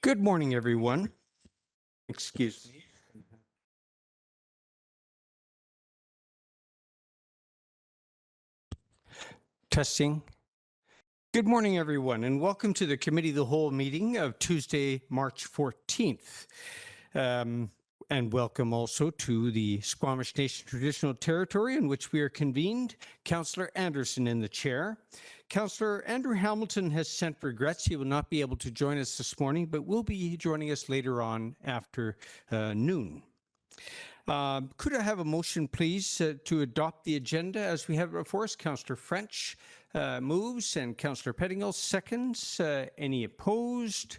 Good morning, everyone. Excuse me. Testing. Good morning, everyone, and welcome to the Committee of the Whole meeting of Tuesday, March 14th. And welcome also to the Squamish Nation Traditional Territory in which we are convened. Councillor Anderson in the chair. Councillor Andrew Hamilton has sent regrets. He will not be able to join us this morning, but will be joining us later on after noon. Could I have a motion, please, to adopt the agenda as we have it before us? Councillor French moves and Councillor Pettingill seconds. Any opposed?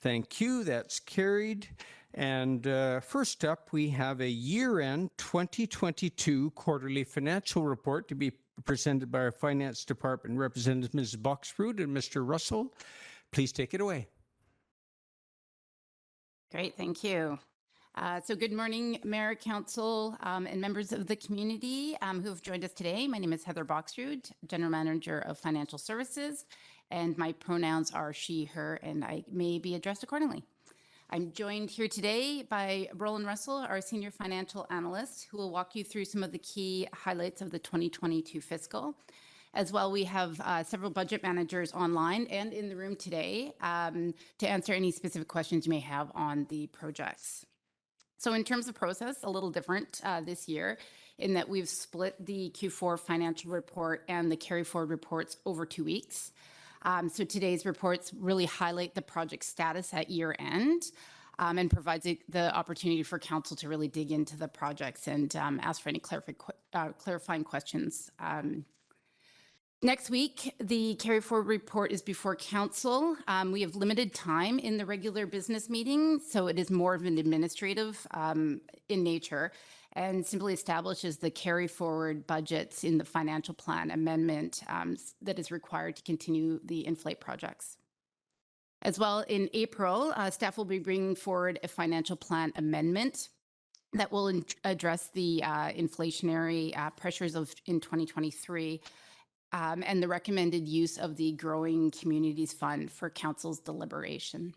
Thank you. That's carried. And first up, we have a year-end 2022 quarterly financial report to be presented by our Finance Department representatives, Ms. Boxford and Mr. Russell. Please take it away. Great, thank you. So good morning, Mayor, Council, and members of the community who have joined us today. My name is Heather Boxrud, General Manager of Financial Services, and my pronouns are she, her, and I may be addressed accordingly. I'm joined here today by Roland Russell, our Senior Financial Analyst, who will walk you through some of the key highlights of the 2022 fiscal. As well, we have several budget managers online and in the room today to answer any specific questions you may have on the projects. So in terms of process, a little different this year in that we've split the Q4 financial report and the carry forward reports over 2 weeks. So today's reports really highlight the project status at year end and provides the opportunity for council to really dig into the projects and ask for any clarifying questions. Next week, the carry forward report is before council. We have limited time in the regular business meeting, so it is more of an administrative in nature and simply establishes the carry forward budgets in the financial plan amendment that is required to continue the inflate projects. As well, in April, staff will be bringing forward a financial plan amendment that will address the inflationary pressures in 2023 and the recommended use of the Growing Communities Fund for Council's deliberation.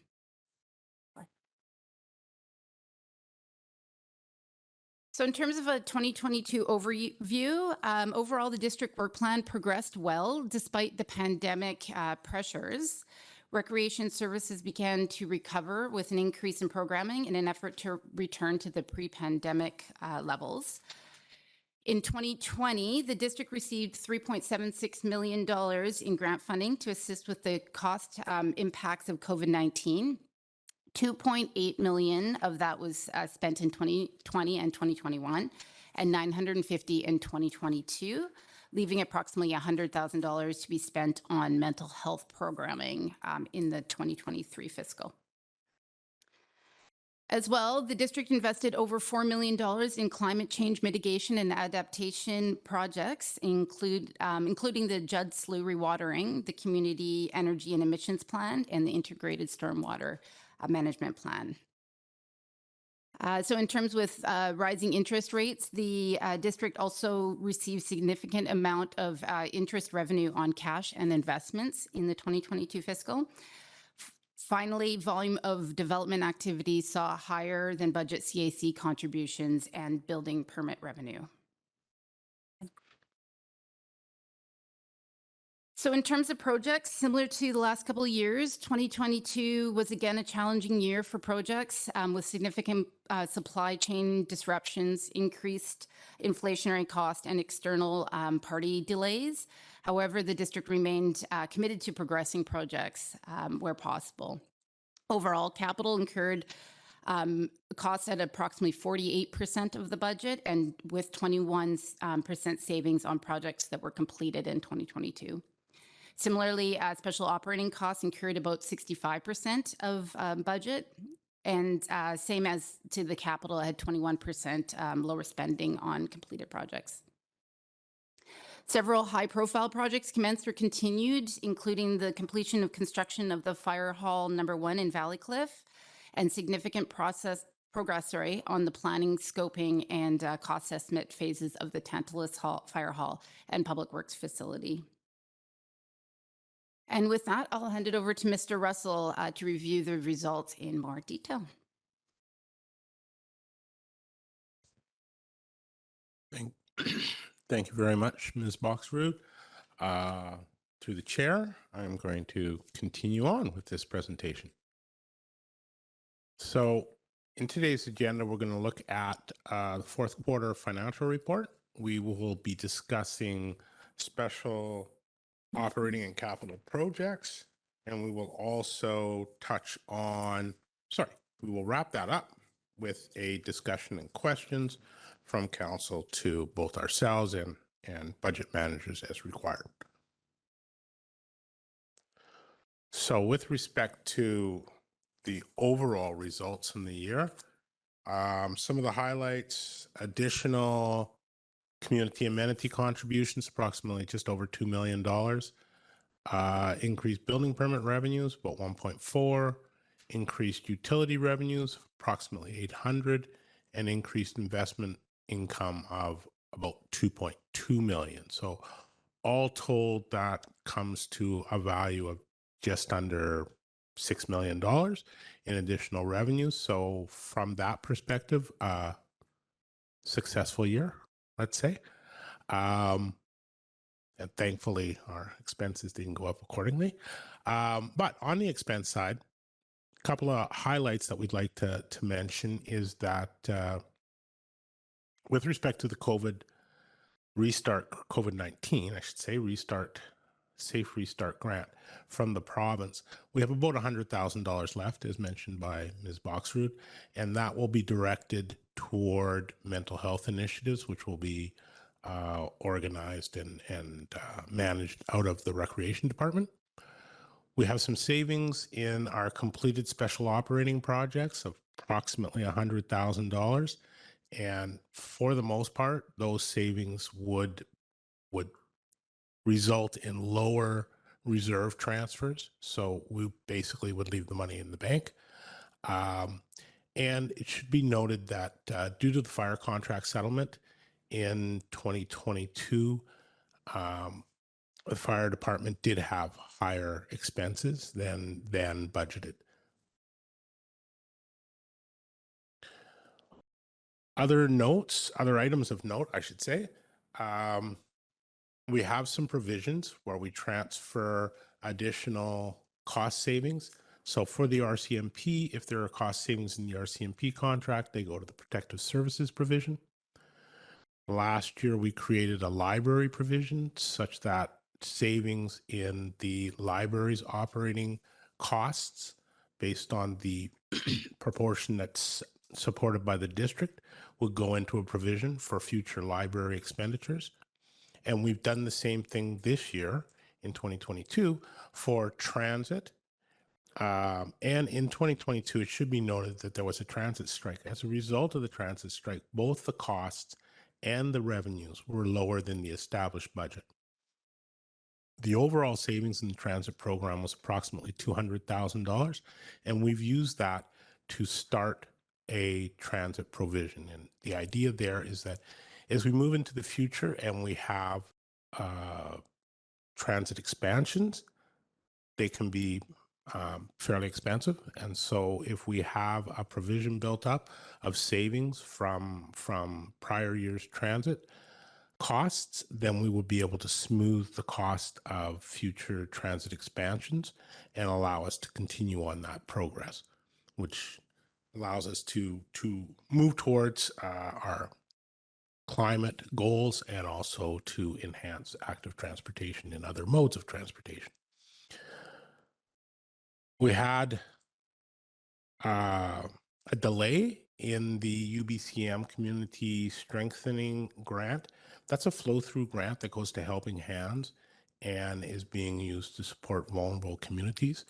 So in terms of a 2022 overview, overall the district work plan progressed well despite the pandemic pressures. Recreation services began to recover with an increase in programming in an effort to return to the pre-pandemic levels. In 2020, the district received $3.76 million in grant funding to assist with the cost impacts of COVID-19. $2.8 million of that was spent in 2020 and 2021, and $950 in 2022, leaving approximately $100,000 to be spent on mental health programming in the 2023 fiscal. As well, the district invested over $4 million in climate change mitigation and adaptation projects, including the Judd Slough rewatering, the Community Energy and Emissions Plan, and the Integrated Stormwater Management Plan. So in terms with rising interest rates, the district also received significant amount of interest revenue on cash and investments in the 2022 fiscal. Finally, volume of development activities saw higher than budget CAC contributions and building permit revenue. So in terms of projects, similar to the last couple of years, 2022 was again a challenging year for projects with significant supply chain disruptions, increased inflationary cost, and external party delays. However, the district remained committed to progressing projects where possible. Overall, capital incurred costs at approximately 48% of the budget and with 21% savings on projects that were completed in 2022. Similarly, special operating costs incurred about 65% of budget, and same as to the capital, had 21% lower spending on completed projects. Several high-profile projects commenced or continued, including the completion of construction of the Fire Hall No. 1 in Valleycliff, and significant progress on the planning, scoping, and cost estimate phases of the Tantalus Fire Hall and Public Works facility. And with that, I'll hand it over to Mr. Russell to review the results in more detail. Thank you very much, Ms. Boxroot. Through the chair, I'm going to continue on with this presentation. So in today's agenda, we're going to look at the fourth quarter financial report. We will be discussing special operating and capital projects, and we will also touch on, we will wrap that up with a discussion and questions from council to both ourselves and budget managers as required. So with respect to the overall results in the year, some of the highlights: additional community amenity contributions, approximately just over $2 million. Increased building permit revenues, about 1.4, increased utility revenues, approximately 800, and increased investment income of about 2.2 million. So all told, that comes to a value of just under $6 million in additional revenues. So from that perspective, successful year, let's say. And thankfully, our expenses didn't go up accordingly. But on the expense side, a couple of highlights that we'd like to mention is that with respect to the COVID-19, I should say, Safe Restart grant from the province, we have about $100,000 left, as mentioned by Ms. Boxroot, and that will be directed toward mental health initiatives, which will be organized and managed out of the Recreation Department. We have some savings in our completed special operating projects of approximately $100,000. And for the most part, those savings would result in lower reserve transfers. So we basically would leave the money in the bank. And it should be noted that due to the fire contract settlement in 2022, the fire department did have higher expenses than budgeted. Other items of note, I should say, we have some provisions where we transfer additional cost savings. So for the RCMP, if there are cost savings in the RCMP contract, they go to the protective services provision. Last year, we created a library provision such that savings in the library's operating costs based on the proportion that's supported by the district would go into a provision for future library expenditures. And we've done the same thing this year in 2022 for transit. And in 2022, it should be noted that there was a transit strike. As a result of the transit strike, both the costs and the revenues were lower than the established budget. The overall savings in the transit program was approximately $200,000, and we've used that to start a transit provision. And the idea there is that as we move into the future and we have transit expansions, they can be fairly expensive. And so if we have a provision built up of savings from prior year's transit costs, then we will be able to smooth the cost of future transit expansions and allow us to continue on that progress, which allows us to move towards our climate goals and also to enhance active transportation and other modes of transportation. We had a delay in the UBCM Community Strengthening Grant. That's a flow-through grant that goes to Helping Hands and is being used to support vulnerable communities.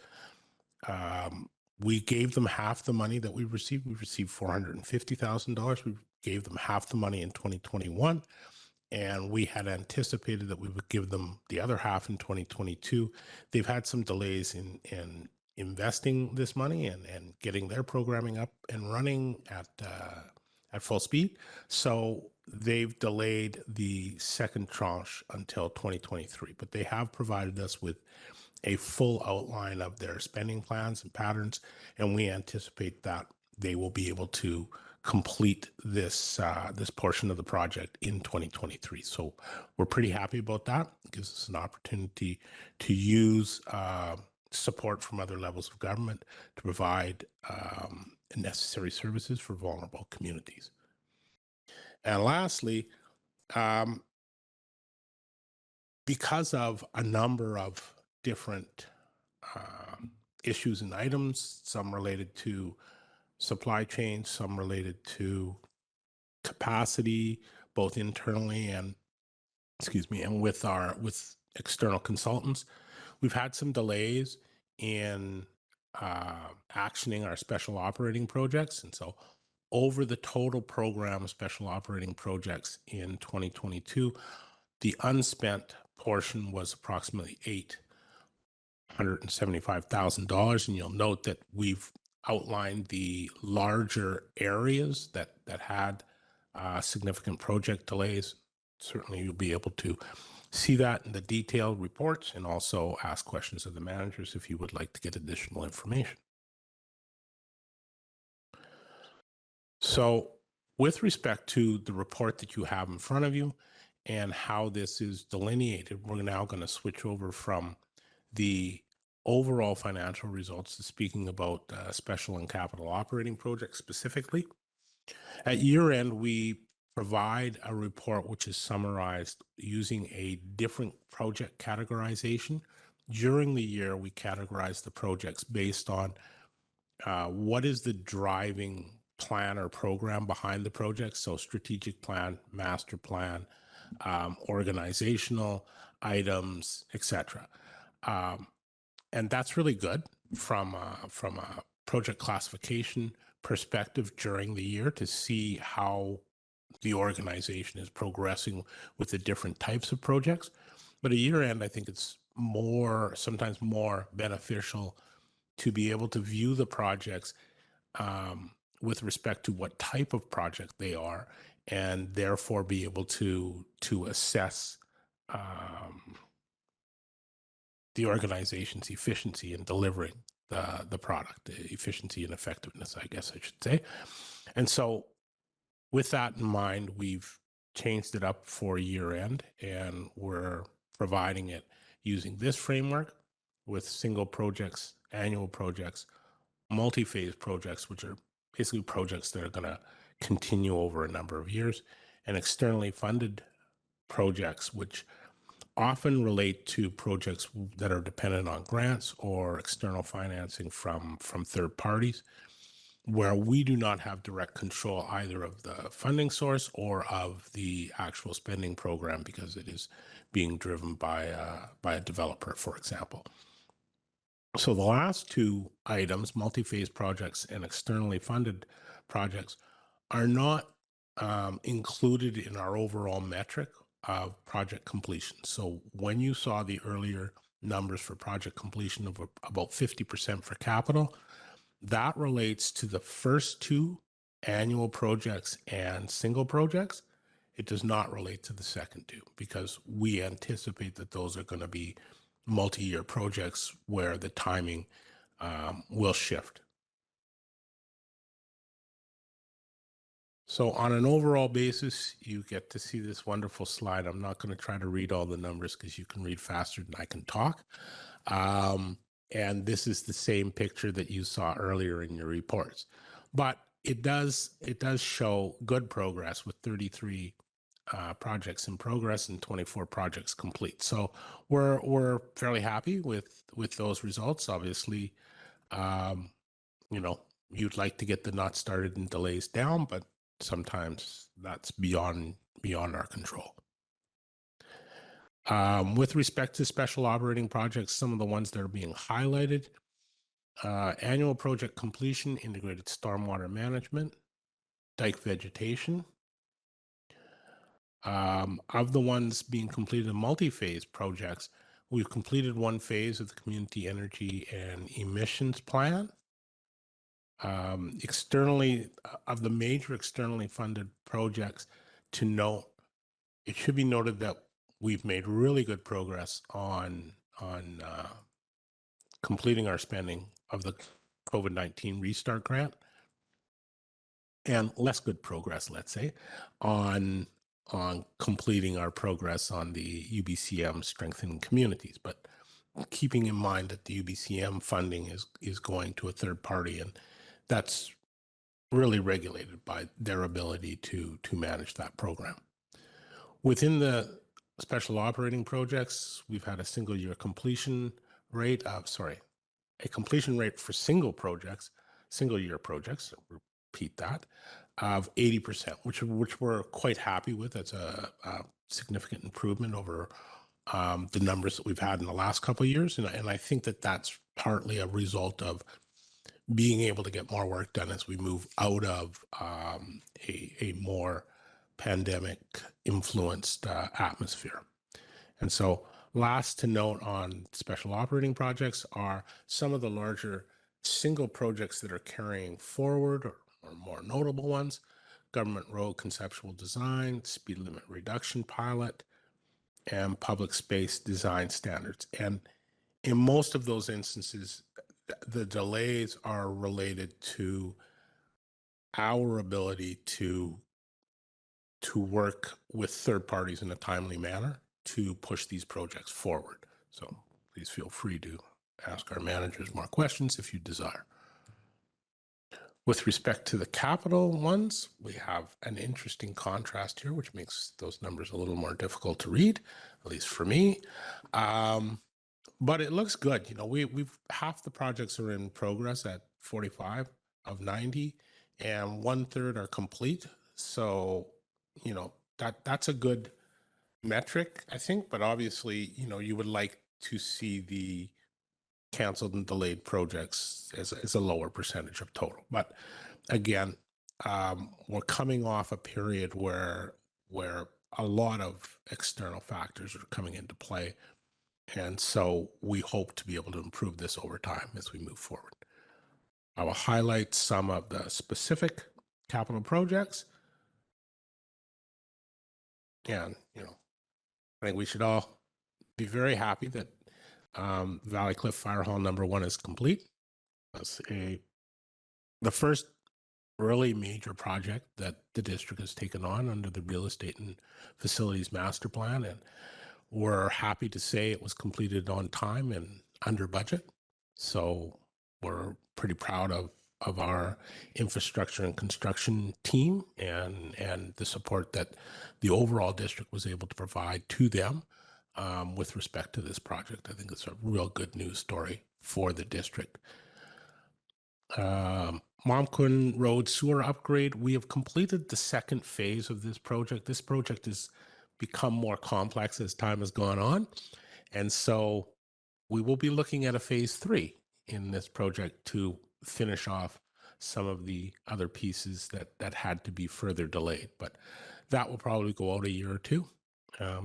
We gave them half the money that we received. We received $450,000. We gave them half the money in 2021, and we had anticipated that we would give them the other half in 2022. They've had some delays in investing this money and getting their programming up and running at full speed. So they've delayed the second tranche until 2023, but they have provided us with a full outline of their spending plans and patterns, and we anticipate that they will be able to complete this this portion of the project in 2023. So we're pretty happy about that. It gives us an opportunity to use support from other levels of government to provide necessary services for vulnerable communities. And lastly, because of a number of different issues and items, some related to supply chain, some related to capacity, both internally and and with external consultants, we've had some delays in actioning our special operating projects. And so over the total program of special operating projects in 2022, the unspent portion was approximately $875,000. And you'll note that we've outlined the larger areas that had significant project delays. Certainly you'll be able to see that in the detailed reports and also ask questions of the managers if you would like to get additional information. So with respect to the report that you have in front of you and how this is delineated, we're now going to switch over from the overall financial results to speaking about special and capital operating projects specifically. At year end, we provide a report which is summarized using a different project categorization. During the year, we categorize the projects based on what is the driving plan or program behind the project. So strategic plan, master plan, organizational items, etc. And that's really good from a project classification perspective during the year to see how the organization is progressing with the different types of projects. But at year end, I think it's sometimes more beneficial to be able to view the projects with respect to what type of project they are, and therefore be able to assess the organization's efficiency in delivering the product, the efficiency and effectiveness, I guess I should say. And so with that in mind, we've changed it up for year end, and we're providing it using this framework with single projects, annual projects, multi-phase projects, which are basically projects that are going to continue over a number of years, and externally funded projects, which often relate to projects that are dependent on grants or external financing from third parties, where we do not have direct control either of the funding source or of the actual spending program because it is being driven by a developer, for example. So the last two items, multi-phase projects and externally funded projects, are not included in our overall metric of project completion. So when you saw the earlier numbers for project completion of about 50% for capital, that relates to the first two annual projects and single projects. It does not relate to the second two because we anticipate that those are going to be multi-year projects where the timing will shift. So on an overall basis, you get to see this wonderful slide. I'm not going to try to read all the numbers because you can read faster than I can talk. And this is the same picture that you saw earlier in your reports. But it does show good progress with 33 projects in progress and 24 projects complete. So we're fairly happy with those results. Obviously, you'd like to get the not started and delays down, but sometimes that's beyond our control. With respect to special operating projects, some of the ones that are being highlighted, annual project completion, integrated stormwater management, dike vegetation. Of the ones being completed in multi-phase projects, we've completed one phase of the community energy and emissions plan. Externally, of the major externally funded projects, to note, it should be noted that we've made really good progress on completing our spending of the COVID-19 Restart Grant, and less good progress, let's say, on completing our progress on the UBCM Strengthening Communities. But keeping in mind that the UBCM funding is going to a third party, and that's really regulated by their ability to manage that program. Within the special operating projects, we've had a single-year completion rate of, a completion rate for single-year projects, repeat that, of 80%, which we're quite happy with. That's a significant improvement over the numbers that we've had in the last couple of years. And I think that that's partly a result of being able to get more work done as we move out of a more pandemic-influenced atmosphere. And so last to note on special operating projects are some of the larger single projects that are carrying forward, or more notable ones: government road conceptual design, speed limit reduction pilot, and public space design standards. And in most of those instances, the delays are related to our ability to work with third parties in a timely manner to push these projects forward. So please feel free to ask our managers more questions if you desire. With respect to the capital ones, we have an interesting contrast here, which makes those numbers a little more difficult to read, at least for me. But it looks good. You know, we've half the projects are in progress at 45 of 90, and 1/3 are complete. So, you know, that's a good metric, I think. But obviously, you know, you would like to see the canceled and delayed projects as a lower percentage of total. But again, we're coming off a period where a lot of external factors are coming into play. And so we hope to be able to improve this over time as we move forward. I will highlight some of the specific capital projects. And, you know, I think we should all be very happy that Valley Cliff Fire Hall number 1 is complete. That's the first really major project that the district has taken on under the Real Estate and Facilities Master Plan. And we're happy to say it was completed on time and under budget. So we're pretty proud of our infrastructure and construction team and the support that the overall district was able to provide to them with respect to this project. I think it's a real good news story for the district. Momquin Road sewer upgrade. We have completed the second phase of this project. This project has become more complex as time has gone on. And so we will be looking at a phase 3 in this project to finish off some of the other pieces that had to be further delayed. But that will probably go out a year or two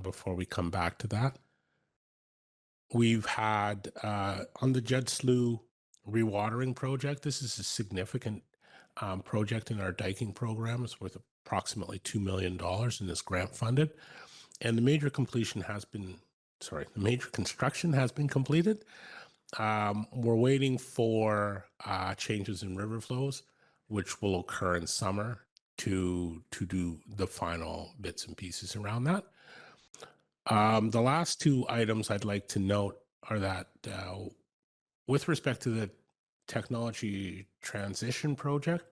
before we come back to that. We've had on the Judd Slough rewatering project, this is a significant project in our diking program. It's worth approximately $2 million and is grant funded. And the major construction has been completed. We're waiting for changes in river flows, which will occur in summer to do the final bits and pieces around that. The last two items I'd like to note are that with respect to the technology transition project,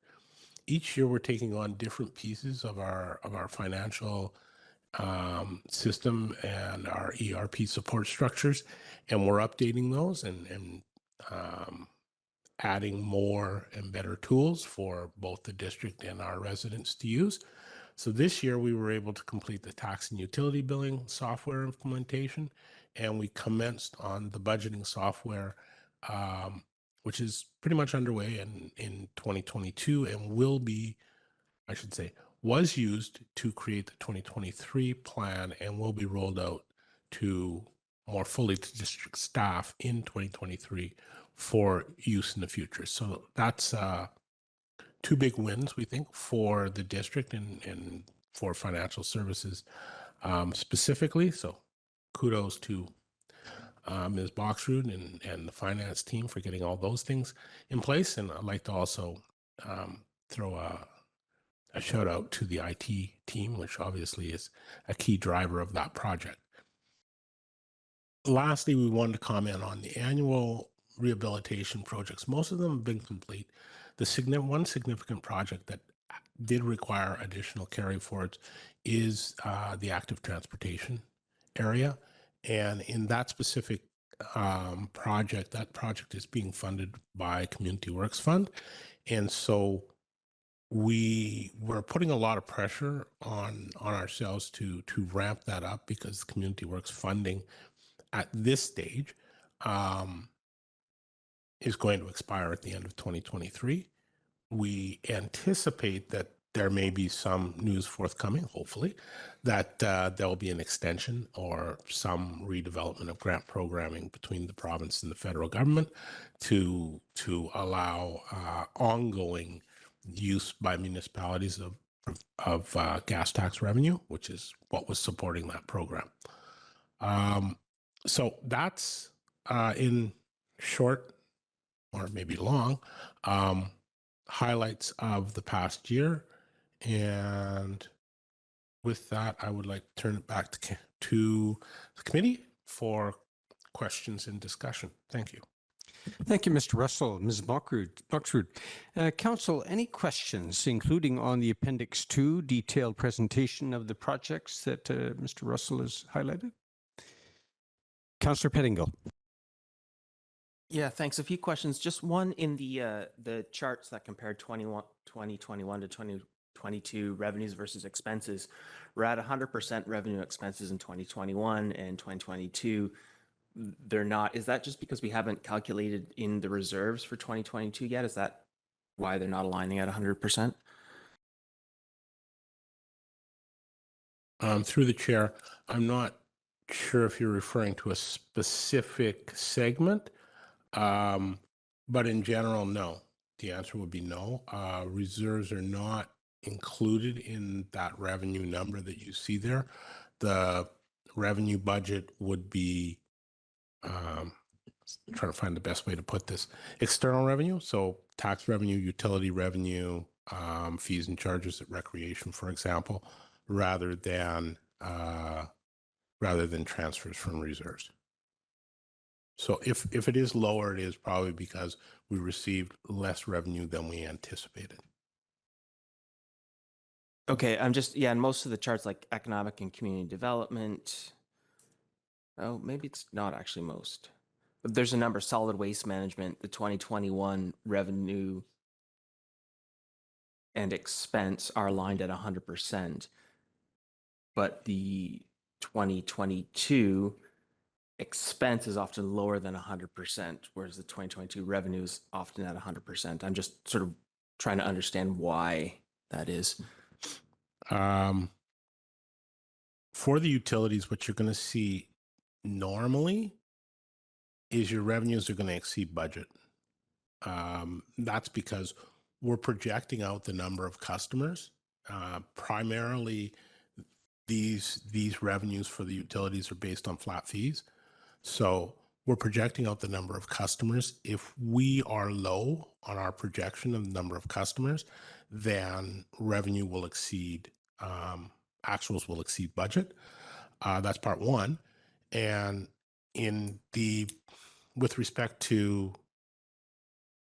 each year we're taking on different pieces of our financial system and our ERP support structures, and we're updating those and adding more and better tools for both the district and our residents to use. So this year we were able to complete the tax and utility billing software implementation, and we commenced on the budgeting software, which is pretty much underway in 2022 and will be, I should say, was used to create the 2023 plan and will be rolled out to more fully to district staff in 2023 for use in the future. So that's two big wins, we think, for the district and for financial services specifically. So kudos to Ms. Boxrud and the finance team for getting all those things in place. And I'd like to also throw a shout out to the IT team, which obviously is a key driver of that project. Lastly, we wanted to comment on the annual rehabilitation projects. Most of them have been complete. The one significant project that did require additional carry forwards is the active transportation area. And in that specific project, that project is being funded by Community Works Fund. And so we were putting a lot of pressure on ourselves to ramp that up, because Community Works funding at this stage is going to expire at the end of 2023. We anticipate that there may be some news forthcoming, hopefully, that there will be an extension or some redevelopment of grant programming between the province and the federal government to allow ongoing use by municipalities of gas tax revenue, which is what was supporting that program. So that's in short, or maybe long, highlights of the past year. And with that, I would like to turn it back to the committee for questions and discussion. Thank you. Thank you, Mr. Russell. Ms. Boxrud. Council, any questions, including on the Appendix 2 detailed presentation of the projects that Mr. Russell has highlighted? Councillor Pettingill. Yeah, thanks. A few questions. Just one in the charts that compared 2021 to 2022 revenues versus expenses. We're at 100% revenue expenses in 2021, and 2022 they're not. Is that just because we haven't calculated in the reserves for 2022 yet? Is that why they're not aligning at 100%? Through the chair, I'm not sure if you're referring to a specific segment, but in general, no. The answer would be no. Reserves are not included in that revenue number that you see there. The revenue budget would be, trying to find the best way to put this, external revenue, so tax revenue, utility revenue, fees and charges at recreation, for example, rather than transfers from reserves. So if it is lower, it is probably because we received less revenue than we anticipated. Okay, I'm just, yeah, and most of the charts like economic and community development. Oh, maybe it's not actually most. But there's a number, solid waste management, the 2021 revenue and expense are aligned at 100%. But the 2022 expense is often lower than 100%, whereas the 2022 revenue is often at 100%. I'm just sort of trying to understand why that is. For the utilities, what you're going to see normally is your revenues are going to exceed budget. That's because we're projecting out the number of customers. Primarily, these revenues for the utilities are based on flat fees. So we're projecting out the number of customers. If we are low on our projection of the number of customers, then revenue will exceed, actuals will exceed budget. That's part one. And with respect to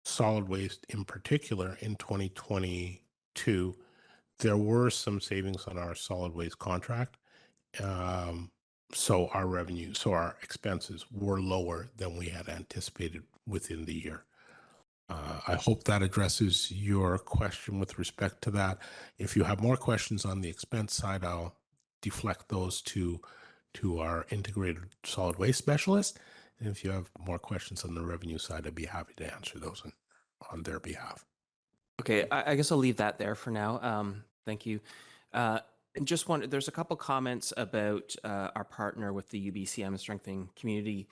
solid waste in particular, in 2022, there were some savings on our solid waste contract. So our expenses were lower than we had anticipated within the year. I hope that addresses your question with respect to that. If you have more questions on the expense side, I'll deflect those to our integrated solid waste specialist. And if you have more questions on the revenue side, I'd be happy to answer those on their behalf. Okay, I guess I'll leave that there for now. Thank you. And just there's a couple comments about our partner with the UBCM, Strengthening Community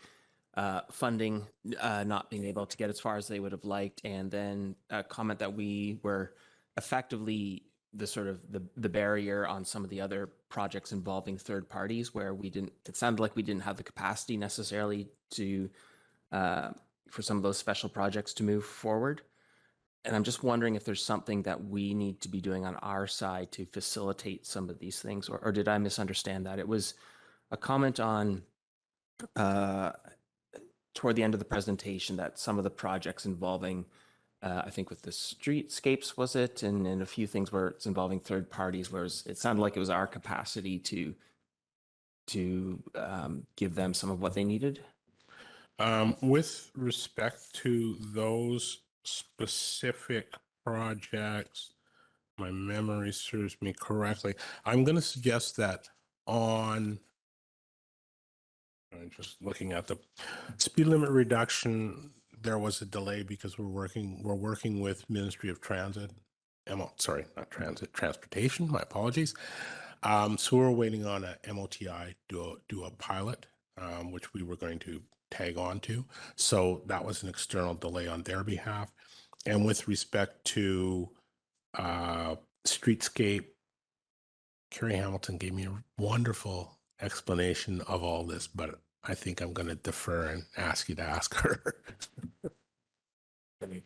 funding, not being able to get as far as they would have liked, and then a comment that we were effectively the sort of the barrier on some of the other projects involving third parties where it sounded like we didn't have the capacity necessarily to, for some of those special projects to move forward. And I'm just wondering if there's something that we need to be doing on our side to facilitate some of these things, or did I misunderstand that? It was a comment on, toward the end of the presentation, that some of the projects involving, I think with the streetscapes, was it? And a few things where it's involving third parties, whereas it sounded like it was our capacity to give them some of what they needed. With respect to those specific projects, my memory serves me correctly, I'm going to suggest that I'm just looking at the speed limit reduction, there was a delay because we're working with Ministry of Transit, sorry, not transit, transportation, my apologies. So we're waiting on a MOTI do a pilot, which we were going to tag on to. So that was an external delay on their behalf. And with respect to streetscape, Carrie Hamilton gave me a wonderful explanation of all this, but I think I'm going to defer and ask you to ask her. Okay,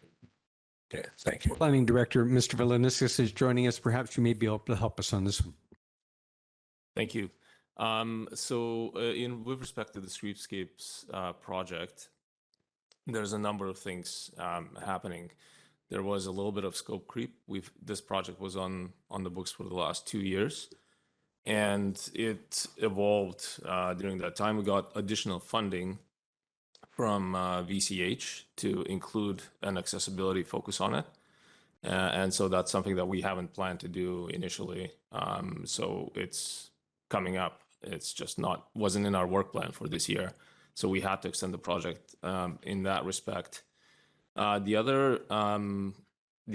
thank you. Planning Director, Mr. Vilaniskis is joining us. Perhaps you may be able to help us on this one. Thank you. With respect to the Streetscapes project, there's a number of things happening. There was a little bit of scope creep. This project was on the books for the last 2 years, and it evolved during that time. We got additional funding from VCH to include an accessibility focus on it. And so that's something that we haven't planned to do initially. So it's coming up. It's just wasn't in our work plan for this year. So we had to extend the project in that respect. The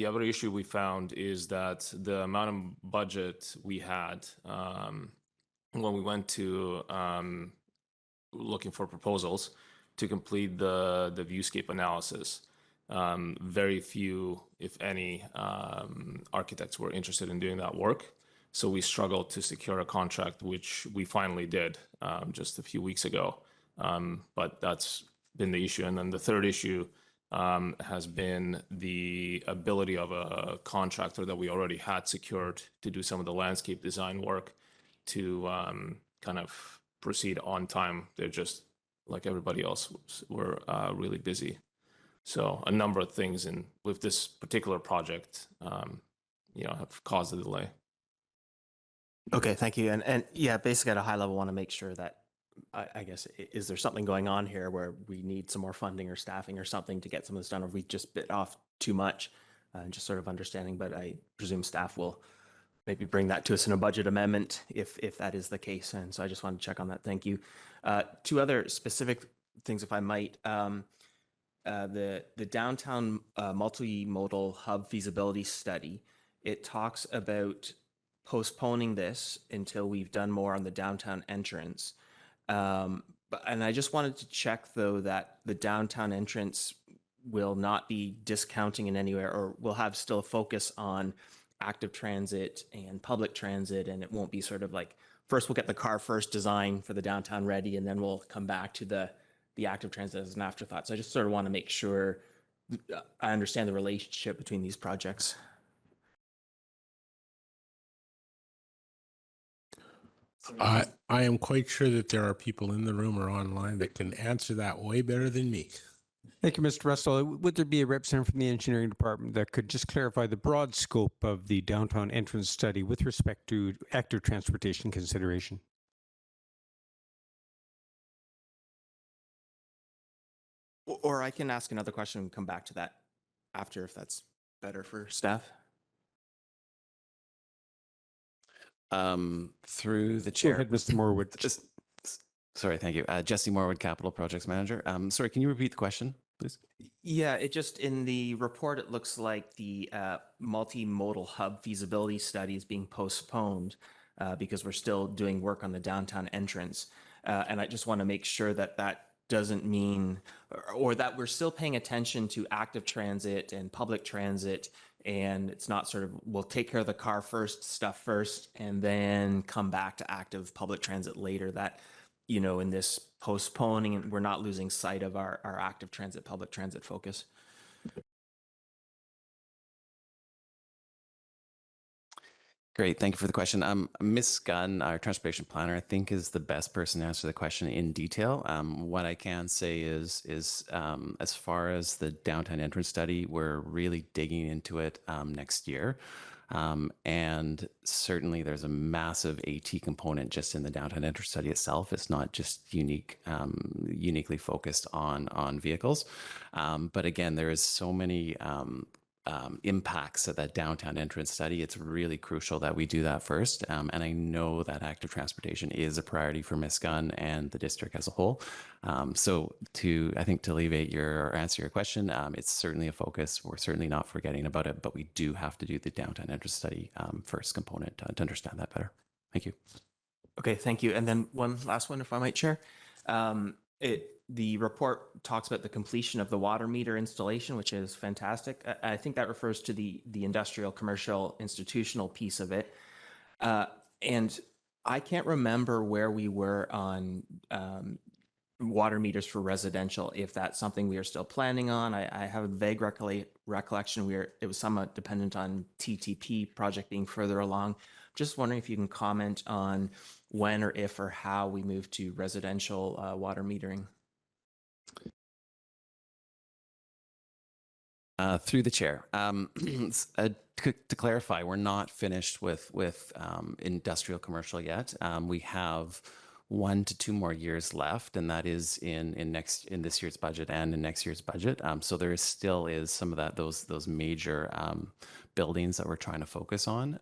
other issue we found is that the amount of budget we had when we went to looking for proposals to complete the viewscape analysis, very few, if any, architects were interested in doing that work. So we struggled to secure a contract, which we finally did just a few weeks ago. But that's been the issue. And then the third issue has been the ability of a contractor that we already had secured to do some of the landscape design work to kind of proceed on time. They're just, like everybody else, were really busy. So a number of things with this particular project, have caused a delay. Okay, thank you. And yeah, basically at a high level, want to make sure that, I guess, is there something going on here where we need some more funding or staffing or something to get some of this done, or we just bit off too much, and just sort of understanding, but I presume staff will maybe bring that to us in a budget amendment if that is the case. And so I just wanted to check on that. Thank you. Two other specific things, if I might. The downtown multimodal hub feasibility study, it talks about postponing this until we've done more on the downtown entrance. And I just wanted to check, though, that the downtown entrance will not be discounting in any way, or will have still a focus on active transit and public transit, and it won't be sort of like, first we'll get the car first design for the downtown ready, and then we'll come back to the active transit as an afterthought. So I just sort of want to make sure I understand the relationship between these projects. I am quite sure that there are people in the room or online that can answer that way better than me. Thank you, Mr. Russell. Would there be a representative from the engineering department that could just clarify the broad scope of the downtown entrance study with respect to active transportation consideration? Or I can ask another question and come back to that after, if that's better for staff. Through the Go chair. ahead, Mr. Morwood. Sorry, thank you. Jesse Morwood, Capital Projects Manager. Sorry, can you repeat the question, please? Yeah, it just, in the report, it looks like the multimodal hub feasibility study is being postponed because we're still doing work on the downtown entrance. And I just want to make sure that that doesn't mean, or that we're still paying attention to active transit and public transit and it's not sort of, we'll take care of the car first, stuff first, and then come back to active public transit later. That, you know, in this postponing, and we're not losing sight of our active transit, public transit focus. Great, thank you for the question. Ms. Gunn, our transportation planner, I think is the best person to answer the question in detail. What I can say is as far as the downtown entrance study, we're really digging into it next year. And certainly there's a massive AT component just in the downtown entrance study itself. It's not just uniquely focused on vehicles. But again, there is so many impacts of that downtown entrance study. It's really crucial that we do that first. And I know that active transportation is a priority for Ms. Gunn and the district as a whole. So I think to alleviate or answer your question, it's certainly a focus. We're certainly not forgetting about it, but we do have to do the downtown entrance study first component to understand that better. Thank you. Okay, thank you. And then one last one, if I might, Chair. The report talks about the completion of the water meter installation, which is fantastic. I think that refers to the industrial, commercial, institutional piece of it. And I can't remember where we were on water meters for residential, if that's something we are still planning on. I have a vague recollection it was somewhat dependent on TTP project being further along. Just wondering if you can comment on when or if or how we move to residential water metering. Through the chair, to clarify, we're not finished with industrial commercial yet. We have 1 to 2 more years left, and that is in this year's budget and in next year's budget. So there still is some of those major buildings that we're trying to focus on.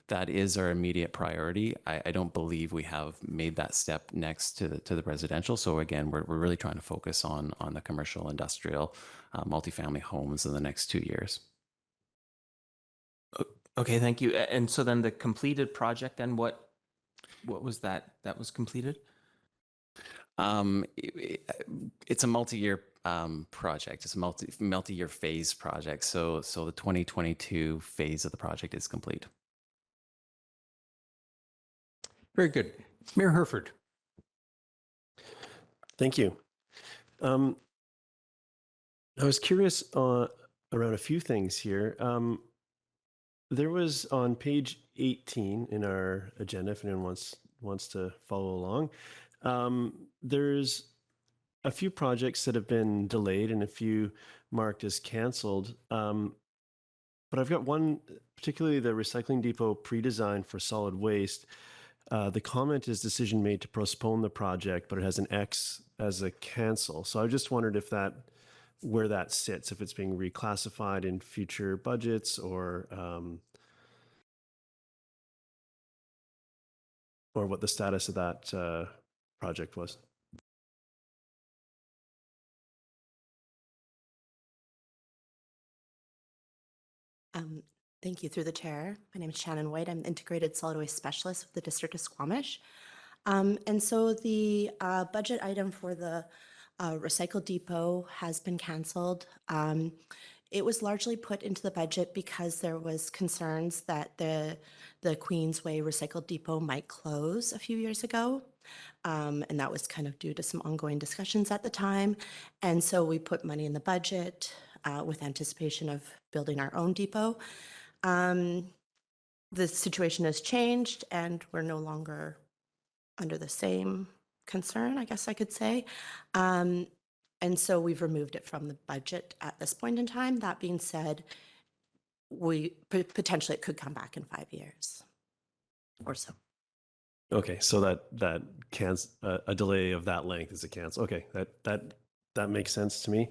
That is our immediate priority. I don't believe we have made that step next to the residential. So again, we're really trying to focus on the commercial, industrial, multifamily homes in the next 2 years. Okay, thank you. And so then the completed project, then what was that was completed? It's a multi-year project. It's a multi-year phase project. So the 2022 phase of the project is complete. Very good. Mayor Herford. Thank you. I was curious around a few things here. There was on page 18 in our agenda, if anyone wants to follow along, there's a few projects that have been delayed and a few marked as canceled. But I've got one, particularly the recycling depot pre-design for solid waste. The comment is decision made to postpone the project, but it has an X as a cancel. So I just wondered if where that sits, if it's being reclassified in future budgets or what the status of that project was. Thank you. Through the chair. My name is Shannon White. I'm Integrated Solid Waste Specialist with the District of Squamish. And so the budget item for the recycle depot has been canceled. It was largely put into the budget because there was concerns that the Queensway Recycle Depot might close a few years ago. And that was kind of due to some ongoing discussions at the time. And so we put money in the budget with anticipation of building our own depot. The situation has changed and we're no longer under the same concern, I guess I could say. And so we've removed it from the budget at this point in time. That being said, potentially it could come back in 5 years or so. Okay, so that a delay of that length is a cancel. Okay, that makes sense to me.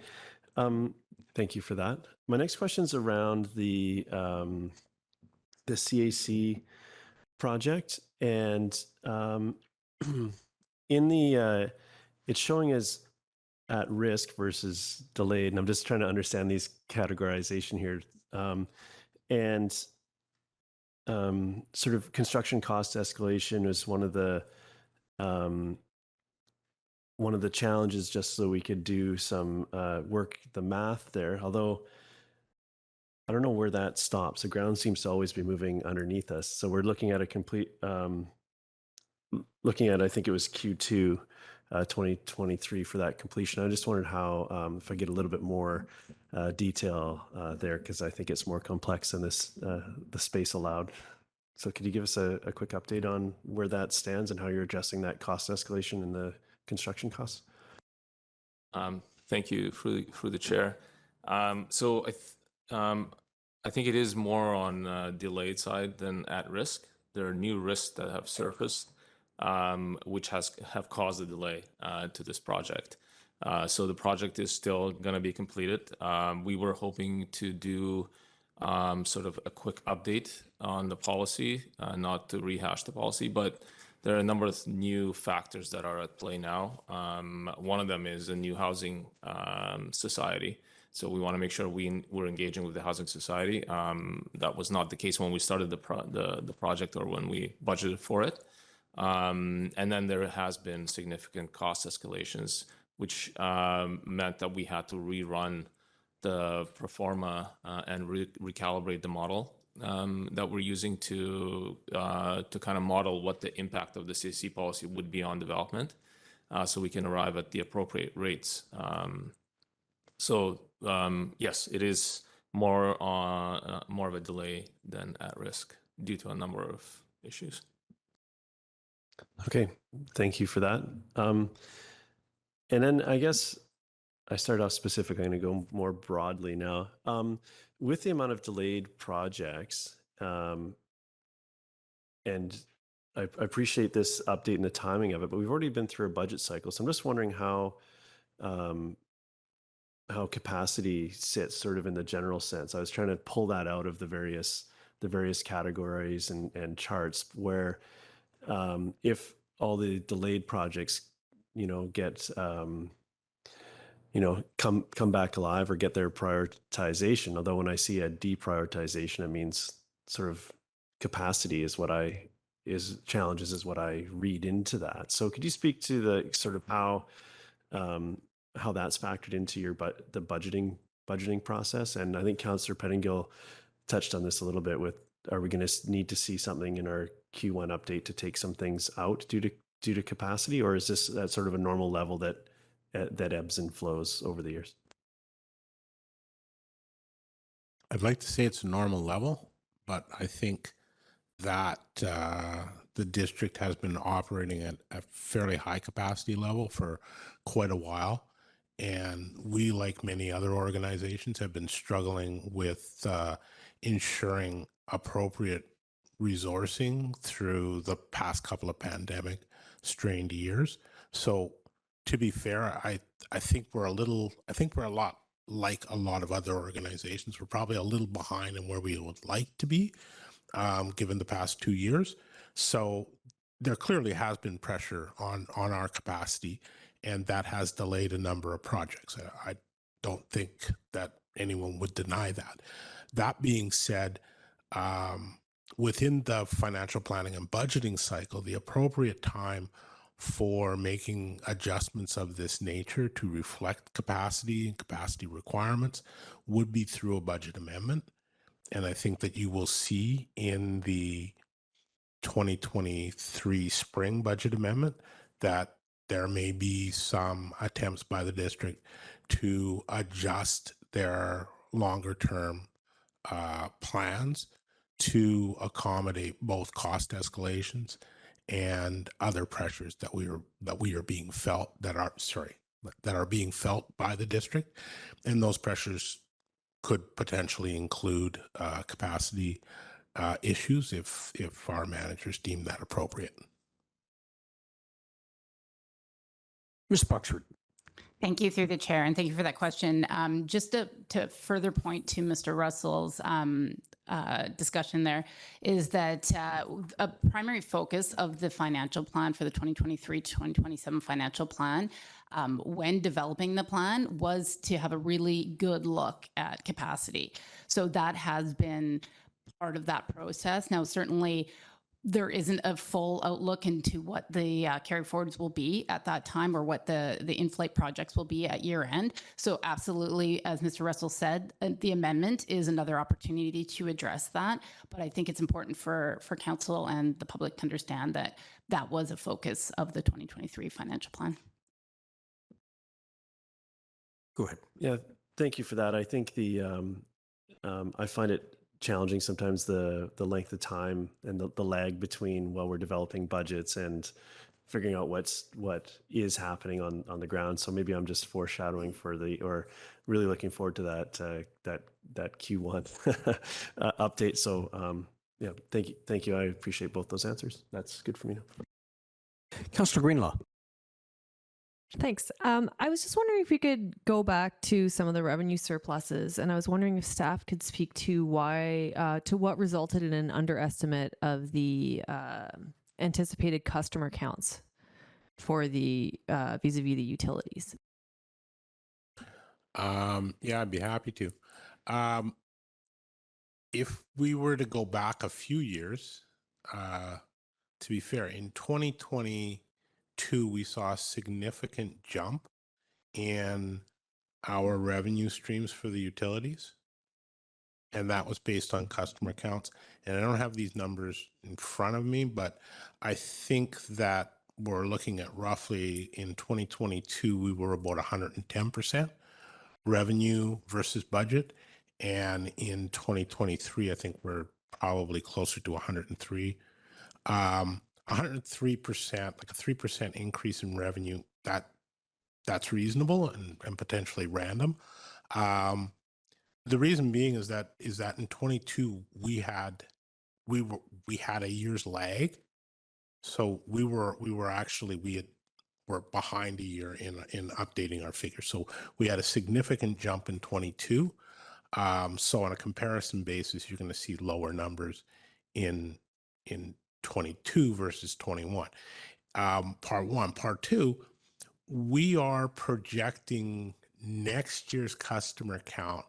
Thank you for that. My next question is around the CAC project, and in the it's showing as at risk versus delayed, and I'm just trying to understand these categorization here, and sort of construction cost escalation is one of the challenges, just so we could do some work the math there, although I don't know where that stops. The ground seems to always be moving underneath us. So we're looking at a complete, looking at, I think it was Q2 2023 for that completion. I just wondered how, if I get a little bit more detail there, because I think it's more complex than this, the space allowed. So could you give us a quick update on where that stands and how you're addressing that cost escalation in the construction costs? Thank you for the chair. So I think it is more on delayed side than at risk. There are new risks that have surfaced, which have caused a delay to this project. So the project is still going to be completed. We were hoping to do sort of a quick update on the policy, not to rehash the policy, but there are a number of new factors that are at play now. One of them is a new housing society. So we want to make sure we're engaging with the housing society. That was not the case when we started the project or when we budgeted for it. And then there has been significant cost escalations, which meant that we had to rerun the pro forma and recalibrate the model that we're using to kind of model what the impact of the CSC policy would be on development, so we can arrive at the appropriate rates. So yes, it is more of a delay than at risk due to a number of issues. Okay, thank you for that. And then I guess I started off specific. I'm going to go more broadly now. With the amount of delayed projects, and I appreciate this update and the timing of it, but we've already been through a budget cycle. So I'm just wondering how capacity sits sort of in the general sense. I was trying to pull that out of the various categories and charts where if all the delayed projects, get come back alive or get their prioritization. Although when I see a deprioritization, it means sort of capacity is what challenges is what I read into that. So could you speak to the sort of how that's factored into the budgeting process? And I think Councillor Pettingill touched on this a little bit with, are we going to need to see something in our Q1 update to take some things out due to capacity, or is this at sort of a normal level that ebbs and flows over the years? I'd like to say it's a normal level, but I think that the district has been operating at a fairly high capacity level for quite a while. And we, like many other organizations, have been struggling with ensuring appropriate resourcing through the past couple of pandemic strained years. So to be fair, I think we're a lot like a lot of other organizations. We're probably a little behind in where we would like to be, given the past 2 years. So there clearly has been pressure on our capacity, and that has delayed a number of projects. I don't think that anyone would deny that. That being said, within the financial planning and budgeting cycle, the appropriate time for making adjustments of this nature to reflect capacity and capacity requirements would be through a budget amendment. And I think that you will see in the 2023 spring budget amendment that there may be some attempts by the district to adjust their longer term plans to accommodate both cost escalations and other pressures that are being felt by the district. And those pressures could potentially include capacity issues if our managers deem that appropriate. Ms. Boxford. Thank you through the chair, and thank you for that question. Just to further point to Mr. Russell's discussion there, is that a primary focus of the financial plan for the 2023 to 2027 financial plan, when developing the plan, was to have a really good look at capacity. So that has been part of that process. Now, certainly, there isn't a full outlook into what the carry forwards will be at that time, or what the in-flight projects will be at year end. So absolutely, as Mr. Russell said, the amendment is another opportunity to address that. But I think it's important for council and the public to understand that that was a focus of the 2023 financial plan. Go ahead. Yeah, thank you for that. I think I find it challenging sometimes the length of time and the lag between while we're developing budgets and figuring out what is happening on the ground. So maybe I'm just foreshadowing or really looking forward to that Q1 update. So yeah, thank you. I appreciate both those answers. That's good for me. Councillor Greenlaw. Thanks. I was just wondering if we could go back to some of the revenue surpluses, and I was wondering if staff could speak to what resulted in an underestimate of the anticipated customer counts for the vis-a-vis the utilities. Yeah, I'd be happy to. If we were to go back a few years, to be fair, in 2022, we saw a significant jump in our revenue streams for the utilities. And that was based on customer counts. And I don't have these numbers in front of me, but I think that we're looking at roughly in 2022, we were about 110% revenue versus budget. And in 2023, I think we're probably closer to 103. 103%, like a 3% increase in revenue, that's reasonable and potentially random. The reason being is that in 22 we had a year's lag, so we were behind a year in updating our figures. So we had a significant jump in 22. So on a comparison basis, you're going to see lower numbers in 22 versus 21. Part one. Part two, we are projecting next year's customer count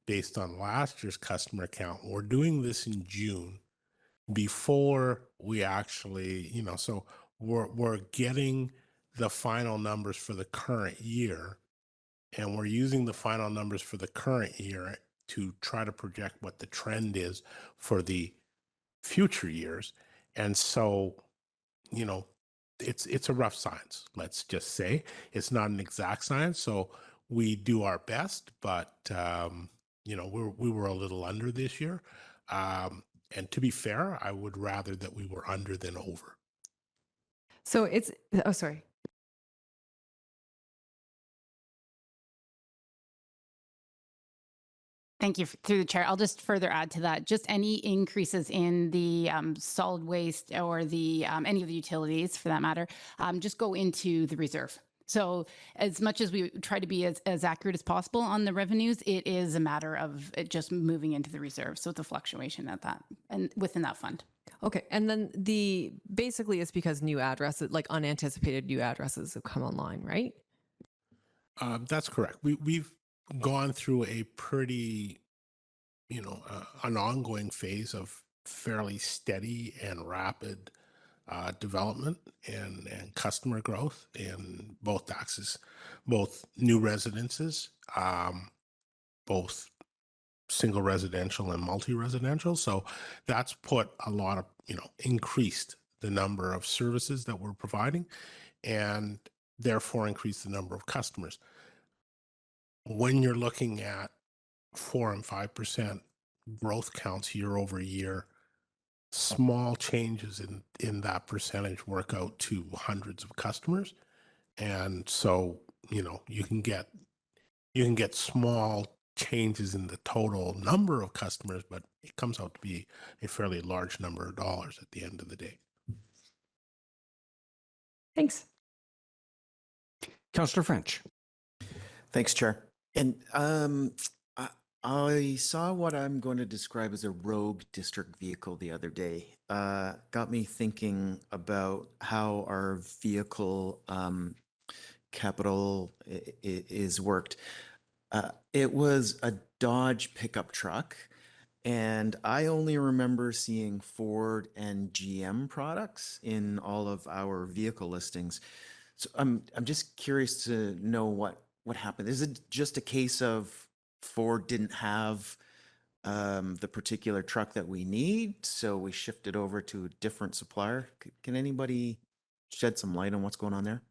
based on last year's customer count. We're doing this in June before we actually, so we're getting the final numbers for the current year, and we're using the final numbers for the current year to try to project what the trend is for the future years. And so, it's a rough science. Let's just say it's not an exact science. So we do our best, but we were a little under this year. And to be fair, I would rather that we were under than over. So sorry. Thank you. Through the chair, I'll just further add to that. Just any increases in the solid waste or the any of the utilities, for that matter, just go into the reserve. So as much as we try to be as accurate as possible on the revenues, it is a matter of it just moving into the reserve. So it's a fluctuation at that and within that fund. Okay, and then basically it's because new addresses, like unanticipated new addresses, have come online, right? That's correct. We've gone through a pretty, an ongoing phase of fairly steady and rapid development and customer growth in both axes, both new residences, both single residential and multi-residential. So that's put a lot of, increased the number of services that we're providing and therefore increased the number of customers. When you're looking at 4 and 5% growth counts year over year, small changes in that percentage work out to hundreds of customers. And so, you can get small changes in the total number of customers, but it comes out to be a fairly large number of dollars at the end of the day. Thanks. Councillor French. Thanks, Chair. And I saw what I'm going to describe as a rogue district vehicle the other day. Got me thinking about how our vehicle capital is worked. It was a Dodge pickup truck, And I only remember seeing Ford and GM products in all of our vehicle listings. So I'm just curious to know what happened. Is it just a case of Ford didn't have the particular truck that we need, so we shifted over to a different supplier? Can anybody shed some light on what's going on there?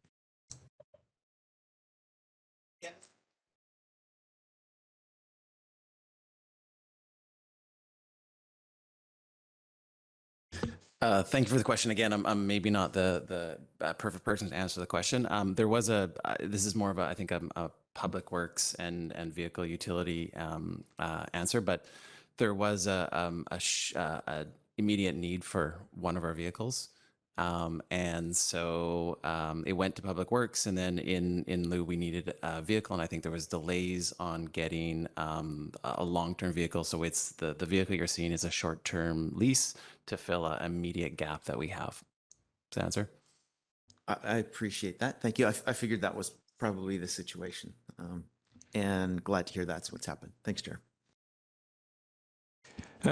Thank you for the question. Again, I'm maybe not the perfect person to answer the question. There was this is more of I think a public works and vehicle utility answer, but there was a immediate need for one of our vehicles. And so it went to public works, and then in lieu we needed a vehicle, and I think there was delays on getting a long-term vehicle. So it's the vehicle you're seeing is a short-term lease to fill an immediate gap that we have. Does that answer? I appreciate that. Thank you. I figured that was probably the situation. And glad to hear that's what's happened. Thanks, Chair.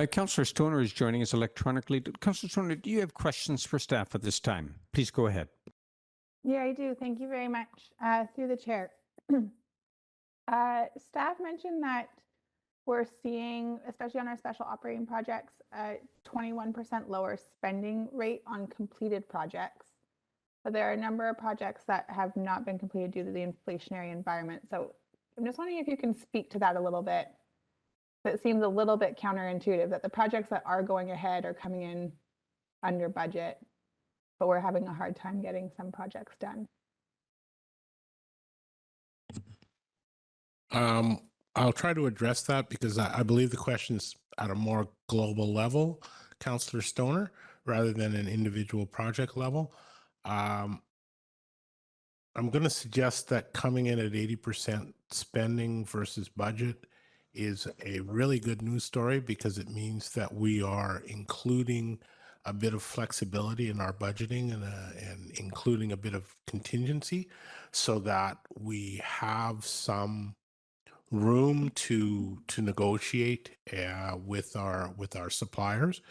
Councillor Stoner is joining us electronically. Councillor Stoner, do you have questions for staff at this time? Please go ahead. Yeah, I do. Thank you very much. Through the chair. Staff mentioned that we're seeing, especially on our special operating projects, a 21% lower spending rate on completed projects. But there are a number of projects that have not been completed due to the inflationary environment. So I'm just wondering if you can speak to that a little bit. It seems a little bit counterintuitive that the projects that are going ahead are coming in under budget, but we're having a hard time getting some projects done. I'll try to address that because I believe the question's at a more global level, Councillor Stoner, rather than an individual project level. I'm going to suggest that coming in at 80% spending versus budget is a really good news story because it means that we are including a bit of flexibility in our budgeting and including a bit of contingency so that we have some room to negotiate with our suppliers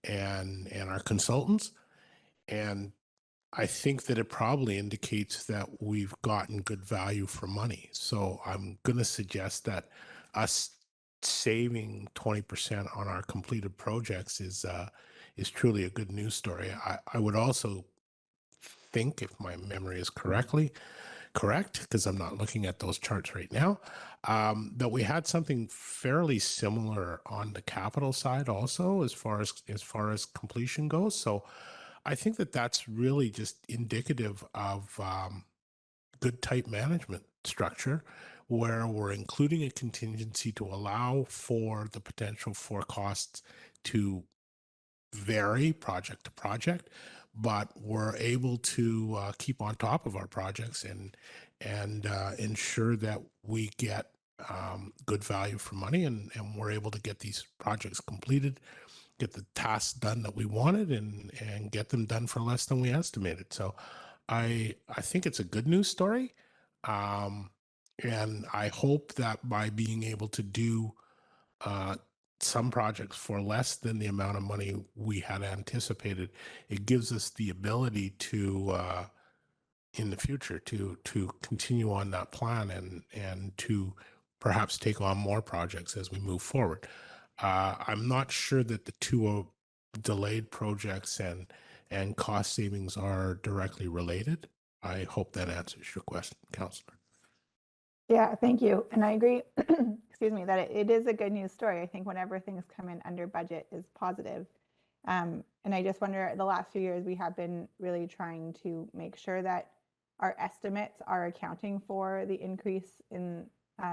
and our consultants. And I think that it probably indicates that we've gotten good value for money. So I'm going to suggest that us saving 20% on our completed projects is truly a good news story. I would also think, if my memory is correct, because I'm not looking at those charts right now, that we had something fairly similar on the capital side also as far as completion goes. So I think that that's really just indicative of good type management structure where we're including a contingency to allow for the potential for costs to vary project to project, but we're able to keep on top of our projects and ensure that we get good value for money and we're able to get these projects completed, get the tasks done that we wanted and get them done for less than we estimated. So I think it's a good news story. And I hope that by being able to do some projects for less than the amount of money we had anticipated, it gives us the ability to in the future to continue on that plan and to perhaps take on more projects as we move forward. I'm not sure that the two delayed projects and cost savings are directly related. I hope that answers your question, Councillor. Yeah, thank you. And I agree, excuse me, that it is a good news story. I think whenever things come in under budget is positive. And I just wonder, the last few years, we have been really trying to make sure that our estimates are accounting for the increase in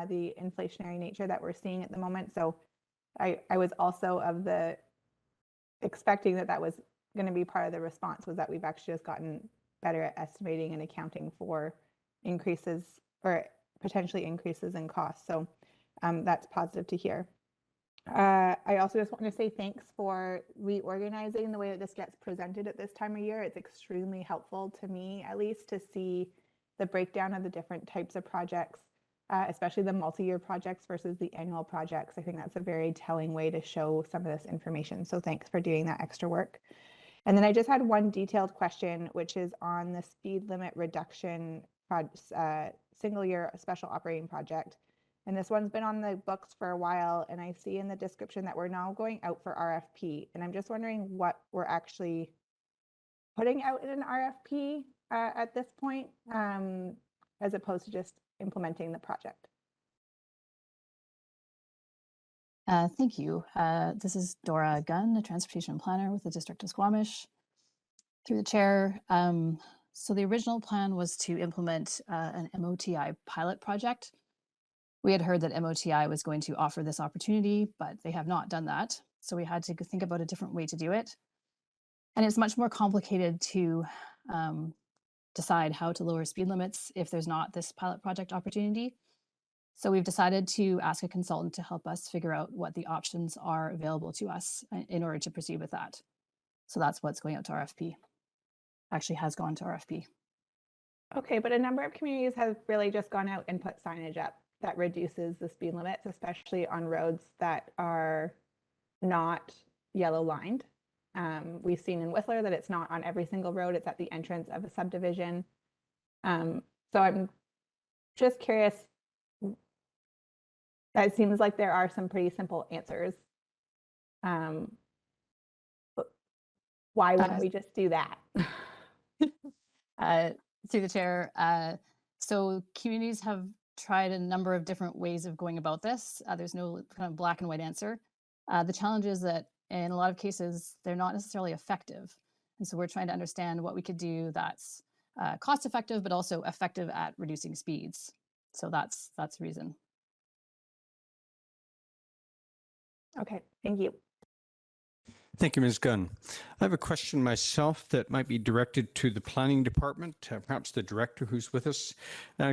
the inflationary nature that we're seeing at the moment. So I was also of the expecting that that was going to be part of the response, was that we've actually just gotten better at estimating and accounting for increases or potentially increases in costs. So that's positive to hear. I also just want to say thanks for reorganizing the way that this gets presented at this time of year. It's extremely helpful to me, at least, to see the breakdown of the different types of projects especially the multi-year projects versus the annual projects. I think that's a very telling way to show some of this information. So thanks for doing that extra work. And then I just had one detailed question, which is on the speed limit reduction single year special operating project. And this one's been on the books for a while. And I see in the description that we're now going out for RFP. And I'm just wondering what we're actually putting out in an RFP at this point, as opposed to just implementing the project. Thank you. This is Dora Gunn, a transportation planner with the District of Squamish. Through the chair, so the original plan was to implement an MOTI pilot project. We had heard that MOTI was going to offer this opportunity, but they have not done that. So we had to think about a different way to do it. And it's much more complicated to decide how to lower speed limits if there's not this pilot project opportunity. So we've decided to ask a consultant to help us figure out what the options are available to us in order to proceed with that. So that's what's going out to RFP. Actually has gone to RFP. Okay, but a number of communities have really just gone out and put signage up that reduces the speed limits, especially on roads that are not yellow lined. We've seen in Whistler that it's not on every single road, it's at the entrance of a subdivision. So I'm just curious, it seems like there are some pretty simple answers. Why wouldn't we just do that? Through the chair, so communities have tried a number of different ways of going about this. There's no kind of black and white answer. The challenge is that in a lot of cases, they're not necessarily effective. And so we're trying to understand what we could do that's cost effective, but also effective at reducing speeds. So that's the reason. Okay, thank you. Thank you, Ms. Gunn. I have a question myself that might be directed to the planning department, perhaps the director who's with us.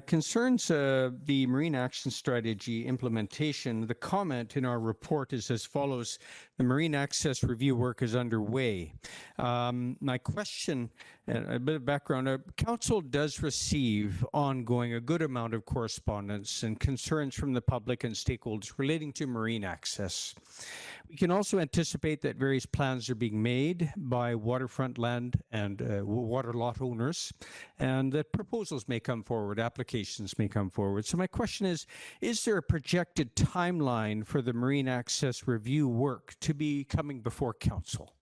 Concerns the Marine Action Strategy implementation. The comment in our report is as follows: the Marine Access Review work is underway. My question, a bit of background, Council does receive ongoing a good amount of correspondence and concerns from the public and stakeholders relating to marine access. We can also anticipate that various plans are being made by waterfront land and water lot owners, and that proposals may come forward, applications may come forward. So my question is there a projected timeline for the Marine Access Review work to be coming before Council?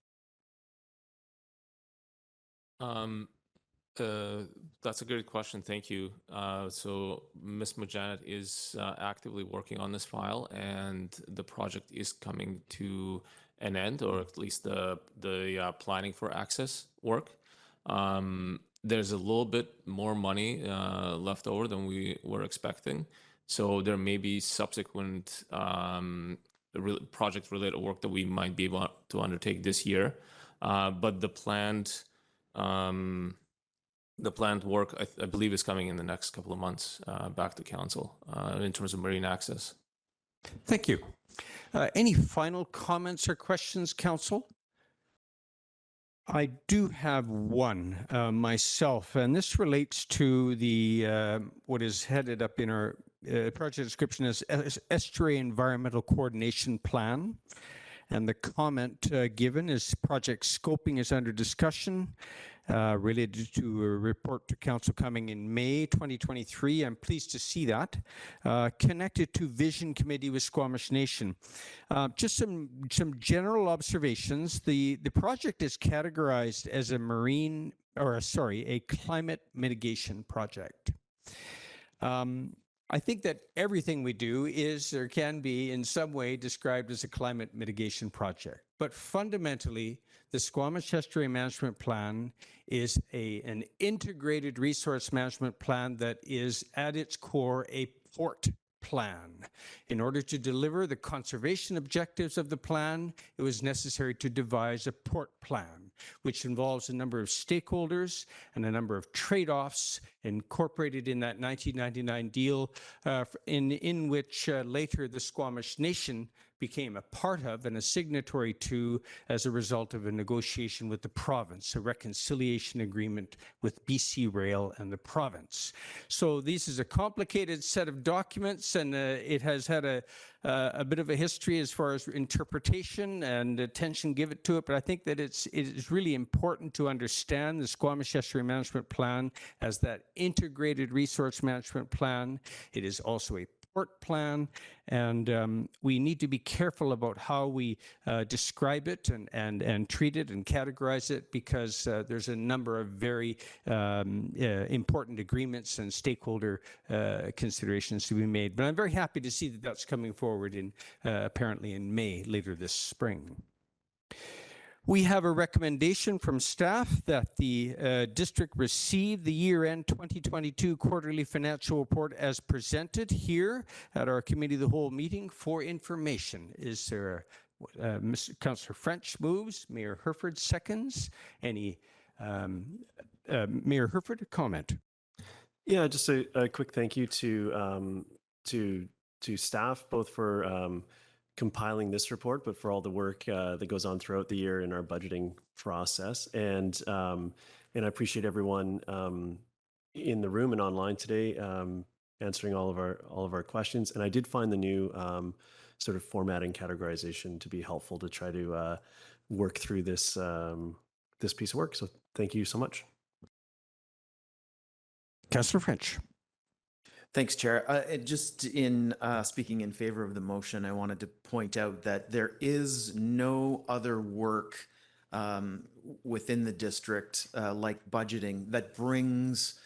That's a good question. Thank you. So Ms. Majanet is actively working on this file, and the project is coming to an end, or at least the planning for access work. There's a little bit more money left over than we were expecting. So there may be subsequent project-related work that we might be able to undertake this year. But the planned work, I believe, is coming in the next couple of months back to Council in terms of marine access. Thank you. Any final comments or questions, Council? I do have one myself, and this relates to the what is headed up in our project description as Estuary Environmental Coordination Plan. And the comment given is project scoping is under discussion related to a report to Council coming in May 2023. I'm pleased to see that. Connected to Vision Committee with Squamish Nation. Just some general observations. The project is categorized as a climate mitigation project. I think that everything we do is or can be in some way described as a climate mitigation project. But fundamentally, the Squamish Estuary Management Plan is an integrated resource management plan that is at its core a port plan. In order to deliver the conservation objectives of the plan, it was necessary to devise a port plan, which involves a number of stakeholders and a number of trade-offs incorporated in that 1999 deal in which later the Squamish Nation became a part of and a signatory to as a result of a negotiation with the province, a reconciliation agreement with BC Rail and the province. So this is a complicated set of documents, and it has had a bit of a history as far as interpretation and attention given to it, but I think that it is really important to understand the Squamish Estuary Management Plan as that integrated resource management plan. It is also a port plan, and we need to be careful about how we describe it and treat it and categorize it, because there's a number of very important agreements and stakeholder considerations to be made. But I'm very happy to see that that's coming forward in apparently in May later this spring. We have a recommendation from staff that the district receive the year-end 2022 quarterly financial report as presented here at our Committee of the Whole meeting for information. Is there Councillor French moves, Mayor Herford seconds. Any Mayor Herford, comment? Yeah, just a quick thank you to staff, both for compiling this report, but for all the work that goes on throughout the year in our budgeting process. And I appreciate everyone in the room and online today answering all of our questions. And I did find the new sort of formatting categorization to be helpful to try to work through this this piece of work. So thank you so much. Councillor French. Thanks, Chair. Just in speaking in favor of the motion, I wanted to point out that there is no other work within the district like budgeting that brings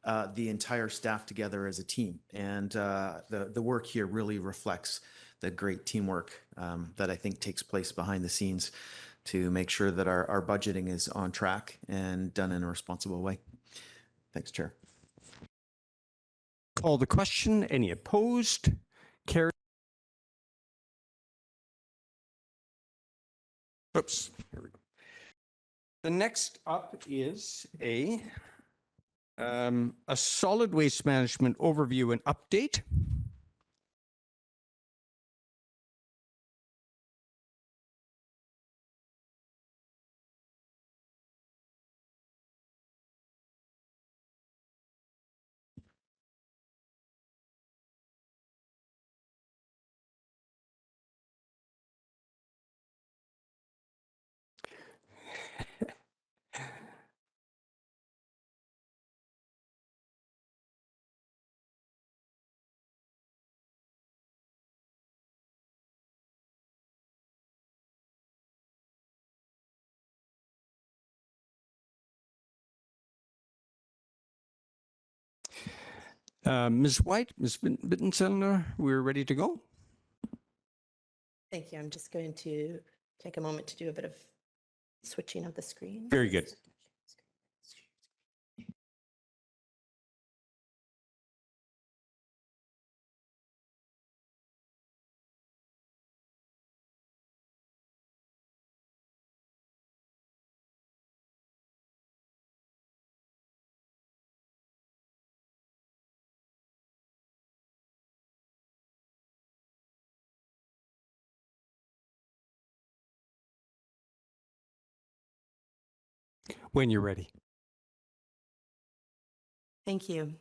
the entire staff together as a team. And the work here really reflects the great teamwork that I think takes place behind the scenes to make sure that our budgeting is on track and done in a responsible way. Thanks, Chair. Call the question. Any opposed? Carried. Oops. Here we go. The next up is a solid waste management overview and update. Ms. White, Ms. Bittenseller, we're ready to go. Thank you. I'm just going to take a moment to do a bit of switching of the screen. Very good. When you're ready. Thank you.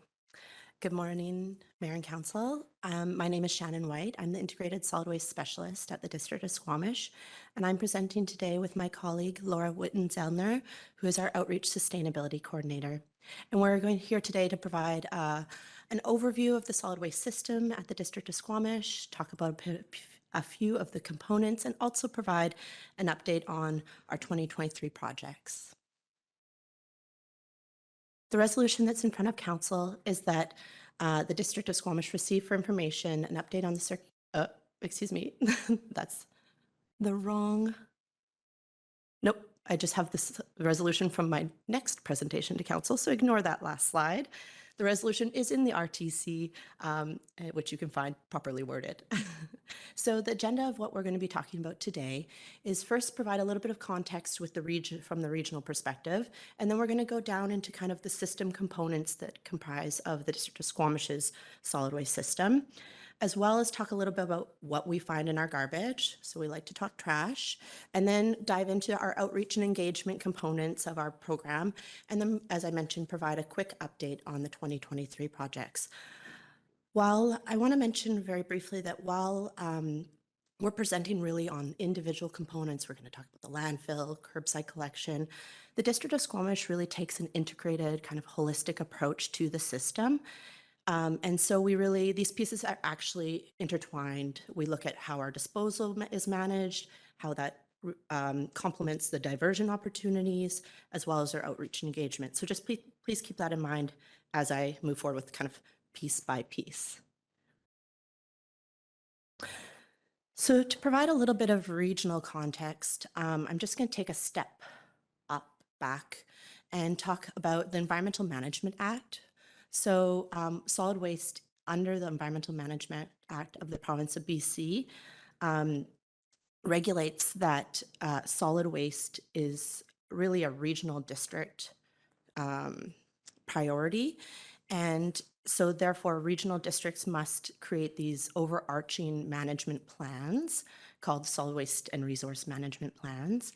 Good morning, Mayor and Council. My name is Shannon White. I'm the Integrated Solid Waste Specialist at the District of Squamish, and I'm presenting today with my colleague, Laura Witten-Zellner, who is our Outreach Sustainability Coordinator. And we're going here today to provide an overview of the solid waste system at the District of Squamish, talk about a few of the components, and also provide an update on our 2023 projects. The resolution that's in front of Council is that the District of Squamish receive for information an update on the excuse me, that's the wrong. Nope, I just have this resolution from my next presentation to Council, so ignore that last slide. The resolution is in the RTC, which you can find properly worded. So the agenda of what we're going to be talking about today is first provide a little bit of context with the region from the regional perspective, and then we're going to go down into kind of the system components that comprise of the District of Squamish's solid waste system. as well as talk a little bit about what we find in our garbage. So we like to talk trash, and then dive into our outreach and engagement components of our program. And then, as I mentioned, provide a quick update on the 2023 projects. While I want to mention very briefly that while we're presenting really on individual components, we're going to talk about the landfill, curbside collection. The District of Squamish really takes an integrated kind of holistic approach to the system. And so these pieces are actually intertwined. We look at how our disposal is managed, how that complements the diversion opportunities, as well as our outreach and engagement. So just please keep that in mind as I move forward with kind of piece by piece. So to provide a little bit of regional context, I'm just going to take a step back, and talk about the Environmental Management Act. So solid waste under the Environmental Management Act of the province of BC regulates that solid waste is really a regional district priority. And so therefore regional districts must create these overarching management plans called solid waste and resource management plans.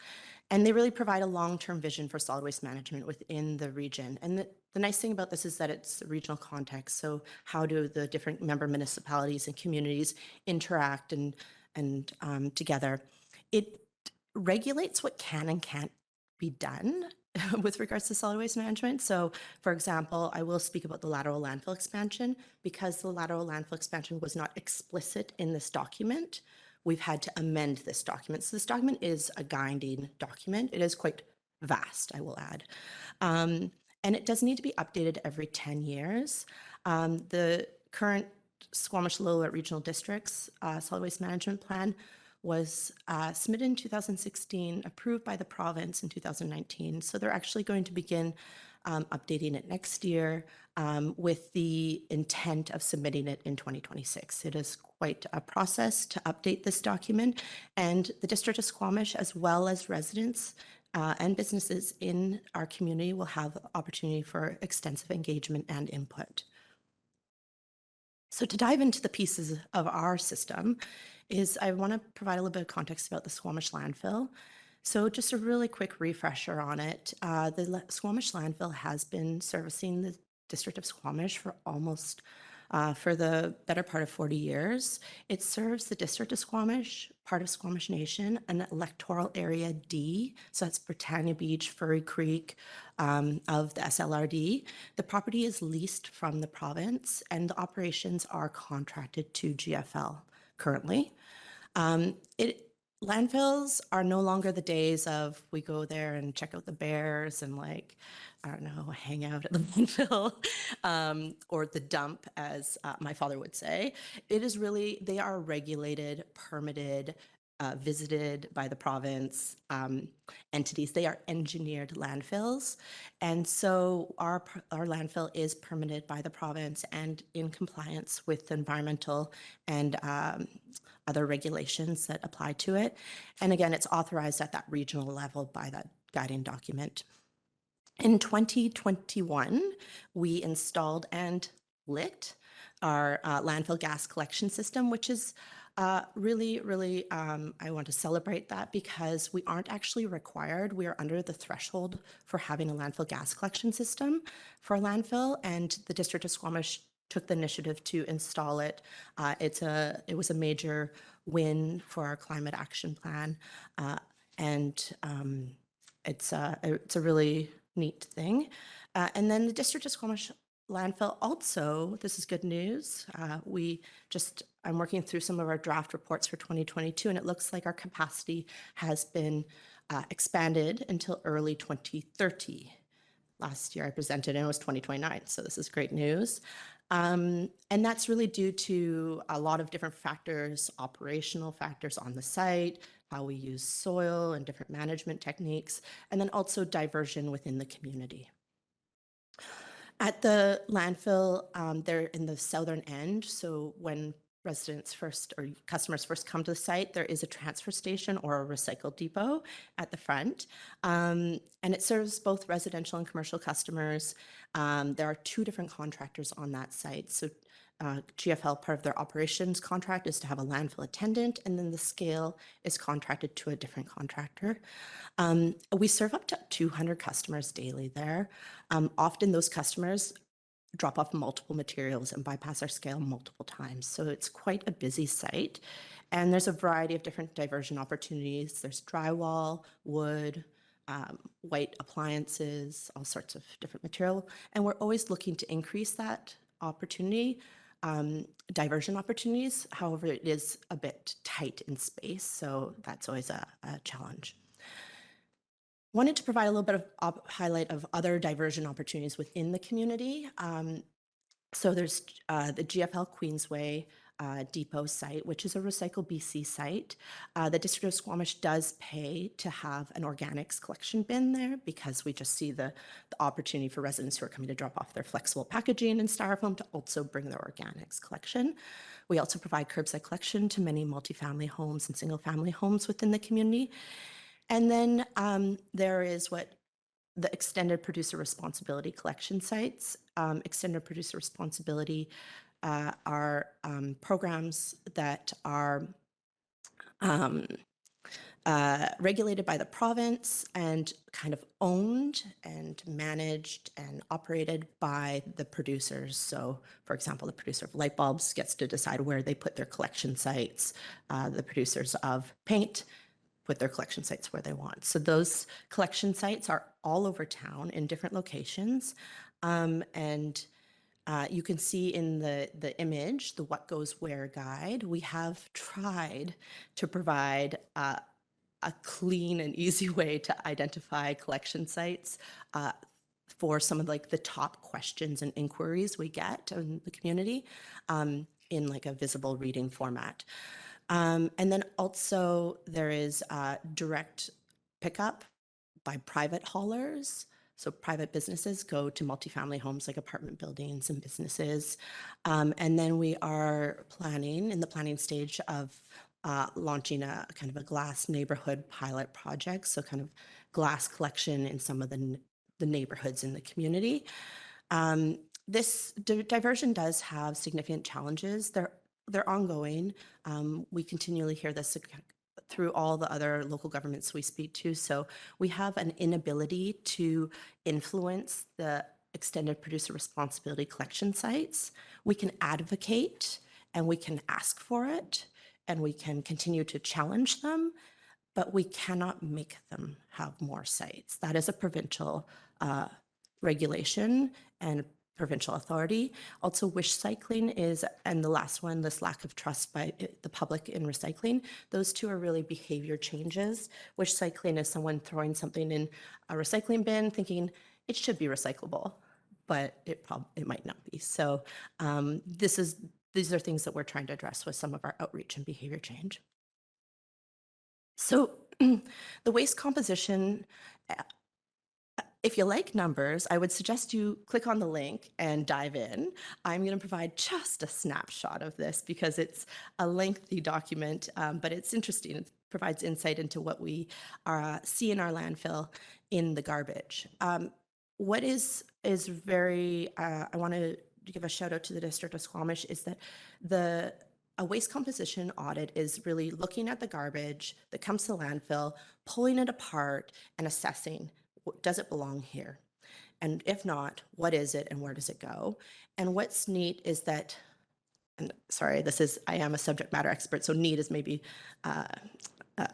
And they really provide a long-term vision for solid waste management within the region. And the nice thing about this is that it's a regional context. So how do the different member municipalities and communities interact and together? It regulates what can and can't be done with regards to solid waste management. So for example, I will speak about the lateral landfill expansion. Because the lateral landfill expansion was not explicit in this document, we've had to amend this document. So this document is a guiding document. It is quite vast, I will add. And it does need to be updated every 10 years. The current Squamish Lillooet Regional District's Solid Waste Management Plan was submitted in 2016, approved by the province in 2019. So they're actually going to begin updating it next year with the intent of submitting it in 2026. It is quite a process to update this document, and the District of Squamish, as well as residents and businesses in our community, will have opportunity for extensive engagement and input. So to dive into the pieces of our system I want to provide a little bit of context about the Squamish landfill. So just a really quick refresher on it. The Squamish landfill has been servicing the District of Squamish for almost for the better part of 40 years. It serves the District of Squamish, part of Squamish Nation, an electoral area D. So that's Britannia Beach, Furry Creek of the SLRD. The property is leased from the province, and the operations are contracted to GFL currently. Landfills are no longer the days of we go there and check out the bears and I don't know, hang out at the landfill or the dump, as my father would say. It is really, they are regulated, permitted, visited by the province entities. They are engineered landfills. And so our landfill is permitted by the province and in compliance with environmental and other regulations that apply to it. And again, it's authorized at that regional level by that guiding document. In 2021, we installed and lit our landfill gas collection system, which is really, I want to celebrate that because we aren't actually required. We are under the threshold for having a landfill gas collection system for a landfill, and the District of Squamish took the initiative to install it. It was a major win for our climate action plan, and it's a really neat thing. And then the District of Squamish landfill also, this is good news. I'm working through some of our draft reports for 2022, and it looks like our capacity has been expanded until early 2030. Last year I presented and it was 2029, so this is great news. And that's really due to a lot of different factors, operational factors on the site, how we use soil and different management techniques, and then also diversion within the community. At the landfill, they're in the southern end, so when residents first or customers first come to the site, there is a transfer station or a recycle depot at the front. And it serves both residential and commercial customers. There are 2 different contractors on that site. So GFL, part of their operations contract is to have a landfill attendant, and then the scale is contracted to a different contractor. We serve up to 200 customers daily there. Often those customers drop off multiple materials and bypass our scale multiple times. So it's quite a busy site. And there's a variety of different diversion opportunities. There's drywall, wood, white appliances, all sorts of different material. And we're always looking to increase that opportunity, diversion opportunities. However, it is a bit tight in space. So that's always a challenge. Wanted to provide a little bit of highlight of other diversion opportunities within the community. So there's the GFL Queensway depot site, which is a Recycle BC site. The District of Squamish does pay to have an organics collection bin there because we just see the opportunity for residents who are coming to drop off their flexible packaging and styrofoam to also bring their organics collection. We also provide curbside collection to many multifamily homes and single family homes within the community. And then there is what the extended producer responsibility collection sites. Extended producer responsibility are programs that are regulated by the province and kind of owned and managed and operated by the producers. So, for example, the producer of light bulbs gets to decide where they put their collection sites. The producers of paint put their collection sites where they want. So those collection sites are all over town in different locations. You can see in the image, the What Goes Where guide, we have tried to provide a clean and easy way to identify collection sites for some of like the top questions and inquiries we get in the community in like a visible reading format. And then also there is direct pickup by private haulers. So private businesses go to multifamily homes like apartment buildings and businesses. And then we are planning in the planning stage of launching a kind of a glass neighborhood pilot project. So kind of glass collection in some of the neighborhoods in the community. This diversion does have significant challenges. They're ongoing. We continually hear this through all the other local governments we speak to. So we have an inability to influence the extended producer responsibility collection sites. We can advocate and we can ask for it and we can continue to challenge them, but we cannot make them have more sites. That is a provincial regulation and provincial authority. Also, wish cycling is, and the last one, this lack of trust by the public in recycling. Those two are really behavior changes. Wish cycling is someone throwing something in a recycling bin thinking it should be recyclable, but it might not be. So these are things that we're trying to address with some of our outreach and behavior change. So the waste composition, if you like numbers, I would suggest you click on the link and dive in. I'm going to provide just a snapshot of this because it's a lengthy document, but it's interesting. It provides insight into what we see in our landfill in the garbage. What is very, I want to give a shout out to the District of Squamish, is that a waste composition audit is really looking at the garbage that comes to the landfill, pulling it apart and assessing, does it belong here? And if not, what is it and where does it go? And what's neat is that, and sorry, I am a subject matter expert, so neat is maybe not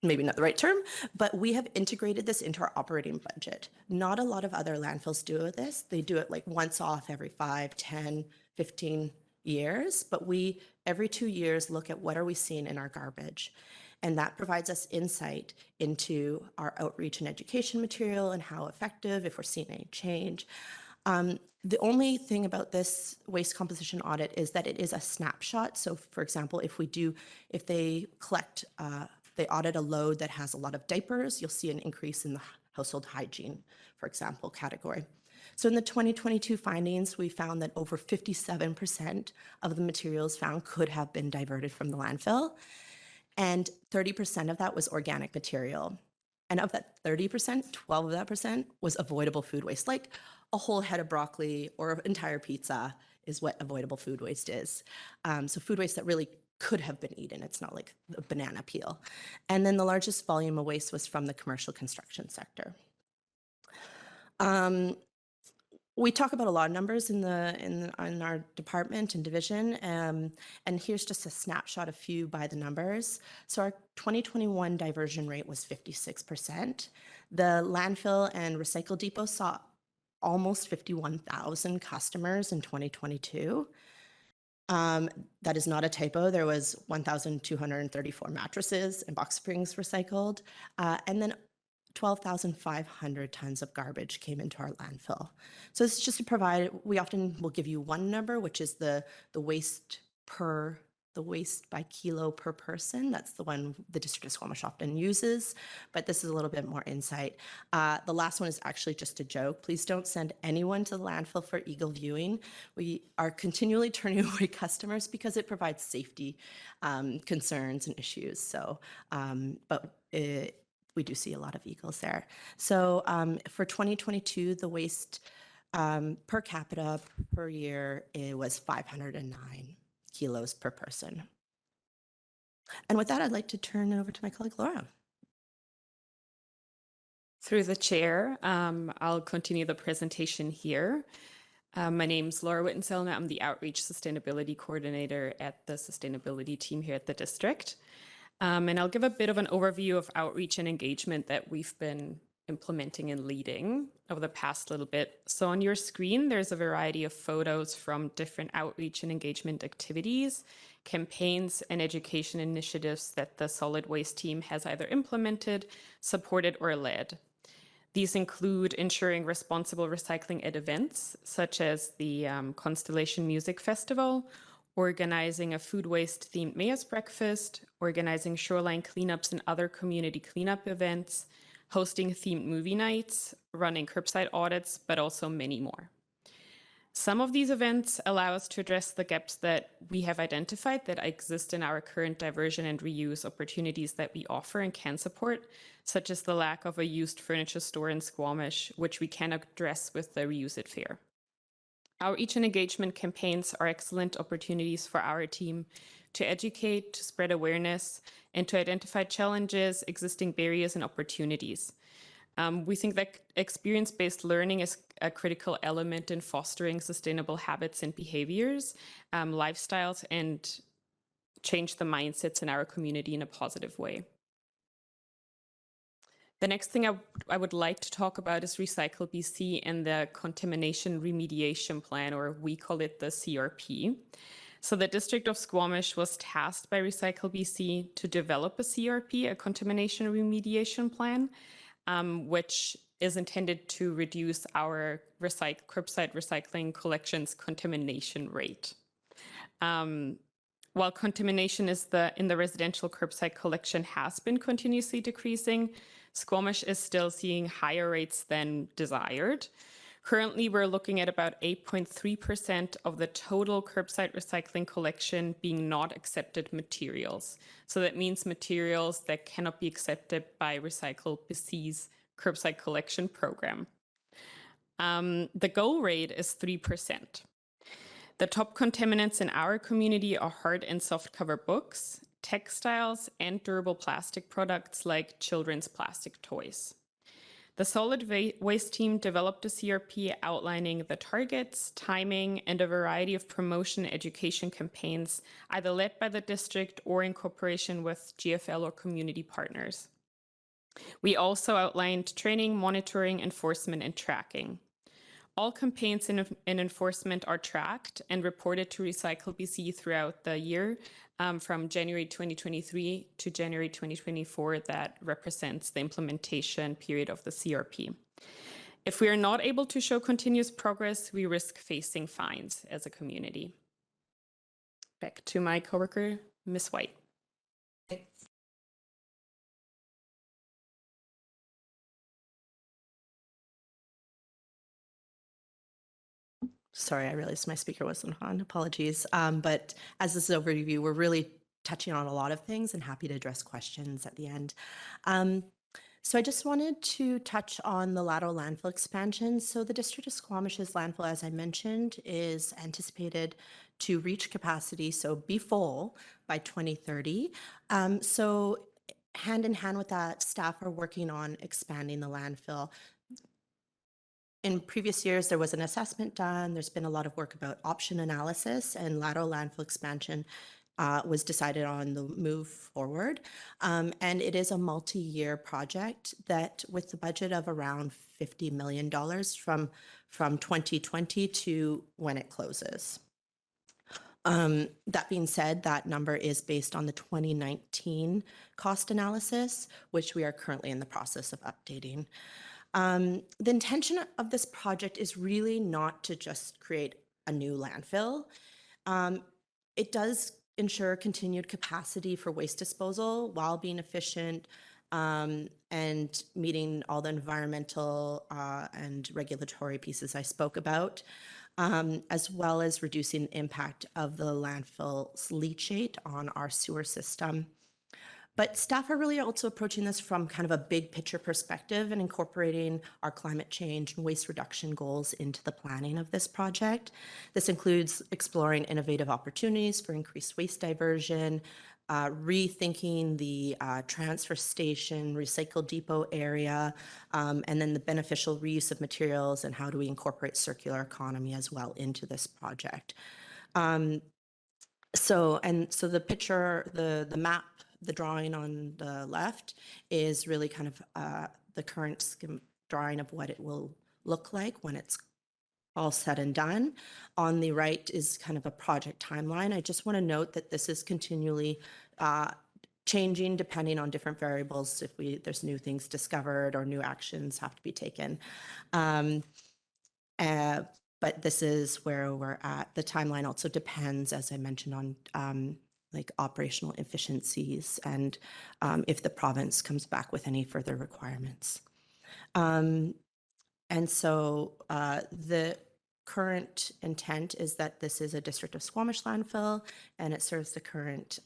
the right term, but we have integrated this into our operating budget. Not a lot of other landfills do this. They do it like once off every 5, 10, 15 years, but we, every 2 years, look at what are we seeing in our garbage. And that provides us insight into our outreach and education material and how effective, if we're seeing any change. The only thing about this waste composition audit is that it is a snapshot. So for example, if they collect, they audit a load that has a lot of diapers, you'll see an increase in the household hygiene, for example, category. So in the 2022 findings, we found that over 57% of the materials found could have been diverted from the landfill. And 30% of that was organic material. And of that 30%, 12% of that was avoidable food waste, like a whole head of broccoli or an entire pizza is what avoidable food waste is. So food waste that really could have been eaten. It's not like a banana peel. And then the largest volume of waste was from the commercial construction sector. We talk about a lot of numbers in our department and division, and here's just a snapshot, a few by the numbers. So our 2021 diversion rate was 56%. The landfill and recycle depot saw almost 51,000 customers in 2022. That is not a typo. There was 1,234 mattresses and box springs recycled, and then 12,500 tons of garbage came into our landfill. So this is just to provide, we often will give you one number, which is the waste by kilo per person. That's the one the District of Squamish often uses, but this is a little bit more insight. The last one is actually just a joke. Please don't send anyone to the landfill for eagle viewing. We are continually turning away customers because it provides safety concerns and issues. So, we do see a lot of eagles there. So for 2022, the waste per capita per year, it was 509 kilos per person. And with that, I'd like to turn it over to my colleague, Laura. Through the chair, I'll continue the presentation here. My name's Laura Wittensell, and I'm the Outreach Sustainability Coordinator at the Sustainability team here at the district. And I'll give a bit of an overview of outreach and engagement that we've been implementing and leading over the past little bit. So on your screen, there's a variety of photos from different outreach and engagement activities, campaigns, and education initiatives that the solid waste team has either implemented, supported, or led. These include ensuring responsible recycling at events, such as the Constellation Music Festival, organizing a food waste themed mayor's breakfast, organizing shoreline cleanups and other community cleanup events, hosting themed movie nights, running curbside audits, but also many more. Some of these events allow us to address the gaps that we have identified that exist in our current diversion and reuse opportunities that we offer and can support, such as the lack of a used furniture store in Squamish, which we can address with the Reuse It Fair. Outreach and engagement campaigns are excellent opportunities for our team to educate, to spread awareness, and to identify challenges, existing barriers, and opportunities. We think that experience-based learning is a critical element in fostering sustainable habits and behaviors, lifestyles, and change the mindsets in our community in a positive way. The next thing I would like to talk about is Recycle BC and the Contamination Remediation Plan, or we call it the CRP. So the District of Squamish was tasked by Recycle BC to develop a CRP, a Contamination Remediation Plan, which is intended to reduce our curbside recycling collections contamination rate. While contamination in the residential curbside collection has been continuously decreasing, Squamish is still seeing higher rates than desired. Currently, we're looking at about 8.3% of the total curbside recycling collection being not accepted materials. So that means materials that cannot be accepted by Recycle BC's curbside collection program. The goal rate is 3%. The top contaminants in our community are hard and soft cover books, textiles, and durable plastic products like children's plastic toys. The solid waste team developed a CRP outlining the targets, timing, and a variety of promotion education campaigns, either led by the district or in cooperation with GFL or community partners. We also outlined training, monitoring, enforcement, and tracking. All campaigns and enforcement are tracked and reported to Recycle BC throughout the year from January 2023 to January 2024. That represents the implementation period of the CRP. If we are not able to show continuous progress, we risk facing fines as a community. Back to my coworker, Ms. White. Sorry, I realized my speaker wasn't on. Apologies. But as this is overview, we're really touching on a lot of things and happy to address questions at the end. So I just wanted to touch on the lateral landfill expansion. So the District of Squamish's landfill, as I mentioned, is anticipated to reach capacity, so be full by 2030. So hand in hand with that, staff are working on expanding the landfill. In previous years, there was an assessment done. There's been a lot of work about option analysis, and lateral landfill expansion was decided on the move forward. And it is a multi-year project that with the budget of around $50 million from 2020 to when it closes. That being said, that number is based on the 2019 cost analysis, which we are currently in the process of updating. The intention of this project is really not to just create a new landfill. It does ensure continued capacity for waste disposal while being efficient and meeting all the environmental and regulatory pieces I spoke about, as well as reducing the impact of the landfill's leachate on our sewer system. But staff are really also approaching this from kind of a big picture perspective and incorporating our climate change and waste reduction goals into the planning of this project. This includes exploring innovative opportunities for increased waste diversion, rethinking the transfer station, recycle depot area, and then the beneficial reuse of materials and how do we incorporate circular economy as well into this project. So the picture, the map, the drawing on the left is really kind of the current drawing of what it will look like when it's all said and done. On the right is kind of a project timeline. I just want to note that this is continually changing depending on different variables. If there's new things discovered or new actions have to be taken. But this is where we're at. The timeline also depends, as I mentioned, on like operational efficiencies and if the province comes back with any further requirements. And so the current intent is that this is a District of Squamish landfill and it serves the current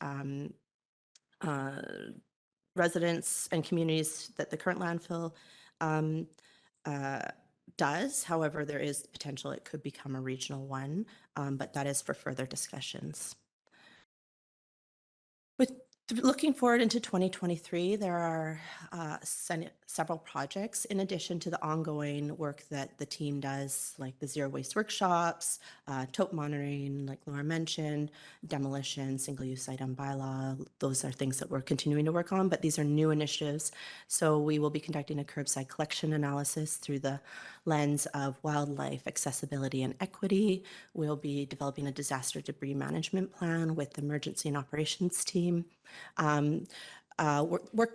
residents and communities that the current landfill does. However, there is potential it could become a regional one, but that is for further discussions. With looking forward into 2023, there are several projects in addition to the ongoing work that the team does, like the zero waste workshops, tote monitoring, like Laura mentioned, demolition, single-use item bylaw. Those are things that we're continuing to work on, but these are new initiatives. So we will be conducting a curbside collection analysis through the lens of wildlife, accessibility, and equity. We'll be developing a disaster debris management plan with the emergency and operations team.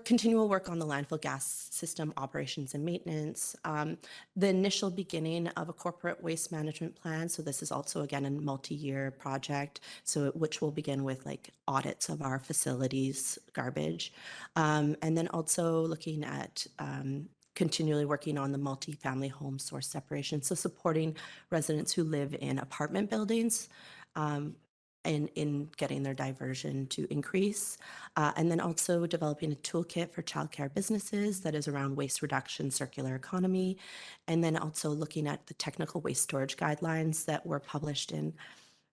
Continual work on the landfill gas system operations and maintenance, the initial beginning of a corporate waste management plan. So this is also, again, a multi-year project, which will begin with like audits of our facilities, garbage, and then also looking at continually working on the multi-family home source separation. So supporting residents who live in apartment buildings, in getting their diversion to increase. And then also developing a toolkit for childcare businesses that is around waste reduction, circular economy. And then also looking at the technical waste storage guidelines that were published in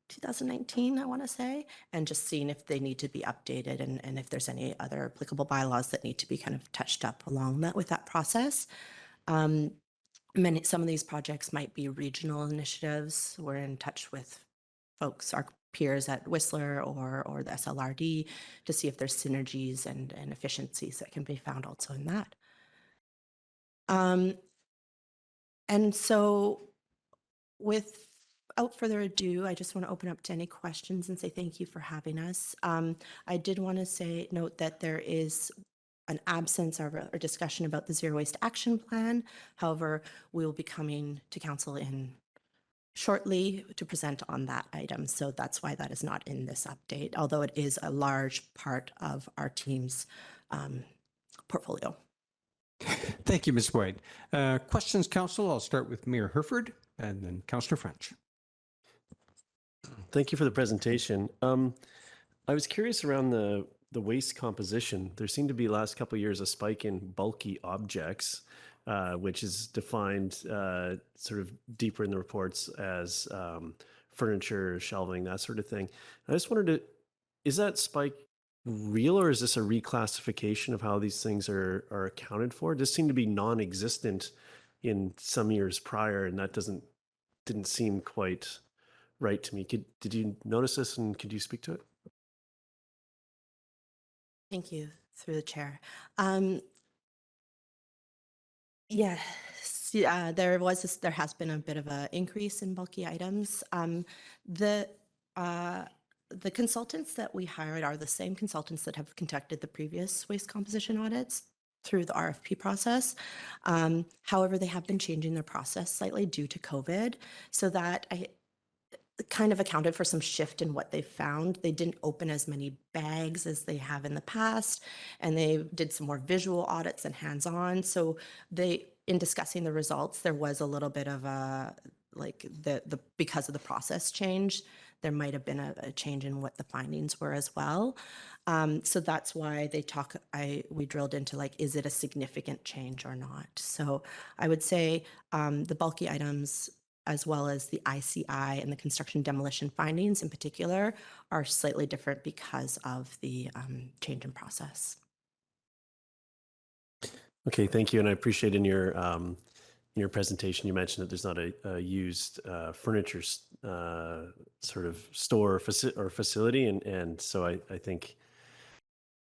2019, I want to say, and just seeing if they need to be updated and if there's any other applicable bylaws that need to be kind of touched up along that with that process. Some of these projects might be regional initiatives. We're in touch with folks, our peers at Whistler or the SLRD to see if there's synergies and efficiencies that can be found also in that. And so without further ado, I just want to open up to any questions and say thank you for having us. I did want to note that there is an absence of a discussion about the Zero Waste Action Plan. However, we will be coming to council shortly to present on that item. So that's why that is not in this update, although it is a large part of our team's portfolio. Thank you, Ms. White. Questions, Council? I'll start with Mayor Herford and then Councillor French. Thank you for the presentation. I was curious around the the waste composition, there seemed to be last couple of years a spike in bulky objects, which is defined sort of deeper in the reports as furniture, shelving, that sort of thing. I just wondered, is that spike real, or is this a reclassification of how these things are accounted for? This seemed to be non-existent in some years prior, and that didn't seem quite right to me. Did you notice this, and could you speak to it? Thank you, through the chair. Yes, there has been a bit of an increase in bulky items. The consultants that we hired are the same consultants that have conducted the previous waste composition audits through the RFP process. However, they have been changing their process slightly due to COVID, so that I kind of accounted for some shift in what they found. They didn't open as many bags as they have in the past, and they did some more visual audits and hands-on. So in discussing the results, there was a little bit of a, like because of the process change, there might have been a change in what the findings were as well. So that's why we drilled into, like, is it a significant change or not? So I would say the bulky items, as well as the ICI and the construction demolition findings in particular, are slightly different because of the change in process. Okay, thank you. And I appreciate in your presentation, you mentioned that there's not a used furniture sort of store or facility. And so I think,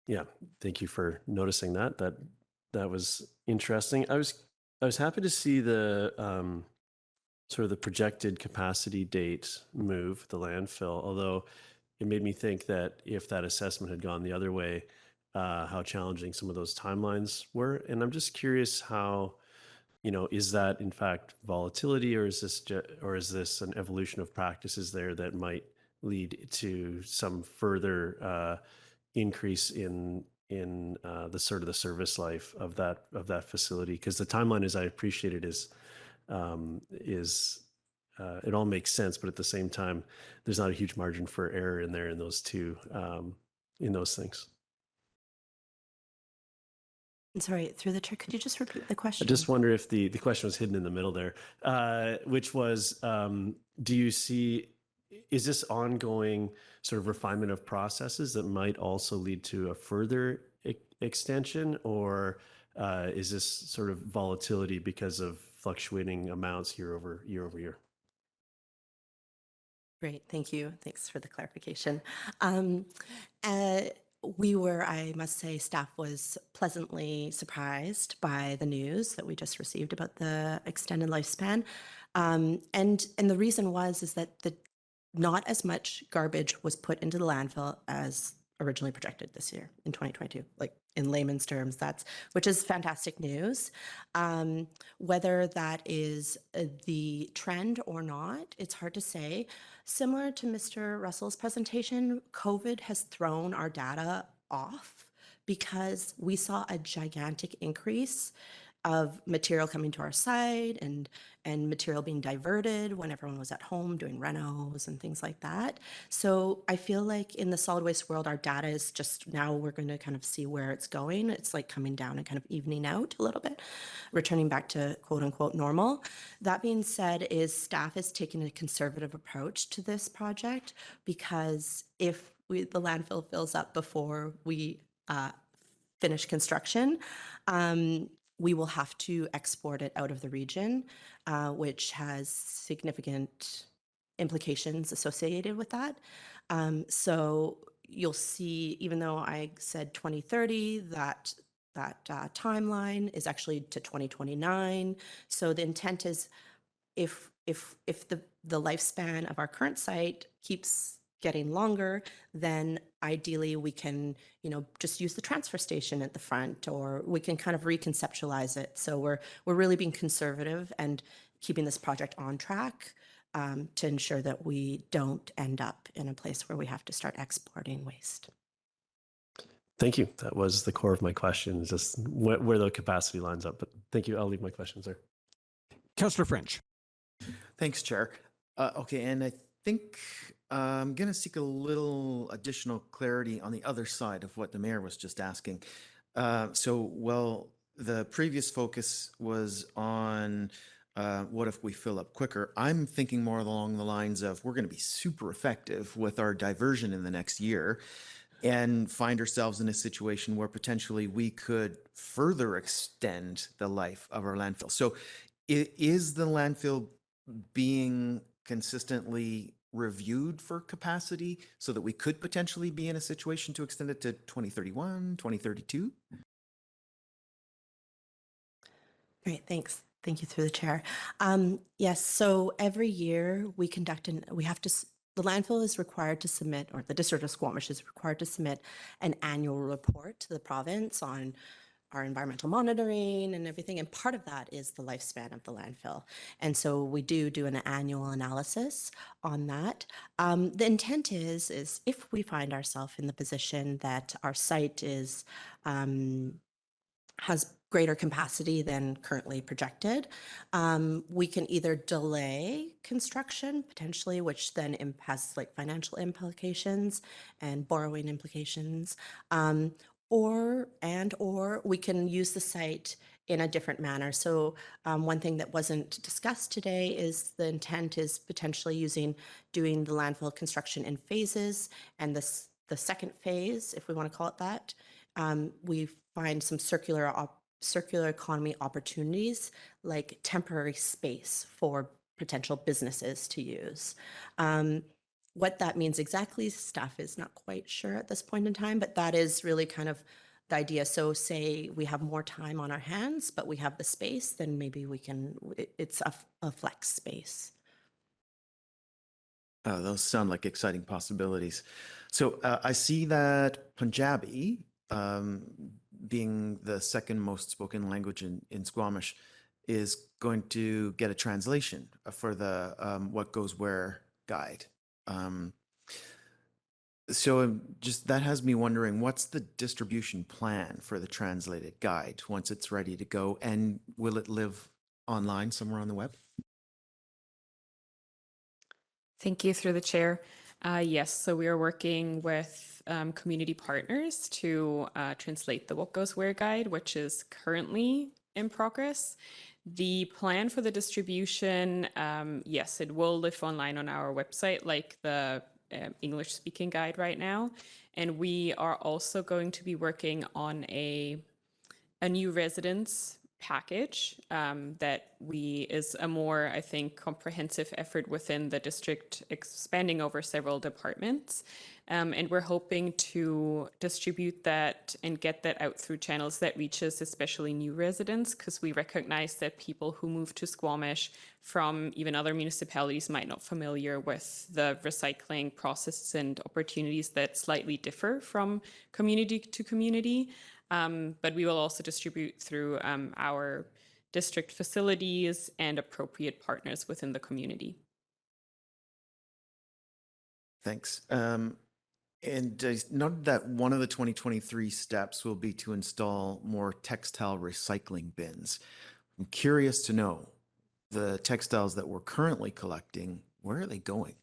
yeah, thank you for noticing that. That was interesting. I was happy to see the sort of the projected capacity date move, the landfill, although it made me think that if that assessment had gone the other way, how challenging some of those timelines were. And I'm just curious how, is that in fact volatility, or is this an evolution of practices there that might lead to some further increase in the sort of the service life of that facility? Because the timeline, as I appreciate it, is it all makes sense, but at the same time, there's not a huge margin for error in there in those two in those things. Sorry, through the chair, could you just repeat the question? I just wonder if the question was hidden in the middle there, which was, do you see, is this ongoing sort of refinement of processes that might also lead to a further extension, or is this sort of volatility because of fluctuating amounts year over year? Great, thank you. Thanks for the clarification. I must say, staff was pleasantly surprised by the news that we just received about the extended lifespan. And the reason is that not as much garbage was put into the landfill as originally projected this year in 2022, like in layman's terms, which is fantastic news. Whether that is the trend or not, it's hard to say. Similar to Mr. Russell's presentation, COVID has thrown our data off because we saw a gigantic increase of material coming to our site and material being diverted when everyone was at home doing renos and things like that. So I feel like in the solid waste world, our data is just, now we're going to kind of see where it's going. It's like coming down and kind of evening out a little bit, returning back to quote unquote normal. That being said, staff is taking a conservative approach to this project, because if the landfill fills up before we finish construction, we will have to export it out of the region, which has significant implications associated with that. So you'll see, even though I said 2030, that timeline is actually to 2029. So the intent is, if the lifespan of our current site keeps getting longer, then ideally we can, just use the transfer station at the front, or we can kind of reconceptualize it. So we're really being conservative and keeping this project on track to ensure that we don't end up in a place where we have to start exporting waste. Thank you. That was the core of my question, just where the capacity lines up. But thank you. I'll leave my questions there. Councillor French. Thanks, Chair. Okay, and I think I'm going to seek a little additional clarity on the other side of what the mayor was just asking. Well, the previous focus was on what if we fill up quicker? I'm thinking more along the lines of we're going to be super effective with our diversion in the next year and find ourselves in a situation where potentially we could further extend the life of our landfill. So is the landfill being consistently reviewed for capacity so that we could potentially be in a situation to extend it to 2031, 2032? Great, thanks. Thank you through the chair. Yes, so every year we conduct the landfill is required to submit, or the District of Squamish is required to submit an annual report to the province on our environmental monitoring and everything. And part of that is the lifespan of the landfill. And so we do an annual analysis on that. The intent is if we find ourselves in the position that our site has greater capacity than currently projected, we can either delay construction potentially, which then has like financial implications and borrowing implications, or we can use the site in a different manner. So one thing that wasn't discussed today is the intent is potentially doing the landfill construction in phases, and the second phase, if we want to call it that, we find some circular economy opportunities like temporary space for potential businesses to use. What that means exactly, staff is not quite sure at this point in time, but that is really kind of the idea. So say we have more time on our hands, but we have the space, then maybe it's a flex space. Those sound like exciting possibilities. So I see that Punjabi, being the second most spoken language in Squamish, is going to get a translation for the What Goes Where guide. So just that has me wondering, what's the distribution plan for the translated guide once it's ready to go? And will it live online somewhere on the web? Thank you through the chair. Yes, so we are working with community partners to translate the What Goes Where guide, which is currently in progress. The plan for the distribution, yes, it will live online on our website, like the English speaking guide right now. And we are also going to be working on a new residence package that is a more, I think, comprehensive effort within the district, expanding over several departments. And we're hoping to distribute that and get that out through channels that reaches especially new residents, because we recognize that people who move to Squamish from even other municipalities might not familiar with the recycling processes and opportunities that slightly differ from community to community. But we will also distribute through our district facilities and appropriate partners within the community. Thanks. And note that one of the 2023 steps will be to install more textile recycling bins. I'm curious to know, the textiles that we're currently collecting, where are they going?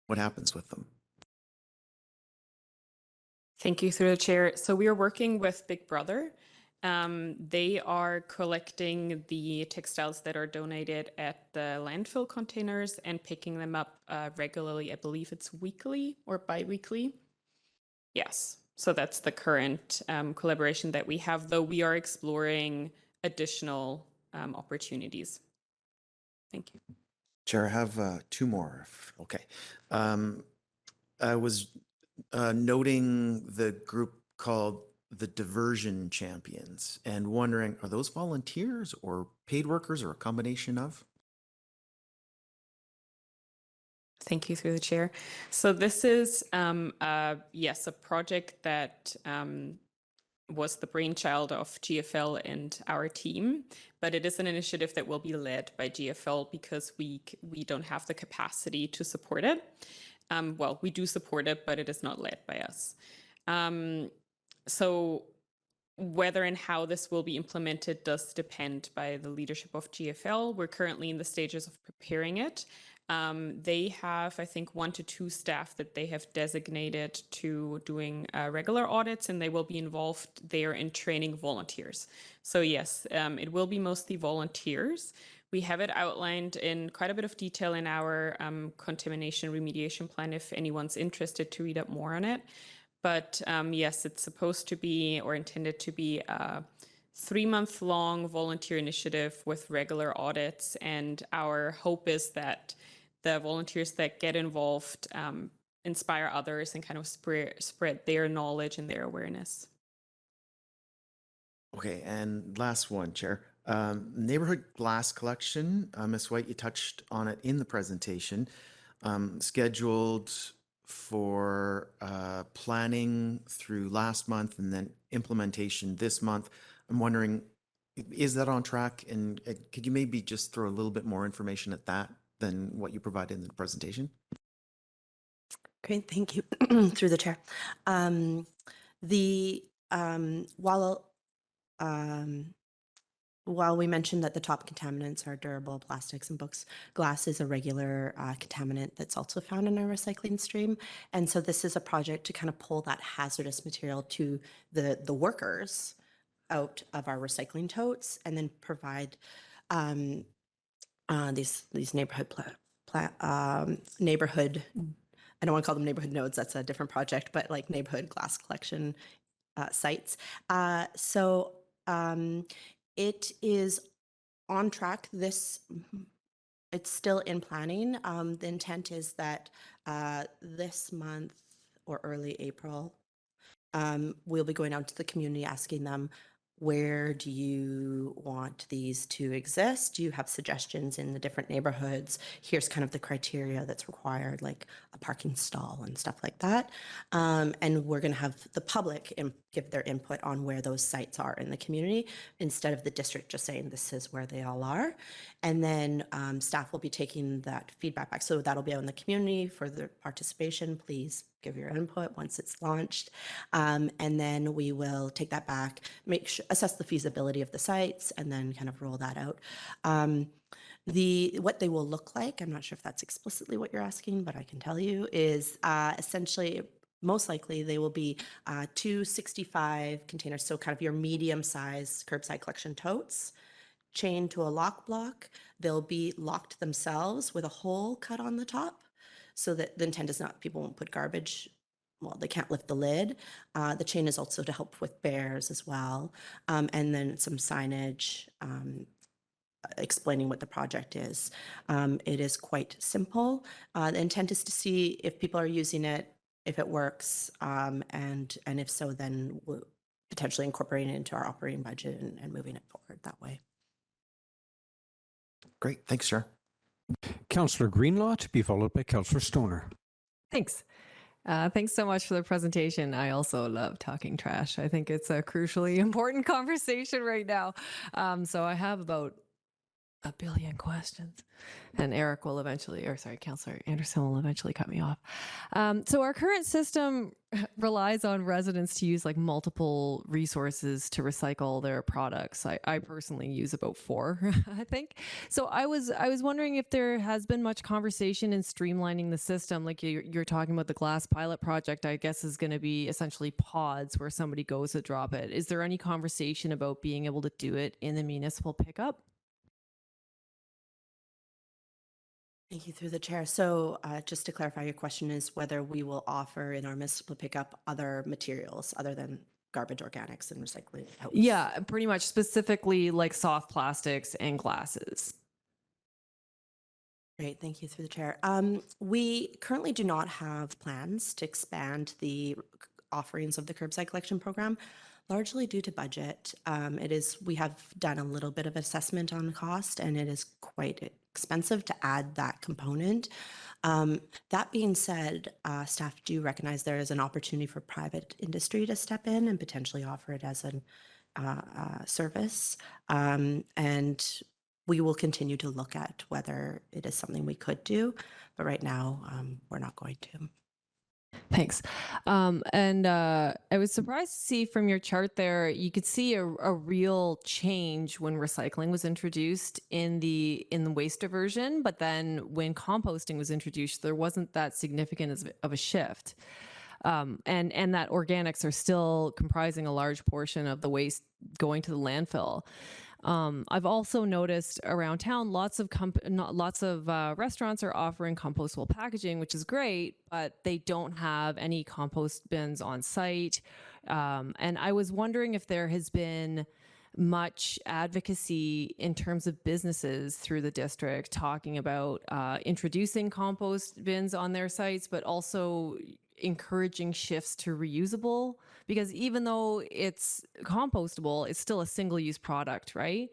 What happens with them? Thank you through the chair. So we are working with Big Brother. They are collecting the textiles that are donated at the landfill containers and picking them up regularly. I believe it's weekly or bi-weekly. Yes. So that's the current collaboration that we have, though we are exploring additional opportunities. Thank you. Chair, I have two more. Okay. I was noting the group called the Diversion Champions and wondering, are those volunteers or paid workers or a combination of? Thank you through the chair. So this is, yes, a project that was the brainchild of GFL and our team, but it is an initiative that will be led by GFL because we don't have the capacity to support it. Well, we do support it, but it is not led by us. So whether and how this will be implemented does depend by the leadership of GFL. We're currently in the stages of preparing it. They have, I think, 1 to 2 staff that they have designated to doing regular audits, and they will be involved there in training volunteers. So yes, it will be mostly volunteers. We have it outlined in quite a bit of detail in our contamination remediation plan if anyone's interested to read up more on it. But yes, it's supposed to be or intended to be a 3-month-long volunteer initiative with regular audits. And our hope is that the volunteers that get involved inspire others and kind of spread their knowledge and their awareness. Okay, and last one, Chair. Neighborhood glass collection, Ms. White, you touched on it in the presentation, scheduled for planning through last month and then implementation this month. I'm wondering, is that on track? And could you maybe just throw a little bit more information at that than what you provided in the presentation? Great, thank you. Through the chair. While we mentioned that the top contaminants are durable plastics and books, glass is a regular contaminant that's also found in our recycling stream. And so this is a project to kind of pull that hazardous material to the workers out of our recycling totes and then provide these neighborhood, I don't want to call them neighborhood nodes, that's a different project, but like neighborhood glass collection sites. It is on track. It's still in planning. The intent is that this month or early April, we'll be going out to the community asking them, where do you want these to exist? Do you have suggestions in the different neighborhoods? Here's kind of the criteria that's required, like a parking stall and stuff like that. And we're going to have the public give their input on where those sites are in the community instead of the district just saying this is where they all are. And then staff will be taking that feedback back. So that'll be out in the community for the participation. Please give your input once it's launched. And then we will take that back, assess the feasibility of the sites, and then kind of roll that out. What they will look like, I'm not sure if that's explicitly what you're asking, but I can tell you, is essentially, most likely they will be 265 containers, so kind of your medium-sized curbside collection totes, chained to a lock block. They'll be locked themselves with a hole cut on the top, so that the intent is not people won't put garbage. Well, they can't lift the lid. The chain is also to help with bears as well. And then some signage explaining what the project is. It is quite simple. The intent is to see if people are using it, if it works, and if so, then we'll potentially incorporating it into our operating budget and moving it forward that way. Great, thanks, Chair. Councillor Greenlaw to be followed by Councillor Stoner. Thanks. Thanks so much for the presentation. I also love talking trash. I think it's a crucially important conversation right now. So I have about a billion questions, and Eric will eventually, or sorry, Councillor Anderson will eventually cut me off. So our current system relies on residents to use like multiple resources to recycle their products. I personally use about 4, I think. So I was wondering if there has been much conversation in streamlining the system. Like you're talking about the glass pilot project, I guess is going to be essentially pods where somebody goes to drop it. Is there any conversation about being able to do it in the municipal pickup? Thank you, through the chair. So just to clarify, your question is whether we will offer in our municipal pickup other materials other than garbage, organics, and recycling. Yeah, pretty much, specifically like soft plastics and glasses. Great, thank you, through the chair. We currently do not have plans to expand the offerings of the curbside collection program, largely due to budget. We have done a little bit of assessment on cost, and it is quite expensive to add that component. That being said, staff do recognize there is an opportunity for private industry to step in and potentially offer it as a service. And we will continue to look at whether it is something we could do, but right now we're not going to. Thanks. I was surprised to see from your chart there, you could see a real change when recycling was introduced in the waste diversion, but then when composting was introduced, there wasn't that significant of a shift. And that organics are still comprising a large portion of the waste going to the landfill. I've also noticed around town, lots of restaurants are offering compostable packaging, which is great, but they don't have any compost bins on site. And I was wondering if there has been much advocacy in terms of businesses through the district talking about introducing compost bins on their sites, but also encouraging shifts to reusable, because even though it's compostable, it's still a single-use product, right?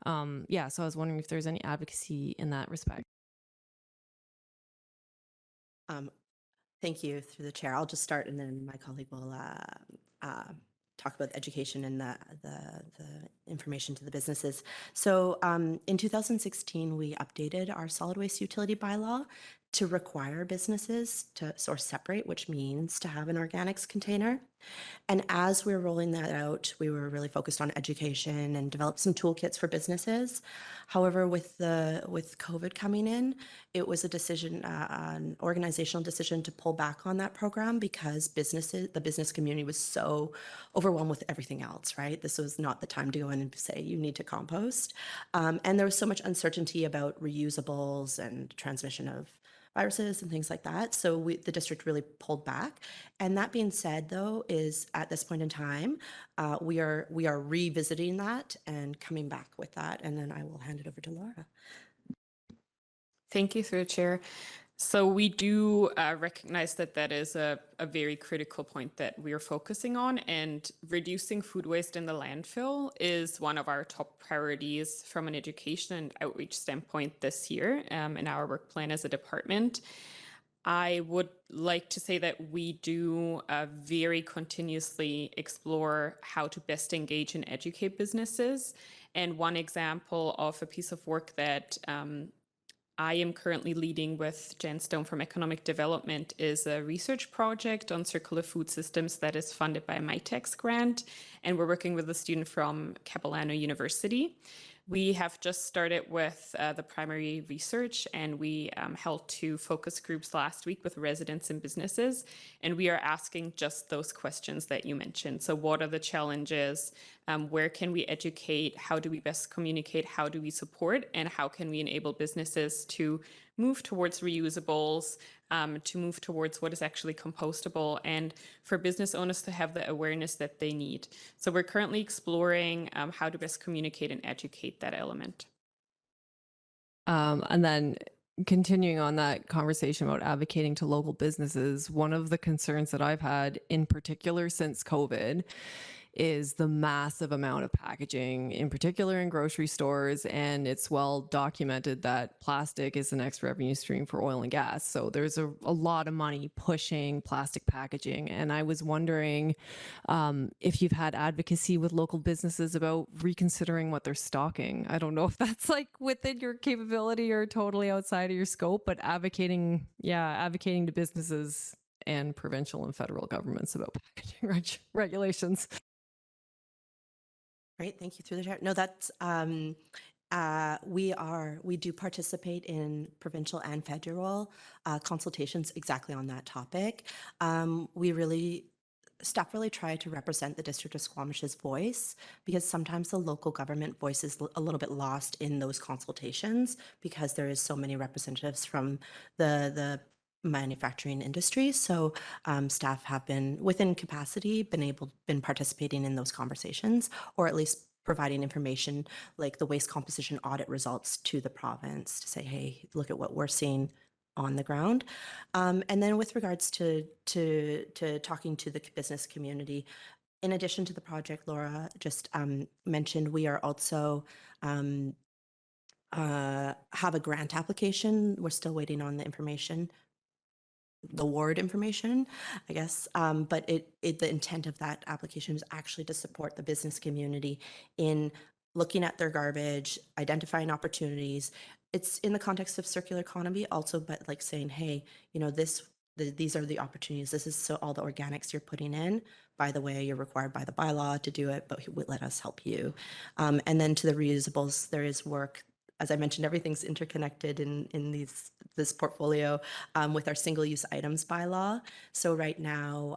Yeah, so I was wondering if there's any advocacy in that respect. Thank you, through the chair. I'll just start, and then my colleague will talk about the education and the information to the businesses. So in 2016, we updated our solid waste utility bylaw to require businesses to source separate, which means to have an organics container. And as we were rolling that out, we were really focused on education and developed some toolkits for businesses. However, with COVID coming in, it was a decision, an organizational decision to pull back on that program because the business community was so overwhelmed with everything else, right? This was not the time to go in and say, you need to compost. And there was so much uncertainty about reusables and transmission of viruses and things like that. So the district really pulled back. And that being said, though, is at this point in time, we are revisiting that and coming back with that. And then I will hand it over to Laura. Thank you, through the chair. So we do recognize that that is a very critical point that we are focusing on, and reducing food waste in the landfill is one of our top priorities from an education and outreach standpoint this year in our work plan as a department. I would like to say that we do very continuously explore how to best engage and educate businesses. And one example of a piece of work that I am currently leading with Jen Stone from Economic Development is a research project on circular food systems that is funded by a MyTex grant. And we're working with a student from Capilano University. We have just started with the primary research, and we held 2 focus groups last week with residents and businesses, and we are asking just those questions that you mentioned. So what are the challenges? Where can we educate? How do we best communicate? How do we support? And how can we enable businesses to move towards reusables, to move towards what is actually compostable, and for business owners to have the awareness that they need. So we're currently exploring how to best communicate and educate that element. And then continuing on that conversation about advocating to local businesses, one of the concerns that I've had in particular since COVID is the massive amount of packaging, in particular in grocery stores. And it's well documented that plastic is the next revenue stream for oil and gas. So there's a lot of money pushing plastic packaging. And I was wondering if you've had advocacy with local businesses about reconsidering what they're stocking. I don't know if that's like within your capability or totally outside of your scope, but advocating to businesses and provincial and federal governments about packaging regulations. Great, thank you, through the chair. No, that's we do participate in provincial and federal consultations exactly on that topic. Staff really try to represent the District of Squamish's voice, because sometimes the local government voice is a little bit lost in those consultations because there is so many representatives from the manufacturing industry. So staff have been within capacity, been participating in those conversations, or at least providing information like the waste composition audit results to the province to say, hey, look at what we're seeing on the ground. And then with regards to talking to the business community, in addition to the project Laura just mentioned, we are also have a grant application. We're still waiting on the information, the award information, I guess. But the intent of that application is actually to support the business community in looking at their garbage, identifying opportunities. It's in the context of circular economy also, but like saying, hey, this these are the opportunities. This is so all the organics you're putting in. By the way, you're required by the bylaw to do it, but let us help you. And then to the reusables, there is work. As I mentioned, everything's interconnected in this portfolio with our single-use items bylaw. So right now,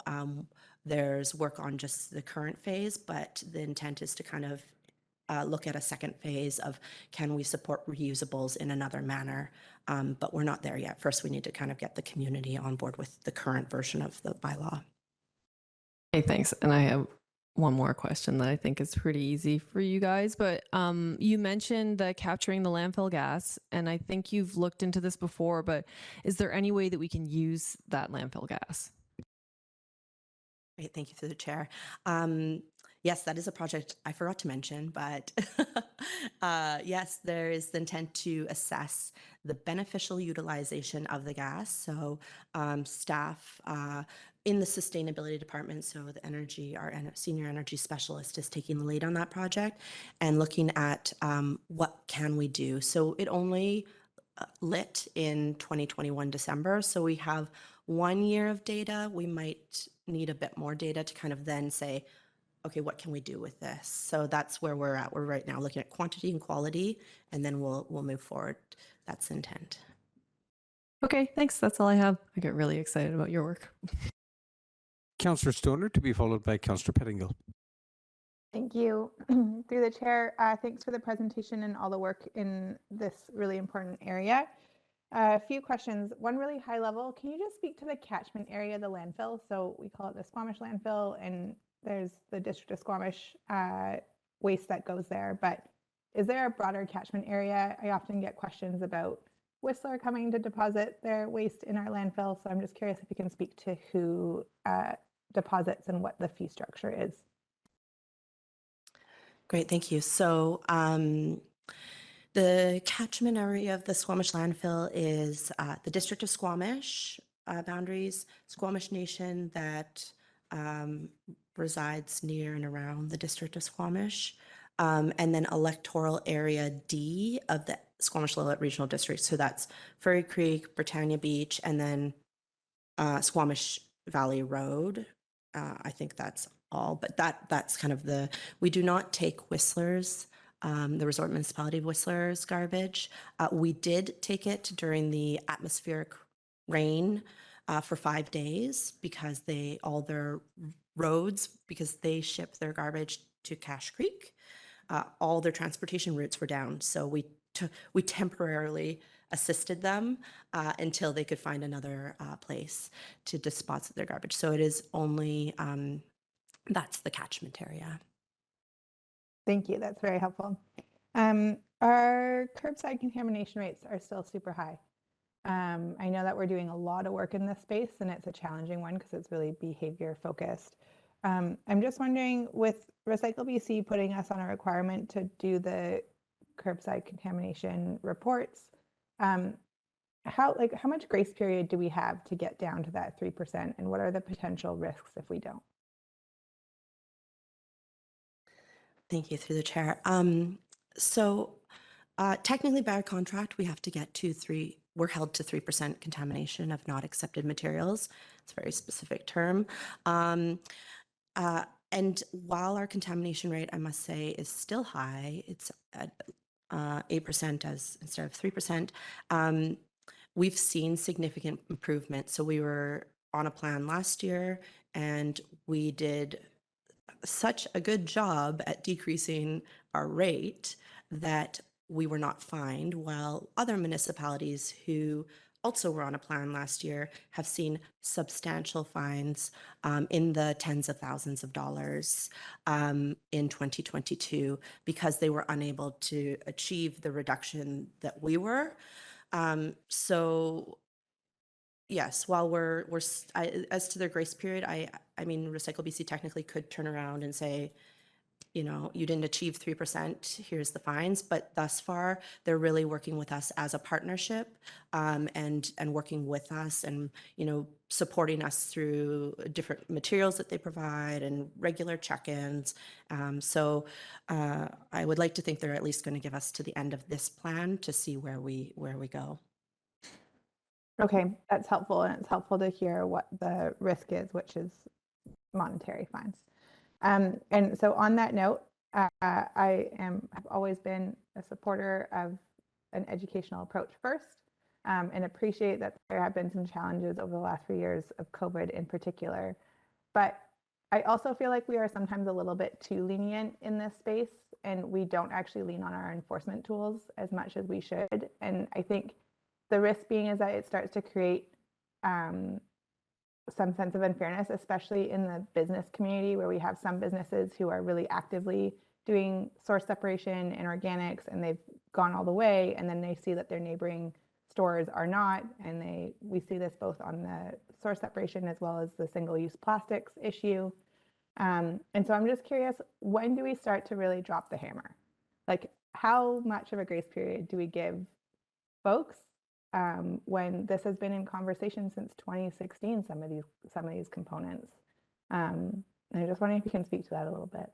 there's work on just the current phase, but the intent is to kind of look at a second phase of can we support reusables in another manner, but we're not there yet. First, we need to kind of get the community on board with the current version of the bylaw. Okay, thanks. And I have one more question that I think is pretty easy for you guys, but you mentioned capturing the landfill gas, and I think you've looked into this before, but is there any way that we can use that landfill gas? Great, thank you through the chair. Yes, that is a project I forgot to mention, but yes, there is the intent to assess the beneficial utilization of the gas. So staff in the sustainability department, so the energy, our senior energy specialist is taking the lead on that project and looking at what can we do. So it only lit in 2021 December, so we have 1 year of data. We might need a bit more data to kind of then say, okay, what can we do with this? So that's where we're at. We're right now looking at quantity and quality, and then we'll move forward. That's the intent. Okay, thanks. That's all I have. I get really excited about your work. Councillor Stoner, to be followed by Councillor Pettingill. Thank you. Through the chair, thanks for the presentation and all the work in this really important area. A few questions. One really high level. Can you just speak to the catchment area of the landfill? So we call it the Squamish landfill, and there's the District of Squamish waste that goes there. But is there a broader catchment area? I often get questions about Whistler coming to deposit their waste in our landfill. So I'm just curious if you can speak to who deposits and what the fee structure is. Great, thank you. So the catchment area of the Squamish landfill is the District of Squamish boundaries, Squamish Nation that resides near and around the District of Squamish, and then electoral area D of the Squamish-Lillooet Regional District. So that's Furry Creek, Britannia Beach, and then Squamish Valley Road. I think that's all, but that's kind of we do not take Whistler's, the resort municipality of Whistler's garbage. We did take it during the atmospheric rain for 5 days because all their roads, because they ship their garbage to Cache Creek, all their transportation routes were down. So we temporarily assisted them until they could find another place to deposit their garbage. So it is only, that's the catchment area. Thank you. That's very helpful. Our curbside contamination rates are still super high. I know that we're doing a lot of work in this space, and it's a challenging one because it's really behavior focused. I'm just wondering, with Recycle BC putting us on a requirement to do the curbside contamination reports, how much grace period do we have to get down to that 3%, and what are the potential risks if we don't? Thank you, through the chair. So technically by our contract, we have to get to we're held to 3% contamination of not accepted materials. It's a very specific term. And while our contamination rate, I must say, is still high, it's at 8% instead of 3%, we've seen significant improvement. So we were on a plan last year, and we did such a good job at decreasing our rate that we were not fined, while other municipalities who also were on a plan last year have seen substantial fines in the tens of thousands of dollars in 2022 because they were unable to achieve the reduction that we were. So yes, while as to their grace period, I mean, Recycle BC technically could turn around and say, you know, you didn't achieve 3%, here's the fines. But thus far, they're really working with us as a partnership and working with us and, you know, supporting us through different materials that they provide and regular check-ins. So I would like to think they're at least going to give us to the end of this plan to see where we go. Okay, that's helpful, and it's helpful to hear what the risk is, which is monetary fines. And so on that note, have always been a supporter of an educational approach first, and appreciate that there have been some challenges over the last few years of COVID in particular. But I also feel like we are sometimes a little bit too lenient in this space, and we don't actually lean on our enforcement tools as much as we should. And I think the risk being is that it starts to create some sense of unfairness, especially in the business community, where we have some businesses who are really actively doing source separation and organics, and they've gone all the way, and then they see that their neighboring stores are not, and we see this both on the source separation as well as the single-use plastics issue. And so I'm just curious, when do we start to really drop the hammer? Like, how much of a grace period do we give folks when this has been in conversation since 2016, some of these components? And I'm just wondering if you can speak to that a little bit.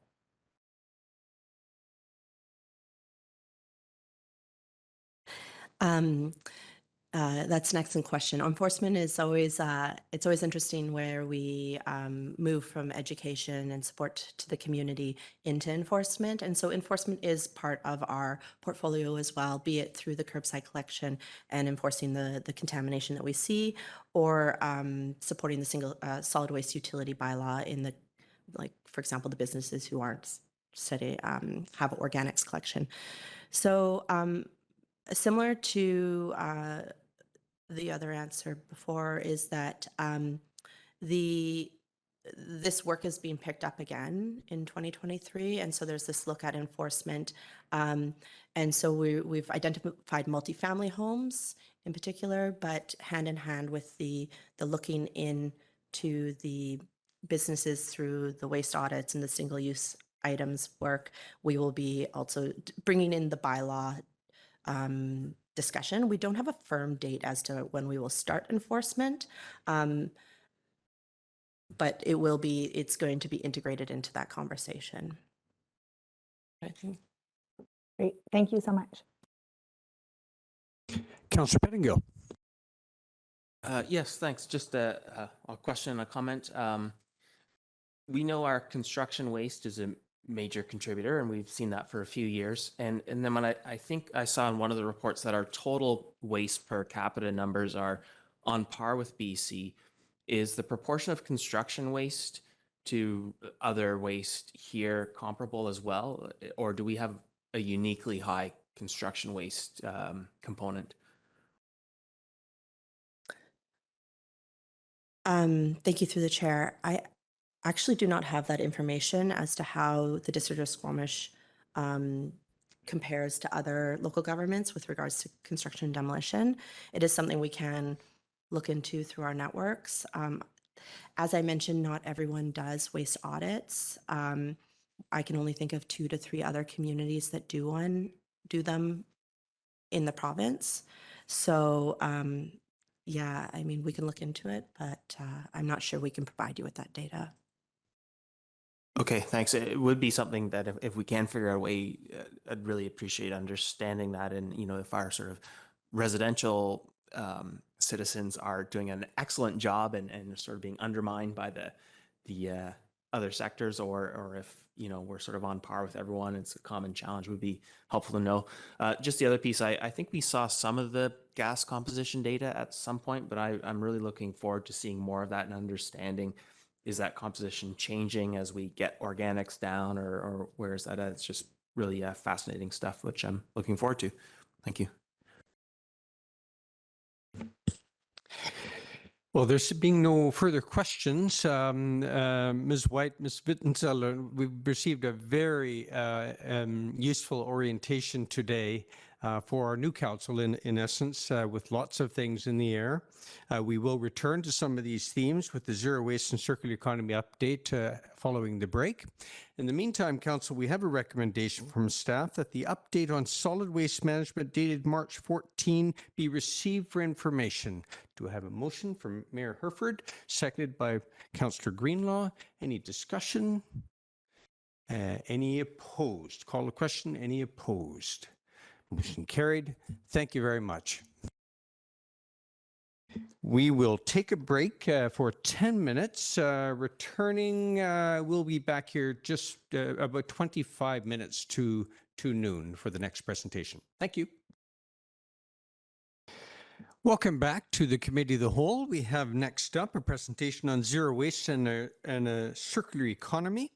That's an excellent question. Enforcement is always, it's always interesting where we move from education and support to the community into enforcement. And so enforcement is part of our portfolio as well, be it through the curbside collection and enforcing the contamination that we see, or supporting the single solid waste utility bylaw in the, like, for example, the businesses who aren't have organics collection. So similar to the other answer before, is that this work is being picked up again in 2023, and so there's this look at enforcement, and so we've identified multifamily homes in particular, but hand in hand with the looking into the businesses through the waste audits and the single-use items work, we will be also bringing in the bylaw discussion. We don't have a firm date as to when we will start enforcement, but it's going to be integrated into that conversation. I think. Great, thank you so much. Councillor Pettingill. Yes, thanks. Just a question and a comment. We know our construction waste is a major contributor, and we've seen that for a few years. And then when I think I saw in one of the reports that our total waste per capita numbers are on par with BC. Is the proportion of construction waste to other waste here comparable as well, or do we have a uniquely high construction waste component? Thank you through the chair. I actually do not have that information as to how the District of Squamish compares to other local governments with regards to construction and demolition. It is something we can look into through our networks. As I mentioned, not everyone does waste audits. I can only think of 2 to 3 other communities that do them in the province. So yeah, I mean, we can look into it, but I'm not sure we can provide you with that data. Okay, thanks. It would be something that if we can figure out a way, I'd really appreciate understanding that. And, you know, if our sort of residential citizens are doing an excellent job and sort of being undermined by the other sectors, or if, you know, we're sort of on par with everyone, it's a common challenge, would be helpful to know. Just the other piece, I think we saw some of the gas composition data at some point, but I'm really looking forward to seeing more of that and understanding, is that composition changing as we get organics down, or where is that at? It's just really fascinating stuff, which I'm looking forward to. Thank you. Well, there's being no further questions. Ms. White, Ms. Wittenzeller, we've received a very useful orientation today for our new council, in essence, with lots of things in the air. We will return to some of these themes with the Zero Waste and Circular Economy update following the break. In the meantime, Council, we have a recommendation from staff that the update on solid waste management dated March 14 be received for information. Do I have a motion from Mayor Herford, seconded by Councillor Greenlaw? Any discussion? Any opposed? Call the question. Any opposed? Motion carried. Thank you very much. We will take a break for 10 minutes. Returning, we'll be back here just about 25 minutes to noon for the next presentation. Thank you. Welcome back to the Committee of the Whole. We have next up a presentation on zero waste and a circular economy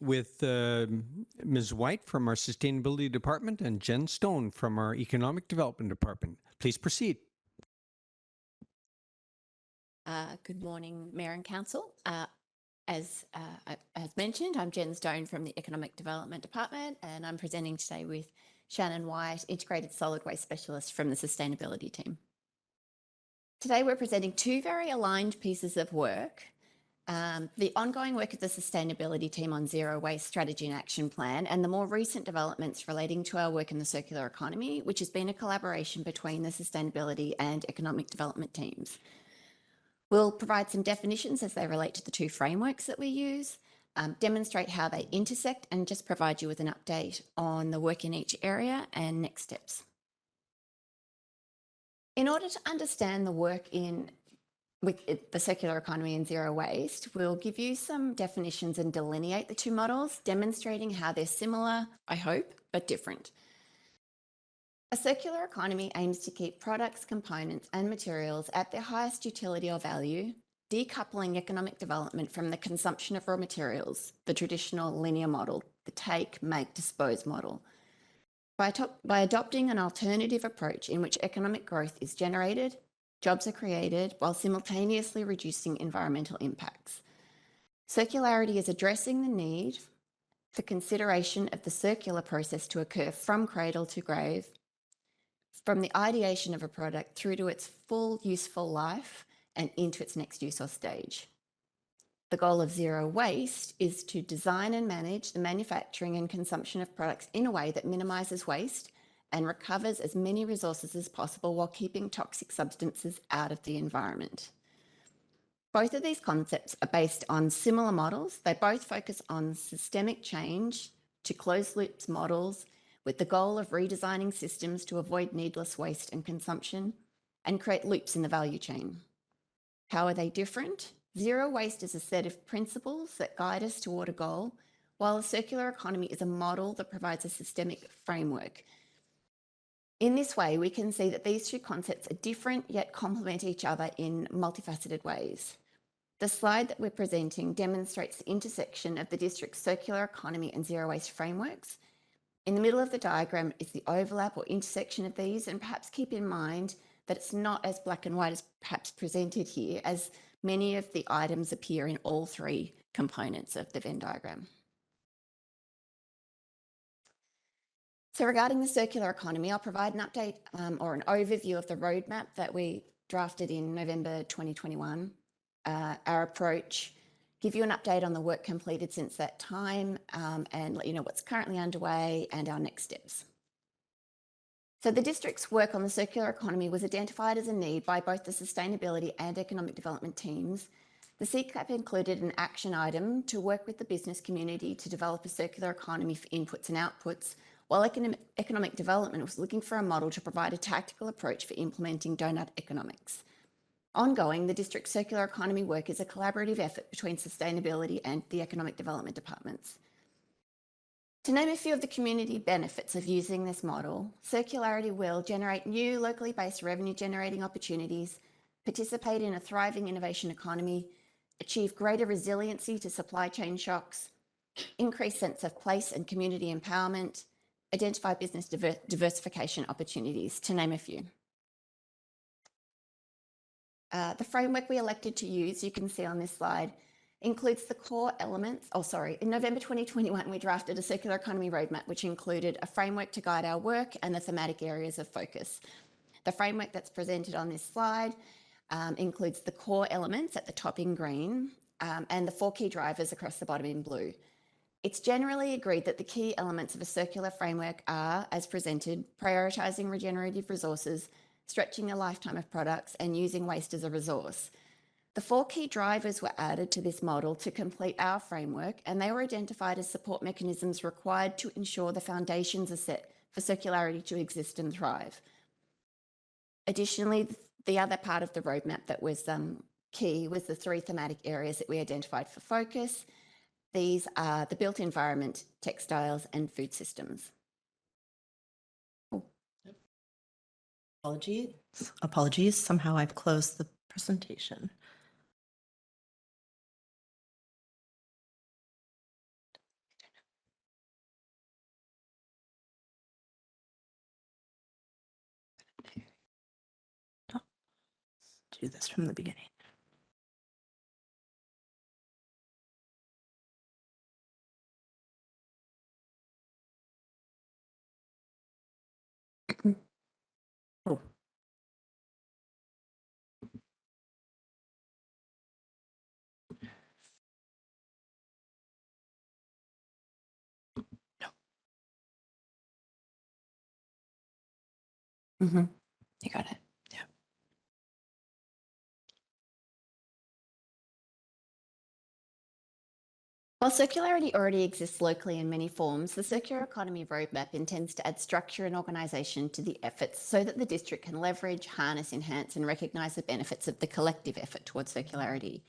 with Ms. White from our Sustainability Department and Jen Stone from our Economic Development Department. Please proceed. Good morning, Mayor and Council. As mentioned, I'm Jen Stone from the Economic Development Department, and I'm presenting today with Shannon White, Integrated Solid Waste Specialist from the Sustainability team. Today, we're presenting two very aligned pieces of work. The ongoing work of the Sustainability team on Zero Waste Strategy and Action Plan, and the more recent developments relating to our work in the circular economy, which has been a collaboration between the Sustainability and Economic Development teams. We'll provide some definitions as they relate to the two frameworks that we use, demonstrate how they intersect, and just provide you with an update on the work in each area and next steps. In order to understand the work with the circular economy and zero waste, we'll give you some definitions and delineate the two models, demonstrating how they're similar, I hope, but different. A circular economy aims to keep products, components, and materials at their highest utility or value, decoupling economic development from the consumption of raw materials, the traditional linear model, the take, make, dispose model. By adopting an alternative approach in which economic growth is generated, jobs are created, while simultaneously reducing environmental impacts. Circularity is addressing the need for consideration of the circular process to occur from cradle to grave, from the ideation of a product through to its full useful life and into its next use or stage. The goal of zero waste is to design and manage the manufacturing and consumption of products in a way that minimises waste and recovers as many resources as possible while keeping toxic substances out of the environment. Both of these concepts are based on similar models. They both focus on systemic change to closed loops models with the goal of redesigning systems to avoid needless waste and consumption and create loops in the value chain. How are they different? Zero waste is a set of principles that guide us toward a goal, while a circular economy is a model that provides a systemic framework. In this way, we can see that these two concepts are different yet complement each other in multifaceted ways. The slide that we're presenting demonstrates the intersection of the district's circular economy and zero waste frameworks. In the middle of the diagram is the overlap or intersection of these, and perhaps keep in mind that it's not as black and white as perhaps presented here, as many of the items appear in all three components of the Venn diagram. So regarding the circular economy, I'll provide an update or an overview of the roadmap that we drafted in November 2021, our approach, give you an update on the work completed since that time, and let you know what's currently underway and our next steps. So the district's work on the circular economy was identified as a need by both the sustainability and economic development teams. The CCAP included an action item to work with the business community to develop a circular economy for inputs and outputs, while economic development was looking for a model to provide a tactical approach for implementing donut economics. Ongoing, the district's circular economy work is a collaborative effort between sustainability and the economic development departments. To name a few of the community benefits of using this model, circularity will generate new locally based revenue generating opportunities, participate in a thriving innovation economy, achieve greater resiliency to supply chain shocks, increase sense of place and community empowerment, identify business diversification opportunities, to name a few. The framework we elected to use, you can see on this slide, includes the core elements. In November 2021, we drafted a circular economy roadmap, which included a framework to guide our work and the thematic areas of focus. The framework that's presented on this slide includes the core elements at the top in green and the 4 key drivers across the bottom in blue. It's generally agreed that the key elements of a circular framework are, as presented, prioritising regenerative resources, stretching the lifetime of products, and using waste as a resource. The 4 key drivers were added to this model to complete our framework, and they were identified as support mechanisms required to ensure the foundations are set for circularity to exist and thrive. Additionally, The other part of the roadmap that was key was the 3 thematic areas that we identified for focus. These are the built environment, textiles, and food systems. Apologies. Somehow I've closed the presentation. Do this from the beginning. Oh. You got it. Yeah. While circularity already exists locally in many forms, the Circular Economy Roadmap intends to add structure and organisation to the efforts so that the district can leverage, harness, enhance and recognise the benefits of the collective effort towards circularity.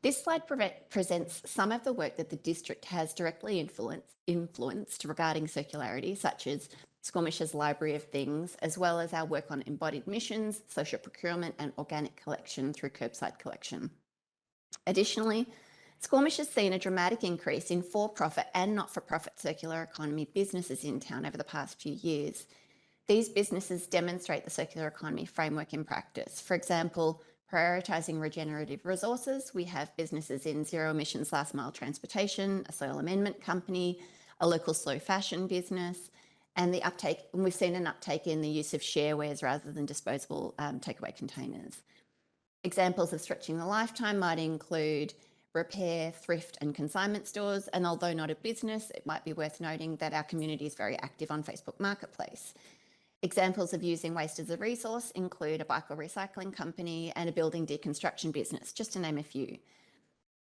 This slide presents some of the work that the district has directly influenced regarding circularity, such as Squamish's Library of Things, as well as our work on embodied missions, social procurement and organic collection through curbside collection. Additionally, Squamish has seen a dramatic increase in for-profit and not-for-profit circular economy businesses in town over the past few years. These businesses demonstrate the circular economy framework in practice. For example, prioritising regenerative resources, we have businesses in zero emissions last mile transportation, a soil amendment company, a local slow fashion business, and we've seen an uptake in the use of sharewares rather than disposable takeaway containers. Examples of stretching the lifetime might include repair, thrift and consignment stores, and although not a business, it might be worth noting that our community is very active on Facebook Marketplace. Examples of using waste as a resource include a bike or recycling company and a building deconstruction business, just to name a few.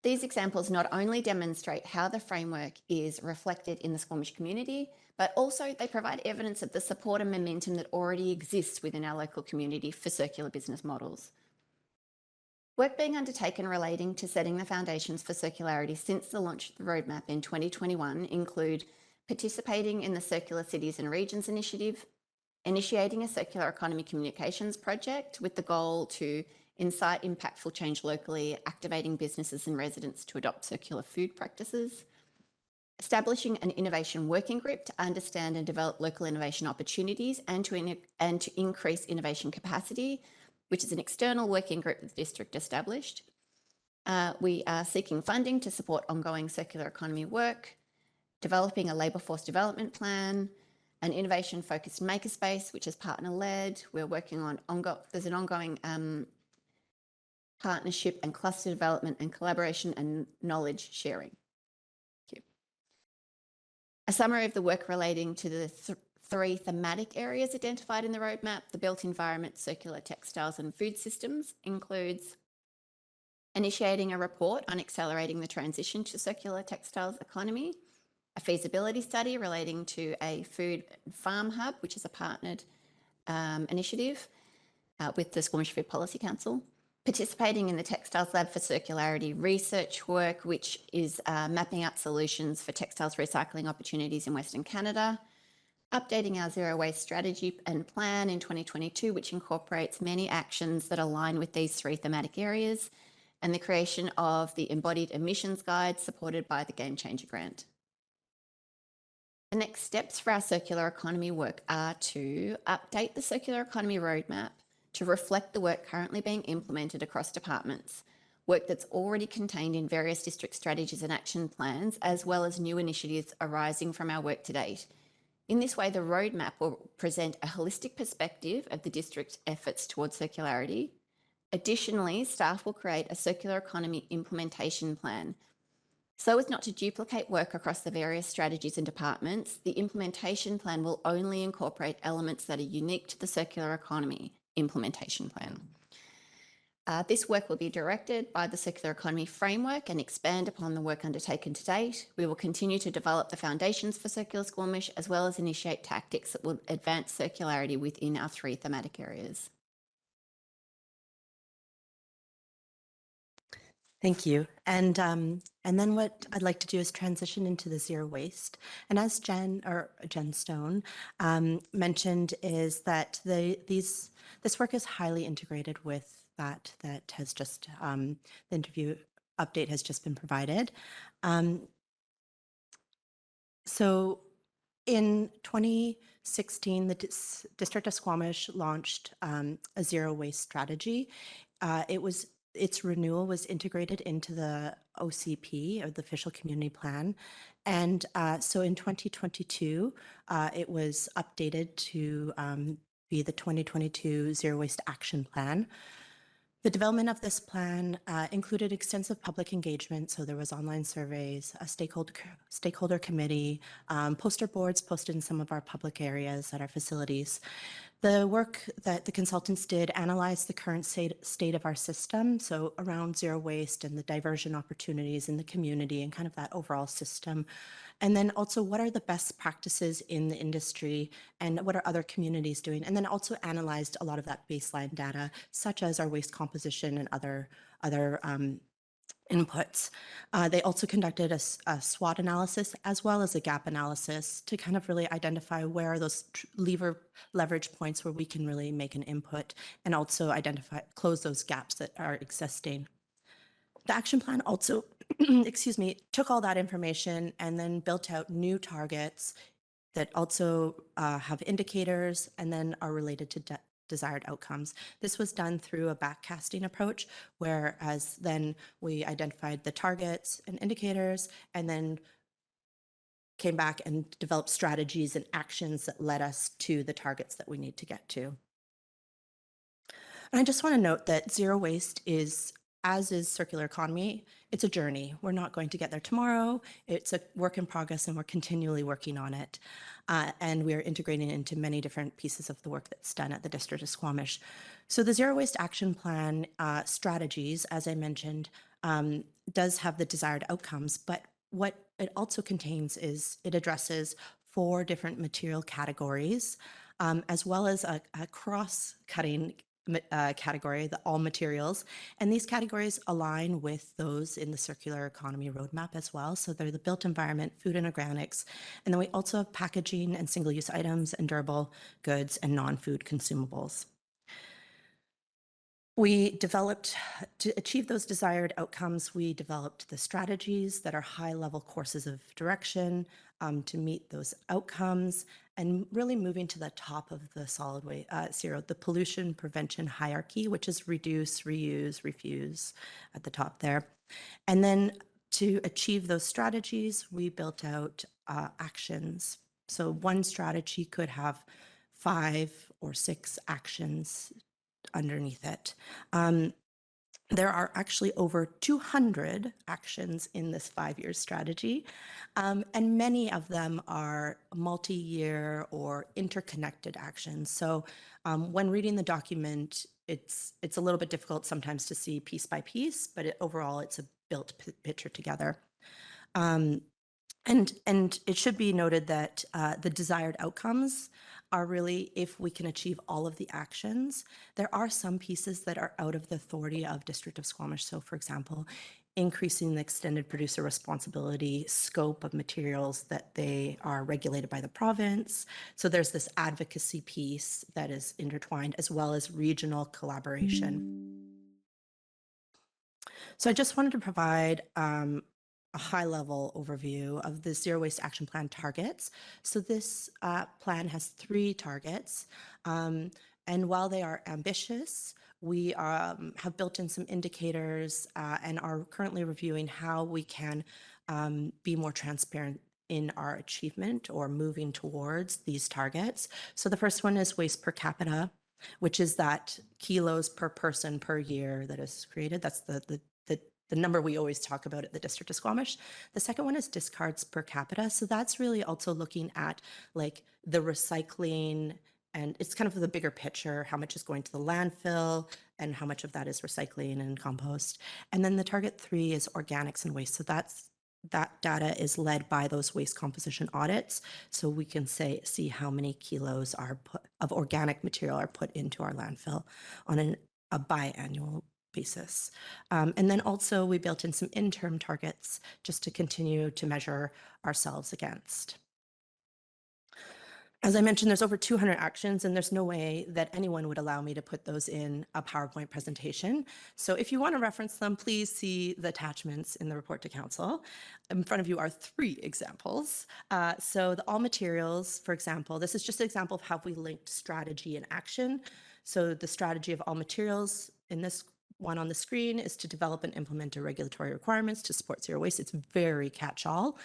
These examples not only demonstrate how the framework is reflected in the Squamish community, but also they provide evidence of the support and momentum that already exists within our local community for circular business models. Work being undertaken relating to setting the foundations for circularity since the launch of the roadmap in 2021 include participating in the Circular Cities and Regions initiative, initiating a circular economy communications project with the goal to incite impactful change locally, activating businesses and residents to adopt circular food practices, establishing an innovation working group to understand and develop local innovation opportunities and to increase innovation capacity, which is an external working group that the district established. We are seeking funding to support ongoing circular economy work, developing a labour force development plan, an innovation-focused makerspace, which is partner-led. We're working on there's an ongoing partnership and cluster development and collaboration and knowledge sharing. Thank you. A summary of the work relating to the 3 thematic areas identified in the roadmap, the built environment, circular textiles and food systems, includes initiating a report on accelerating the transition to circular textiles economy, a feasibility study relating to a food farm hub, which is a partnered initiative with the Squamish Food Policy Council, participating in the Textiles Lab for Circularity research work, which is mapping out solutions for textiles recycling opportunities in Western Canada, updating our zero waste strategy and plan in 2022, which incorporates many actions that align with these 3 thematic areas, and the creation of the embodied emissions guide supported by the Game Changer grant. The next steps for our circular economy work are to update the circular economy roadmap to reflect the work currently being implemented across departments, work that's already contained in various district strategies and action plans, as well as new initiatives arising from our work to date. In this way, the roadmap will present a holistic perspective of the district's efforts towards circularity. Additionally, staff will create a circular economy implementation plan. So as not to duplicate work across the various strategies and departments, the implementation plan will only incorporate elements that are unique to the circular economy implementation plan. This work will be directed by the Circular Economy Framework and expand upon the work undertaken to date. We will continue to develop the foundations for Circular Squamish, as well as initiate tactics that will advance circularity within our 3 thematic areas. Thank you. And then what I'd like to do is transition into the zero waste. And as Jen Stone mentioned, is that this work is highly integrated with that has just the interview update has just been provided. So in 2016, the District of Squamish launched a zero waste strategy. Its renewal was integrated into the OCP, or the Official Community Plan. And so in 2022, it was updated to be the 2022 Zero Waste Action Plan. The development of this plan included extensive public engagement. So there was online surveys, a stakeholder committee, poster boards posted in some of our public areas at our facilities. The work that the consultants did analyzed the current state of our system, so around zero waste and the diversion opportunities in the community and kind of that overall system. And then also, what are the best practices in the industry and what are other communities doing? And then also analyzed a lot of that baseline data, such as our waste composition and other inputs. They also conducted a SWOT analysis as well as a gap analysis to kind of really identify where are those leverage points where we can really make an input and also close those gaps that are existing. The action plan also, took all that information and then built out new targets that also have indicators and then are related to desired outcomes. This was done through a backcasting approach, whereas then we identified the targets and indicators and then came back and developed strategies and actions that led us to the targets that we need to get to. And I just want to note that zero waste is, as is circular economy, it's a journey. We're not going to get there tomorrow. It's a work in progress and we're continually working on it. And we're integrating it into many different pieces of the work that's done at the District of Squamish. So the Zero Waste Action Plan strategies, as I mentioned, does have the desired outcomes, but what it also contains is it addresses 4 different material categories, as well as a cross-cutting category, the all materials. And these categories align with those in the circular economy roadmap as well. So they're the built environment, food and organics. And then we also have packaging and single-use items and durable goods and non-food consumables. We developed, to achieve those desired outcomes, we developed the strategies that are high-level courses of direction to meet those outcomes, and really moving to the top of the solid waste, the pollution prevention hierarchy, which is reduce, reuse, refuse at the top there. And then to achieve those strategies, we built out actions. So one strategy could have 5 or 6 actions underneath it. There are actually over 200 actions in this 5-year strategy, and many of them are multi-year or interconnected actions. So when reading the document, it's a little bit difficult sometimes to see piece by piece, but overall it's a built picture together. And it should be noted that the desired outcomes are really, if we can achieve all of the actions, there are some pieces that are out of the authority of District of Squamish. So for example, increasing the extended producer responsibility scope of materials that they are regulated by the province. So there's this advocacy piece that is intertwined, as well as regional collaboration. So I just wanted to provide a high-level overview of the Zero Waste Action Plan targets. So this plan has 3 targets, and while they are ambitious, we have built in some indicators and are currently reviewing how we can be more transparent in our achievement or moving towards these targets. So the first one is waste per capita, which is that kilos per person per year that is created. That's the number we always talk about at the District of Squamish. The second one is discards per capita. So that's really also looking at like the recycling, and it's kind of the bigger picture, how much is going to the landfill and how much of that is recycling and compost. And then the target 3 is organics and waste. So that data is led by those waste composition audits. So we can see how many kilos of organic material are put into our landfill on a biannual basis. And then also we built in some interim targets just to continue to measure ourselves against. As I mentioned, there's over 200 actions, and there's no way that anyone would allow me to put those in a PowerPoint presentation. So if you want to reference them, please see the attachments in the report to council. In front of you are 3 examples. So the all materials, for example, this is just an example of how we linked strategy and action. So the strategy of all materials in this one on the screen is to develop and implement the regulatory requirements to support zero waste. It's very catch-all.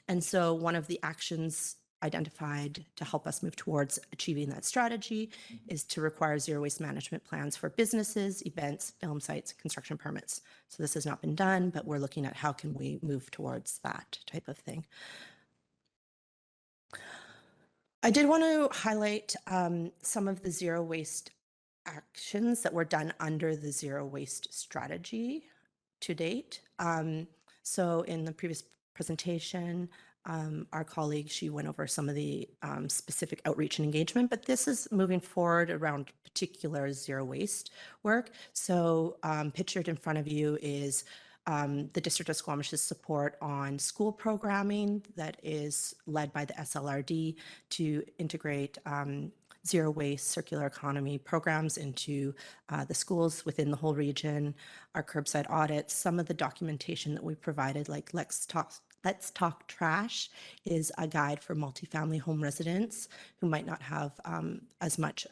And so one of the actions identified to help us move towards achieving that strategy is to require zero waste management plans for businesses, events, film sites, construction permits. So this has not been done, but we're looking at how can we move towards that type of thing. I did want to highlight some of the zero waste actions that were done under the zero waste strategy to date. So in the previous presentation, our colleague, she went over some of the specific outreach and engagement, but this is moving forward around particular zero waste work. So pictured in front of you is the District of Squamish's support on school programming that is led by the SLRD to integrate zero waste circular economy programs into the schools within the whole region, our curbside audits, some of the documentation that we provided, like Let's Talk Trash is a guide for multifamily home residents who might not have as much,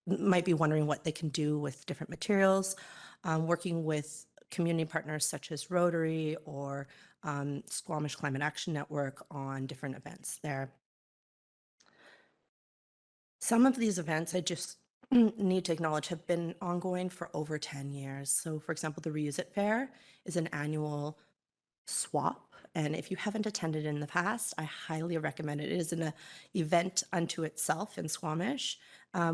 might be wondering what they can do with different materials, working with community partners such as Rotary or Squamish Climate Action Network on different events there. Some of these events I just need to acknowledge have been ongoing for over 10 years. So for example, the Reuse It Fair is an annual swap. And if you haven't attended in the past, I highly recommend it. It is an event unto itself in Squamish.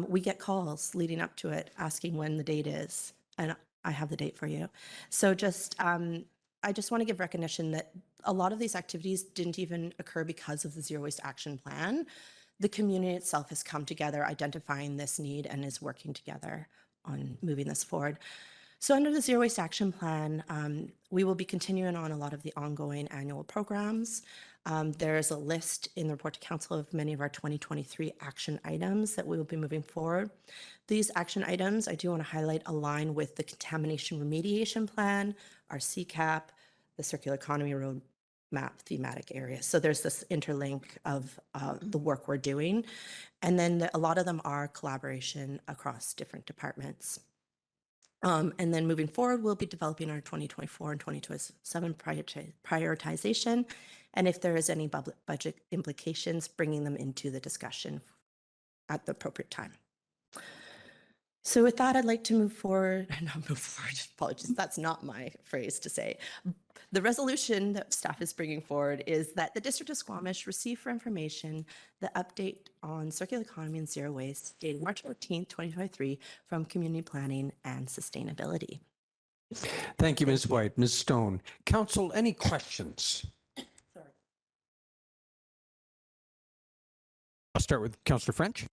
We get calls leading up to it asking when the date is, and I have the date for you. So just, I just want to give recognition that a lot of these activities didn't even occur because of the Zero Waste Action Plan. The community itself has come together identifying this need and is working together on moving this forward. So under the Zero Waste Action Plan, we will be continuing on a lot of the ongoing annual programs. There's a list in the report to council of many of our 2023 action items that we will be moving forward. These action items, I do want to highlight, align with the Contamination Remediation Plan, our CCAP, the Circular Economy Roadmap thematic areas. So there's this interlink of the work we're doing. And then a lot of them are collaboration across different departments. And then moving forward, we'll be developing our 2024 and 2027 prioritization. And if there is any budget implications, bringing them into the discussion at the appropriate time. So with that, I'd like to move forward, apologies, that's not my phrase to say. The resolution that staff is bringing forward is that the District of Squamish receive for information the update on circular economy and zero waste dated March 14th, 2023 from Community Planning and Sustainability. Thank you, Ms. White. Ms. Stone. Council, any questions? Sorry. I'll start with Councillor French.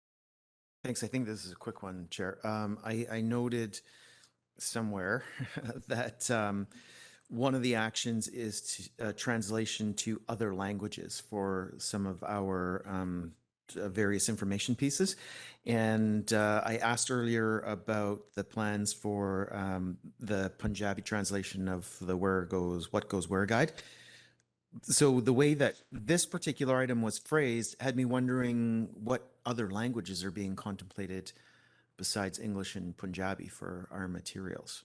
Thanks. I think this is a quick one, Chair. I noted somewhere that one of the actions is translation to other languages for some of our various information pieces. And I asked earlier about the plans for the Punjabi translation of the What Goes Where guide. So the way that this particular item was phrased had me wondering what other languages are being contemplated besides English and Punjabi for our materials.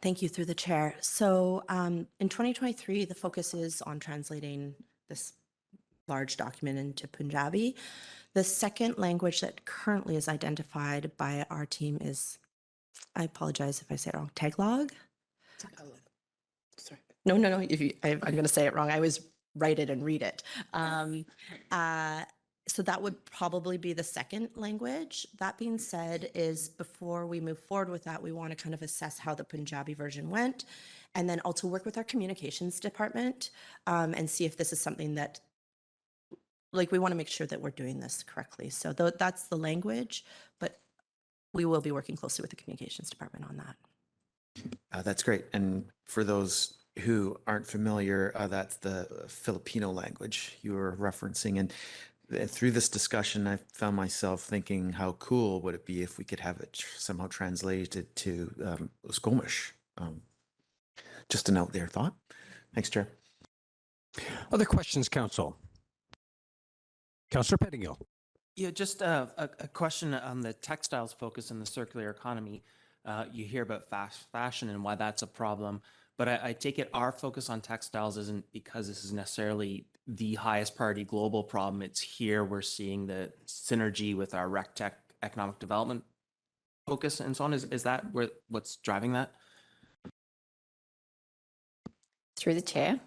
Thank you, through the chair. So in 2023, the focus is on translating this large document into Punjabi. The second language that currently is identified by our team is, I apologize if I say it wrong, Tagalog. Sorry. No. I'm going to say it wrong. I always write it and read it. So that would probably be the second language. That being said, is before we move forward with that, we want to kind of assess how the Punjabi version went, and then also work with our communications department and see if this is something that, like, we want to make sure that we're doing this correctly. So that's the language, but we will be working closely with the communications department on that. That's great. And for those who aren't familiar, that's the Filipino language you were referencing. And through this discussion, I found myself thinking, how cool would it be if we could have it somehow translated to Squamish? Just a note there, thought. Thanks, Chair. Other questions, Council? Councillor Pettingill. Yeah, just a question on the textiles focus in the circular economy. You hear about fast fashion and why that's a problem, but I take it our focus on textiles isn't because this is necessarily the highest priority global problem. It's here we're seeing the synergy with our RecTech economic development focus and so on. Is that what's driving that? Through the chair.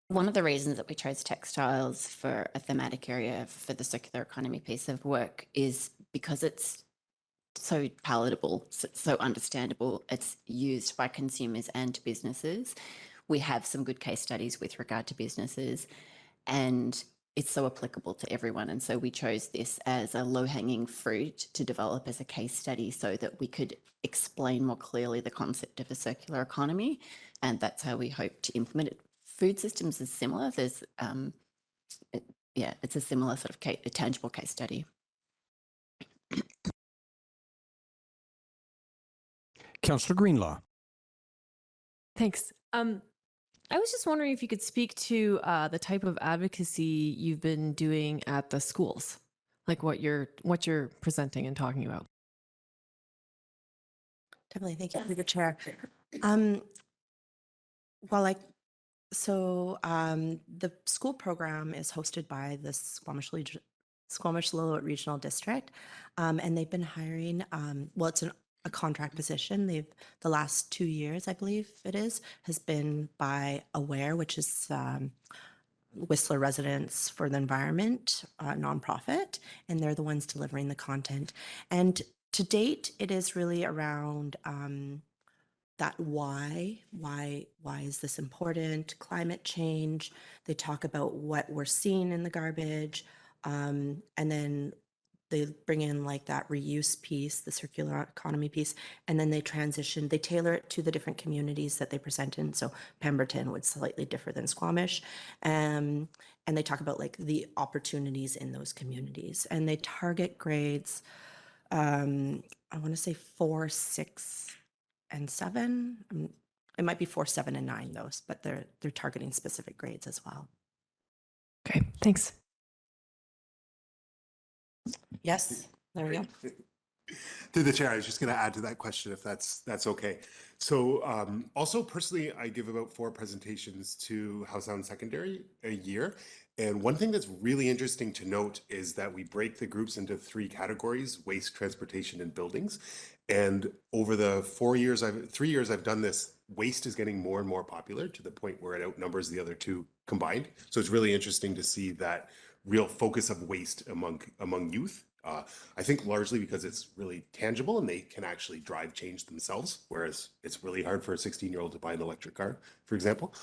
One of the reasons that we chose textiles for a thematic area for the circular economy piece of work is because it's so palatable, so understandable. It's used by consumers and businesses. We have some good case studies with regard to businesses, and it's so applicable to everyone. And so we chose this as a low-hanging fruit to develop as a case study so that we could explain more clearly the concept of a circular economy. And that's how we hope to implement it. Food systems is similar. There's, it's a similar sort of a tangible case study. Councillor Greenlaw. Thanks. I was just wondering if you could speak to the type of advocacy you've been doing at the schools, like what you're presenting and talking about. Definitely, thank you for the chair. The school program is hosted by the Squamish Lillooet Regional District, and they've been hiring. It's a contract position. The last 2 years, I believe it has been by AWARE, which is Whistler Residents for the Environment nonprofit, and they're the ones delivering the content. And to date, it is really around that why is this important? Climate change. They talk about what we're seeing in the garbage, and then they bring in like that reuse piece, the circular economy piece, and then they tailor it to the different communities that they present in. So Pemberton would slightly differ than Squamish. And they talk about like the opportunities in those communities, and they target grades, I want to say 4, 6, and 7. It might be 4, 7, and 9 those, but they're targeting specific grades as well. Okay, thanks. Yes, there we go. Through the chair, I was just going to add to that question if that's okay. So also personally, I give about 4 presentations to House Sound Secondary a year. And one thing that's really interesting to note is that we break the groups into 3 categories: waste, transportation, and buildings. And over the 3 years I've done this, waste is getting more and more popular to the point where it outnumbers the other 2 combined. So it's really interesting to see that real focus of waste among youth. I think largely because it's really tangible and they can actually drive change themselves, whereas it's really hard for a 16-year-old to buy an electric car, for example.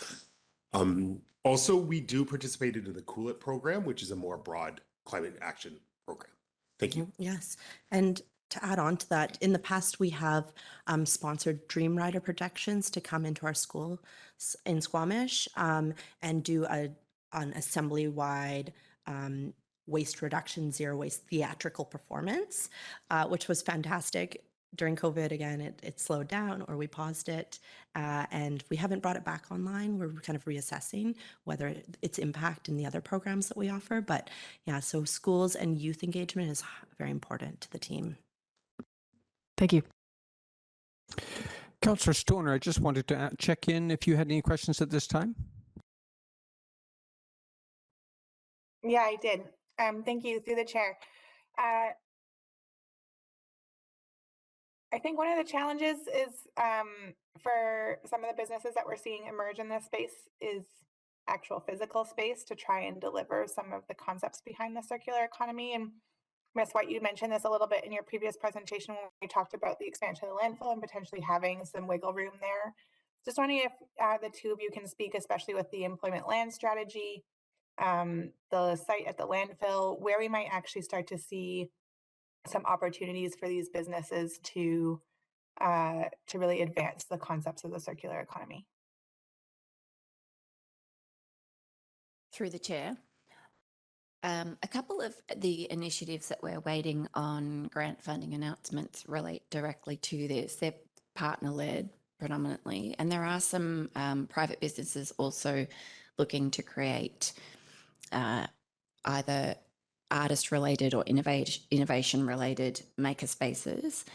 Also, we do participate in the Cool It program, which is a more broad climate action program. Thank you. Yes. And to add on to that, in the past, we have sponsored Dream Rider projections to come into our school in Squamish and do an assembly-wide waste reduction, zero waste theatrical performance, which was fantastic. During COVID, again, it slowed down, or we paused it, and we haven't brought it back online. We're kind of reassessing whether its impact in the other programs that we offer. But yeah, so schools and youth engagement is very important to the team. Thank you. Councillor Stoner, I just wanted to check in if you had any questions at this time. Yeah, I did. Thank you, through the chair. I think one of the challenges is for some of the businesses that we're seeing emerge in this space is actual physical space to try and deliver some of the concepts behind the circular economy. And Ms. White, you mentioned this a little bit in your previous presentation when we talked about the expansion of the landfill and potentially having some wiggle room there. Just wondering if the 2 of you can speak, especially with the employment land strategy, the site at the landfill, where we might actually start to see some opportunities for these businesses to really advance the concepts of the circular economy. Through the chair. A couple of the initiatives that we're waiting on grant funding announcements relate directly to this. They're partner-led predominantly, and there are some private businesses also looking to create either artist-related or innovation-related maker spaces.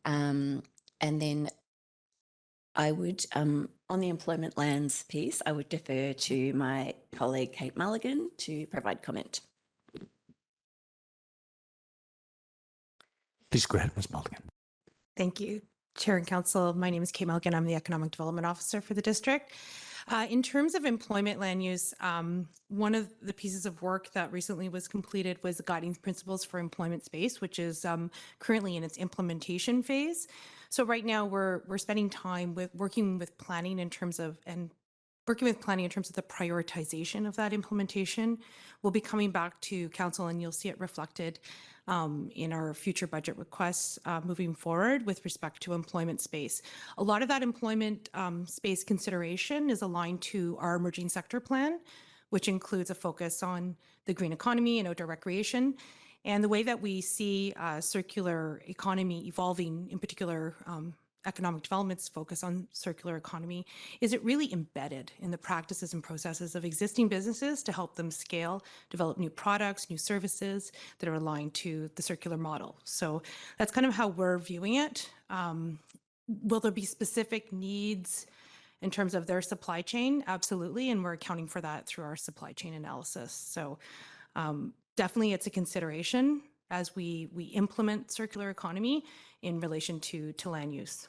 And then I would, on the employment lands piece, I would defer to my colleague Kate Mulligan to provide comment. Please go ahead, Ms. Mulligan. Thank you, Chair and Council. My name is Kate Mulligan. I'm the Economic Development Officer for the district. In terms of employment land use, one of the pieces of work that recently was completed was the guiding principles for employment space, which is currently in its implementation phase. So right now we're spending time with working with planning in terms of the prioritization of that implementation. We'll be coming back to council and you'll see it reflected in our future budget requests moving forward with respect to employment space. A lot of that employment space consideration is aligned to our emerging sector plan, which includes a focus on the green economy and outdoor recreation. And the way that we see circular economy evolving, in particular economic development's focus on circular economy, is it really embedded in the practices and processes of existing businesses to help them scale, develop new products, new services that are aligned to the circular model. So that's kind of how we're viewing it. Will there be specific needs in terms of their supply chain? Absolutely, and we're accounting for that through our supply chain analysis. So definitely it's a consideration as we implement circular economy in relation to land use.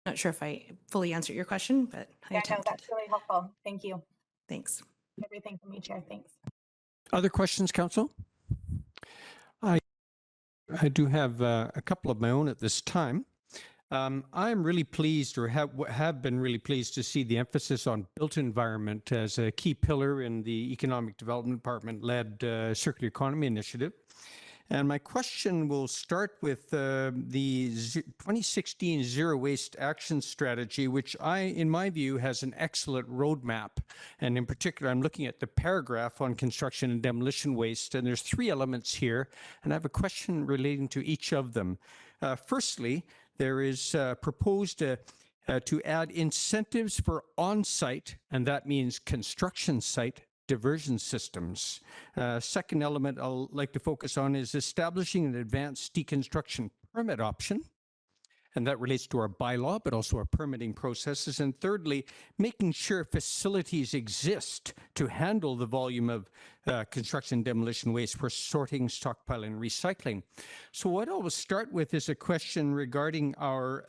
Not sure if I fully answered your question, but I attempted. No, that's really helpful. Thank you. Thanks. Everything from me, Chair. Thanks. Other questions, Council? I do have a couple of my own at this time. I'm really pleased, or have been really pleased, to see the emphasis on built environment as a key pillar in the Economic Development Department-led Circular Economy Initiative. And my question will start with the 2016 Zero Waste Action Strategy, which in my view, has an excellent roadmap. And in particular, I'm looking at the paragraph on construction and demolition waste, and there's 3 elements here, and I have a question relating to each of them. Firstly, there is proposed to add incentives for on-site, and that means construction site, diversion systems. Second element I'll like to focus on is establishing an advanced deconstruction permit option, and that relates to our bylaw, but also our permitting processes. And thirdly, making sure facilities exist to handle the volume of construction demolition waste for sorting, stockpiling, and recycling. So what I'll start with is a question regarding our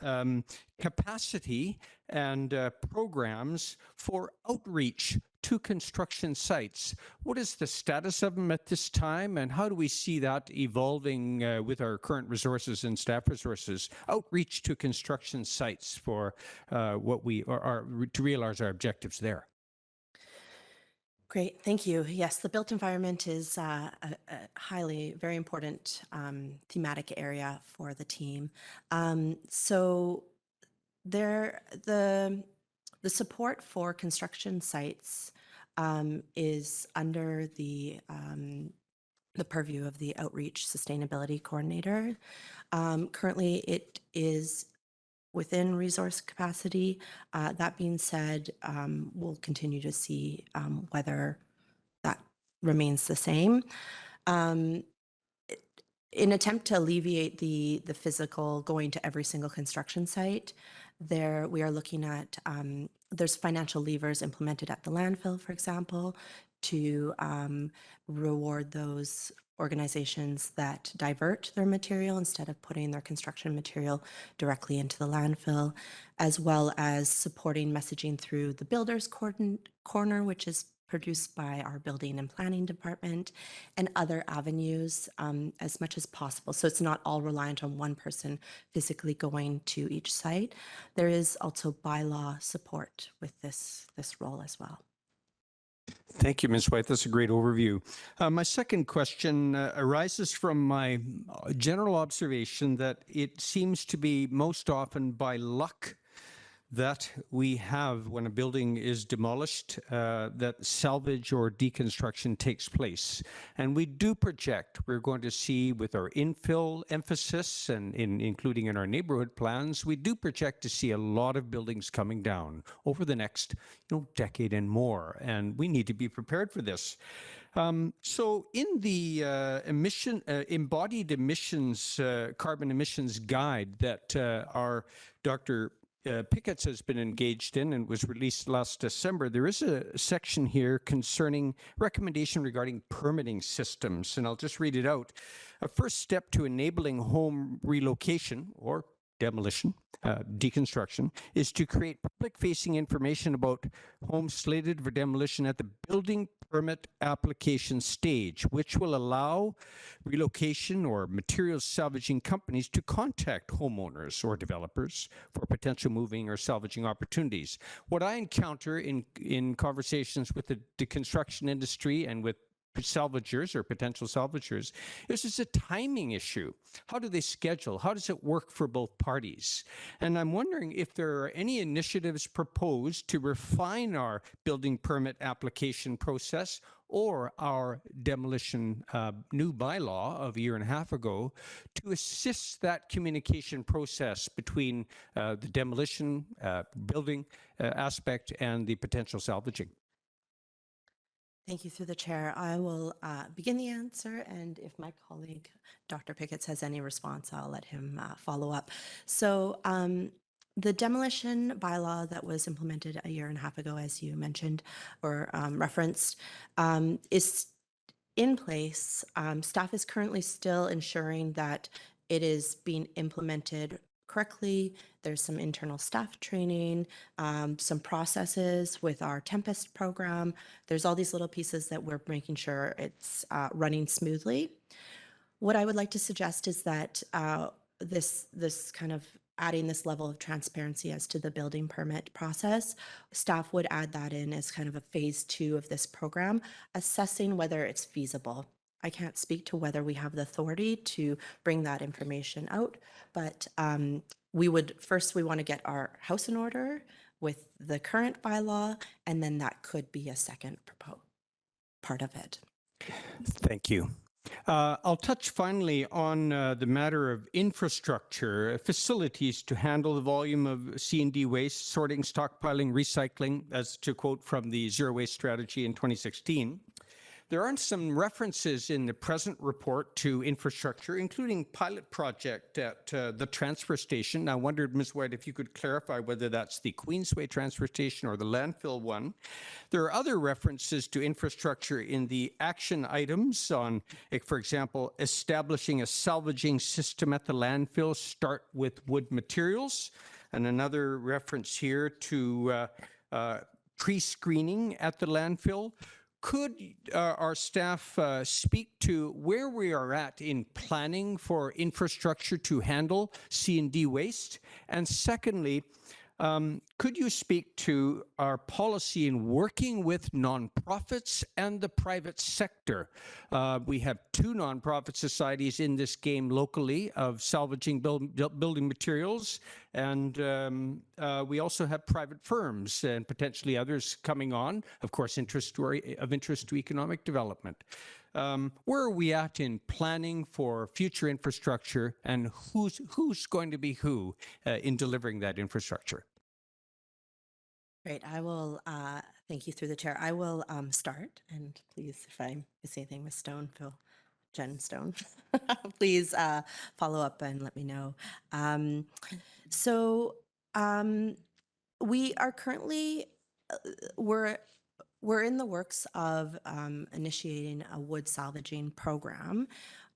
capacity and programs for outreach to construction sites. What is the status of them at this time, and how do we see that evolving with our current resources and staff resources? Outreach to construction sites for what we are to realize our objectives there. Great, thank you. Yes, the built environment is a very important thematic area for the team. So the support for construction sites is under the purview of the Outreach Sustainability Coordinator. Currently, it is within resource capacity. That being said, we'll continue to see whether that remains the same. In attempt to alleviate the physical going to every single construction site, we are looking at, there's financial levers implemented at the landfill, for example, to reward those organizations that divert their material instead of putting their construction material directly into the landfill, as well as supporting messaging through the Builders Corner, which is produced by our building and planning department, and other avenues as much as possible. So it's not all reliant on one person physically going to each site. There is also bylaw support with this role as well. Thank you, Ms. White. That's a great overview. My second question arises from my general observation that it seems to be most often by luck that we have, when a building is demolished, that salvage or deconstruction takes place. And we do project, we're going to see with our infill emphasis and including in our neighborhood plans, we do project to see a lot of buildings coming down over the next decade and more. And we need to be prepared for this. So in the embodied emissions, carbon emissions guide that our Dr. Pickett's has been engaged in and was released last December, there is a section here concerning recommendation regarding permitting systems, and I'll just read it out. A first step to enabling home relocation or demolition, deconstruction, is to create public-facing information about homes slated for demolition at the building permit application stage, which will allow relocation or materials salvaging companies to contact homeowners or developers for potential moving or salvaging opportunities. What I encounter in conversations with the deconstruction industry and with salvagers or potential salvagers, this is a timing issue. How do they schedule? How does it work for both parties? And I'm wondering if there are any initiatives proposed to refine our building permit application process or our demolition new bylaw of a year and a half ago to assist that communication process between the demolition, building aspect and the potential salvaging. Thank you through the chair. I will begin the answer, and if my colleague, Dr. Pickett's, has any response, I'll let him follow up. So the demolition bylaw that was implemented a year and a half ago, as you mentioned or referenced, is in place. Staff is currently still ensuring that it is being implemented correctly. There's some internal staff training, some processes with our Tempest program. There's all these little pieces that we're making sure it's running smoothly. What I would like to suggest is that this kind of adding this level of transparency as to the building permit process, staff would add that in as kind of a phase 2 of this program, assessing whether it's feasible. I can't speak to whether we have the authority to bring that information out, but we want to get our house in order with the current bylaw, and then that could be a second part of it. Thank you. I'll touch finally on the matter of infrastructure, facilities to handle the volume of C&D waste, sorting, stockpiling, recycling, as to quote from the Zero Waste Strategy in 2016. There are some references in the present report to infrastructure, including pilot project at the transfer station. I wondered, Ms. White, if you could clarify whether that's the Queensway transfer station or the landfill one. There are other references to infrastructure in the action items on, for example, establishing a salvaging system at the landfill, start with wood materials, and another reference here to pre-screening at the landfill. Could our staff speak to where we are at in planning for infrastructure to handle C&D waste? And secondly, could you speak to our policy in working with nonprofits and the private sector? We have 2 nonprofit societies in this game locally of salvaging building materials, and we also have private firms and potentially others coming on, of course, of interest to economic development. Where are we at in planning for future infrastructure, and who's going to be who in delivering that infrastructure? Great. I will thank you through the chair. I will start, and please, if I miss anything, Ms. Stone, Jen Stone, please follow up and let me know. We are currently we're in the works of initiating a wood salvaging program.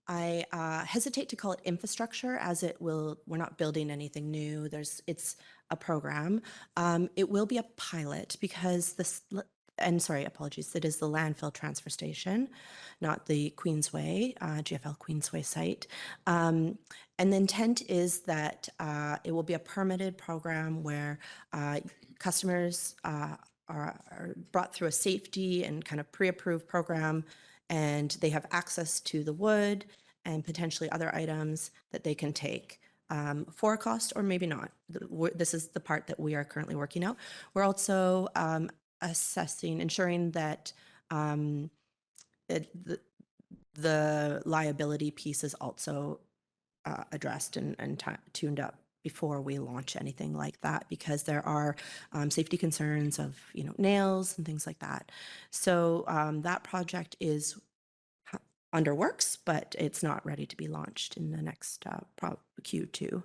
I hesitate to call it infrastructure, as we're not building anything new. It's a program. It will be a pilot because apologies, it is the landfill transfer station, not the Queensway, GFL Queensway site. And the intent is that it will be a permitted program where customers are brought through a safety and kind of pre-approved program, and they have access to the wood and potentially other items that they can take for a cost or maybe not. This is the part that we are currently working out. We're also ensuring that the liability piece is also addressed and tuned up before we launch anything like that, because there are safety concerns of nails and things like that. So that project is under works, but it's not ready to be launched in the next Q2.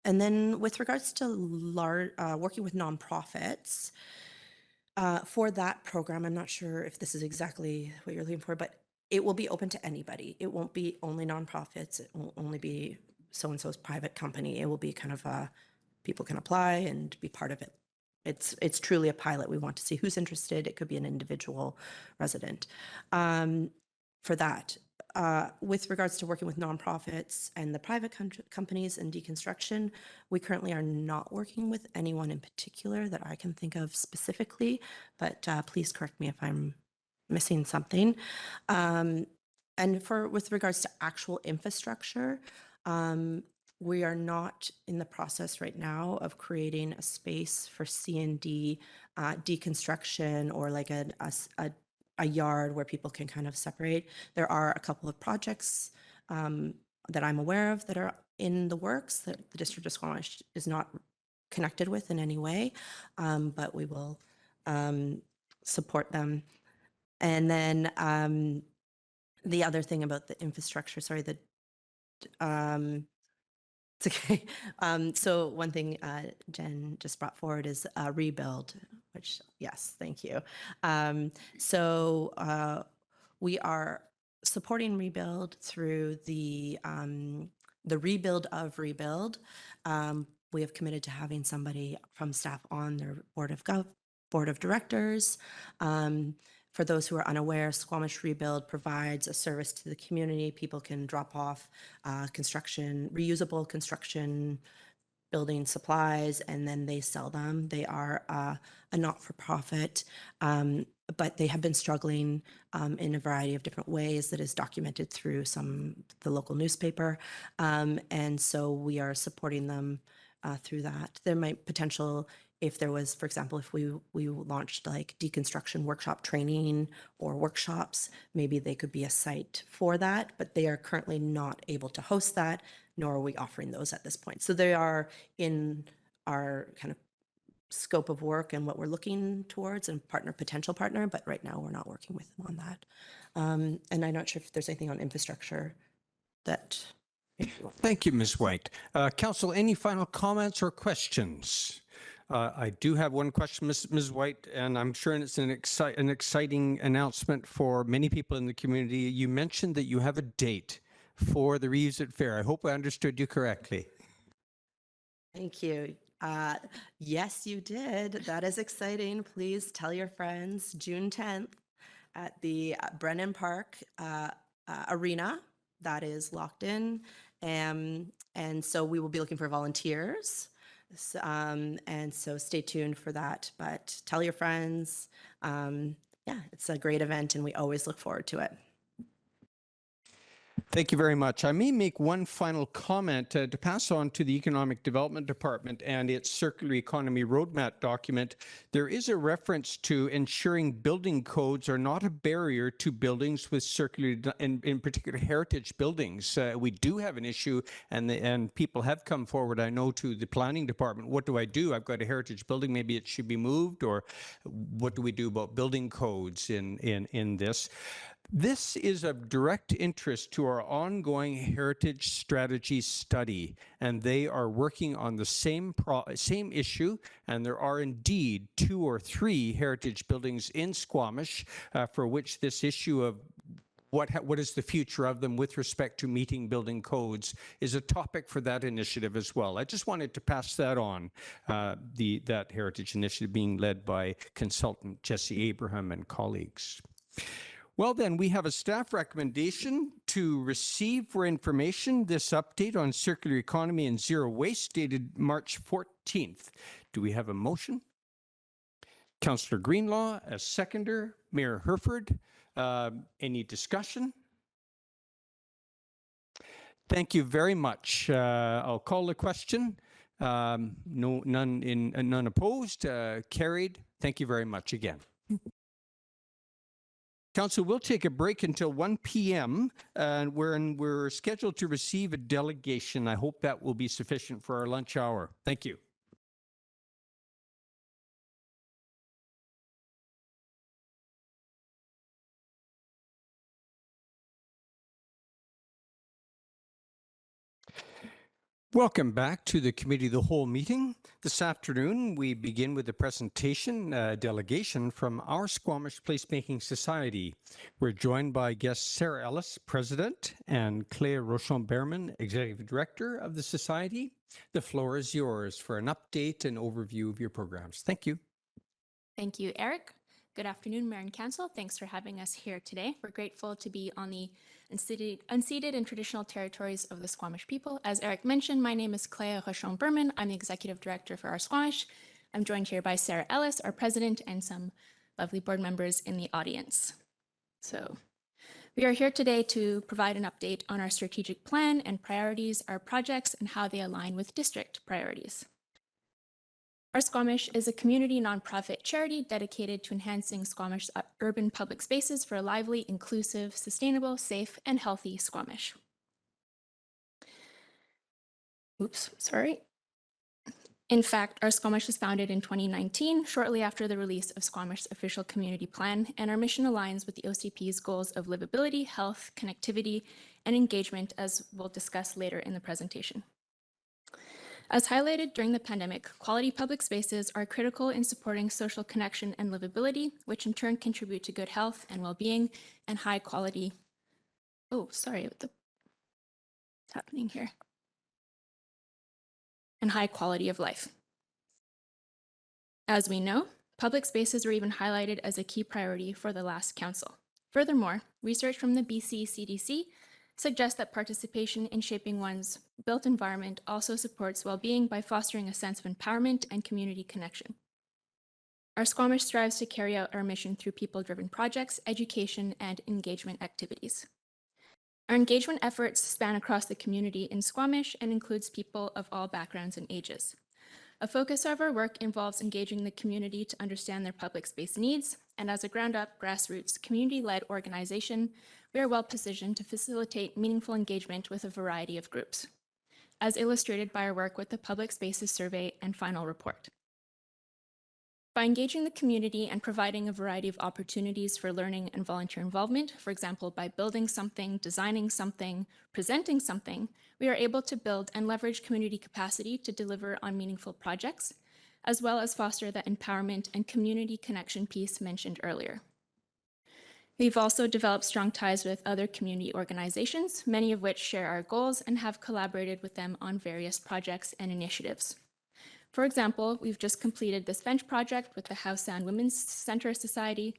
And then with regards to working with nonprofits, for that program, I'm not sure if this is exactly what you're looking for, but it will be open to anybody. It won't be only nonprofits. It won't only be so-and-so's private company. It will be kind of people can apply and be part of it. It's truly a pilot. We want to see who's interested. It could be an individual resident. For that, with regards to working with nonprofits and the private companies and deconstruction, we currently are not working with anyone in particular that I can think of specifically, but please correct me if I'm missing something. And with regards to actual infrastructure, we are not in the process right now of creating a space for C&D deconstruction or like a yard where people can kind of separate. There are a couple of projects that I'm aware of that are in the works that the District of Squamish is not connected with in any way, but we will support them. And then the other thing about the infrastructure, sorry, it's okay. So one thing Jen just brought forward is rebuild, which, yes, thank you. So we are supporting rebuild through the rebuild of rebuild. We have committed to having somebody from staff on their board of directors. For those who are unaware, Squamish Rebuild provides a service to the community. People can drop off reusable construction building supplies, and then they sell them. They are a not-for-profit, but they have been struggling in a variety of different ways that is documented through the local newspaper. And so we are supporting them through that. There might potential if there was, for example, if we launched like deconstruction workshop training or workshops, maybe they could be a site for that, but they are currently not able to host that, nor are we offering those at this point. So they are in our kind of scope of work and what we're looking towards and potential partner, but right now we're not working with them on that. And I'm not sure if there's anything on infrastructure that. Thank you, Ms. White. Council, any final comments or questions? I do have one question, Ms. White, and I'm sure it's an exciting announcement for many people in the community. You mentioned that you have a date for the Reuse It Fair. I hope I understood you correctly. Thank you. Yes, you did. That is exciting. Please tell your friends. June 10th at the Brennan Park Arena. That is locked in. And so we will be looking for volunteers. And so stay tuned for that, but tell your friends. Yeah, it's a great event and we always look forward to it. Thank you very much. I may make one final comment to pass on to the Economic Development Department and its Circular Economy Roadmap document. There is a reference to ensuring building codes are not a barrier to buildings with circular, in particular, heritage buildings. We do have an issue, and people have come forward, I know, to the Planning Department. What do I do? I've got a heritage building. Maybe it should be moved, or what do we do about building codes in this? This is of direct interest to our ongoing heritage strategy study, and they are working on the same issue, and there are indeed 2 or 3 heritage buildings in Squamish for which this issue of what is the future of them with respect to meeting building codes is a topic for that initiative as well. I just wanted to pass that on, that heritage initiative being led by consultant Jesse Abraham and colleagues. Well, then, we have a staff recommendation to receive for information this update on circular economy and zero waste dated March 14th. Do we have a motion? Councillor Greenlaw as seconder, Mayor Herford. Any discussion? Thank you very much. I'll call the question. None opposed. Carried. Thank you very much again. Council, we'll take a break until 1 p.m. We're scheduled to receive a delegation. I hope that will be sufficient for our lunch hour. Thank you. Welcome back to the Committee of the Whole meeting. This afternoon, we begin with a presentation delegation from OurSquamish Placemaking Society. We're joined by guest Sarah Ellis, President, and Cléa Rochon-Berman, Executive Director of the Society. The floor is yours for an update and overview of your programs. Thank you. Thank you, Eric. Good afternoon, Mayor and Council. Thanks for having us here today. We're grateful to be on the unceded and traditional territories of the Squamish people. As Eric mentioned, my name is Cléa Rochon-Berman. I'm the Executive Director for OurSquamish. I'm joined here by Sarah Ellis, our President, and some lovely board members in the audience. So we are here today to provide an update on our strategic plan and priorities, our projects, and how they align with district priorities. OurSquamish is a community nonprofit charity dedicated to enhancing Squamish urban public spaces for a lively, inclusive, sustainable, safe, and healthy Squamish. Oops, sorry. In fact, OurSquamish was founded in 2019, shortly after the release of Squamish's official community plan, and our mission aligns with the OCP's goals of livability, health, connectivity, and engagement, as we'll discuss later in the presentation. As highlighted during the pandemic, quality public spaces are critical in supporting social connection and livability, which in turn contribute to good health and well-being and high quality. Oh, sorry, what's happening here? And high quality of life. As we know, public spaces were even highlighted as a key priority for the last council. Furthermore, research from the BC CDC suggests that participation in shaping one's built environment also supports well-being by fostering a sense of empowerment and community connection. OurSquamish strives to carry out our mission through people-driven projects, education, and engagement activities. Our engagement efforts span across the community in Squamish and includes people of all backgrounds and ages. A focus of our work involves engaging the community to understand their public space needs, and as a ground-up, grassroots, community-led organization, we are well positioned to facilitate meaningful engagement with a variety of groups, as illustrated by our work with the Public Spaces Survey and final report. By engaging the community and providing a variety of opportunities for learning and volunteer involvement, for example, by building something, designing something, presenting something, we are able to build and leverage community capacity to deliver on meaningful projects, as well as foster the empowerment and community connection piece mentioned earlier. We've also developed strong ties with other community organizations, many of which share our goals and have collaborated with them on various projects and initiatives. For example, we've just completed this bench project with the Howe Sound Women's Center Society,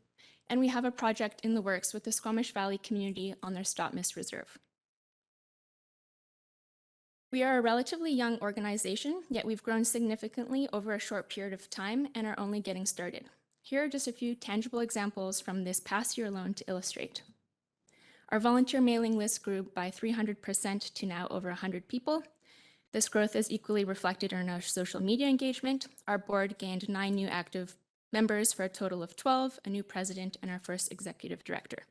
and we have a project in the works with the Squamish Valley community on their Stop Miss Reserve. We are a relatively young organization, yet we've grown significantly over a short period of time and are only getting started. Here are just a few tangible examples from this past year alone to illustrate. Our volunteer mailing list grew by 300% to now over 100 people. This growth is equally reflected in our social media engagement. Our board gained 9 new active members for a total of 12, a new president, and our first executive director.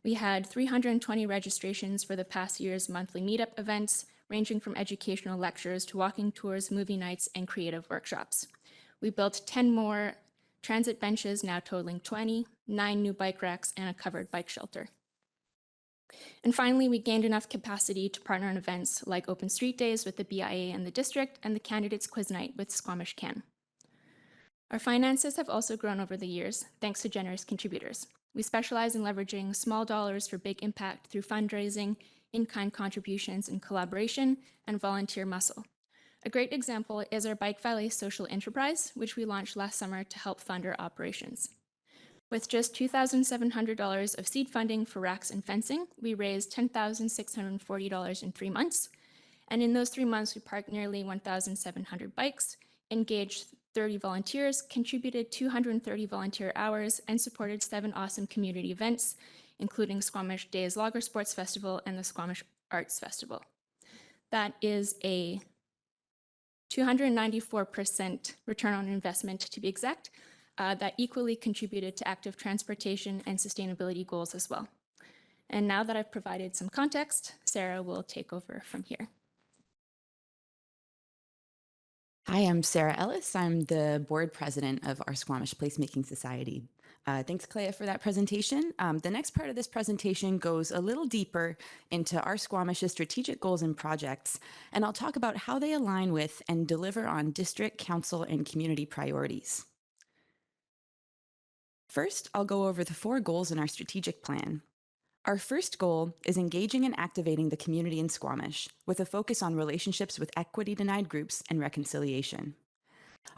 We had 320 registrations for the past year's monthly meetup events, ranging from educational lectures to walking tours, movie nights, and creative workshops. We built 10 more transit benches, now totaling 20, 9 new bike racks, and a covered bike shelter. And finally, we gained enough capacity to partner on events like Open Street Days with the BIA and the district, and the Candidates Quiz Night with Squamish Can. Our finances have also grown over the years, thanks to generous contributors. We specialize in leveraging small dollars for big impact through fundraising, in-kind contributions and collaboration, and volunteer muscle. A great example is our Bike Valley Social Enterprise, which we launched last summer to help fund our operations. With just $2,700 of seed funding for racks and fencing, we raised $10,640 in 3 months. And in those 3 months, we parked nearly 1,700 bikes, engaged 30 volunteers contributed 230 volunteer hours and supported 7 awesome community events, including Squamish Days Lager Sports Festival and the Squamish Arts Festival. That is a 294% return on investment, to be exact, that equally contributed to active transportation and sustainability goals as well. And now that I've provided some context, Sarah will take over from here. Hi, I'm Sarah Ellis. I'm the board president of OurSquamish Placemaking Society. Thanks, Cléa, for that presentation. The next part of this presentation goes a little deeper into OurSquamish's strategic goals and projects, and I'll talk about how they align with and deliver on district, council, and community priorities. First, I'll go over the 4 goals in our strategic plan. Our first goal is engaging and activating the community in Squamish, with a focus on relationships with equity-denied groups and reconciliation.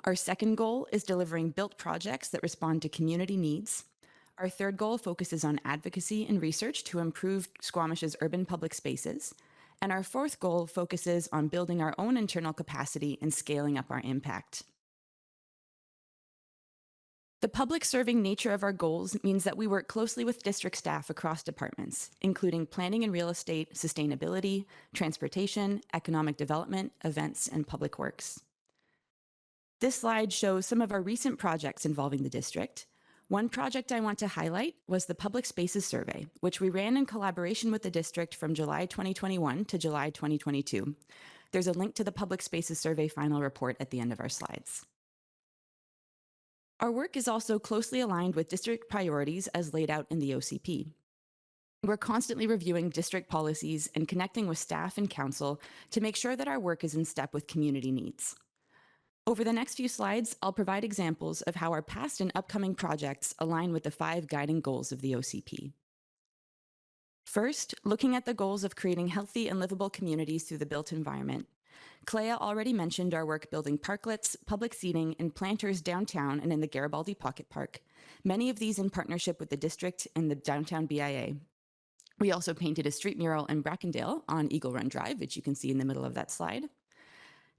Our second goal is delivering built projects that respond to community needs. Our third goal focuses on advocacy and research to improve Squamish's urban public spaces. And our fourth goal focuses on building our own internal capacity and scaling up our impact. The public serving nature of our goals means that we work closely with district staff across departments, including planning and real estate, sustainability, transportation, economic development, events, and public works. This slide shows some of our recent projects involving the district. One project I want to highlight was the Public Spaces Survey, which we ran in collaboration with the district from July 2021 to July 2022. There's a link to the Public Spaces Survey final report at the end of our slides. Our work is also closely aligned with district priorities as laid out in the OCP. We're constantly reviewing district policies and connecting with staff and council to make sure that our work is in step with community needs. Over the next few slides, I'll provide examples of how our past and upcoming projects align with the 5 guiding goals of the OCP. First, looking at the goals of creating healthy and livable communities through the built environment. Cléa already mentioned our work building parklets, public seating, and planters downtown and in the Garibaldi Pocket Park, many of these in partnership with the district and the downtown BIA. We also painted a street mural in Brackendale on Eagle Run Drive, which you can see in the middle of that slide.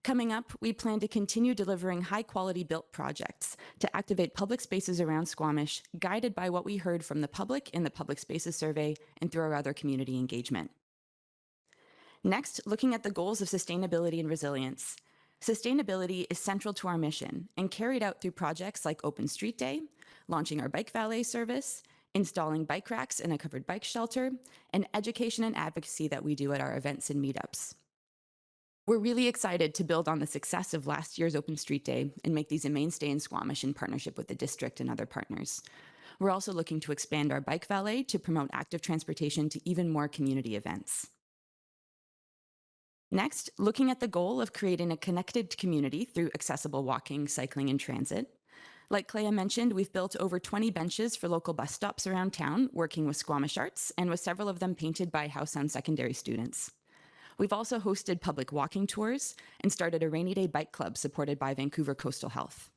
Coming up, we plan to continue delivering high-quality built projects to activate public spaces around Squamish, guided by what we heard from the public in the Public Spaces Survey and through our other community engagement. Next, looking at the goals of sustainability and resilience. Sustainability is central to our mission and carried out through projects like Open Street Day, launching our bike valet service, installing bike racks in a covered bike shelter, and education and advocacy that we do at our events and meetups. We're really excited to build on the success of last year's Open Street Day and make these a mainstay in Squamish in partnership with the district and other partners. We're also looking to expand our bike valet to promote active transportation to even more community events. Next, looking at the goal of creating a connected community through accessible walking, cycling, and transit. Like Cléa mentioned, we've built over 20 benches for local bus stops around town, working with Squamish Arts, and with several of them painted by Howe Sound Secondary students. We've also hosted public walking tours and started a rainy day bike club supported by Vancouver Coastal Health.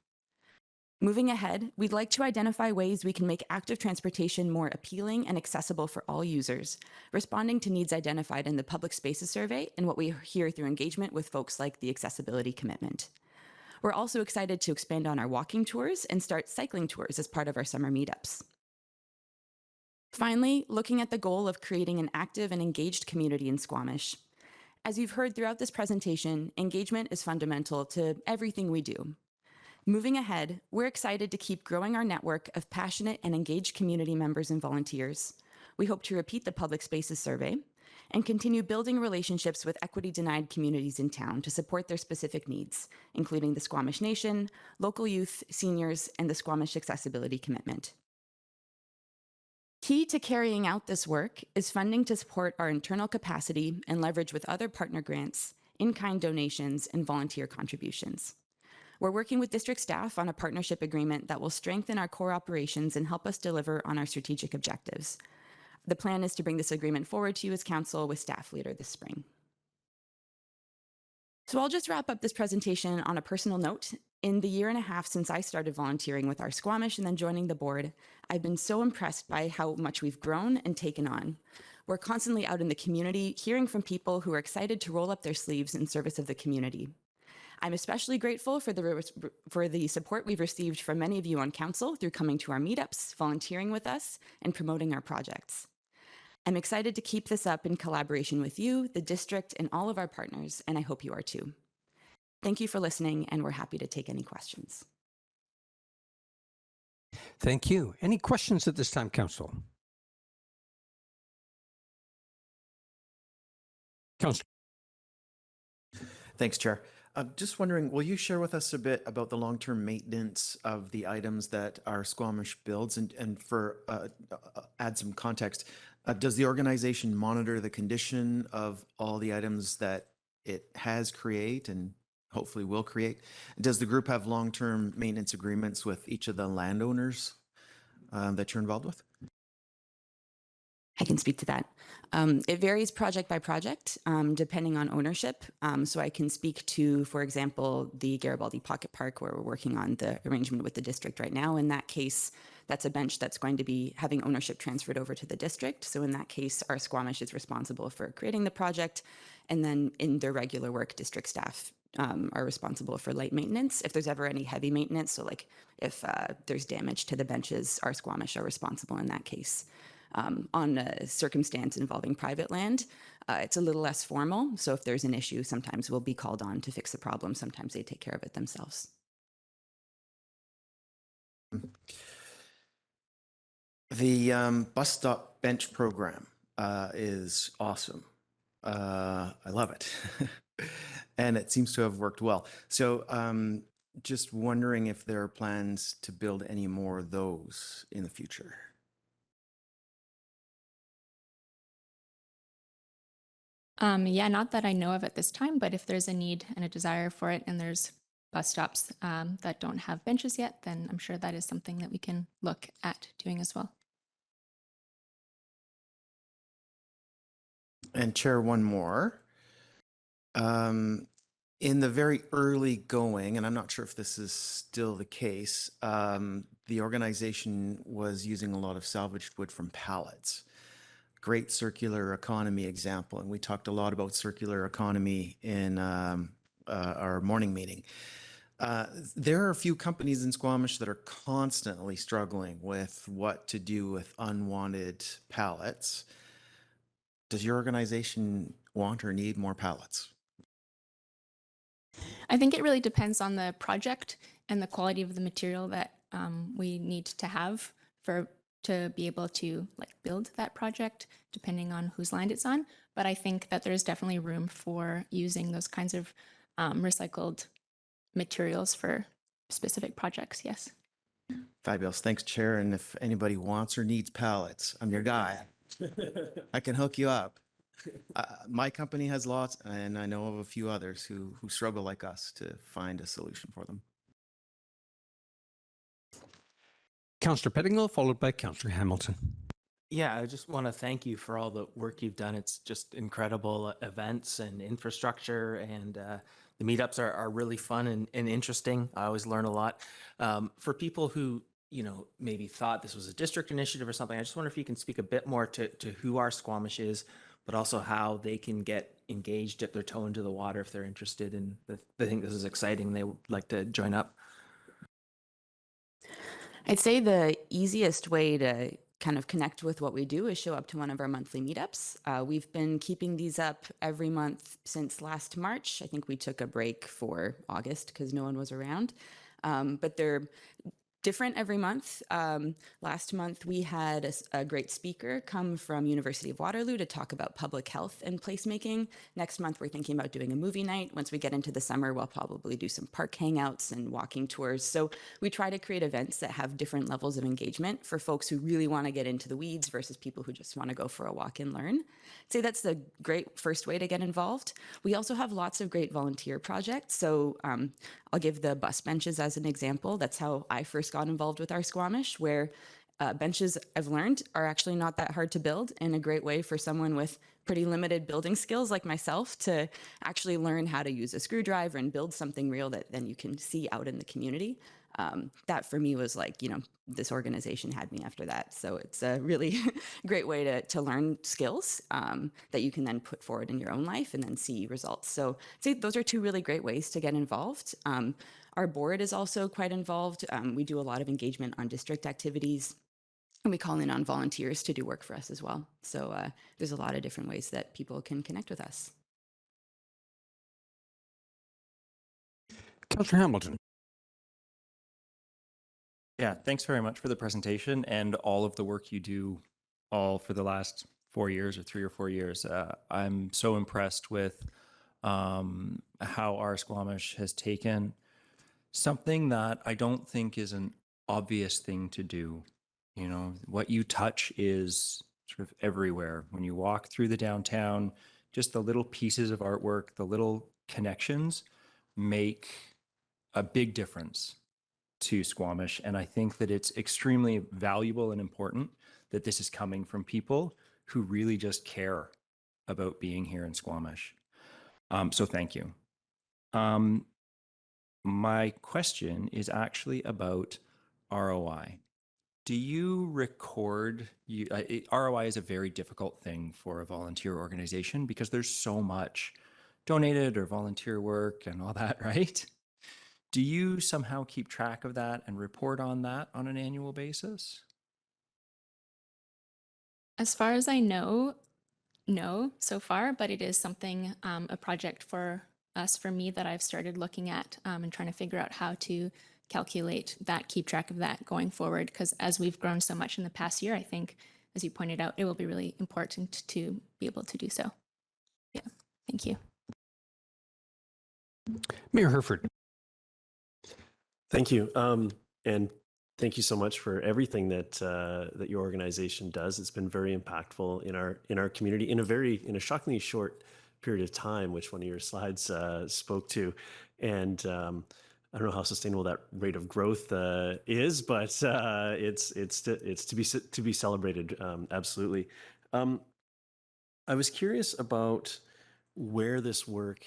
Moving ahead, we'd like to identify ways we can make active transportation more appealing and accessible for all users, responding to needs identified in the Public Spaces Survey and what we hear through engagement with folks like the Accessibility Commitment. We're also excited to expand on our walking tours and start cycling tours as part of our summer meetups. Finally, looking at the goal of creating an active and engaged community in Squamish. As you've heard throughout this presentation, engagement is fundamental to everything we do. Moving ahead, we're excited to keep growing our network of passionate and engaged community members and volunteers. We hope to repeat the Public Spaces Survey and continue building relationships with equity-denied communities in town to support their specific needs, including the Squamish Nation, local youth, seniors, and the Squamish Accessibility Commitment. Key to carrying out this work is funding to support our internal capacity and leverage with other partner grants, in-kind donations, and volunteer contributions. We're working with district staff on a partnership agreement that will strengthen our core operations and help us deliver on our strategic objectives. The plan is to bring this agreement forward to you as council with staff later this spring. So I'll just wrap up this presentation on a personal note. In the 1.5 years since I started volunteering with OurSquamish and then joining the board, I've been so impressed by how much we've grown and taken on. We're constantly out in the community, hearing from people who are excited to roll up their sleeves in service of the community. I'm especially grateful for the support we've received from many of you on council through coming to our meetups, volunteering with us, and promoting our projects. I'm excited to keep this up in collaboration with you, the district, and all of our partners, and I hope you are too. Thank you for listening, and we're happy to take any questions. Thank you. Any questions at this time, Council? Councillor. Thanks, Chair. I'm just wondering, will you share with us a bit about the long-term maintenance of the items that our Squamish builds? And for add some context, does the organization monitor the condition of all the items that it has create and hopefully will create? Does the group have long-term maintenance agreements with each of the landowners that you're involved with? I can speak to that. It varies project by project, depending on ownership. So I can speak to, for example, the Garibaldi Pocket Park, where we're working on the arrangement with the district right now. In that case, that's a bench that's going to be having ownership transferred over to the district. So in that case, our Squamish is responsible for creating the project. And then in their regular work, district staff are responsible for light maintenance. If there's ever any heavy maintenance, so like if there's damage to the benches, our Squamish are responsible in that case. On a circumstance involving private land, it's a little less formal. So if there's an issue, sometimes we'll be called on to fix the problem. Sometimes they take care of it themselves. The bus stop bench program is awesome. I love it. And it seems to have worked well. So just wondering if there are plans to build any more of those in the future. Yeah, not that I know of at this time, but if there's a need and a desire for it and there's bus stops that don't have benches yet, then I'm sure that is something that we can look at doing as well. And Chair, one more. In the very early going, and I'm not sure if this is still the case, the organization was using a lot of salvaged wood from pallets. Great circular economy example, and we talked a lot about circular economy in our morning meeting. There are a few companies in Squamish that are constantly struggling with what to do with unwanted pallets. Does your organization want or need more pallets? I think it really depends on the project and the quality of the material that we need to have to be able to build that project, depending on whose land it's on. But I think that there's definitely room for using those kinds of recycled materials for specific projects, yes. Fabulous. Thanks, Chair. And if anybody wants or needs pallets, I'm your guy. I can hook you up. My company has lots, and I know of a few others who struggle like us to find a solution for them. Councillor Pettingill, followed by Councillor Hamilton. Yeah, I just want to thank you for all the work you've done. It's just incredible events and infrastructure, and the meetups are really fun and interesting. I always learn a lot. For people who maybe thought this was a district initiative or something, I just wonder if you can speak a bit more to who OurSquamish is, but also how they can get engaged, dip their toe into the water if they're interested and they think this is exciting, they would like to join up. I'd say the easiest way to kind of connect with what we do is show up to one of our monthly meetups. We've been keeping these up every month since last March. I think we took a break for August because no one was around, but they're different every month. Last month, we had a great speaker come from University of Waterloo to talk about public health and placemaking. Next month, we're thinking about doing a movie night. Once we get into the summer, we'll probably do some park hangouts and walking tours. So we try to create events that have different levels of engagement for folks who really want to get into the weeds versus people who just want to go for a walk and learn. I'd say that's the great first way to get involved. We also have lots of great volunteer projects. So I'll give the bus benches as an example. That's how I first got involved with OurSquamish, where benches, I've learned, are actually not that hard to build, and a great way for someone with pretty limited building skills like myself to actually learn how to use a screwdriver and build something real that then you can see out in the community. That for me was like, this organization had me after that. So it's a really great way to learn skills that you can then put forward in your own life and then see results. So I'd say those are two really great ways to get involved. Our board is also quite involved. We do a lot of engagement on district activities, and we call in on volunteers to do work for us as well. So there's a lot of different ways that people can connect with us. Councillor Hamilton. Yeah, thanks very much for the presentation and all of the work you do all for the last 4 years or 3 or 4 years. I'm so impressed with how OurSquamish has taken something that I don't think is an obvious thing to do. What you touch is sort of everywhere. When you walk through the downtown, just the little pieces of artwork, the little connections make a big difference to Squamish. And I think that it's extremely valuable and important that this is coming from people who really just care about being here in Squamish. So thank you. My question is actually about ROI. Do you record, ROI is a very difficult thing for a volunteer organization because there's so much donated or volunteer work and all that, right? Do you somehow keep track of that and report on that on an annual basis? As far as I know, no, so far, but it is something, a project for me that I've started looking at and trying to figure out how to calculate that, keep track of that going forward. Because as we've grown so much in the past year, I think, as you pointed out, it will be really important to be able to do so. Yeah, thank you. Mayor Herford. Thank you. And thank you so much for everything that that your organization does. It's been very impactful in our community in a shockingly short period of time, which one of your slides spoke to. And I don't know how sustainable that rate of growth is, but it's to be celebrated. Absolutely. I was curious about where this work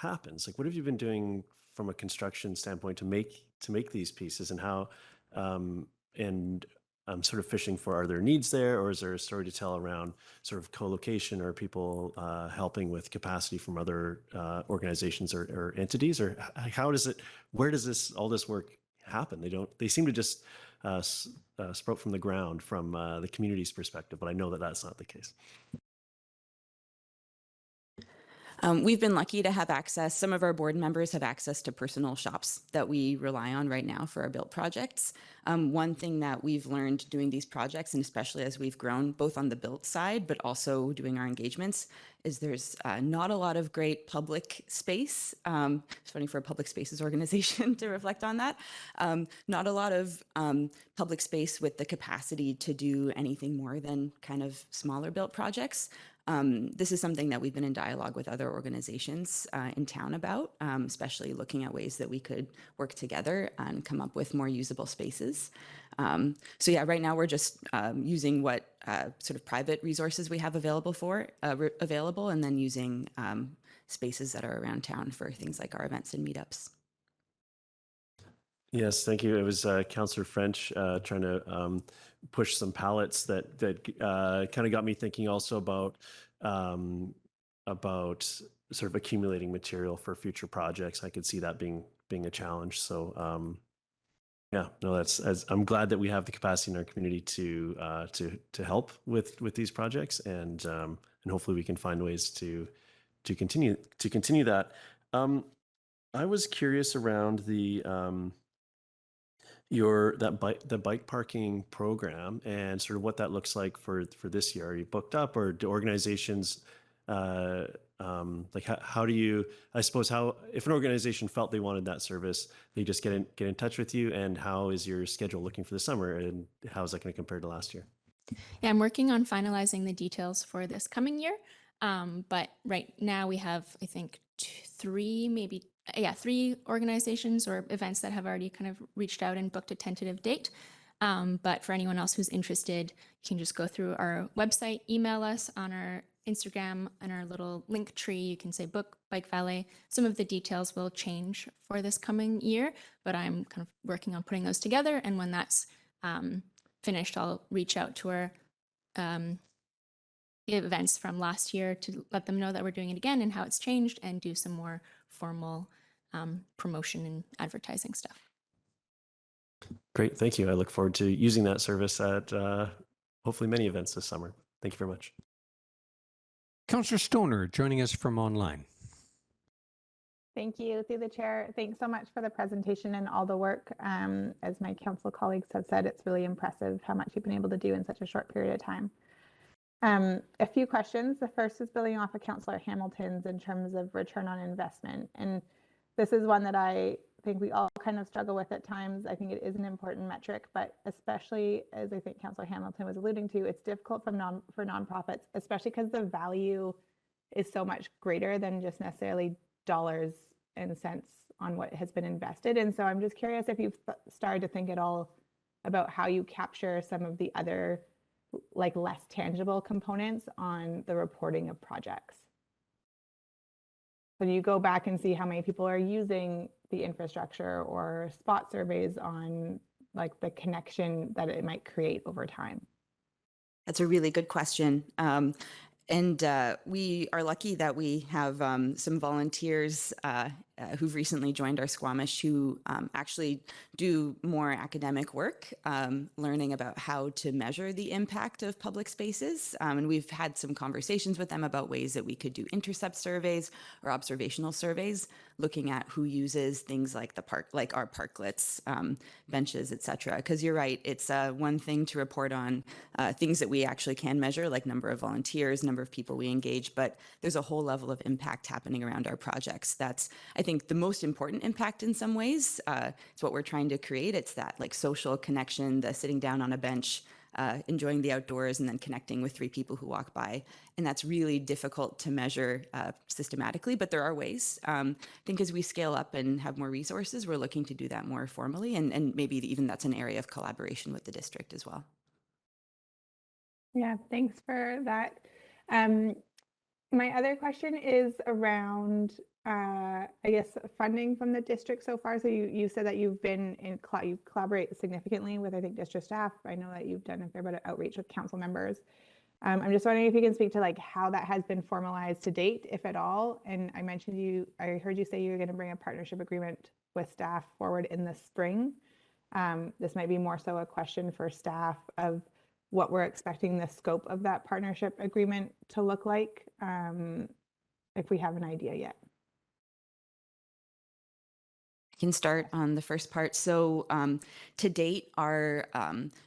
happens. Like, what have you been doing from a construction standpoint to make these pieces, and how? And I'm sort of fishing for, are there needs there, or is there a story to tell around sort of co-location, or people helping with capacity from other organizations or entities, or how does it? Where does all this work happen? They seem to just sprout from the ground from the community's perspective, but I know that that's not the case. We've been lucky to have access. Some of our board members have access to personal shops that we rely on right now for our built projects. One thing that we've learned doing these projects, and especially as we've grown, both on the built side, but also doing our engagements, is there's not a lot of great public space. It's funny for a public spaces organization to reflect on that. Not a lot of public space with the capacity to do anything more than kind of smaller built projects. This is something that we've been in dialogue with other organizations in town about, especially looking at ways that we could work together and come up with more usable spaces. So yeah, right now we're just using what sort of private resources we have available, and then using spaces that are around town for things like our events and meetups. Yes, thank you. It was Councillor French trying to push some palettes that kind of got me thinking also about sort of accumulating material for future projects. I could see that being a challenge. So yeah, no, I'm glad that we have the capacity in our community to help with these projects, and hopefully we can find ways to continue that. I was curious around the bike parking program and sort of what that looks like for this year. Are you booked up, or do organizations like how do you, I suppose, how if an organization felt they wanted that service, they just get in touch with you, and how is your schedule looking for the summer, and how is that going to compare to last year? Yeah, I'm working on finalizing the details for this coming year. But right now we have, I think, three organizations or events that have already kind of reached out and booked a tentative date. But for anyone else who's interested, you can just go through our website, email us on our Instagram and our little link tree, you can say book bike valet. Some of the details will change for this coming year, but I'm kind of working on putting those together. And when that's finished, I'll reach out to our events from last year to let them know that we're doing it again and how it's changed, and do some more formal promotion and advertising stuff. Great, thank you. I look forward to using that service at hopefully many events this summer. Thank you very much. Councillor Stoner joining us from online. Thank you, through the chair. Thanks so much for the presentation and all the work. As my council colleagues have said, it's really impressive how much you've been able to do in such a short period of time. A few questions. The first is building off of Councillor Hamilton's in terms of return on investment. And this is one that I think we all kind of struggle with at times. I think it is an important metric, but especially, as I think Councillor Hamilton was alluding to, it's difficult for nonprofits, especially because the value is so much greater than just necessarily dollars and cents on what has been invested. And so I'm just curious if you've started to think at all about how you capture some of the other like less tangible components on the reporting of projects. So do you go back and see how many people are using the infrastructure, or spot surveys on like the connection that it might create over time? That's a really good question. And we are lucky that we have some volunteers who've recently joined OurSquamish who actually do more academic work, learning about how to measure the impact of public spaces. And we've had some conversations with them about ways that we could do intercept surveys or observational surveys, looking at who uses things like the park, like our parklets, benches, et cetera. Because you're right, it's one thing to report on things that we actually can measure, like number of volunteers, number of people we engage, but there's a whole level of impact happening around our projects. That's, I think, the most important impact in some ways. It's what we're trying to create. It's that like social connection, the sitting down on a bench, enjoying the outdoors, and then connecting with 3 people who walk by. And that's really difficult to measure systematically, but there are ways. I think as we scale up and have more resources, we're looking to do that more formally, and maybe even that's an area of collaboration with the district as well. Yeah, thanks for that. My other question is around, I guess, funding from the district so far. So you said that you've been in, you collaborate significantly with, I think, district staff. I know that you've done a fair bit of outreach with council members. I'm just wondering if you can speak to like how that has been formalized to date, if at all. And I heard you say you're going to bring a partnership agreement with staff forward in the spring. This might be more so a question for staff of what we're expecting the scope of that partnership agreement to look like, if we have an idea yet. I can start on the first part. So to date, our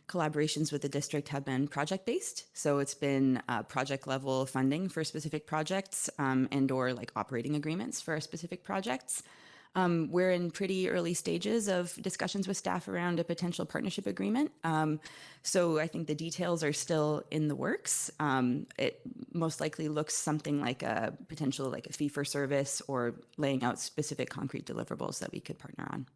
collaborations with the district have been project-based. So it's been project level funding for specific projects and or like operating agreements for specific projects. We're in pretty early stages of discussions with staff around a potential partnership agreement. So I think the details are still in the works. It most likely looks something like a potential like a fee for service, or laying out specific concrete deliverables that we could partner on.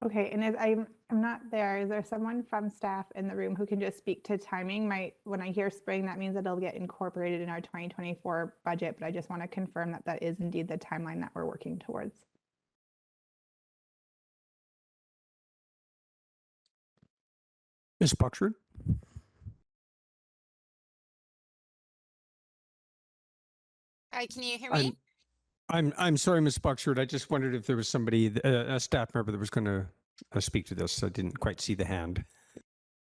Okay, and as I'm not there, is there someone from staff in the room who can just speak to timing? When I hear spring, that means that it'll get incorporated in our 2024 budget, but I just want to confirm that that is indeed the timeline that we're working towards. Ms. Buxford? Can you hear me? I'm sorry, Ms. Buxford. I just wondered if there was somebody, a staff member, that was going to speak to this. I didn't quite see the hand.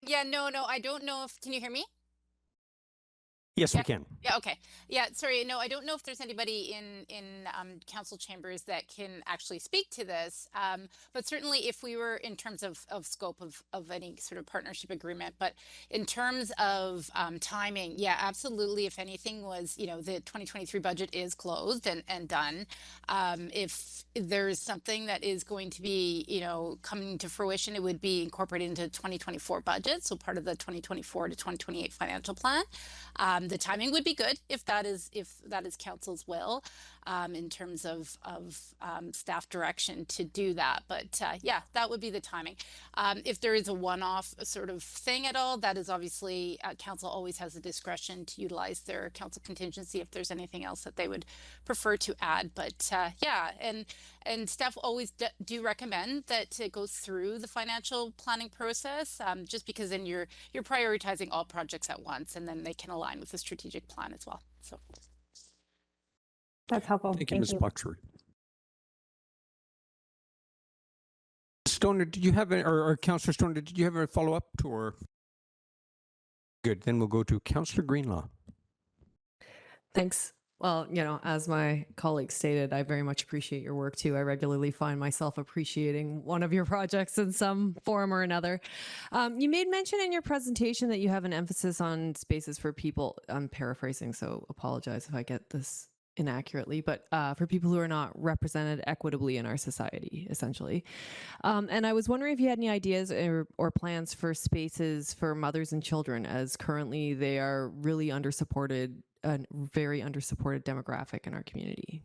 Yeah, no, I don't know if, can you hear me? Yes, yeah. we can. Yeah, okay. Yeah, sorry. No, I don't know if there's anybody in council chambers that can actually speak to this. But certainly if we were in terms of scope of any sort of partnership agreement, but in terms of timing, yeah, absolutely. If anything was, the 2023 budget is closed and done. If there's something that is going to be, coming to fruition, it would be incorporated into 2024 budget. So part of the 2024 to 2028 financial plan. The timing would be good if that is council's will. in terms of staff direction to do that. But yeah, that would be the timing. If there is a one-off sort of thing at all, that is obviously council always has the discretion to utilize their council contingency if there's anything else that they would prefer to add. But yeah, and staff always do recommend that it goes through the financial planning process, just because then you're prioritizing all projects at once, and then they can align with the strategic plan as well. So that's helpful. Thank you, Ms. Boxford. Stoner, did you have or Councillor Stoner, did you have a follow-up or? Good, then we'll go to Councillor Greenlaw. Thanks. Well, you know, as my colleague stated, I very much appreciate your work too. I regularly find myself appreciating one of your projects in some form or another. You made mention in your presentation that you have an emphasis on spaces for people. I'm paraphrasing, so apologize if I get this inaccurately, but for people who are not represented equitably in our society, essentially. And I was wondering if you had any ideas or plans for spaces for mothers and children, as currently they are really undersupported, a very undersupported demographic in our community.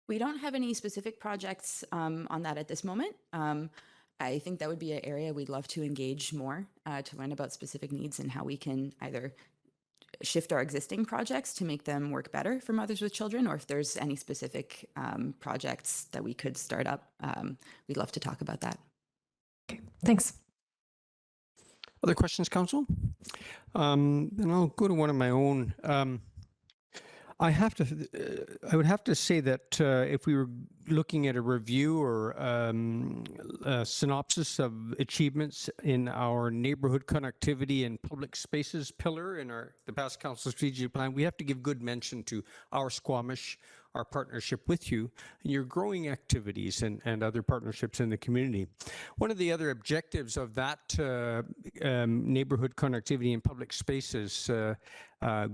We don't have any specific projects on that at this moment. I think that would be an area we'd love to engage more to learn about specific needs and how we can either shift our existing projects to make them work better for mothers with children, or if there's any specific projects that we could start up, we'd love to talk about that. Okay, thanks. Other questions, Council? Then I'll go to one of my own. I would have to say that if we were looking at a review or a synopsis of achievements in our neighborhood connectivity and public spaces pillar in the past council strategic plan, we have to give good mention to OurSquamish, our partnership with you, and your growing activities and other partnerships in the community. One of the other objectives of that neighborhood connectivity and public spaces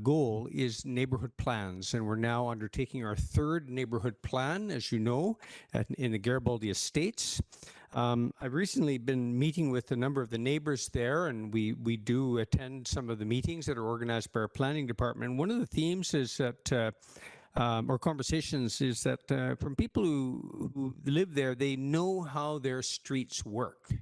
goal is neighborhood plans, and we're now undertaking our third neighborhood plan, as you know, in the Garibaldi Estates. I've recently been meeting with a number of the neighbors there, and we do attend some of the meetings that are organized by our planning department. One of the themes is that or conversations is that from people who live there, they know how their streets work,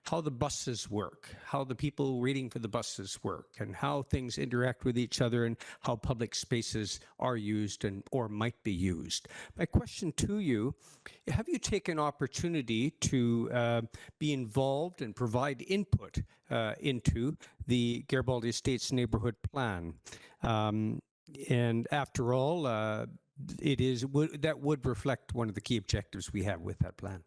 how the buses work, how the people waiting for the buses work, and how things interact with each other, and how public spaces are used and or might be used. My question to you, have you taken opportunity to be involved and provide input into the Garibaldi Estates neighborhood plan? And after all, that would reflect one of the key objectives we have with that plan.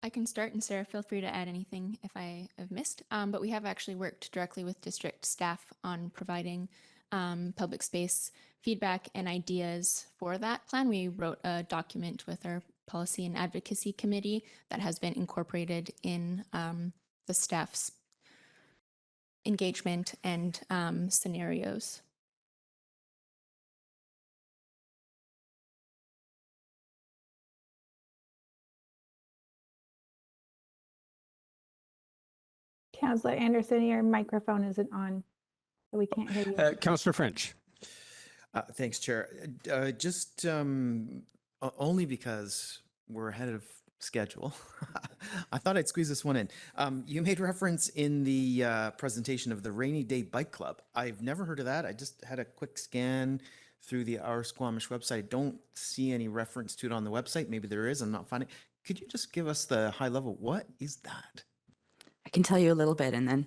I can start, and Sarah, feel free to add anything if I have missed. But we have actually worked directly with district staff on providing public space feedback and ideas for that plan. We wrote a document with our policy and advocacy committee that has been incorporated in the staff's engagement and scenarios. Councillor Anderson, your microphone isn't on, so we can't hear you. Councillor French. Thanks, Chair. Just only because we're ahead of schedule, I thought I'd squeeze this one in. You made reference in the presentation of the Rainy Day Bike Club. I've never heard of that. I just had a quick scan through the OurSquamish website. I don't see any reference to it on the website. Maybe there is. I'm not finding it. Could you just give us the high level? What is that? I can tell you a little bit, and then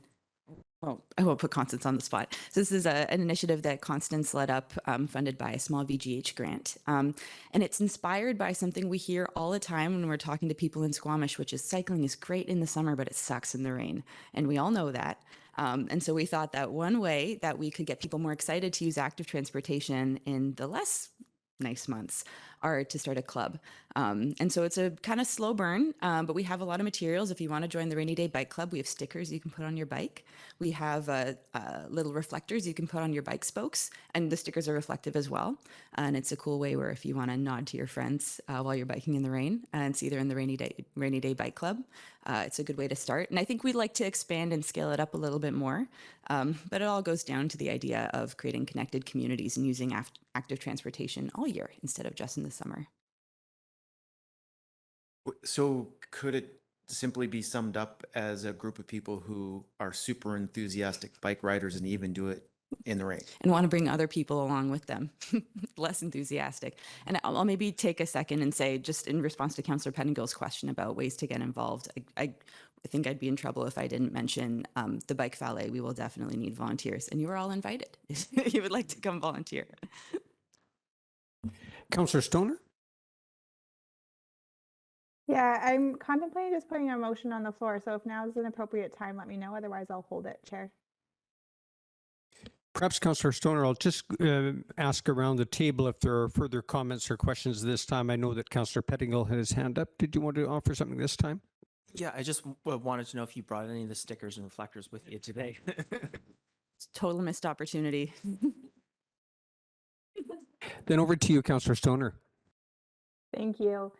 I won't put Constance on the spot. So this is an initiative that Constance led up, funded by a small VGH grant. And it's inspired by something we hear all the time when we're talking to people in Squamish, which is cycling is great in the summer, but it sucks in the rain. And we all know that. And so we thought that one way that we could get people more excited to use active transportation in the less nice months are to start a club. And so it's a kind of slow burn, but we have a lot of materials. If you want to join the Rainy Day Bike Club, we have stickers you can put on your bike. We have little reflectors you can put on your bike spokes, and the stickers are reflective as well. And it's a cool way where if you want to nod to your friends while you're biking in the rain, and it's either in the Rainy Day Bike Club, it's a good way to start. And I think we'd like to expand and scale it up a little bit more. But it all goes down to the idea of creating connected communities and using active transportation all year instead of just in the summer. So could it simply be summed up as a group of people who are super enthusiastic bike riders and even do it in the rain? And want to bring other people along with them, less enthusiastic. And I'll maybe take a second and say, just in response to Councillor Pettingill's question about ways to get involved, I think I'd be in trouble if I didn't mention the bike valet. We will definitely need volunteers, and you are all invited if you would like to come volunteer. Councillor Stoner? Yeah, I'm contemplating just putting a motion on the floor. So if now is an appropriate time, let me know. Otherwise, I'll hold it, Chair. Perhaps Councillor Stoner, I'll just ask around the table if there are further comments or questions this time. I know that Councillor Pettingill had his hand up. Did you want to offer something this time? Yeah, I just wanted to know if you brought any of the stickers and reflectors with you today. It's a total missed opportunity. Then over to you, Councillor Stoner. Thank you.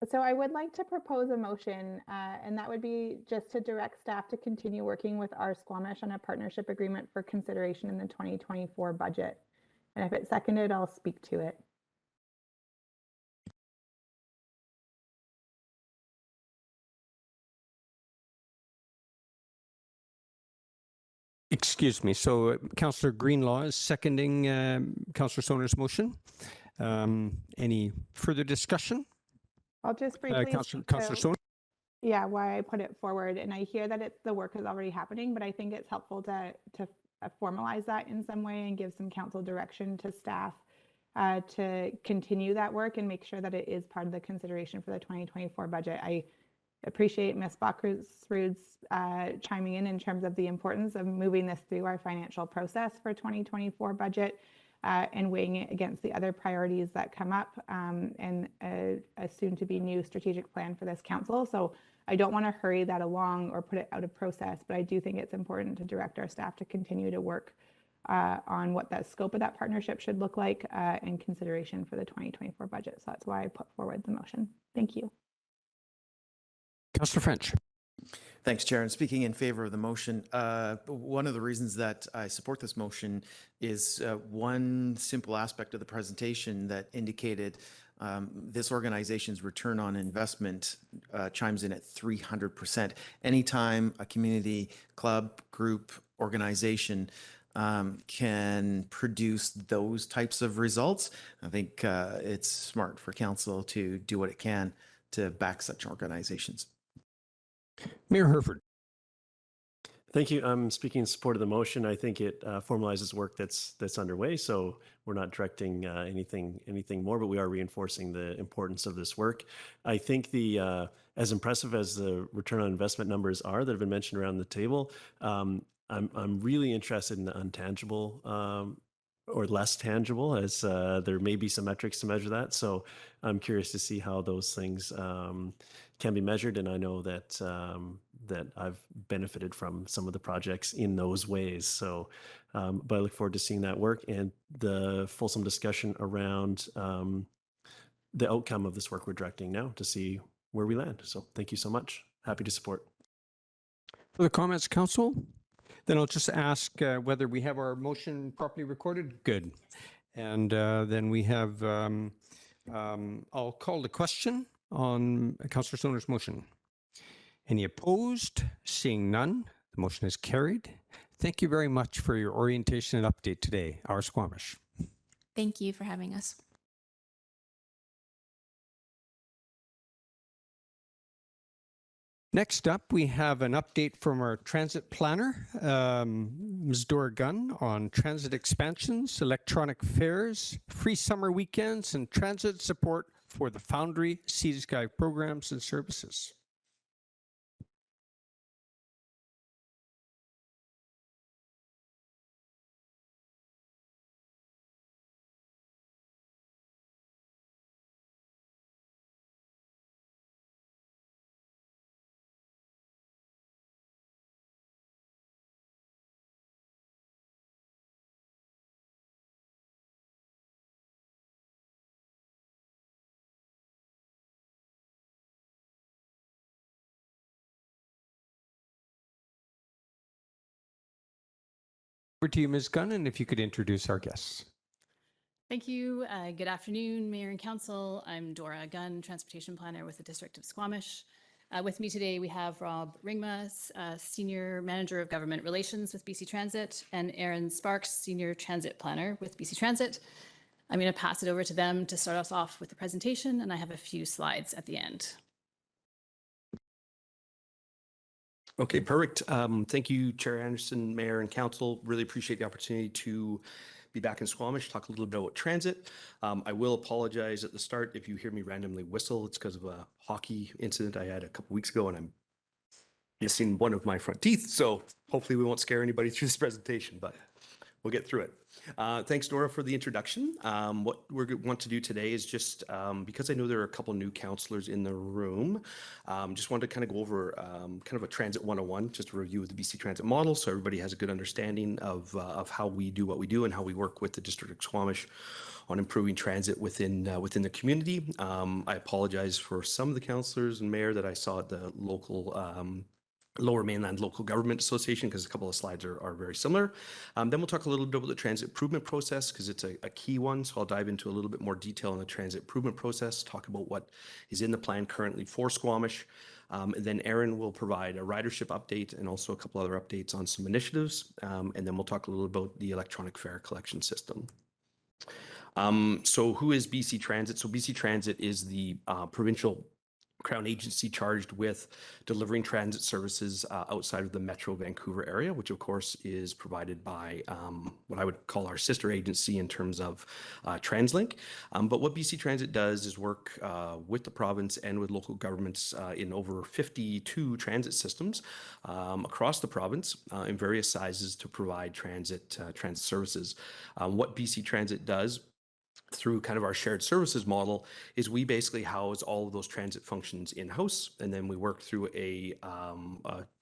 So I would like to propose a motion, and that would be just to direct staff to continue working with OurSquamish on a partnership agreement for consideration in the 2024 budget. And if it's seconded, I'll speak to it. Excuse me. So Councillor Greenlaw is seconding Councillor Stoner's motion. Any further discussion? I'll just briefly Councillor Stoner? Yeah, why I put it forward. And I hear that the work is already happening, but I think it's helpful to formalize that in some way and give some council direction to staff to continue that work and make sure that it is part of the consideration for the 2024 budget. I appreciate Ms. Boxrud's chiming in terms of the importance of moving this through our financial process for 2024 budget and weighing it against the other priorities that come up and a soon-to-be new strategic plan for this council. So I don't want to hurry that along or put it out of process, but I do think it's important to direct our staff to continue to work on what the scope of that partnership should look like in consideration for the 2024 budget. So that's why I put forward the motion. Thank you. Councillor French. Thanks, Chair. And speaking in favor of the motion, one of the reasons that I support this motion is one simple aspect of the presentation that indicated this organization's return on investment chimes in at 300%. Anytime a community club, group, organization can produce those types of results, I think it's smart for council to do what it can to back such organizations. Mayor Herford. Thank you. I'm speaking in support of the motion. I think it formalizes work that's underway. So we're not directing anything more, but we are reinforcing the importance of this work. I think as impressive as the return on investment numbers are that have been mentioned around the table, I'm really interested in the untangible or less tangible, as there may be some metrics to measure that. So I'm curious to see how those things can be measured. And I know that that I've benefited from some of the projects in those ways. So, but I look forward to seeing that work and the fulsome discussion around the outcome of this work we're directing now to see where we land. So thank you so much. Happy to support. Further comments, council? Then I'll just ask whether we have our motion properly recorded. Good. And then we have, I'll call the question on Councillor Stoner's motion. Any opposed? Seeing none, the motion is carried. Thank you very much for your orientation and update today, OurSquamish. Thank you for having us. Next up, we have an update from our transit planner, Ms. Dora Gunn, on transit expansions, electronic fares, free summer weekends, and transit support for the Foundry Sea to Sky programs and services. Over to you, Ms. Gunn, and if you could introduce our guests. Thank you. Good afternoon, Mayor and Council. I'm Dora Gunn, Transportation Planner with the District of Squamish. With me today, we have Rob Ringma, Senior Manager of Government Relations with BC Transit, and Aaron Sparks, Senior Transit Planner with BC Transit. I'm going to pass it over to them to start us off with the presentation, and I have a few slides at the end. Okay, perfect. Thank you, Chair Anderson, Mayor and Council. Really appreciate the opportunity to be back in Squamish, talk a little bit about transit. I will apologize at the start if you hear me randomly whistle. It's because of a hockey incident I had a couple weeks ago, and I'm missing one of my front teeth. So hopefully we won't scare anybody through this presentation, but we'll get through it. Thanks, Nora, for the introduction. What we want to do today is just, because I know there are a couple new counselors in the room, just wanted to kind of go over kind of a Transit 101, just a review of the BC Transit model, so everybody has a good understanding of how we do what we do and how we work with the District of Squamish on improving transit within the community. I apologize for some of the counselors and mayor that I saw at the local Lower Mainland Local Government Association, because a couple of slides are very similar. Then we'll talk a little bit about the transit improvement process, because it's a key one. So I'll dive into a little bit more detail on the transit improvement process, talk about what is in the plan currently for Squamish. And then Aaron will provide a ridership update and also a couple other updates on some initiatives. And then we'll talk a little about the electronic fare collection system. So who is BC Transit? So BC Transit is the provincial Crown agency charged with delivering transit services outside of the Metro Vancouver area, which of course is provided by what I would call our sister agency in terms of TransLink. But what BC Transit does is work with the province and with local governments in over 52 transit systems across the province in various sizes to provide transit services. What BC Transit does through kind of our shared services model is we basically house all of those transit functions in-house, and then we work through a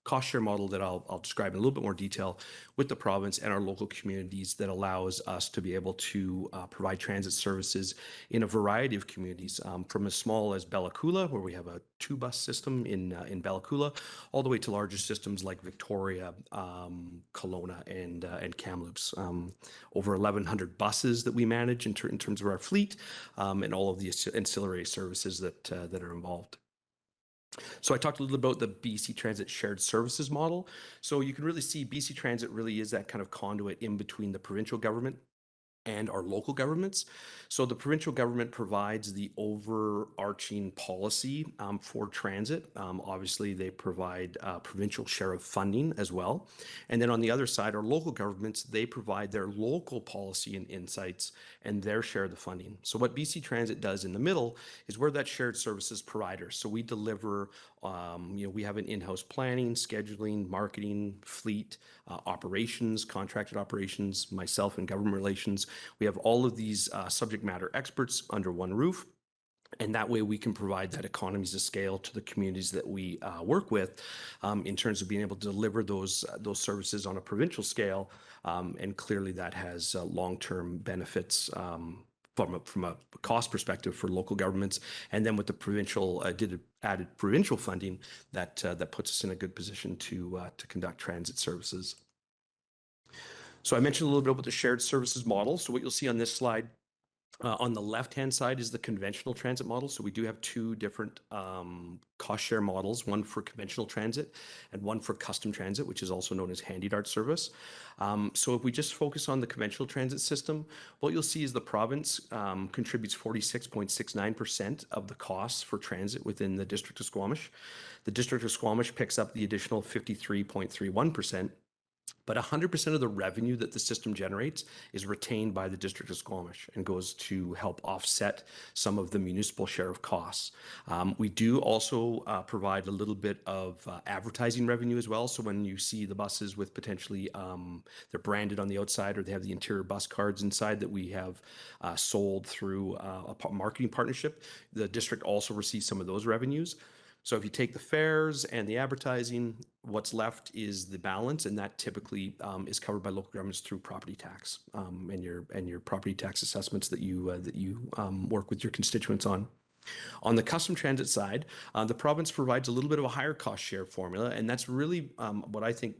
cost share model that I'll describe in a little bit more detail with the province and our local communities that allows us to be able to provide transit services in a variety of communities, from as small as Bella Coola, where we have a 2-bus system in Bella Coola, all the way to larger systems like Victoria, Kelowna, and Kamloops. Over 1,100 buses that we manage in terms of our fleet, and all of the ancillary services that are involved. So I talked a little about the BC Transit shared services model. So you can really see BC Transit really is that kind of conduit in between the provincial government and our local governments. So the provincial government provides the overarching policy for transit. Obviously, they provide a provincial share of funding as well. And then on the other side, our local governments, they provide their local policy and insights and their share of the funding. So what BC Transit does in the middle is we're that shared services provider. So we deliver, we have an in-house planning, scheduling, marketing, fleet, operations, contracted operations, myself and government relations. We have all of these subject matter experts under one roof. And that way we can provide that economies of scale to the communities that we work with in terms of being able to deliver those services on a provincial scale. And clearly that has long-term benefits from a cost perspective for local governments. And then with the provincial added provincial funding, that puts us in a good position to conduct transit services. So I mentioned a little bit about the shared services model. So what you'll see on this slide, on the left-hand side is the conventional transit model. So we do have two different cost share models, one for conventional transit and one for custom transit, which is also known as handy dart service. So if we just focus on the conventional transit system, what you'll see is the province contributes 46.69% of the costs for transit within the District of Squamish. The District of Squamish picks up the additional 53.31%. But 100% of the revenue that the system generates is retained by the District of Squamish and goes to help offset some of the municipal share of costs. We do also provide a little bit of advertising revenue as well. So when you see the buses with potentially, they're branded on the outside or they have the interior bus cards inside that we have sold through a marketing partnership, the district also receives some of those revenues. So if you take the fares and the advertising, what's left is the balance, and that typically is covered by local governments through property tax and your property tax assessments that you work with your constituents on. On the custom transit side, the province provides a little bit of a higher cost share formula, and that's really what I think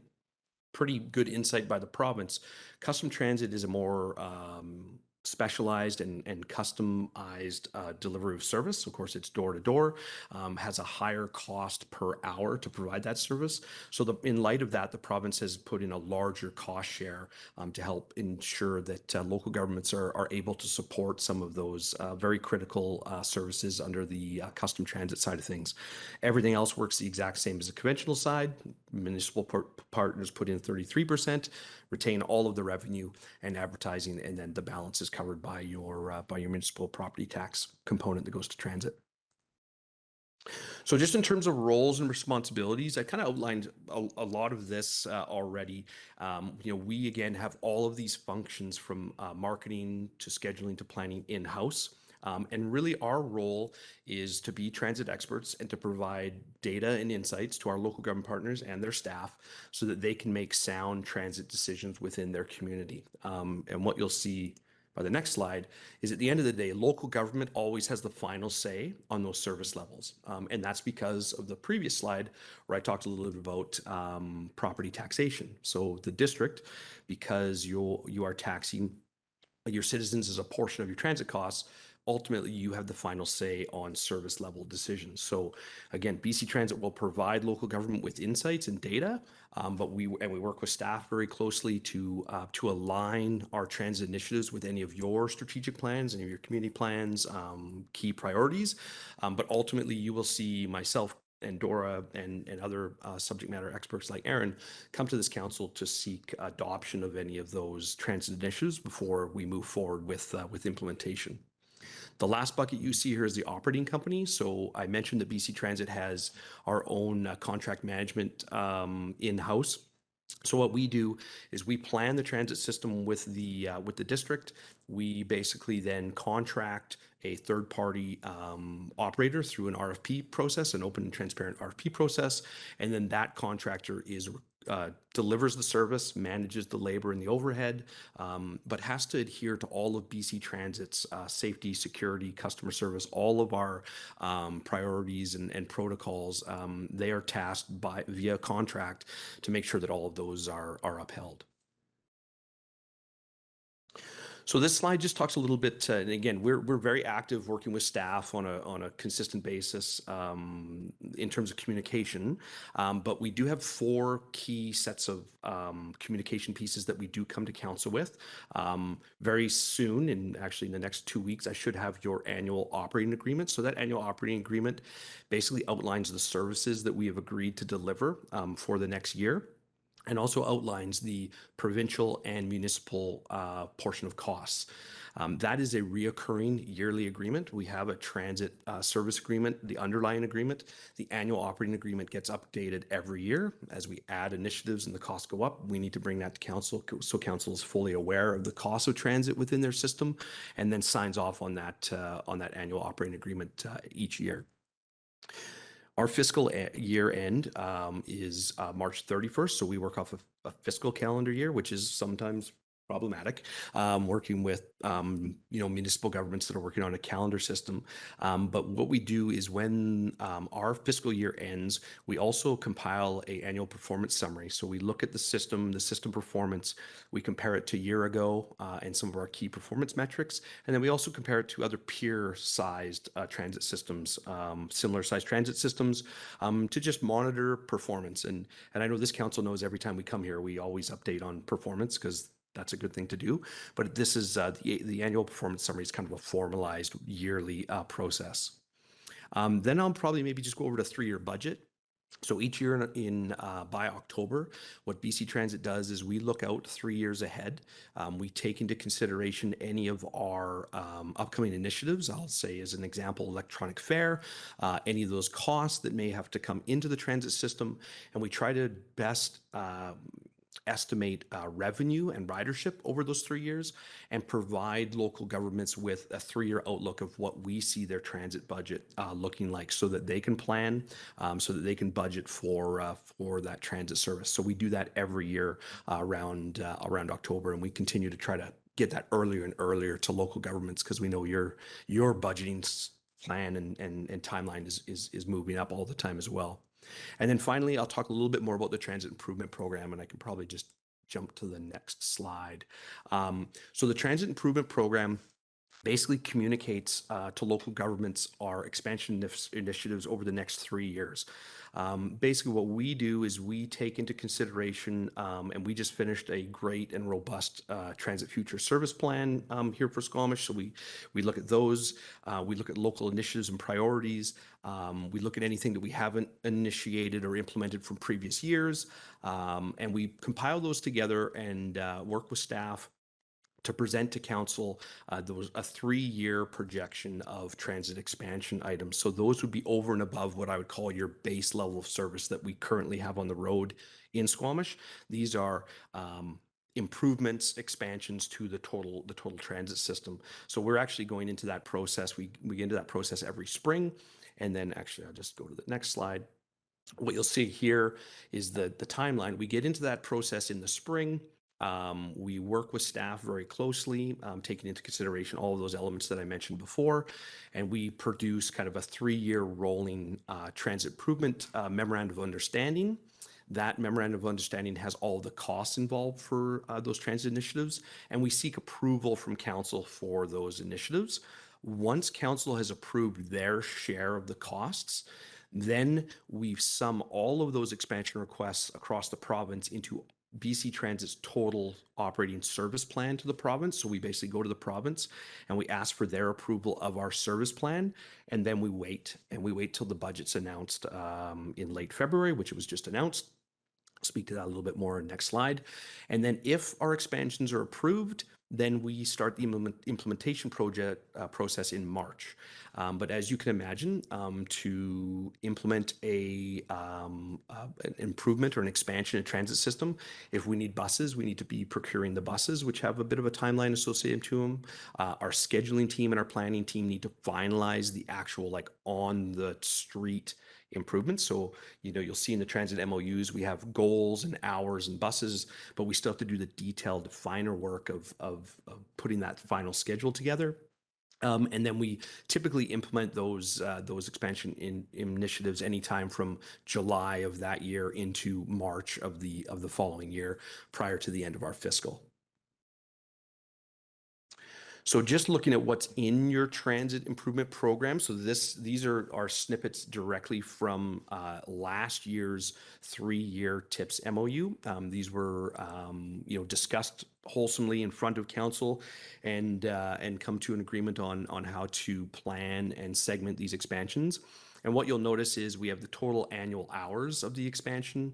pretty good insight by the province. Custom transit is a more specialized and customized delivery of service. Of course, it's door to door, has a higher cost per hour to provide that service. So in light of that, the province has put in a larger cost share to help ensure that local governments are able to support some of those very critical services under the custom transit side of things. Everything else works the exact same as the conventional side. Municipal partners put in 33%, retain all of the revenue and advertising, and then the balance is covered by your municipal property tax component that goes to transit. So just in terms of roles and responsibilities, I kind of outlined a lot of this already. We again have all of these functions from marketing to scheduling to planning in-house. And really our role is to be transit experts and to provide data and insights to our local government partners and their staff so that they can make sound transit decisions within their community. And what you'll see by the next slide is at the end of the day, local government always has the final say on those service levels. And that's because of the previous slide where I talked a little bit about property taxation. So the district, because you are taxing your citizens as a portion of your transit costs, ultimately you have the final say on service level decisions. So again, BC Transit will provide local government with insights and data, but we work with staff very closely to align our transit initiatives with any of your strategic plans, any of your community plans, key priorities. But ultimately you will see myself and Dora and other subject matter experts like Aaron come to this council to seek adoption of any of those transit initiatives before we move forward with implementation. The last bucket you see here is the operating company. So I mentioned that BC Transit has our own contract management in-house. So what we do is we plan the transit system with the district. We basically then contract a third-party operator through an RFP process, an open and transparent RFP process, and then that contractor delivers the service, manages the labor and the overhead, but has to adhere to all of BC Transit's safety, security, customer service, all of our priorities and protocols. They are tasked via contract to make sure that all of those are upheld. So this slide just talks a little bit, and again, we're very active working with staff on a consistent basis in terms of communication, but we do have 4 key sets of communication pieces that we do come to council with. Very soon, and actually in the next 2 weeks, I should have your annual operating agreement. So that annual operating agreement basically outlines the services that we have agreed to deliver for the next year, and also outlines the provincial and municipal portion of costs. That is a reoccurring yearly agreement. We have a transit service agreement, the underlying agreement. The annual operating agreement gets updated every year. As we add initiatives and the costs go up, we need to bring that to council so council is fully aware of the cost of transit within their system and then signs off on that annual operating agreement each year. Our fiscal year end is March 31st, so we work off of a fiscal calendar year, which is sometimes problematic, working with municipal governments that are working on a calendar system. But what we do is when our fiscal year ends, we also compile an annual performance summary. So we look at the system performance, we compare it to a year ago and some of our key performance metrics, and then we also compare it to other peer-sized transit systems, similar-sized transit systems, to just monitor performance. And I know this council knows every time we come here, we always update on performance because that's a good thing to do. But this is the annual performance summary is kind of a formalized yearly process. Then I'll probably maybe just go over the 3-year budget. So each year by October, what BC Transit does is we look out 3 years ahead. We take into consideration any of our upcoming initiatives. I'll say as an example, electronic fare, any of those costs that may have to come into the transit system. And we try to best estimate revenue and ridership over those 3 years and provide local governments with a 3-year outlook of what we see their transit budget looking like so that they can plan, so that they can budget for that transit service. So we do that every year around October, and we continue to try to get that earlier and earlier to local governments because we know your budgeting plan and timeline is moving up all the time as well. And then finally, I'll talk a little bit more about the transit improvement program, and I can probably just jump to the next slide. So the transit improvement program basically communicates to local governments our expansion initiatives over the next 3 years. Basically, what we do is we take into consideration, and we just finished a great and robust transit future service plan here for Squamish. So we look at those. We look at local initiatives and priorities. We look at anything that we haven't initiated or implemented from previous years, and we compile those together and work with staff to present to council a 3-year projection of transit expansion items. So those would be over and above what I would call your base level of service that we currently have on the road in Squamish. These are improvements, expansions to the total transit system. So we're actually going into that process. We get into that process every spring. And then actually, I'll just go to the next slide. What you'll see here is the timeline. We get into that process in the spring. We work with staff very closely, taking into consideration all of those elements that I mentioned before, and we produce kind of a 3-year rolling transit improvement memorandum of understanding. That memorandum of understanding has all the costs involved for those transit initiatives, and we seek approval from council for those initiatives. Once council has approved their share of the costs, then we sum all of those expansion requests across the province into BC Transit's total operating service plan to the province. So we basically go to the province and we ask for their approval of our service plan, and then we wait till the budget's announced in late February, which it was just announced. I'll speak to that a little bit more next slide. And then if our expansions are approved, then we start the implementation process in March. But as you can imagine, to implement an improvement or an expansion in transit system, if we need buses, we need to be procuring the buses, which have a bit of a timeline associated to them. Our scheduling team and our planning team need to finalize the actual on the street improvements. So, you'll see in the transit MOUs, we have goals and hours and buses, but we still have to do the detailed finer work of putting that final schedule together. And then we typically implement those expansion initiatives anytime from July of that year into March of the following year, prior to the end of our fiscal. So just looking at what's in your transit improvement program. So these are our snippets directly from last year's 3-year TIPS MOU. These were discussed wholesomely in front of council and come to an agreement on how to plan and segment these expansions. And what you'll notice is we have the total annual hours of the expansion.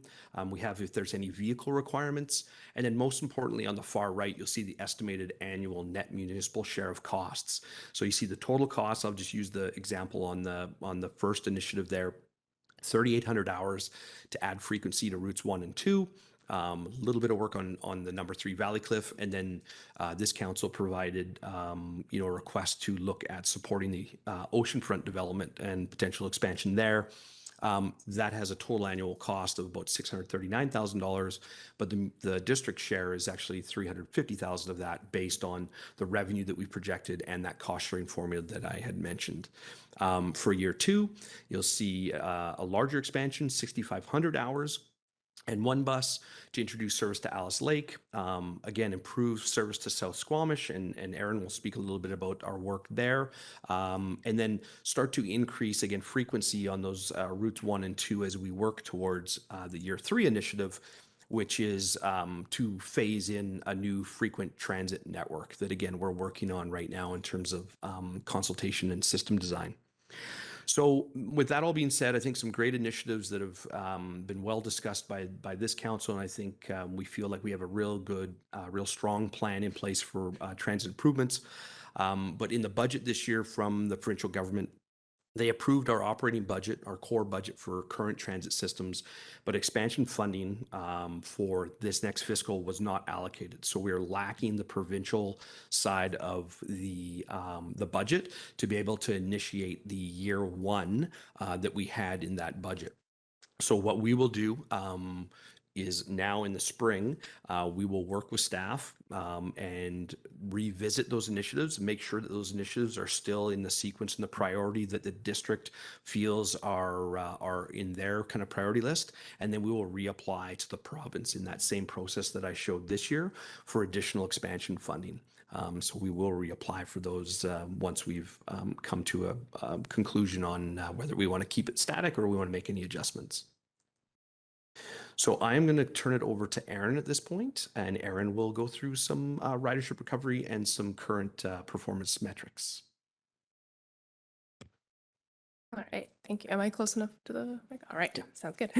We have if there's any vehicle requirements. And then most importantly, on the far right, you'll see the estimated annual net municipal share of costs. So you see the total costs. I'll just use the example on the first initiative there, 3,800 hours to add frequency to routes 1 and 2. A little bit of work on the number 3 Valley Cliff, and then this council provided a request to look at supporting the oceanfront development and potential expansion there. That has a total annual cost of about $639,000, but the district share is actually $350,000 of that, based on the revenue that we projected and that cost sharing formula that I had mentioned. For year 2, you'll see a larger expansion, 6,500 hours. And 1 bus to introduce service to Alice Lake. Again, improve service to South Squamish, and Aaron will speak a little bit about our work there. And then start to increase, again, frequency on those routes 1 and 2 as we work towards the year 3 initiative, which is to phase in a new frequent transit network that, again, we're working on right now in terms of consultation and system design. So with that all being said, I think some great initiatives that have been well discussed by this council, and I think we feel like we have a real good, real strong plan in place for transit improvements. But in the budget this year from the provincial government, they approved our operating budget, our core budget for current transit systems, but expansion funding for this next fiscal was not allocated. So we're lacking the provincial side of the budget to be able to initiate the year 1 that we had in that budget. So what we will do is now in the spring, we will work with staff and revisit those initiatives, make sure that those initiatives are still in the sequence and the priority that the district feels are in their kind of priority list. And then we will reapply to the province in that same process that I showed this year for additional expansion funding. So we will reapply for those once we've come to a conclusion on whether we want to keep it static or we want to make any adjustments. So I'm going to turn it over to Aaron at this point, and Aaron will go through some ridership recovery and some current performance metrics. All right, thank you. Am I close enough to the mic? All right, sounds good.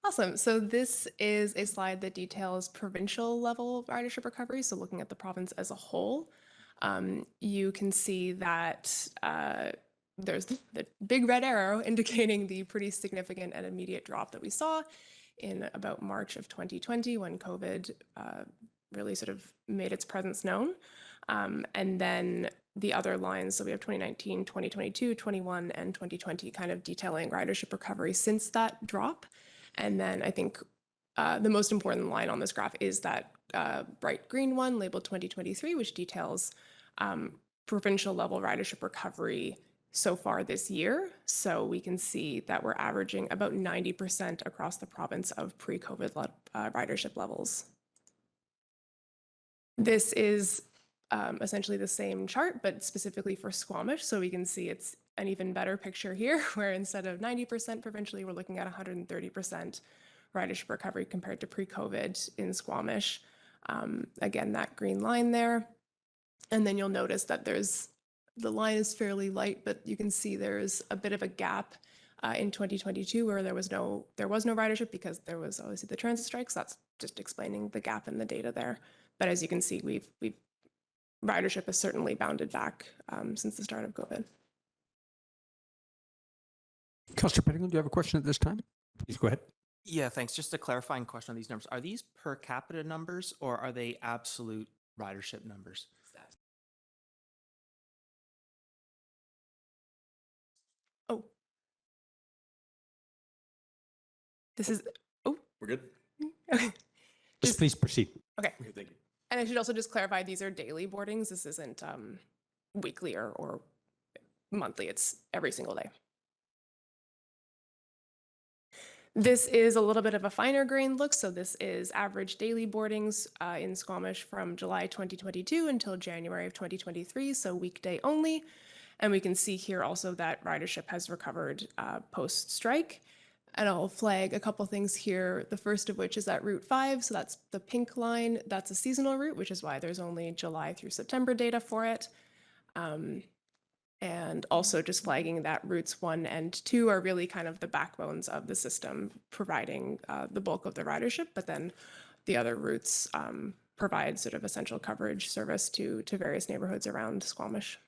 Awesome. So this is a slide that details provincial level ridership recovery. So looking at the province as a whole, you can see that there's the big red arrow indicating the pretty significant and immediate drop that we saw in about March of 2020 when COVID really sort of made its presence known. And then the other lines, so we have 2019, 2022, 21, and 2020 kind of detailing ridership recovery since that drop. And then I think the most important line on this graph is that bright green one labeled 2023, which details provincial level ridership recovery so far this year. So we can see that we're averaging about 90% across the province of pre-COVID ridership levels. This is essentially the same chart, but specifically for Squamish. So we can see it's an even better picture here, where instead of 90% provincially, we're looking at 130% ridership recovery compared to pre-COVID in Squamish. Again, that green line there. And then you'll notice that the line is fairly light, but you can see there's a bit of a gap in 2022 where there was no ridership because there was obviously the transit strikes. That's just explaining the gap in the data there. But as you can see, ridership has certainly bounded back since the start of COVID. Councillor Pettingill, do you have a question at this time? Please go ahead. Yeah, thanks. Just a clarifying question on these numbers. Are these per capita numbers or are they absolute ridership numbers? Oh. This is, oh. We're good? Okay. Just please proceed. Okay. Okay, thank you. And I should also just clarify, these are daily boardings. This isn't weekly or monthly. It's every single day. This is a little bit of a finer grained look. So this is average daily boardings in Squamish from July 2022 until January of 2023, so weekday only. And we can see here also that ridership has recovered post-strike. And I'll flag a couple things here. The first of which is at Route 5. So that's the pink line. That's a seasonal route, which is why there's only July through September data for it. And also just flagging that routes 1 and 2 are really kind of the backbones of the system, providing the bulk of the ridership, but then the other routes provide sort of essential coverage service to various neighborhoods around Squamish.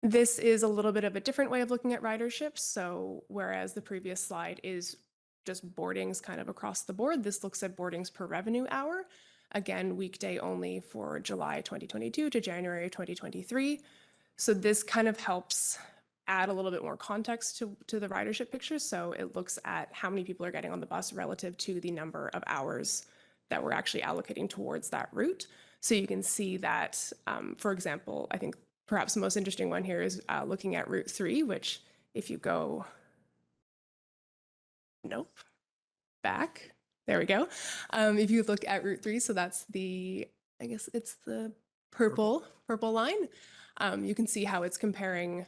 This is a little bit of a different way of looking at ridership. So whereas the previous slide is just boardings kind of across the board, this looks at boardings per revenue hour. Again, weekday only for July 2022 to January 2023. So this kind of helps add a little bit more context to the ridership picture. So it looks at how many people are getting on the bus relative to the number of hours that we're actually allocating towards that route. So you can see that, for example, I think perhaps the most interesting one here is looking at Route 3, which if you go, nope, back. There we go. If you look at Route 3, so that's I guess it's the purple line. You can see how it's comparing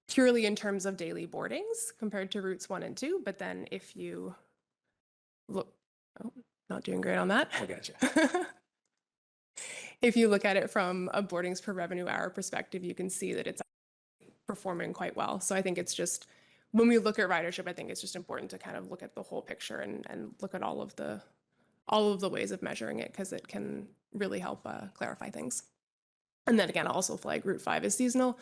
purely in terms of daily boardings compared to routes 1 and 2. But then if you look, oh, not doing great on that. I gotcha. If you look at it from a boardings per revenue hour perspective, you can see that it's performing quite well. So I think it's just, when we look at ridership, I think it's just important to kind of look at the whole picture and look at all of the ways of measuring it, because it can really help clarify things. And then again, I'll also flag Route 5 is seasonal.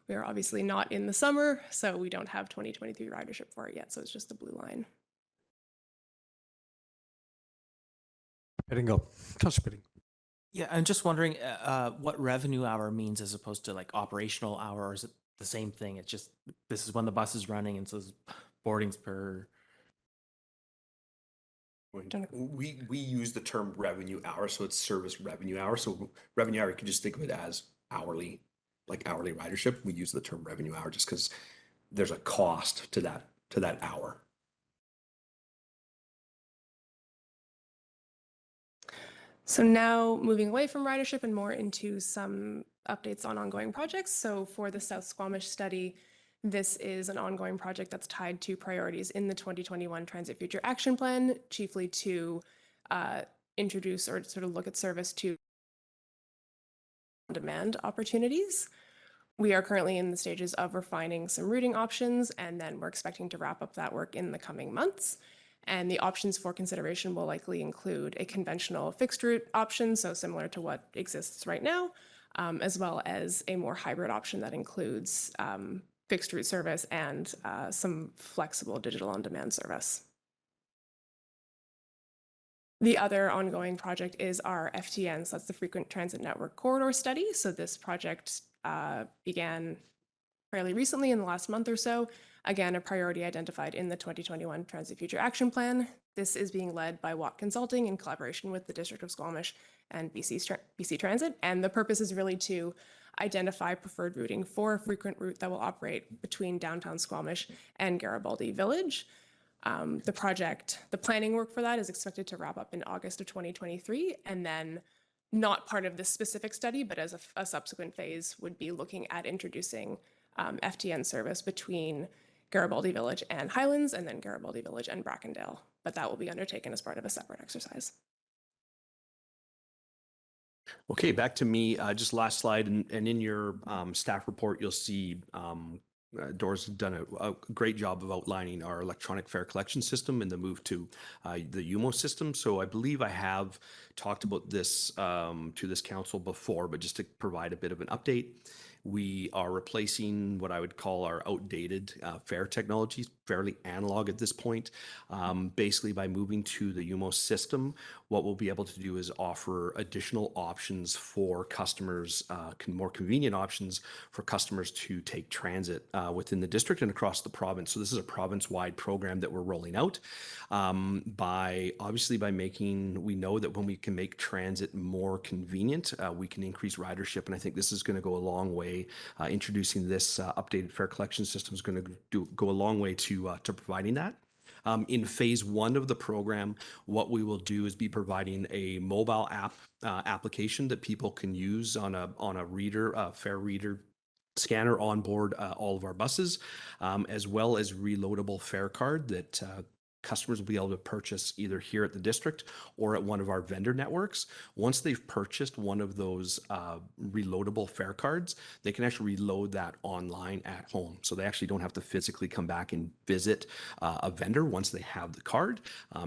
We are obviously not in the summer, so we don't have 2023 ridership for it yet. So it's just the blue line. Pettingill. Councillor Pettingill. Yeah, I'm just wondering what revenue hour means as opposed to like operational hour, or is it the same thing? It's just, this is when the bus is running and so boardings per We use the term revenue hour, so it's service revenue hour. So revenue hour, you can just think of it as hourly, like hourly ridership. We use the term revenue hour just because there's a cost to that hour. So now moving away from ridership and more into some updates on ongoing projects. So for the South Squamish study, this is an ongoing project that's tied to priorities in the 2021 Transit Future Action Plan, chiefly to introduce or sort of look at service to on-demand opportunities. We are currently in the stages of refining some routing options, and then we're expecting to wrap up that work in the coming months. And the options for consideration will likely include a conventional fixed route option, so similar to what exists right now, as well as a more hybrid option that includes fixed route service and some flexible digital on-demand service. The other ongoing project is our FTN, so that's the Frequent Transit Network Corridor Study. So this project began fairly recently in the last month or so. Again, a priority identified in the 2021 Transit Future Action Plan. This is being led by Watt Consulting in collaboration with the District of Squamish and BC Transit. And the purpose is really to identify preferred routing for a frequent route that will operate between downtown Squamish and Garibaldi Village. The planning work for that is expected to wrap up in August of 2023, and then not part of this specific study, but as a subsequent phase would be looking at introducing FTN service between Garibaldi Village and Highlands, and then Garibaldi Village and Brackendale, but that will be undertaken as part of a separate exercise. Okay, back to me, just last slide, and in your staff report, you'll see Dora's done a great job of outlining our electronic fare collection system and the move to the UMO system. So I believe I have talked about this to this council before, but just to provide a bit of an update, we are replacing what I would call our outdated fare technologies, fairly analog at this point. Basically, by moving to the UMO system, what we'll be able to do is offer additional options for customers, more convenient options for customers to take transit within the district and across the province. So this is a province-wide program that we're rolling out. Obviously by making, we know that when we can make transit more convenient, we can increase ridership. And I think this is going to go a long way. Introducing this updated fare collection system is going to go a long way to providing that. In phase one of the program, what we will do is be providing a mobile app application that people can use on a reader, fare reader scanner on board all of our buses, as well as reloadable fare card that customers will be able to purchase either here at the district or at one of our vendor networks. Once they've purchased one of those reloadable fare cards, they can actually reload that online at home. So they actually don't have to physically come back and visit a vendor once they have the card.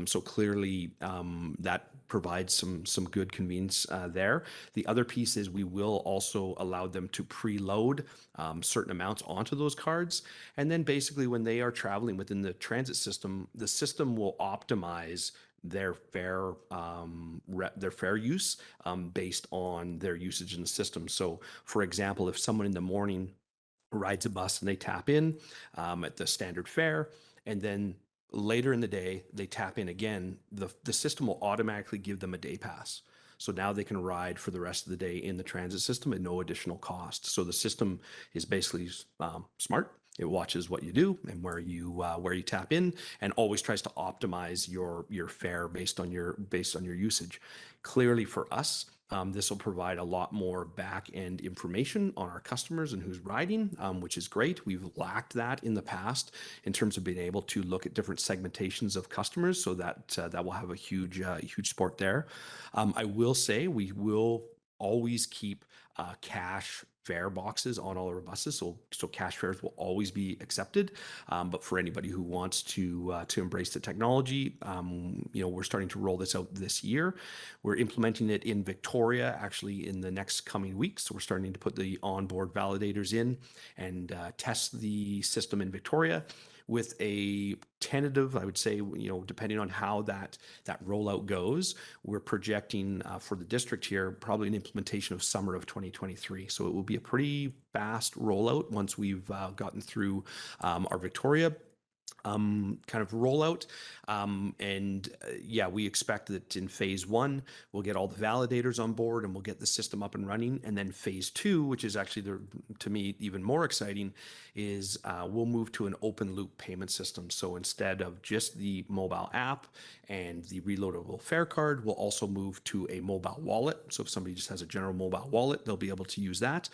So clearly that provides some good convenience there. The other piece is we will also allow them to preload certain amounts onto those cards. And then basically when they are traveling within the transit system, the system will optimize their fare use based on their usage in the system. So for example, if someone in the morning rides a bus and they tap in at the standard fare, and then later in the day they tap in again, the system will automatically give them a day pass. So now they can ride for the rest of the day in the transit system at no additional cost. So the system is basically smart. It watches what you do and where you tap in, and always tries to optimize your fare based on your usage. Clearly for us, this will provide a lot more back-end information on our customers and who's riding, which is great. We've lacked that in the past in terms of being able to look at different segmentations of customers, so that will have a huge support there. I will say we will always keep cash fare boxes on all of our buses, so cash fares will always be accepted. But for anybody who wants to embrace the technology, we're starting to roll this out this year. We're implementing it in Victoria actually in the next coming weeks. So we're starting to put the onboard validators in and test the system in Victoria with a tentative, I would say, depending on how that rollout goes, we're projecting for the district here, probably an implementation of summer of 2023. So it will be a pretty fast rollout once we've gotten through our Victoria kind of rollout. Yeah, we expect that in phase 1, we'll get all the validators on board and we'll get the system up and running. And then phase 2, which is actually, to me, even more exciting, is we'll move to an open loop payment system. So instead of just the mobile app and the reloadable fare card, we'll also move to a mobile wallet. So if somebody just has a general mobile wallet, they'll be able to use that.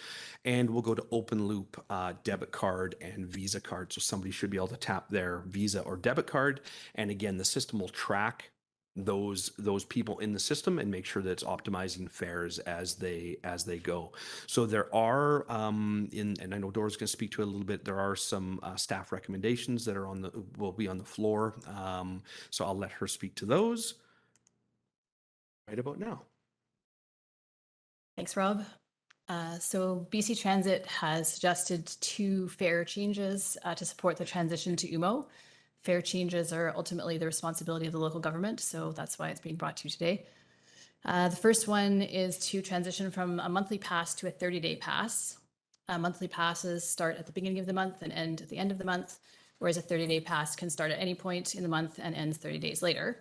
And we'll go to open loop debit card and Visa card. So somebody should be able to tap their Visa or debit card. And again, the system will track those people in the system and make sure that it's optimizing fares as they go. So there are and I know Dora's going to speak to it a little bit. There are some staff recommendations that are will be on the floor. So I'll let her speak to those right about now. Thanks, Rob. So BC Transit has suggested 2 fare changes to support the transition to UMO. Fare changes are ultimately the responsibility of the local government, so that's why it's being brought to you today. The first one is to transition from a monthly pass to a 30-day pass. Monthly passes start at the beginning of the month and end at the end of the month, whereas a 30-day pass can start at any point in the month and end 30 days later.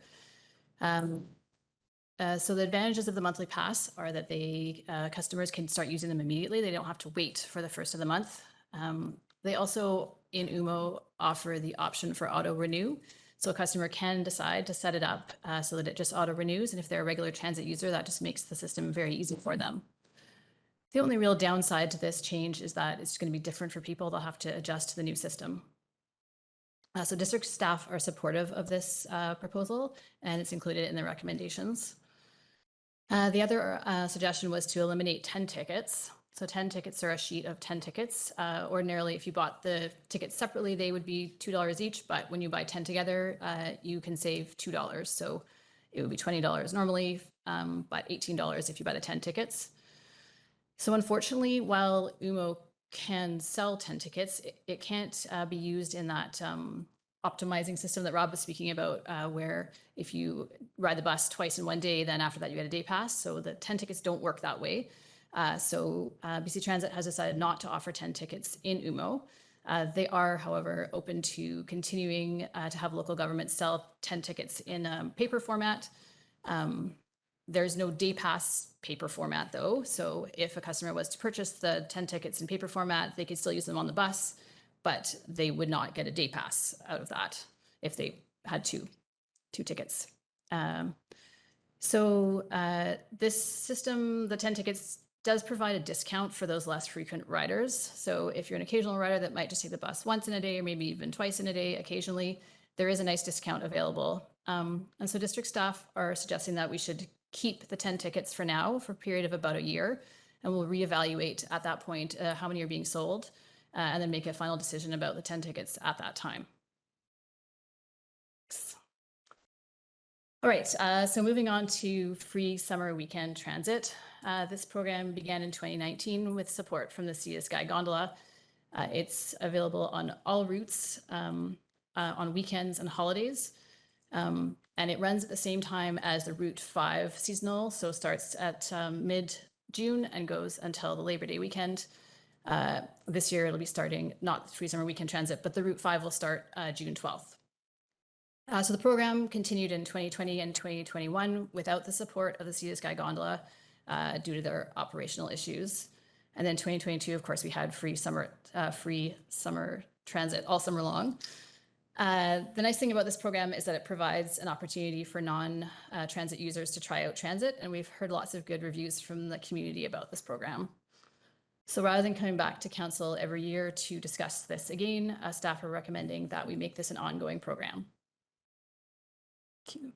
So the advantages of the monthly pass are that customers can start using them immediately. They don't have to wait for the first of the month. They also, in UMO, offer the option for auto renew. So a customer can decide to set it up so that it just auto renews. And if they're a regular transit user, that just makes the system very easy for them. The only real downside to this change is that it's going to be different for people. They'll have to adjust to the new system. So district staff are supportive of this proposal, and it's included in the recommendations. The other suggestion was to eliminate 10 tickets. So 10 tickets are a sheet of 10 tickets. Ordinarily, if you bought the tickets separately, they would be $2 each. But when you buy 10 together, you can save $2. So it would be $20 normally, but $18 if you buy the 10 tickets. So unfortunately, while UMO can sell 10 tickets, it can't be used in that optimizing system that Rob was speaking about, where if you ride the bus twice in one day, then after that you get a day pass. So the 10 tickets don't work that way. So BC Transit has decided not to offer 10 tickets in UMO. They are, however, open to continuing to have local governments sell 10 tickets in paper format. There's no day pass paper format though. So if a customer was to purchase the 10 tickets in paper format, they could still use them on the bus, but they would not get a day pass out of that if they had two tickets. So this system, the 10 tickets, does provide a discount for those less frequent riders. So if you're an occasional rider that might just take the bus once in a day or maybe even twice in a day occasionally, there is a nice discount available. And so district staff are suggesting that we should keep the 10 tickets for now for a period of about a year, and we'll reevaluate at that point how many are being sold, and then make a final decision about the 10 tickets at that time. All right, so moving on to free summer weekend transit. This program began in 2019 with support from the Sea to Sky gondola. It's available on all routes on weekends and holidays. And it runs at the same time as the Route 5 seasonal, so starts at mid-June and goes until the Labor Day weekend. This year it'll be starting, not free summer weekend transit, but the Route 5 will start June 12th. So the program continued in 2020 and 2021 without the support of the Sea to Sky gondola due to their operational issues. And then 2022, of course, we had free summer transit all summer long. The nice thing about this program is that it provides an opportunity for non-transit users to try out transit, and we've heard lots of good reviews from the community about this program. So rather than coming back to council every year to discuss this again, staff are recommending that we make this an ongoing program. Thank you.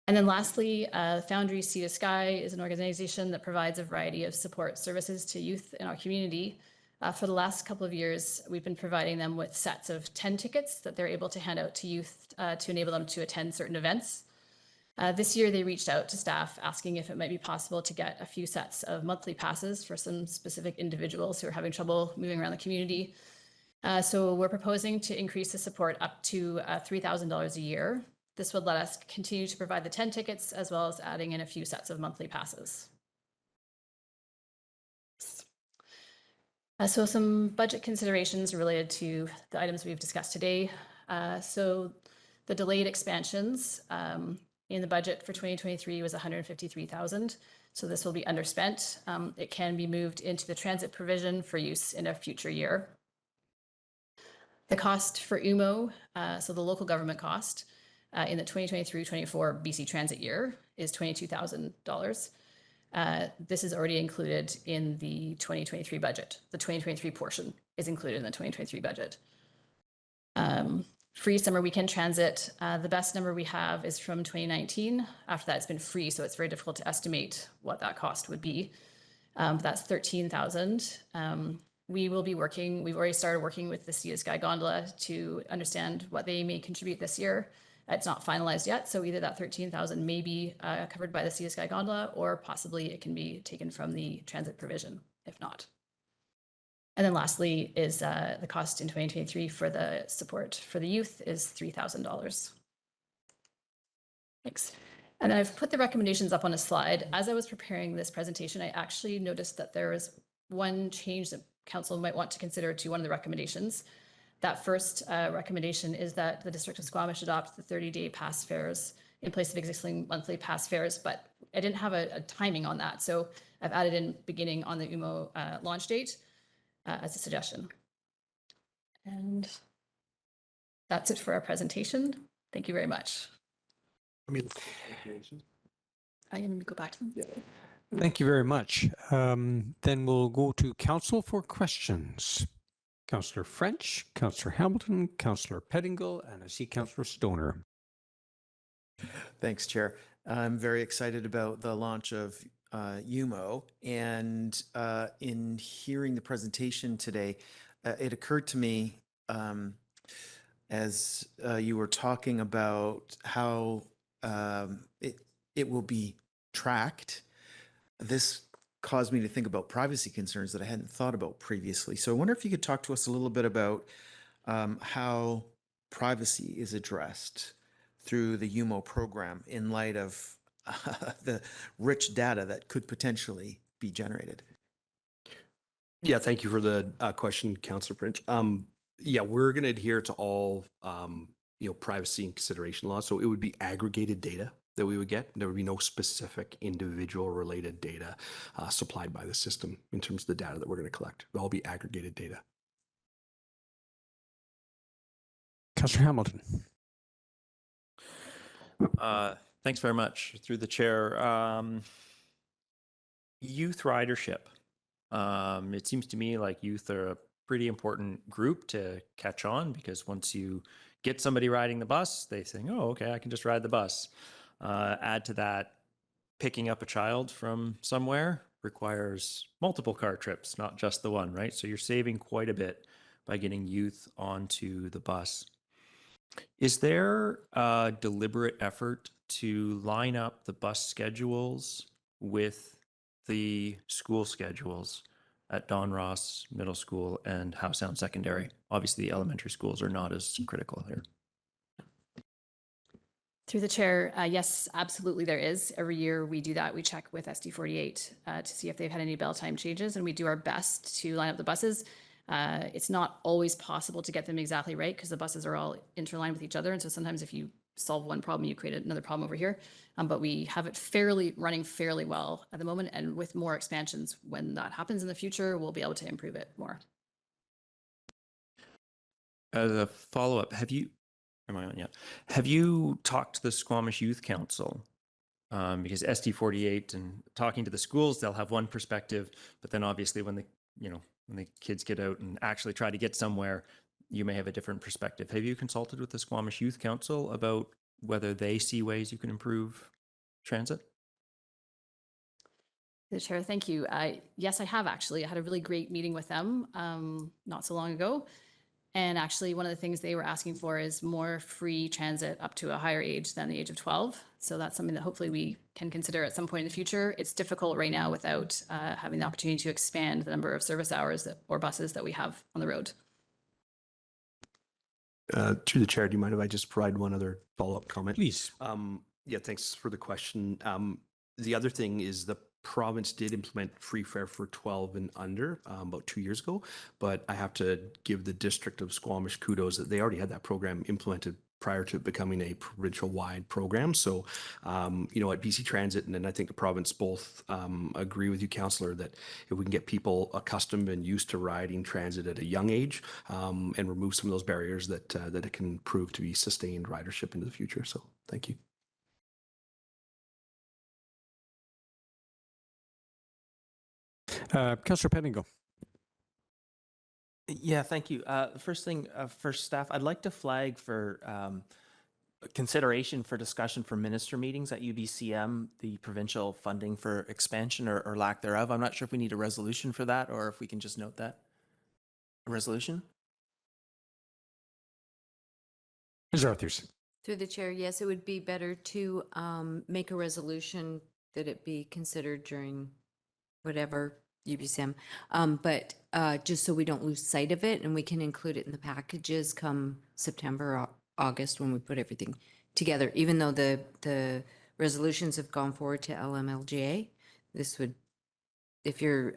And then lastly, Foundry Sea to Sky is an organization that provides a variety of support services to youth in our community. For the last couple of years, we've been providing them with sets of 10 tickets that they're able to hand out to youth to enable them to attend certain events. This year, they reached out to staff asking if it might be possible to get a few sets of monthly passes for some specific individuals who are having trouble moving around the community. So we're proposing to increase the support up to $3,000 a year. This would let us continue to provide the 10 tickets as well as adding in a few sets of monthly passes. So some budget considerations related to the items we've discussed today. So the delayed expansions in the budget for 2023 was 153,000. So this will be underspent. It can be moved into the transit provision for use in a future year. The cost for UMO, so the local government cost in the 2023-24 BC transit year is $22,000. This is already included in the 2023 budget. The 2023 portion is included in the 2023 budget. Free summer weekend transit, the best number we have is from 2019. After that, it's been free, so it's very difficult to estimate what that cost would be. That's 13,000. We will be working, we've already started working with the Sea to Sky Gondola to understand what they may contribute this year. It's not finalized yet, so either that 13,000 may be covered by the Sea to Sky Gondola, or possibly it can be taken from the transit provision, if not. And then lastly is the cost in 2023 for the support for the youth is $3,000. Thanks. And then I've put the recommendations up on a slide. As I was preparing this presentation, I actually noticed that there is one change that Council might want to consider to one of the recommendations. That first recommendation is that the District of Squamish adopt the 30-day pass fares in place of existing monthly pass fares, but I didn't have a timing on that. So I've added in beginning on the UMO launch date as a suggestion. And that's it for our presentation. Thank you very much. I am going to go back to them. Thank you very much. Then we'll go to Council for questions. Councillor French, Councillor Hamilton, Councillor Pettingill, and I see Councillor Stoner. Thanks, Chair. I'm very excited about the launch of UMO, and in hearing the presentation today, it occurred to me as you were talking about how it will be tracked. This caused me to think about privacy concerns that I hadn't thought about previously. So I wonder if you could talk to us a little bit about how privacy is addressed through the UMO program in light of the rich data that could potentially be generated. Yeah, thank you for the question, Councillor French. Yeah, we're going to adhere to all privacy and consideration laws. So it would be aggregated data that we would get. There would be no specific individual related data supplied by the system in terms of the data that we're going to collect. It will all be aggregated data. Councillor Hamilton. Thanks very much. Through the chair. Youth ridership. It seems to me like youth are a pretty important group to catch on, because once you get somebody riding the bus, they think, oh, okay, I can just ride the bus. Add to that, picking up a child from somewhere requires multiple car trips, not just the one, right? So you're saving quite a bit by getting youth onto the bus. Is there a deliberate effort to line up the bus schedules with the school schedules at Don Ross Middle School and Howe Sound Secondary? Obviously, the elementary schools are not as critical here. Through the chair, yes, absolutely there is. Every year we do that. We check with SD48 to see if they've had any bell time changes, and we do our best to line up the buses. It's not always possible to get them exactly right because the buses are all interlined with each other. And so sometimes if you solve one problem, you create another problem over here. But we have it running fairly well at the moment. And with more expansions, when that happens in the future, we'll be able to improve it more. As a follow-up, am I on yet? Have you talked to the Squamish Youth Council? Because SD48 and talking to the schools, they'll have one perspective, but then obviously when the kids get out and actually try to get somewhere, you may have a different perspective. Have you consulted with the Squamish Youth Council about whether they see ways you can improve transit? The chair, thank you. Yes, I have actually. I had a really great meeting with them not so long ago. And actually, one of the things they were asking for is more free transit up to a higher age than the age of 12. So that's something that hopefully we can consider at some point in the future. It's difficult right now without having the opportunity to expand the number of service hours or buses that we have on the road. Through the chair, do you mind if I just provide one other follow-up comment? Please. Yeah, thanks for the question. The other thing is the province did implement free fare for 12 and under about 2 years ago, but I have to give the District of Squamish kudos that they already had that program implemented prior to it becoming a provincial-wide program. So, you know, at BC Transit, and then I think the province both agree with you, Councillor, that if we can get people accustomed and used to riding transit at a young age and remove some of those barriers, that it can prove to be sustained ridership into the future. So, thank you. Councillor Pettingill. Yeah, thank you. The first thing for staff, I'd like to flag for consideration for discussion for minister meetings at UBCM, the provincial funding for expansion or lack thereof. I'm not sure if we need a resolution for that or if we can just note that. A resolution? Ms. Arthurs. Through the chair, yes, it would be better to make a resolution that it be considered during whatever UBCM, but just so we don't lose sight of it and we can include it in the packages come September or August when we put everything together. Even though the resolutions have gone forward to LMLGA, this would, if you're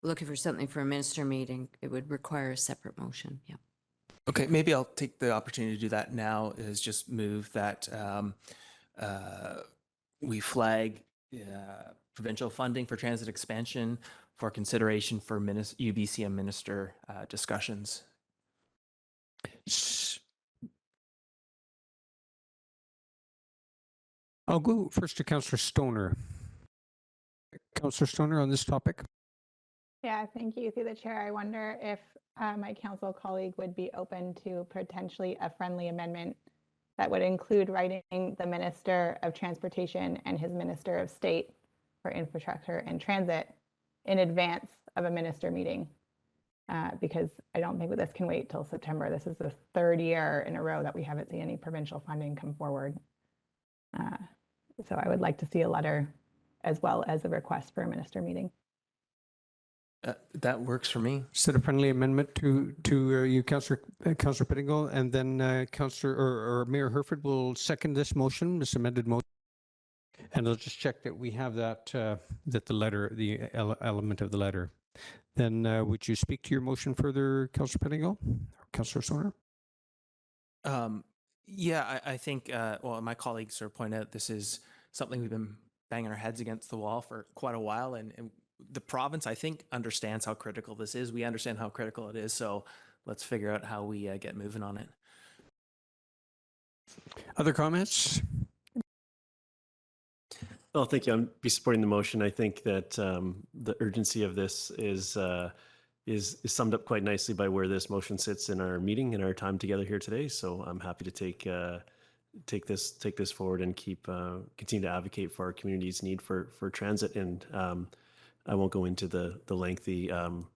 looking for something for a minister meeting, it would require a separate motion. Yeah. Okay, maybe I'll take the opportunity to do that now, is just move that we flag provincial funding for transit expansion for consideration for UBCM minister discussions. I'll go first to Councillor Stoner. Councillor Stoner on this topic. Yeah, thank you. Through the chair, I wonder if my council colleague would be open to potentially a friendly amendment that would include writing the Minister of Transportation and his Minister of State for Infrastructure and Transit in advance of a minister meeting. Because I don't think this can wait till September. This is the third year in a row that we haven't seen any provincial funding come forward. So I would like to see a letter as well as a request for a minister meeting. That works for me. Set a friendly amendment to you, Councillor Pettingill, and then Councillor or Mayor Herford will second this motion, this amended motion. And I'll just check that we have that that the letter, the element of the letter. Then would you speak to your motion further, Councillor Pettingill or Councillor Stoner? Yeah, I think, well, my colleagues sort of point out this is something we've been banging our heads against the wall for quite a while. And the province, I think, understands how critical this is. We understand how critical it is. So let's figure out how we get moving on it. Other comments? Well, thank you. I'll be supporting the motion. I think that the urgency of this is summed up quite nicely by where this motion sits in our meeting and our time together here today. So I'm happy to take this forward and continue to advocate for our community's need for transit. And I won't go into the lengthy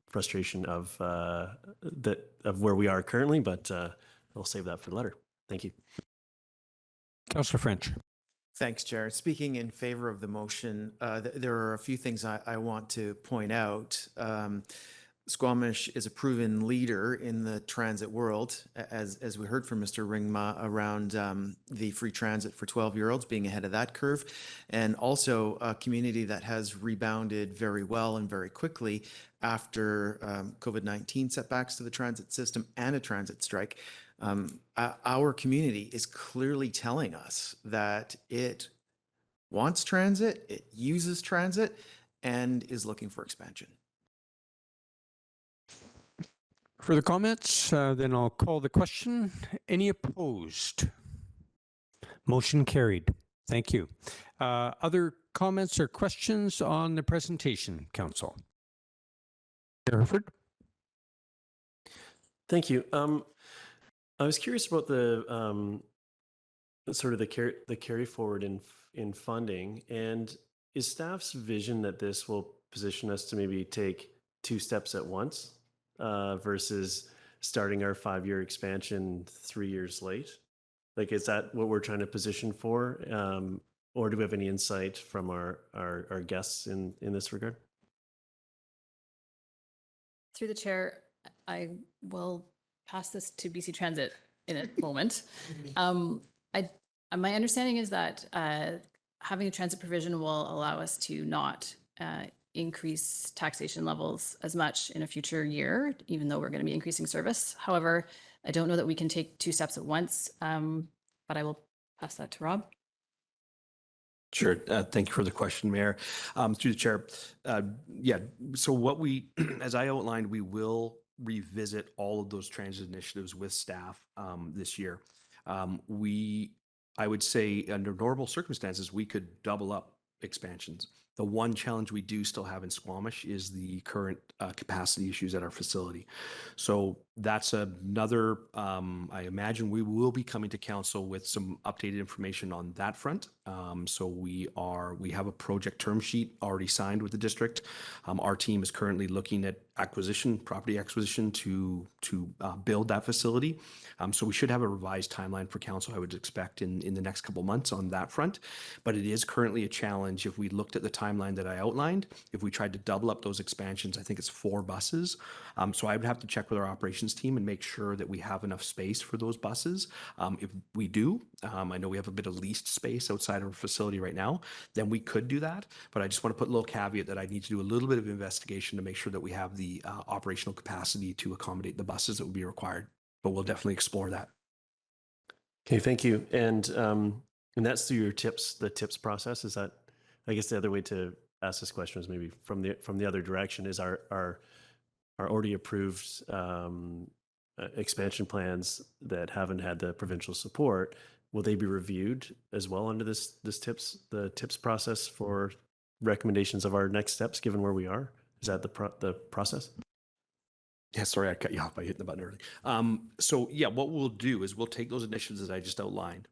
frustration of where we are currently, but I'll save that for the letter. Thank you. Councillor French. Thanks, Chair. Speaking in favor of the motion, there are a few things I want to point out. Squamish is a proven leader in the transit world, as we heard from Mr. Ringma around the free transit for 12-year-olds, being ahead of that curve, and also a community that has rebounded very well and very quickly after COVID-19 setbacks to the transit system and a transit strike. Our community is clearly telling us that it wants transit, it uses transit, and is looking for expansion. Further comments? Then I'll call the question. Any opposed? Motion carried. Thank you. Other comments or questions on the presentation, Council? Herford? Thank you. I was curious about the sort of the carry forward in funding, and is staff's vision that this will position us to maybe take 2 steps at once versus starting our 5-year expansion 3 years late? Like, is that what we're trying to position for, or do we have any insight from our guests in this regard? Through the chair, I will pass this to BC Transit in a moment. My understanding is that having a transit provision will allow us to not increase taxation levels as much in a future year, even though we're going to be increasing service. However, I don't know that we can take two steps at once, but I will pass that to Rob. Sure. Thank you for the question, Mayor. Through the chair. Yeah. So what we, as I outlined, we will revisit all of those transit initiatives with staff this year. I would say under normal circumstances, we could double up expansions. The one challenge we do still have in Squamish is the current capacity issues at our facility. So that's another, I imagine we will be coming to council with some updated information on that front. So we have a project term sheet already signed with the district. Our team is currently looking at property acquisition to build that facility. So we should have a revised timeline for council, I would expect in the next couple of months on that front. But it is currently a challenge. If we looked at the timeline that I outlined, if we tried to double up those expansions, I think it's 4 buses. So I would have to check with our operations team and make sure that we have enough space for those buses. If we do, I know we have a bit of leased space outside of our facility right now, then we could do that. But I just want to put a little caveat that I need to do a little bit of investigation to make sure that we have the operational capacity to accommodate the buses that would be required. But we'll definitely explore that. Okay, thank you. And that's through your tips, the tips process. Is that, I guess the other way to ask this question is maybe from the other direction, is our already approved expansion plans that haven't had the provincial support, will they be reviewed as well under the tips process for recommendations of our next steps given where we are? Is that the process? Yeah, sorry, I cut you off by hitting the button early. So yeah, what we'll do is we'll take those initiatives that I just outlined.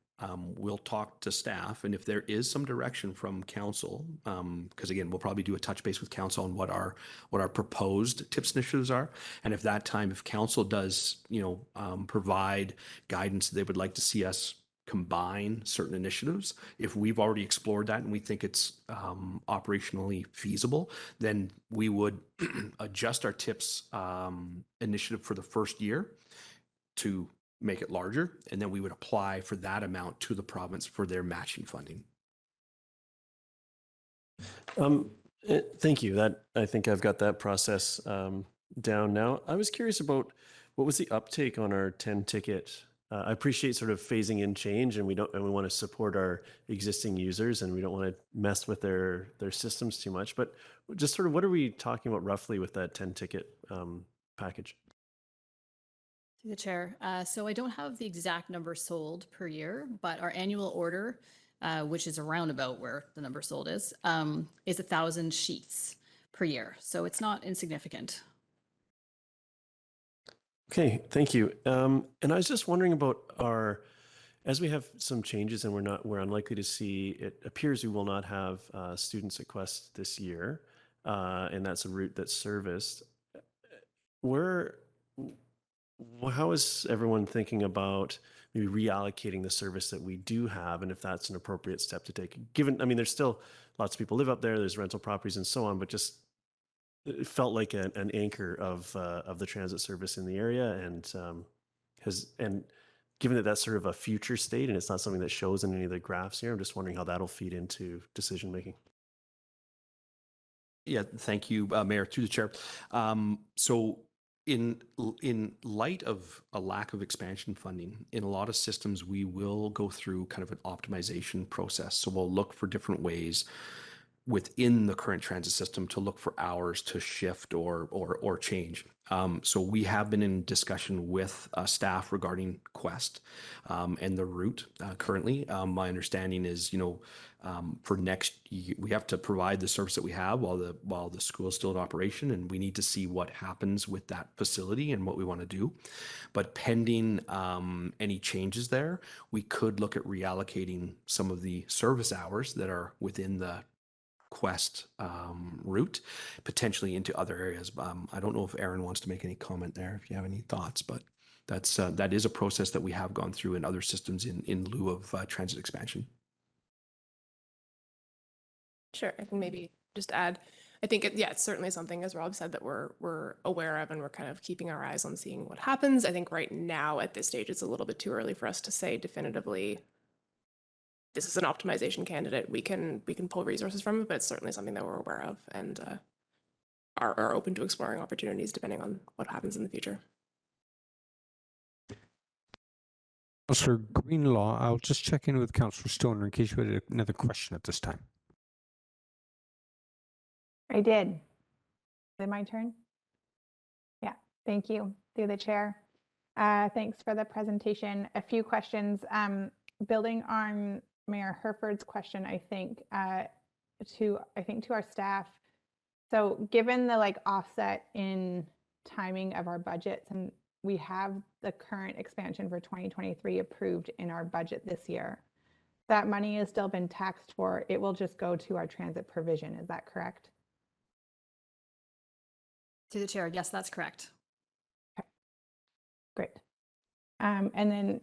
We'll talk to staff, and if there is some direction from council, because again, we'll probably do a touch base with council on what our proposed tips initiatives are, and if council does, provide guidance, they would like to see us combine certain initiatives. If we've already explored that and we think it's operationally feasible, then we would adjust our tips initiative for the first year to make it larger, and then we would apply for that amount to the province for their matching funding. Thank you. I think I've got that process down now. I was curious about what was the uptake on our 10 ticket. I appreciate sort of phasing in change, and we want to support our existing users, and we don't want to mess with their systems too much. But just sort of, what are we talking about roughly with that 10 ticket package? Through the chair. So I don't have the exact number sold per year, but our annual order, which is around about where the number sold is 1,000 sheets per year. So it's not insignificant. Okay, thank you. And I was just wondering about as we have some changes and we're unlikely to see, it appears we will not have students at Quest this year, and that's a route that's serviced. How is everyone thinking about maybe reallocating the service that we do have, and if that's an appropriate step to take? Given, I mean, there's still lots of people live up there's rental properties and so on, but just it felt like an anchor of the transit service in the area, and given that that's sort of a future state and it's not something that shows in any of the graphs here, I'm just wondering how that'll feed into decision making. Yeah, thank you, Mayor, through the chair. So in light of a lack of expansion funding, in a lot of systems, we will go through kind of an optimization process. So we'll look for different ways within the current transit system to look for hours to shift or change. So we have been in discussion with staff regarding Quest and the route currently. My understanding is, for next year, we have to provide the service that we have while the school is still in operation, and we need to see what happens with that facility and what we want to do. But pending any changes there, we could look at reallocating some of the service hours that are within the Quest route potentially into other areas. I don't know if Aaron wants to make any comment there, if you have any thoughts, but that is a process that we have gone through in other systems in lieu of transit expansion. Sure, I can maybe just add, I think it's certainly something, as Rob said, that we're aware of, and we're kind of keeping our eyes on seeing what happens. I think right now at this stage, it's a little bit too early for us to say definitively this is an optimization candidate. We can pull resources from it, but it's certainly something that we're aware of and are open to exploring opportunities depending on what happens in the future. Councillor Greenlaw, I'll just check in with Councillor Stoner in case you had another question at this time. I did. Is it my turn? Yeah, thank you. Through the chair. Thanks for the presentation. A few questions. Building on Mayor Herford's question, I think to our staff. So given the offset in timing of our budgets, and we have the current expansion for 2023 approved in our budget this year, that money has still been taxed for. It will just go to our transit provision. Is that correct? To the chair, yes, that's correct. Okay. Great. And then,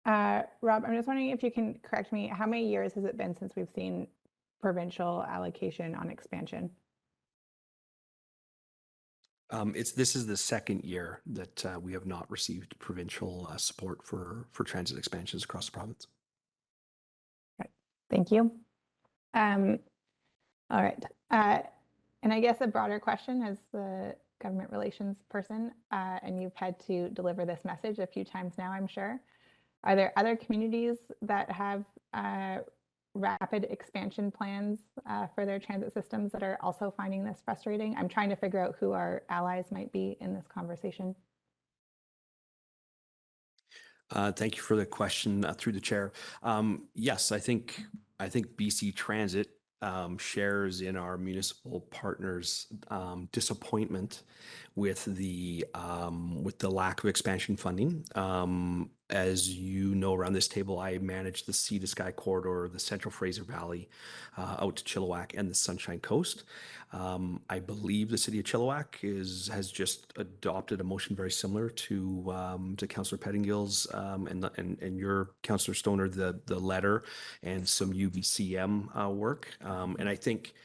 Rob, I'm just wondering if you can correct me. How many years has it been since we've seen provincial allocation on expansion? This is the second year that we have not received provincial support for transit expansions across the province. Right. Thank you. All right. And I guess a broader question as the government relations person, and you've had to deliver this message a few times now, I'm sure. Are there other communities that have rapid expansion plans for their transit systems that are also finding this frustrating? I'm trying to figure out who our allies might be in this conversation. Thank you for the question through the chair. Yes, I think BC Transit shares in our municipal partners' disappointment with the lack of expansion funding. As you know, around this table, I manage the Sea to Sky corridor, the Central Fraser Valley, out to Chilliwack and the Sunshine Coast. I believe the city of Chilliwack has just adopted a motion very similar to Councillor Pettingill's and your Councillor Stoner, the letter and some UBCM work. And I think,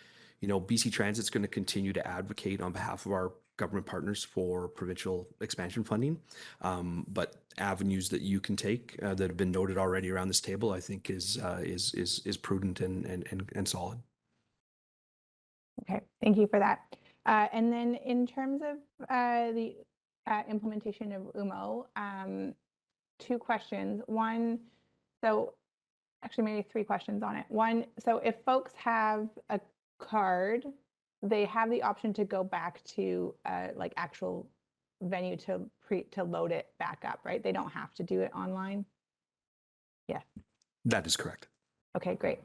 BC Transit's going to continue to advocate on behalf of our government partners for provincial expansion funding. But avenues that you can take that have been noted already around this table, I think is prudent and solid. Okay, thank you for that. And then in terms of the implementation of UMO, two questions. One, so actually maybe three questions on it. One, so if folks have a card, they have the option to go back to actual venue to load it back up, right? They don't have to do it online. Yeah. That is correct. Okay, great.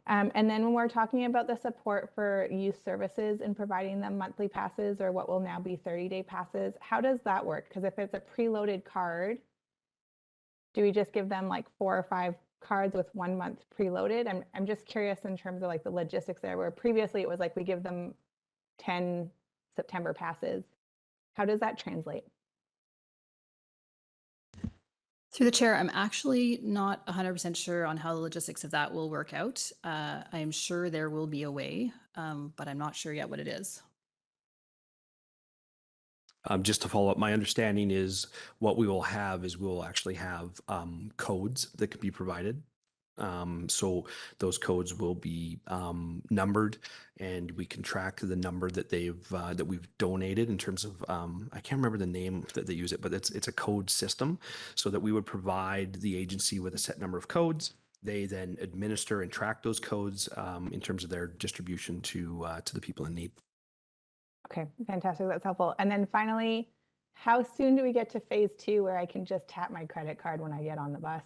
And then when we're talking about the support for youth services and providing them monthly passes or what will now be 30-day passes, how does that work? Because if it's a preloaded card, do we just give them 4 or 5 cards with 1 month preloaded? I'm just curious in terms of the logistics there, where previously it was we give them 10 September passes. How does that translate? Through the chair, I'm actually not 100% sure on how the logistics of that will work out. I'm sure there will be a way, but I'm not sure yet what it is. Just to follow up, my understanding is what we will have is we will actually have codes that can be provided. So those codes will be numbered, and we can track the number that we've donated in terms of I can't remember the name that they use it, but it's a code system, so that we would provide the agency with a set number of codes. They then administer and track those codes in terms of their distribution to the people in need. Okay, fantastic. That's helpful. And then finally, how soon do we get to phase 2 where I can just tap my credit card when I get on the bus?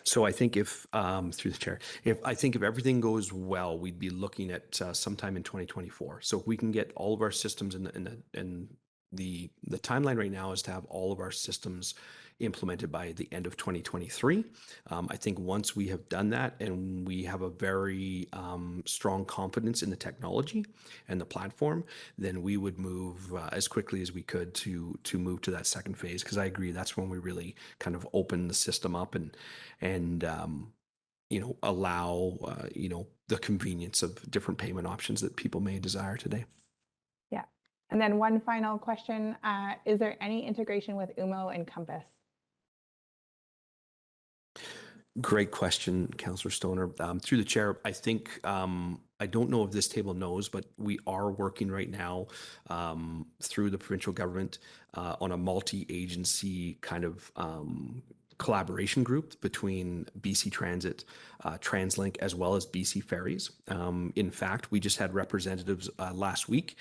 So I think if through the chair, if everything goes well, we'd be looking at sometime in 2024. So if we can get all of our systems in the timeline right now is to have all of our systems implemented by the end of 2023. I think once we have done that and we have a very strong confidence in the technology and the platform, then we would move as quickly as we could to move to that second phase. Because I agree, that's when we really kind of open the system up and allow the convenience of different payment options that people may desire today. Yeah. And then one final question, is there any integration with UMO and Compass? Great question, Councillor Stoner. Through the chair, I think, I don't know if this table knows, but we are working right now through the provincial government on a multi-agency kind of collaboration group between BC Transit, TransLink, as well as BC Ferries. In fact, we just had representatives last week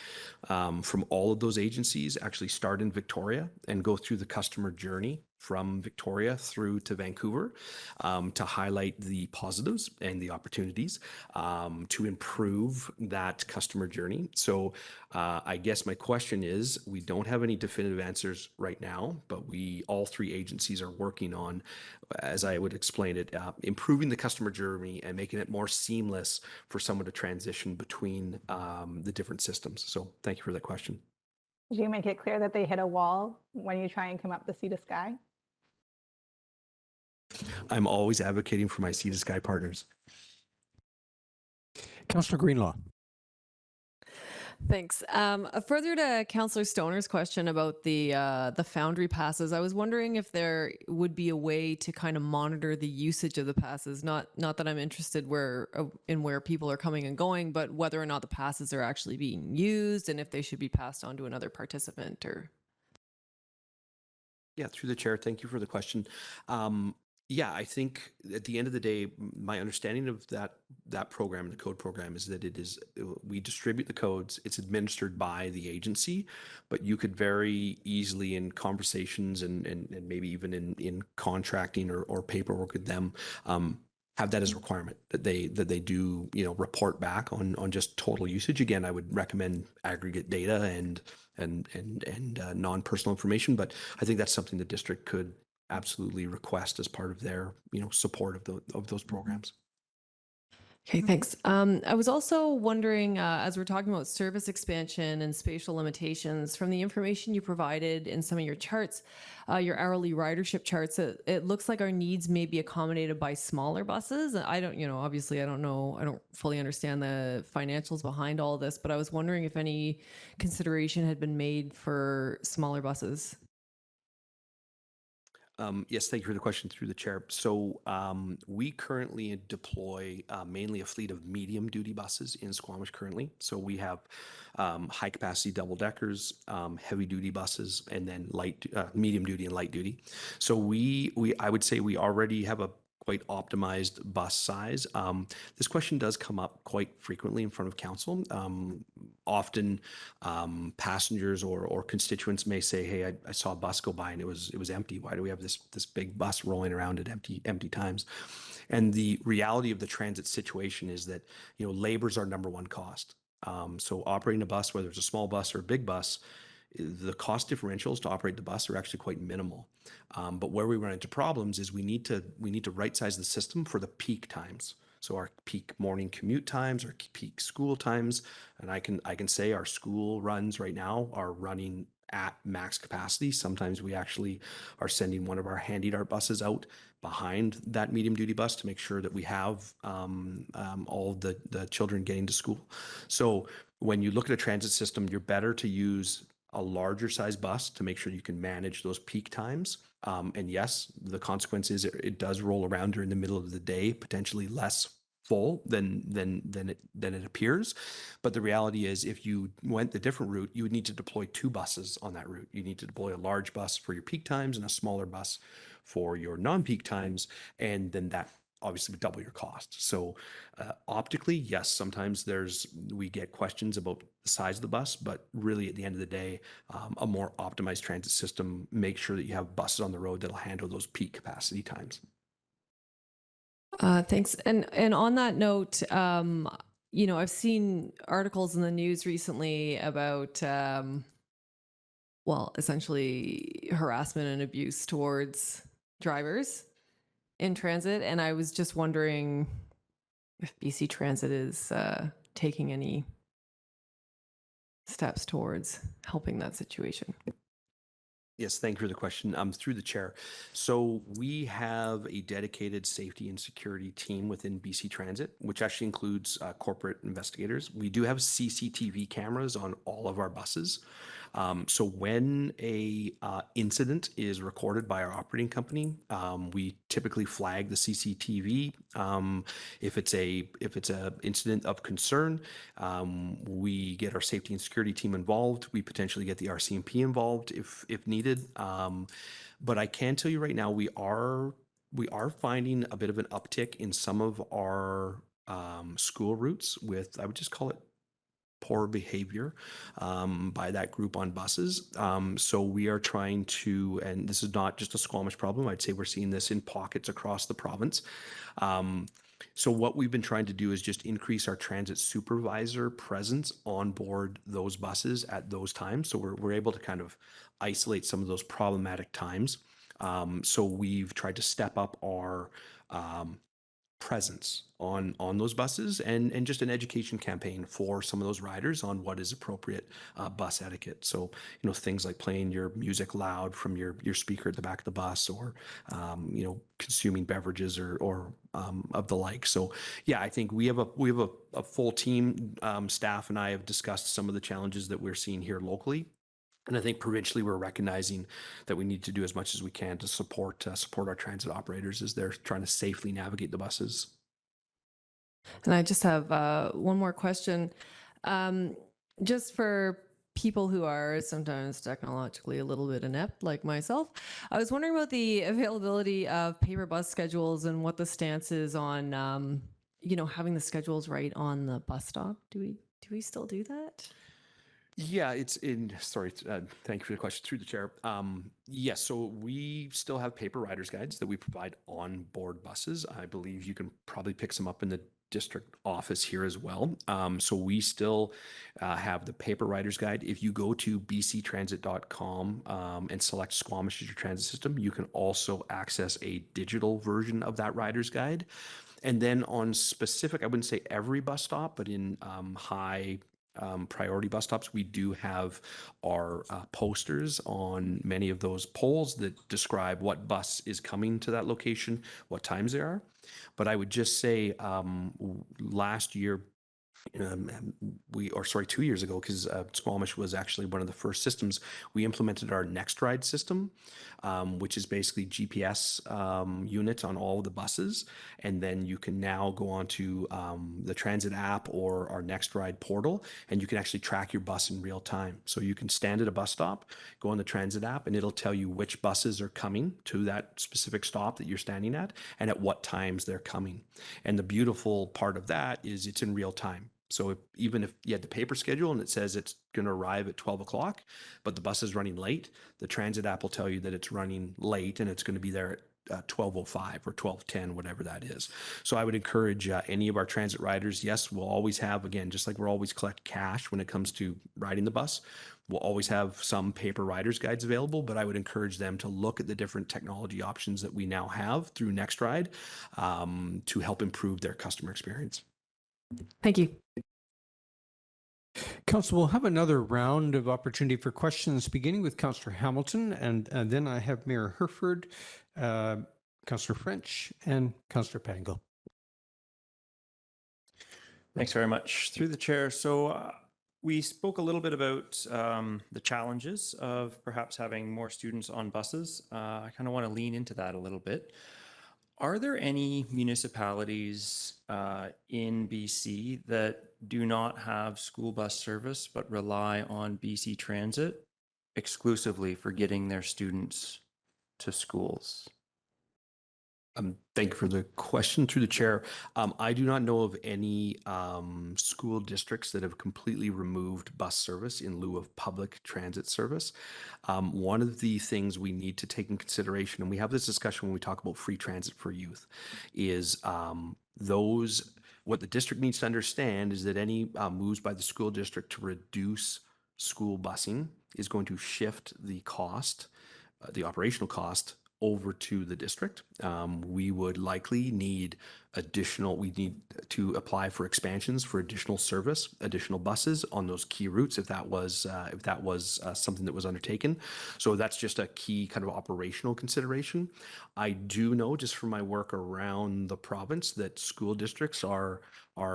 from all of those agencies actually start in Victoria and go through the customer journey from Victoria through to Vancouver to highlight the positives and the opportunities to improve that customer journey. So I guess my question is, we don't have any definitive answers right now, but all three agencies are working on, as I would explain it, improving the customer journey and making it more seamless for someone to transition between the different systems. So thank you for that question. Did you make it clear that they hit a wall when you try and come up the Sea to Sky? I'm always advocating for my Sea to Sky partners. Councillor Greenlaw. Thanks. Further to Councillor Stoner's question about the Foundry passes, I was wondering if there would be a way to kind of monitor the usage of the passes. Not that I'm interested in where people are coming and going, but whether or not the passes are actually being used and if they should be passed on to another participant or. Yeah, through the chair, thank you for the question. Yeah, I think at the end of the day, my understanding of that program, the code program, is that we distribute the codes. It's administered by the agency, but you could very easily in conversations and maybe even in contracting or paperwork with them have that as a requirement that they do report back on just total usage. Again, I would recommend aggregate data and non-personal information, but I think that's something the district could absolutely request as part of their support of those programs. Okay, thanks. I was also wondering, as we're talking about service expansion and spatial limitations, from the information you provided in some of your charts, your hourly ridership charts, it looks like our needs may be accommodated by smaller buses. I don't, obviously I don't know, I don't fully understand the financials behind all this, but I was wondering if any consideration had been made for smaller buses. Yes, thank you for the question through the chair. So we currently deploy mainly a fleet of medium duty buses in Squamish currently. So we have high capacity double deckers, heavy duty buses, and then medium duty and light duty. So I would say we already have a quite optimized bus size. This question does come up quite frequently in front of council. Often passengers or constituents may say, hey, I saw a bus go by and it was empty. Why do we have this big bus rolling around at empty times? And the reality of the transit situation is that labor is our number one cost. So operating a bus, whether it's a small bus or a big bus, the cost differentials to operate the bus are actually quite minimal. But where we run into problems is we need to right size the system for the peak times. So our peak morning commute times, our peak school times, and I can say our school runs right now are running at max capacity. Sometimes we actually are sending one of our handy dart buses out behind that medium duty bus to make sure that we have all of the children getting to school. So when you look at a transit system, you're better to use a larger size bus to make sure you can manage those peak times. And yes, the consequence is it does roll around during the middle of the day, potentially less full than it appears. But the reality is if you went the different route, you would need to deploy two buses on that route. You need to deploy a large bus for your peak times and a smaller bus for your non-peak times. And then that obviously would double your cost. So optically, yes, sometimes we get questions about the size of the bus, but really at the end of the day, a more optimized transit system makes sure that you have buses on the road that'll handle those peak capacity times. Thanks. And on that note, I've seen articles in the news recently about, essentially harassment and abuse towards drivers in transit. And I was just wondering if BC Transit is taking any steps towards helping that situation. Yes, thank you for the question. Through the chair. So we have a dedicated safety and security team within BC Transit, which actually includes corporate investigators. We do have CCTV cameras on all of our buses. So when a incident is recorded by our operating company, we typically flag the CCTV. If it's a incident of concern, we get our safety and security team involved. We potentially get the RCMP involved if needed. But I can tell you right now, we are finding a bit of an uptick in some of our school routes with, I would just call it poor behavior by that group on buses. So we are trying to, and this is not just a Squamish problem, I'd say we're seeing this in pockets across the province. So what we've been trying to do is just increase our transit supervisor presence on board those buses at those times. So we're able to kind of isolate some of those problematic times. So we've tried to step up our presence on those buses and just an education campaign for some of those riders on what is appropriate bus etiquette. So, things like playing your music loud from your speaker at the back of the bus, or, consuming beverages or of the like. So yeah, I think we have a full team. Staff and I have discussed some of the challenges that we're seeing here locally. And I think provincially, we're recognizing that we need to do as much as we can to support our transit operators as they're trying to safely navigate the buses. And I just have one more question. Just for people who are sometimes technologically a little bit inept, like myself, I was wondering about the availability of paper bus schedules and what the stance is on, having the schedules right on the bus stop. Do we still do that? Yeah, thank you for the question through the chair. Yes, so we still have paper riders guides that we provide on board buses. I believe you can probably pick some up in the district office here as well. So we still have the paper riders guide. If you go to bctransit.com and select Squamish as your transit system, you can also access a digital version of that riders guide. And then on specific, I wouldn't say every bus stop, but in high priority bus stops, we do have our posters on many of those poles that describe what bus is coming to that location, what times they are. But I would just say last year, 2 years ago, because Squamish was actually one of the first systems, we implemented our Next Ride system, which is basically GPS unit on all of the buses. And then you can now go onto the transit app or our Next Ride portal, and you can actually track your bus in real time. So you can stand at a bus stop, go on the transit app, and it'll tell you which buses are coming to that specific stop that you're standing at and at what times they're coming. And the beautiful part of that is it's in real time. So even if you had the paper schedule and it says it's going to arrive at 12 o'clock, but the bus is running late, the transit app will tell you that it's running late and it's going to be there at 12:05 or 12:10, whatever that is. So I would encourage any of our transit riders. Yes, we'll always have, again, just like we'll always collect cash when it comes to riding the bus, we'll always have some paper riders guides available, but I would encourage them to look at the different technology options that we now have through Next Ride to help improve their customer experience. Thank you. Council, we'll have another round of opportunity for questions, beginning with Councillor Hamilton, and then I have Mayor Herford, Councillor French, and Councillor Pangle. Thanks very much. Through the chair. So we spoke a little bit about the challenges of perhaps having more students on buses. I kind of want to lean into that a little bit. Are there any municipalities in BC that do not have school bus service but rely on BC Transit exclusively for getting their students to schools? Thank you for the question through the chair. I do not know of any school districts that have completely removed bus service in lieu of public transit service. One of the things we need to take in consideration, and we have this discussion when we talk about free transit for youth, is what the district needs to understand is that any moves by the school district to reduce school busing is going to shift the cost, the operational cost, over to the district. We would likely need we need to apply for expansions for additional service, additional buses on those key routes if that was something that was undertaken. So that's just a key kind of operational consideration. I do know just from my work around the province that school districts are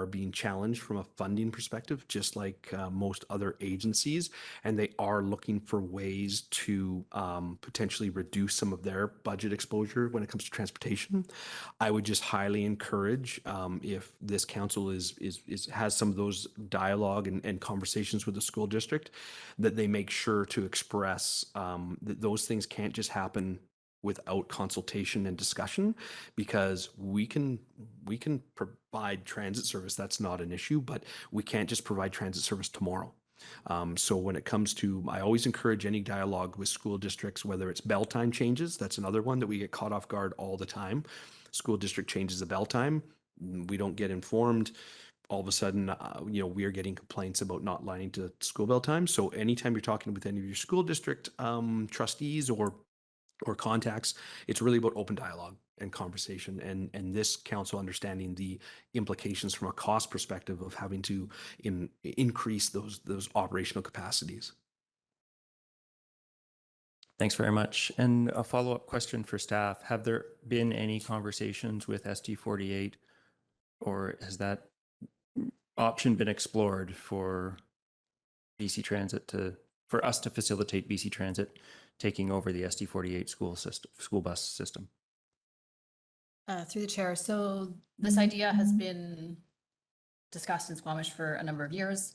being challenged from a funding perspective, just like most other agencies, and they are looking for ways to potentially reduce some of their budget exposure when it comes to transportation. I would just highly encourage if this council has some of those dialogue and conversations with the school district, that they make sure to express that those things can't just happen without consultation and discussion, because we can provide transit service. That's not an issue, but we can't just provide transit service tomorrow. So when it comes to, I always encourage any dialogue with school districts, whether it's bell time changes, that's another one that we get caught off guard all the time. School district changes the bell time, we don't get informed. All of a sudden, we are getting complaints about not lining to school bell time. So anytime you're talking with any of your school district trustees or contacts, it's really about open dialogue and conversation, and this council understanding the implications from a cost perspective of having to increase those operational capacities. Thanks very much. And a follow-up question for staff. Have there been any conversations with ST48, or has that option been explored for BC Transit for us to facilitate BC Transit taking over the ST48 school bus system? Through the chair. So this idea has been discussed in Squamish for a number of years.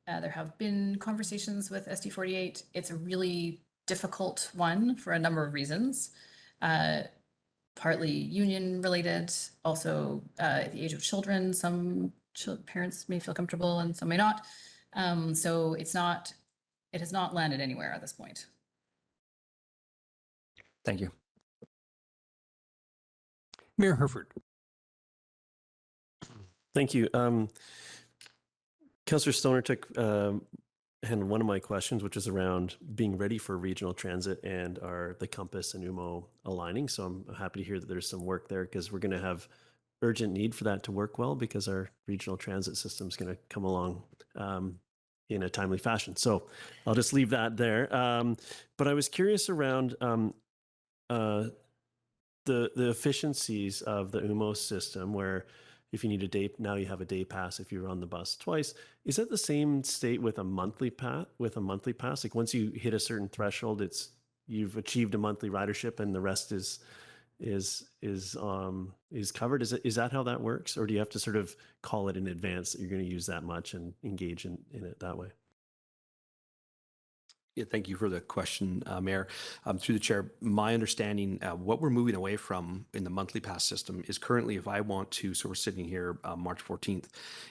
There have been conversations with ST48. It's a really difficult one for a number of reasons, partly union related, also the age of children. Some parents may feel comfortable and some may not. So it has not landed anywhere at this point. Thank you. Mayor Herford. Thank you. Councillor Stoner handled one of my questions, which is around being ready for regional transit and the Compass and UMO aligning. So I'm happy to hear that there's some work there, because we're going to have urgent need for that to work well, because our regional transit system is going to come along in a timely fashion. So I'll just leave that there. But I was curious around the efficiencies of the UMO system, where if you need a day, now you have a day pass if you run the bus twice. Is that the same state with a monthly pass? Like once you hit a certain threshold, you've achieved a monthly ridership and the rest is covered. Is that how that works, or do you have to sort of call it in advance that you're going to use that much and engage in it that way? Yeah, thank you for the question, Mayor. Through the chair, my understanding, what we're moving away from in the monthly pass system is currently, if I want to, so we're sitting here March 14th,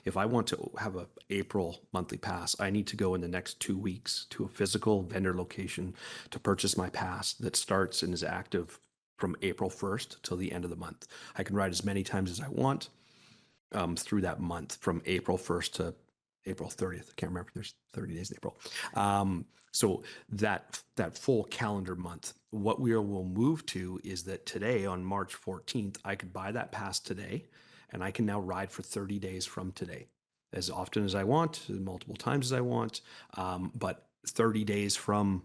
if I want to have an April monthly pass, I need to go in the next 2 weeks to a physical vendor location to purchase my pass that starts and is active from April 1st till the end of the month. I can ride as many times as I want through that month from April 1st to April 30th. I can't remember, there's 30 days in April. So that full calendar month, what we will move to is that today on March 14th, I could buy that pass today, and I can now ride for 30 days from today, as often as I want, multiple times as I want, but 30 days from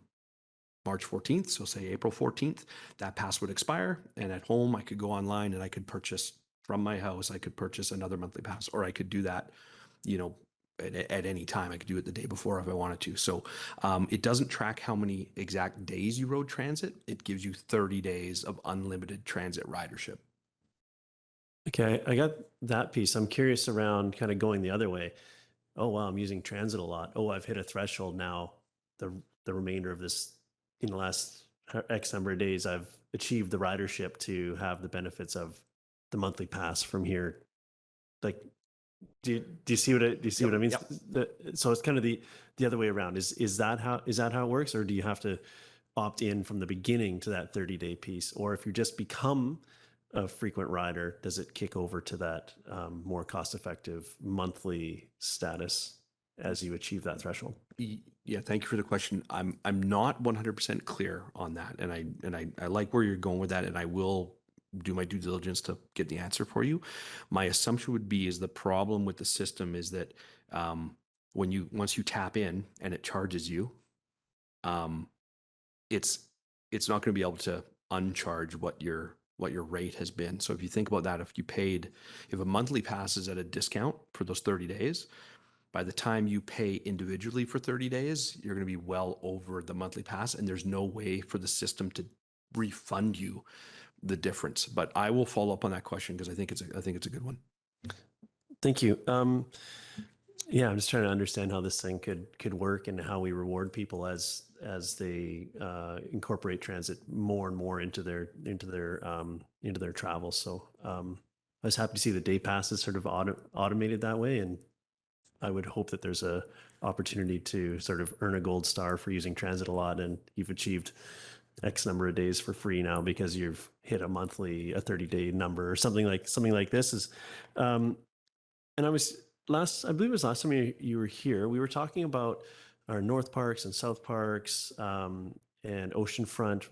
March 14th, so say April 14th, that pass would expire, and at home I could go online and I could purchase from my house, I could purchase another monthly pass, or I could do that, at any time. I could do it the day before if I wanted to. So it doesn't track how many exact days you rode transit. It gives you 30 days of unlimited transit ridership. Okay, I got that piece. I'm curious around kind of going the other way. Oh, wow, I'm using transit a lot. Oh, I've hit a threshold now. The remainder of this, in the last X number of days, I've achieved the ridership to have the benefits of the monthly pass from here. Like, do you see what I mean? Yep. So it's kind of the other way around. Is that how it works, or do you have to opt in from the beginning to that 30-day piece? Or if you just become a frequent rider, does it kick over to that more cost-effective monthly status as you achieve that threshold? Yeah, thank you for the question. I'm not 100% clear on that, and I like where you're going with that, and I will do my due diligence to get the answer for you. My assumption would be is the problem with the system is that once you tap in and it charges you, it's not going to be able to uncharge what your rate has been. So if you think about that, if a monthly pass is at a discount for those 30 days, by the time you pay individually for 30 days, you're going to be well over the monthly pass, and there's no way for the system to refund you the difference. But I will follow up on that question because I think it's a good one. Thank you. Yeah, I'm just trying to understand how this thing could work and how we reward people as they incorporate transit more and more into their travel. So I was happy to see the day passes sort of automated that way, and I would hope that there's a opportunity to sort of earn a gold star for using transit a lot, and you've achieved X number of days for free now because you've hit a 30-day number or something like this is. And I believe it was last time you were here, we were talking about our North Parks and South Parks and oceanfront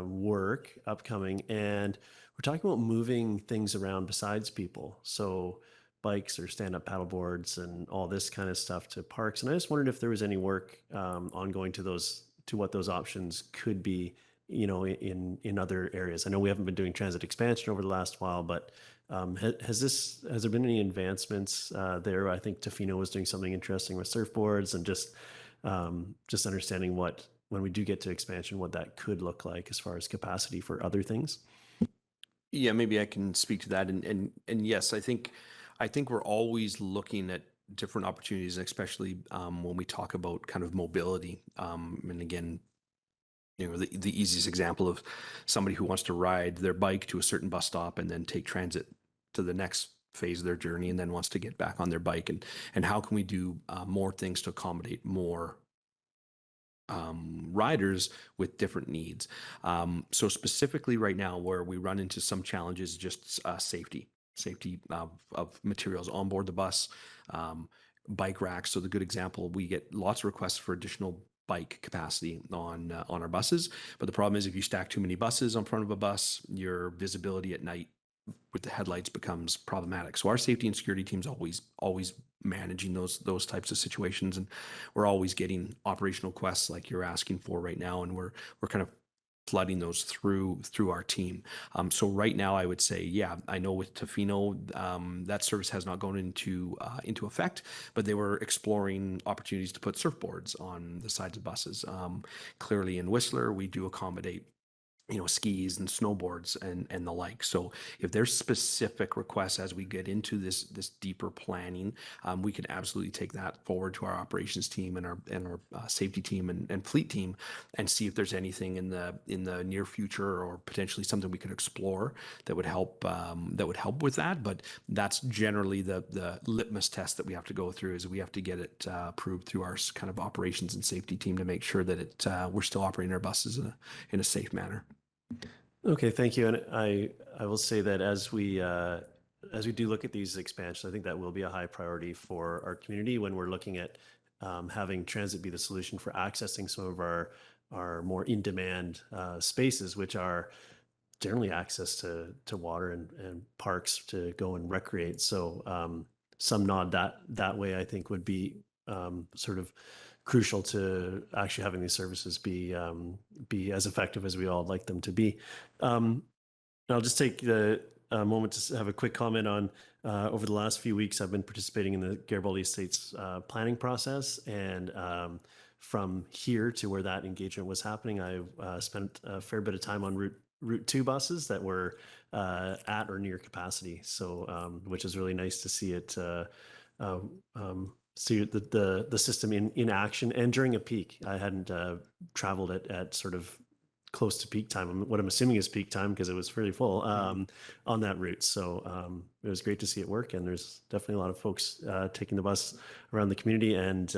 work upcoming, and we're talking about moving things around besides people. So bikes or stand-up paddleboards and all this kind of stuff to parks. And I just wondered if there was any work ongoing to what those options could be, in other areas. I know we haven't been doing transit expansion over the last while, but has there been any advancements there? I think Tofino was doing something interesting with surfboards, and just understanding when we do get to expansion, what that could look like as far as capacity for other things. Yeah, maybe I can speak to that. And yes, I think we're always looking at different opportunities, especially when we talk about kind of mobility. And again, the easiest example of somebody who wants to ride their bike to a certain bus stop and then take transit to the next phase of their journey and then wants to get back on their bike, and how can we do more things to accommodate more riders with different needs. So specifically right now where we run into some challenges, just safety of materials on board the bus, bike racks. So the good example, we get lots of requests for additional bike capacity on our buses. But the problem is if you stack too many buses on front of a bus, your visibility at night with the headlights becomes problematic. So our safety and security team's always managing those types of situations, and we're always getting operational requests like you're asking for right now, and we're kind of flooding those through our team. So right now, I would say, yeah, I know with Tofino, that service has not gone into effect, but they were exploring opportunities to put surfboards on the sides of buses. Clearly in Whistler, we do accommodate skis and snowboards and the like. So if there's specific requests as we get into this deeper planning, we can absolutely take that forward to our operations team and our safety team and fleet team and see if there's anything in the near future or potentially something we could explore that would help with that. But that's generally the litmus test that we have to go through, is we have to get it approved through our kind of operations and safety team to make sure that we're still operating our buses in a safe manner. Okay, thank you. And I will say that as we do look at these expansions, I think that will be a high priority for our community when we're looking at having transit be the solution for accessing some of our more in-demand spaces, which are generally access to water and parks to go and recreate. So some nod that way, I think, would be sort of crucial to actually having these services be as effective as we all like them to be. I'll just take the moment to have a quick comment on over the last few weeks, I've been participating in the Garibaldi Estates planning process, and from here to where that engagement was happening, I spent a fair bit of time on Route 2 buses that were at or near capacity. So, which is really nice to see it. See the system in action and during a peak. I hadn't traveled at sort of close to peak time, what I'm assuming is peak time because it was fairly full on that route. So it was great to see it work, and there's definitely a lot of folks taking the bus around the community, and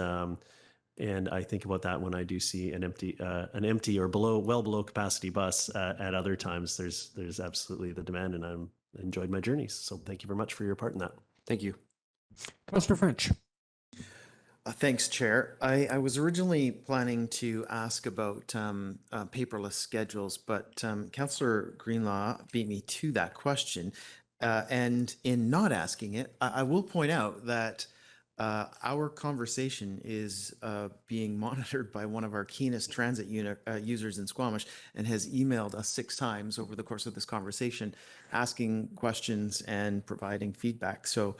I think about that when I do see an empty or well below capacity bus at other times. There's absolutely the demand, and I enjoyed my journeys. So thank you very much for your part in that. Thank you. Councillor French. Thanks, Chair. I was originally planning to ask about paperless schedules, but Councillor Greenlaw beat me to that question. And in not asking it, I will point out that our conversation is being monitored by one of our keenest transit users in Squamish and has emailed us 6 times over the course of this conversation, asking questions and providing feedback. So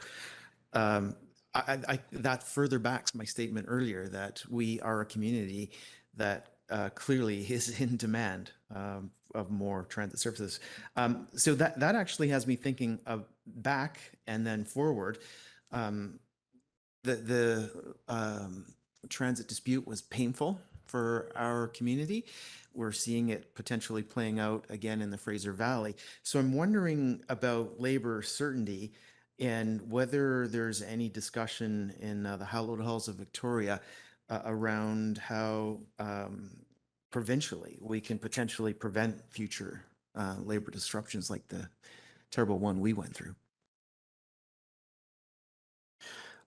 that further backs my statement earlier that we are a community that clearly is in demand of more transit services. So that actually has me thinking of back and then forward. The transit dispute was painful for our community. We're seeing it potentially playing out again in the Fraser Valley. So I'm wondering about labor certainty and whether there's any discussion in the hallowed halls of Victoria around how provincially we can potentially prevent future labor disruptions like the terrible one we went through.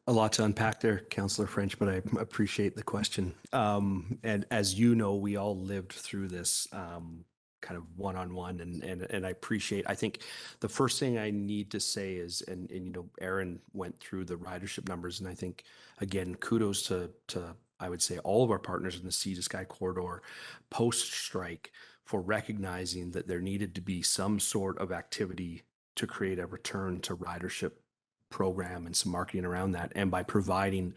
A lot to unpack there, Councillor French, but I appreciate the question. And as you know, we all lived through this kind of one-on-one, and I appreciate. I think the first thing I need to say is, and you know, Aaron went through the ridership numbers, and I think again, kudos to I would say all of our partners in the Sea to Sky corridor post-strike for recognizing that there needed to be some sort of activity to create a return to ridership program and some marketing around that. And by providing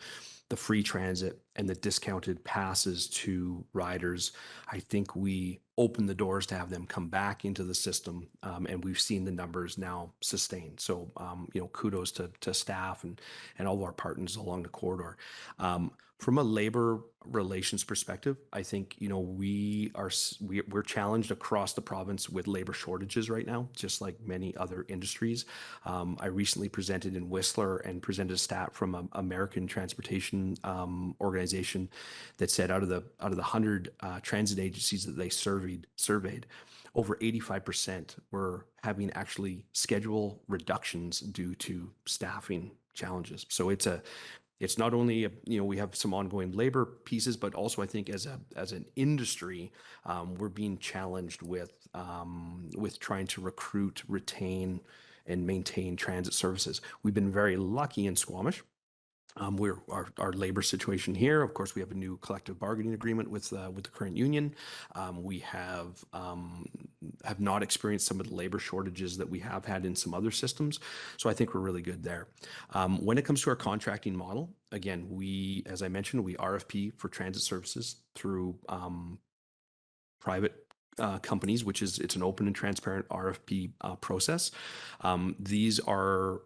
the free transit and the discounted passes to riders, I think we opened the doors to have them come back into the system. And we've seen the numbers now sustain. So, you know, kudos to staff and all of our partners along the corridor. From a labor relations perspective, I think, you know, we're challenged across the province with labor shortages right now, just like many other industries. I recently presented in Whistler and presented a stat from an American transportation organization that said out of the 100 transit agencies that they surveyed, over 85% were having actually schedule reductions due to staffing challenges. So it's not only you know, we have some ongoing labor pieces, but also I think as an industry, we're being challenged with trying to recruit, retain, and maintain transit services. We've been very lucky in Squamish. Our labor situation here, of course, we have a new collective bargaining agreement with the current union. We have not experienced some of the labor shortages that we have had in some other systems. So I think we're really good there. When it comes to our contracting model, again, as I mentioned, we RFP for transit services through private companies, it's an open and transparent RFP process. These are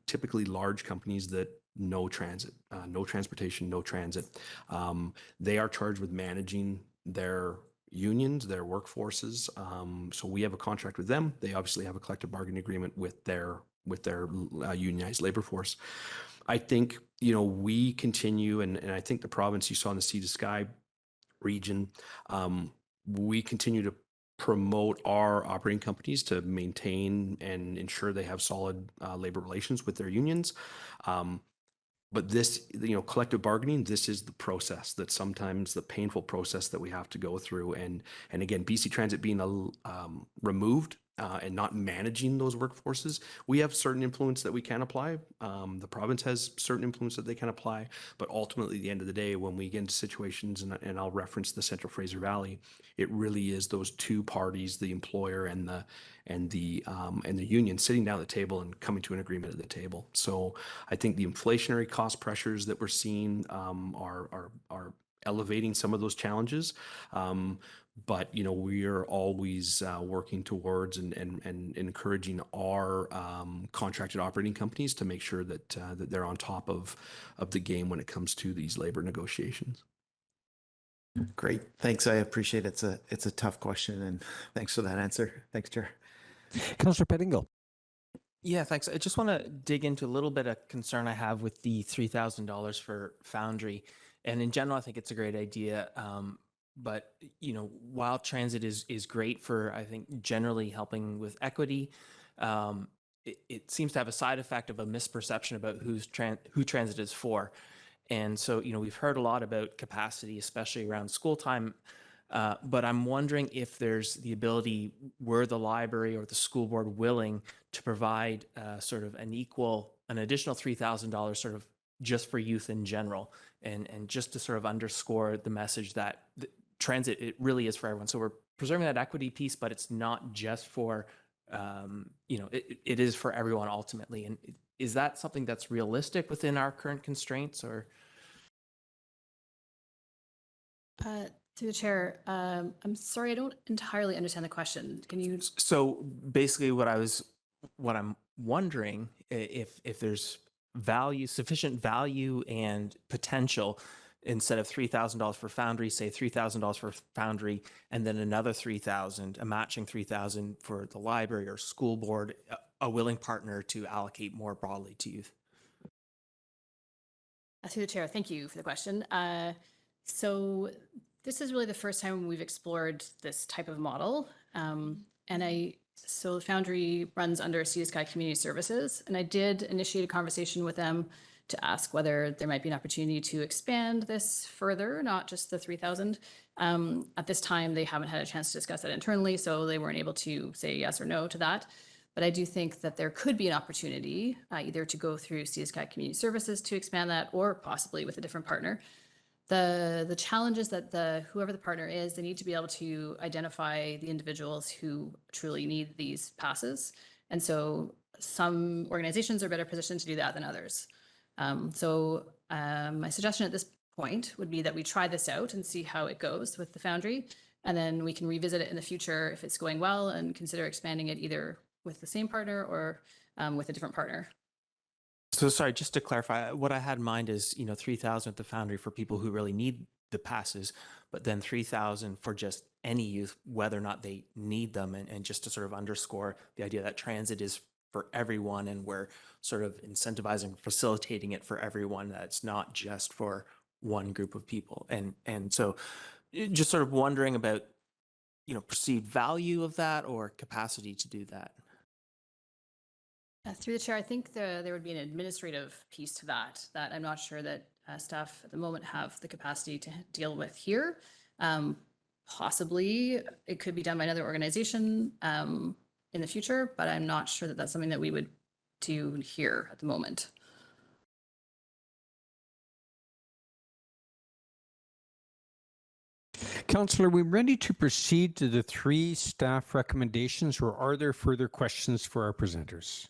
typically large companies that no transit, no transportation, no transit. They are charged with managing their unions, their workforces. So we have a contract with them. They obviously have a collective bargaining agreement with their unionized labor force. I think, you know, we continue, and I think the province you saw in the Sea to Sky region, we continue to promote our operating companies to maintain and ensure they have solid labor relations with their unions. But this, you know, collective bargaining, this is the process that sometimes the painful process that we have to go through. And again, BC Transit being removed and not managing those workforces, we have certain influence that we can apply. The province has certain influence that they can apply. But ultimately, at the end of the day, when we get into situations, and I'll reference the Central Fraser Valley, it really is those two parties, the employer and the union, sitting down at the table and coming to an agreement at the table. So I think the inflationary cost pressures that we're seeing are elevating some of those challenges. But, you know, we are always working towards and encouraging our contracted operating companies to make sure that that they're on top of the game when it comes to these labor negotiations. Great. Thanks. I appreciate it. It's a tough question, and thanks for that answer. Thanks, Chair. Councillor Pettingill. Yeah, thanks. I just want to dig into a little bit of concern I have with the $3,000 for Foundry. And in general, I think it's a great idea. But, you know, while transit is great for, I think, generally helping with equity, it seems to have a side effect of a misperception about who transit is for. And so, we've heard a lot about capacity, especially around school time. But I'm wondering if there's the ability, were the library or the school board willing to provide sort of an additional $3,000 sort of just for youth in general, and just to sort of underscore the message that transit, it really is for everyone. So we're preserving that equity piece, but it's not just for, it is for everyone ultimately. And is that something that's realistic within our current constraints, or? Through the chair, I'm sorry, I don't entirely understand the question. Can you? So basically what I'm wondering, if there's sufficient value and potential, instead of $3,000 for Foundry, say $3,000 for Foundry, and then another $3,000, a matching $3,000 for the library or school board, a willing partner to allocate more broadly to youth. Through the chair, thank you for the question. So this is really the first time we've explored this type of model. So Foundry runs under Sea to Sky Community Services, and I did initiate a conversation with them to ask whether there might be an opportunity to expand this further, not just the 3,000. At this time, they haven't had a chance to discuss that internally, so they weren't able to say yes or no to that. But I do think that there could be an opportunity either to go through Sea to Sky Community Services to expand that, or possibly with a different partner. The challenge is that whoever the partner is, they need to be able to identify the individuals who truly need these passes. And so some organizations are better positioned to do that than others. My suggestion at this point would be that we try this out and see how it goes with the Foundry, and then we can revisit it in the future if it's going well and consider expanding it either with the same partner or with a different partner. So sorry, just to clarify, what I had in mind is, 3,000 at the Foundry for people who really need the passes, but then 3,000 for just any youth, whether or not they need them, and just to sort of underscore the idea that transit is for everyone, and we're sort of incentivizing, facilitating it for everyone, that it's not just for one group of people. And so just sort of wondering about, perceived value of that or capacity to do that. Through the chair, I think there would be an administrative piece to that I'm not sure that staff at the moment have the capacity to deal with here. Possibly it could be done by another organization in the future, but I'm not sure that that's something that we would do here at the moment. Councillor, we're ready to proceed to the 3 staff recommendations, or are there further questions for our presenters?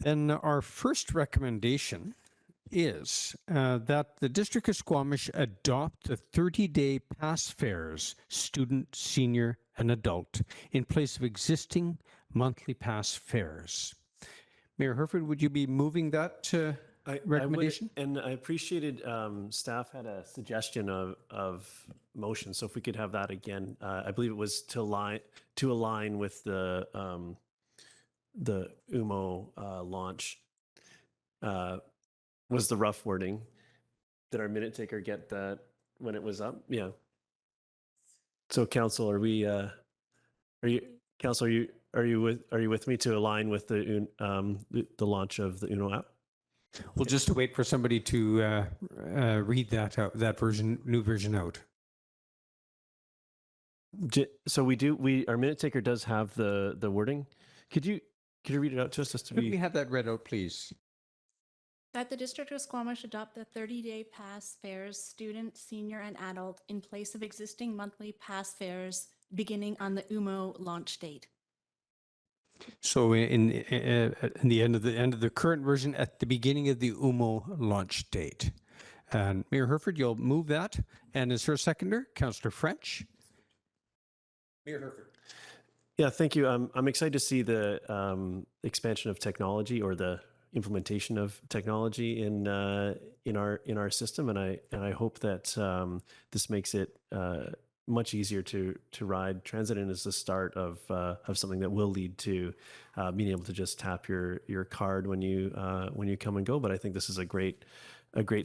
Then our first recommendation is that the District of Squamish adopt the 30-day pass fares, student, senior, and adult, in place of existing monthly pass fares. Mayor Herford, would you be moving that recommendation? I would, and I appreciated staff had a suggestion of motion, so if we could have that again. I believe it was to align with the UMO launch was the rough wording. Did our minute taker get that when it was up? Yeah. So council, are you with me to align with the launch of the UNO app? We'll just wait for somebody to read that out, that new version out. So our minute taker does have the wording. Could you read it out to us just to Could we have that read out, please? That the District of Squamish adopt the 30-day pass fares, student, senior, and adult, in place of existing monthly pass fares beginning on the UMO launch date. So in the end of the current version, at the beginning of the UMO launch date. And Mayor Herford, you'll move that. And is there a seconder? Councillor French. Mayor Herford. Yeah, thank you. I'm excited to see the expansion of technology, or the implementation of technology in our system, and I hope that this makes it much easier to ride transit, and is the start of something that will lead to being able to just tap your card when you come and go. But I think this is a great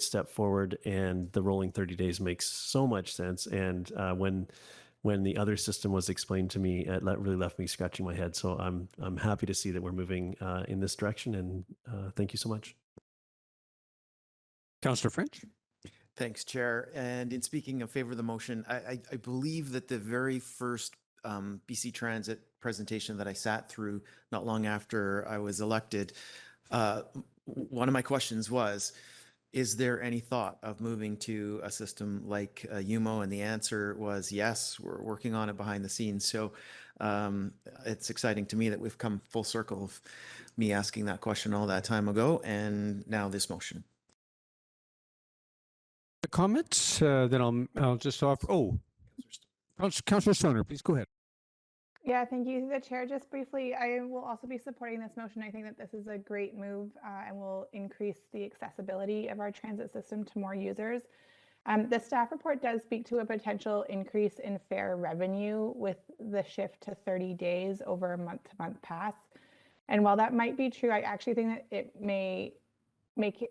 step forward, and the rolling 30 days makes so much sense. And when the other system was explained to me, it really left me scratching my head. So I'm happy to see that we're moving in this direction, and thank you so much. Councillor French. Thanks, Chair. And in speaking in favor of the motion, I believe that the very first BC Transit presentation that I sat through not long after I was elected, one of my questions was, is there any thought of moving to a system like UMO? And the answer was yes, we're working on it behind the scenes. So it's exciting to me that we've come full circle of me asking that question all that time ago, and now this motion. Comments? Then I'll just offer. Oh, Councillor Stoner, please go ahead. Yeah, thank you, the chair. Just briefly, I will also be supporting this motion. I think that this is a great move and will increase the accessibility of our transit system to more users. The staff report does speak to a potential increase in fare revenue with the shift to 30 days over a month-to-month pass. And while that might be true, I actually think that it may make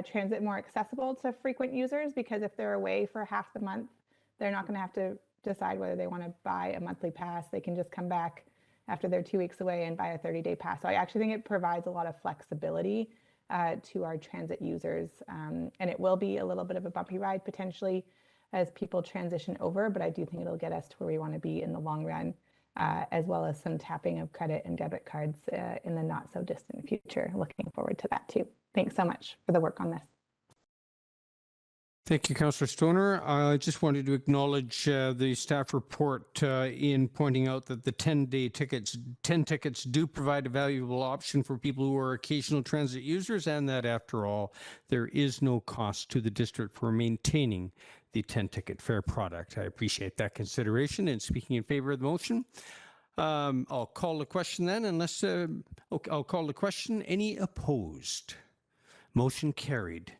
transit more accessible to frequent users, because if they're away for half the month, they're not going to have to decide whether they want to buy a monthly pass. They can just come back after they're 2 weeks away and buy a 30-day pass. So I actually think it provides a lot of flexibility to our transit users. And it will be a little bit of a bumpy ride potentially as people transition over, but I do think it'll get us to where we want to be in the long run, as well as some tapping of credit and debit cards in the not so distant future. Looking forward to that too. Thanks so much for the work on this. Thank you, Councillor Stoner. I just wanted to acknowledge the staff report in pointing out that the 10 tickets do provide a valuable option for people who are occasional transit users, and that after all, there is no cost to the district for maintaining the 10-ticket fare product. I appreciate that consideration. And speaking in favor of the motion, I'll call the question then, unless I'll call the question. Any opposed? Motion carried.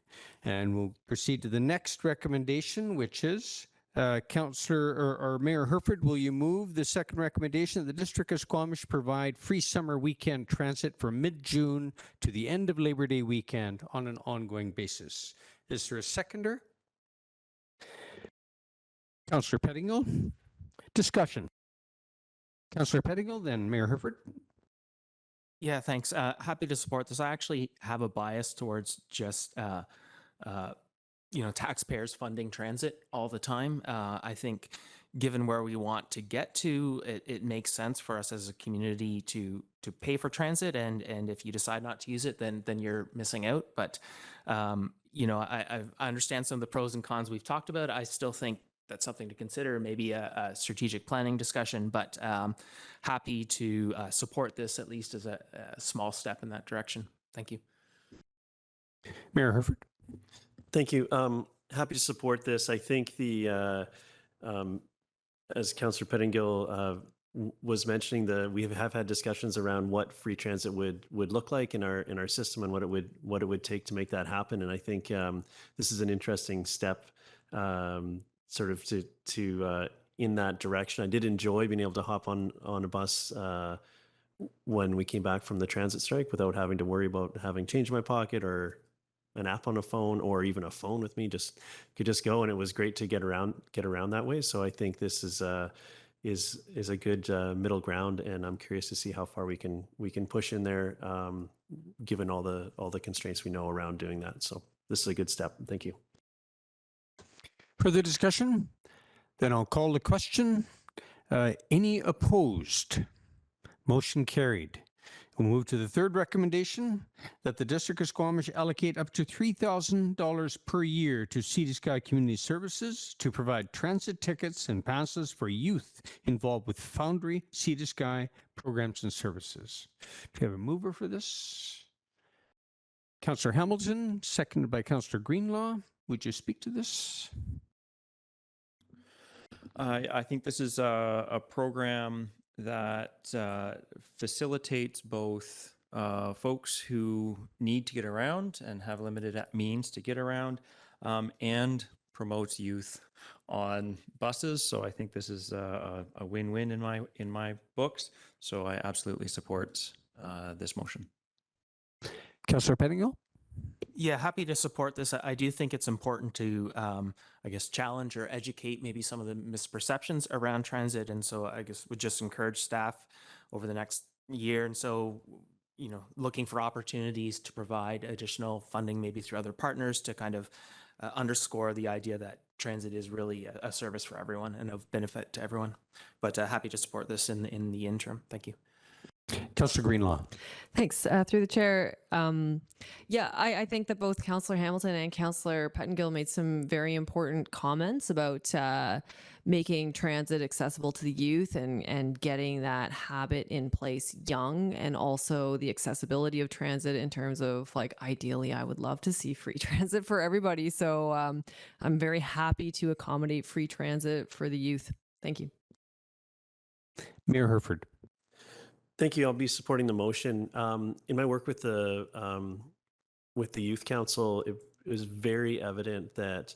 And we'll proceed to the next recommendation, which is Councillor or Mayor Herford, will you move the second recommendation that the District of Squamish provide free summer weekend transit from mid-June to the end of Labor Day weekend on an ongoing basis? Is there a seconder? Councillor Pettingill. Discussion. Councillor Pettingill, then Mayor Herford. Yeah, thanks. Happy to support this. I actually have a bias towards just taxpayers funding transit all the time. I think given where we want to get to, it makes sense for us as a community to pay for transit. And if you decide not to use it, then you're missing out. But I understand some of the pros and cons we've talked about. I still think that's something to consider, maybe a strategic planning discussion, but happy to support this at least as a small step in that direction. Thank you. Mayor Herford. Thank you. Happy to support this. I think the, as Councillor Pettingill was mentioning, we have had discussions around what free transit would look like in our system and what it would take to make that happen. And I think this is an interesting step, sort of to in that direction. I did enjoy being able to hop on a bus when we came back from the transit strike without having to worry about having change in my pocket or an app on a phone or even a phone with me. Could just go, and it was great to get around that way. So I think this is a good middle ground, and I'm curious to see how far we can push in there, given all the constraints we know around doing that. So this is a good step. Thank you. Further discussion? Then I'll call the question. Any opposed? Motion carried. We'll move to the third recommendation, that the District of Squamish allocate up to $3,000 per year to Sea to Sky Community Services to provide transit tickets and passes for youth involved with Foundry Sea to Sky programs and services. Do you have a mover for this? Councillor Hamilton, seconded by Councillor Greenlaw. Would you speak to this? I think this is a program that facilitates both folks who need to get around and have limited means to get around, and promotes youth on buses. So I think this is a win-win in my books. So I absolutely support this motion. Councillor Pettingill. Yeah, happy to support this. I do think it's important to, challenge or educate maybe some of the misperceptions around transit. And so I guess would just encourage staff over the next year and so looking for opportunities to provide additional funding, maybe through other partners, to kind of underscore the idea that transit is really a service for everyone and of benefit to everyone. But happy to support this in the interim. Thank you. Councillor Greenlaw. Thanks. Through the chair. I think that both Councillor Hamilton and Councillor Pettengill made some very important comments about making transit accessible to the youth and getting that habit in place young, and also the accessibility of transit in terms of, like, ideally, I would love to see free transit for everybody. So I'm very happy to accommodate free transit for the youth. Thank you. Mayor Herford. Thank you. I'll be supporting the motion. In my work with the Youth Council, it was very evident that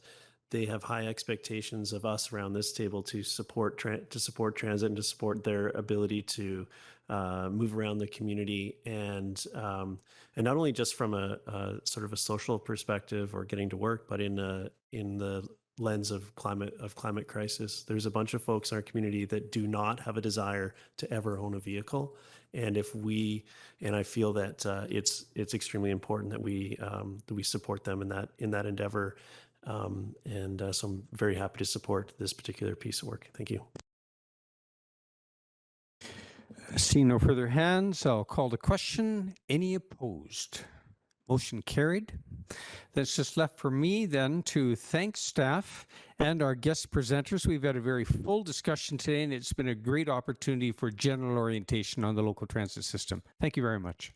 they have high expectations of us around this table to support transit and to support their ability to move around the community, and not only just from a sort of a social perspective or getting to work, but in the lens of climate crisis. There's a bunch of folks in our community that do not have a desire to ever own a vehicle, and I feel that it's extremely important that we support them in that endeavor, so I'm very happy to support this particular piece of work. Thank you. Seeing no further hands, I'll call the question. Any opposed? Motion carried. That's just left for me then to thank staff and our guest presenters. We've had a very full discussion today, and it's been a great opportunity for general orientation on the local transit system. Thank you very much.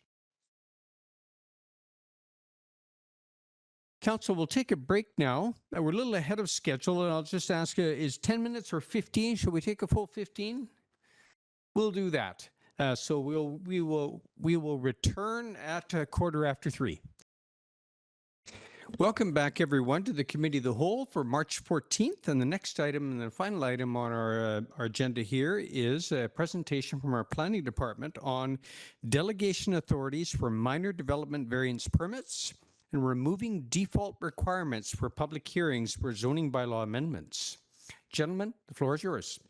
Council, we'll take a break now. We're a little ahead of schedule, and I'll just ask, is 10 minutes or 15? Should we take a full 15? We'll do that. So we will return at 3:15. Welcome back, everyone, to the Committee of the Whole for March 14th. And the next item and the final item on our agenda here is a presentation from our Planning Department on delegation authorities for minor development variance permits and removing default requirements for public hearings for zoning bylaw amendments. Gentlemen, the floor is yours.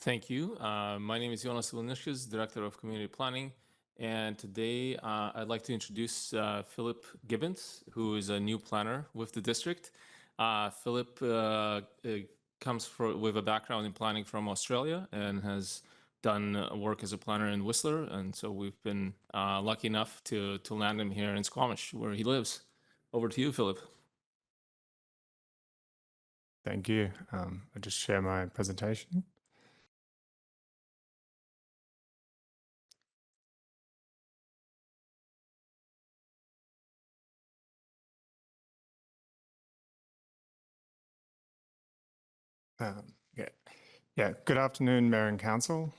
Thank you. My name is Jonas Vilniškis, Director of Community Planning. And today I'd like to introduce Philip Gibbons, who is a new planner with the district. Philip comes with a background in planning from Australia and has done work as a planner in Whistler. And so we've been lucky enough to land him here in Squamish, where he lives. Over to you, Philip. Thank you. I'll just share my presentation. Good afternoon, Mayor and Council.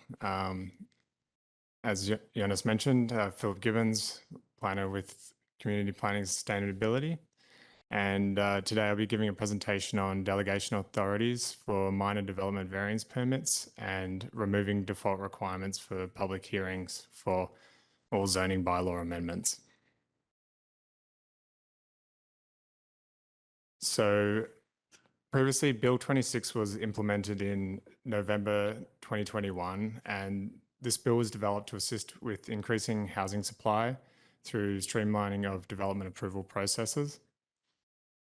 As Jonas mentioned, Philip Gibbons, planner with Community Planning Sustainability. And today I'll be giving a presentation on delegation authorities for minor development variance permits and removing default requirements for public hearings for all zoning bylaw amendments. So previously, Bill 26 was implemented in November 2021, and this bill was developed to assist with increasing housing supply through streamlining of development approval processes.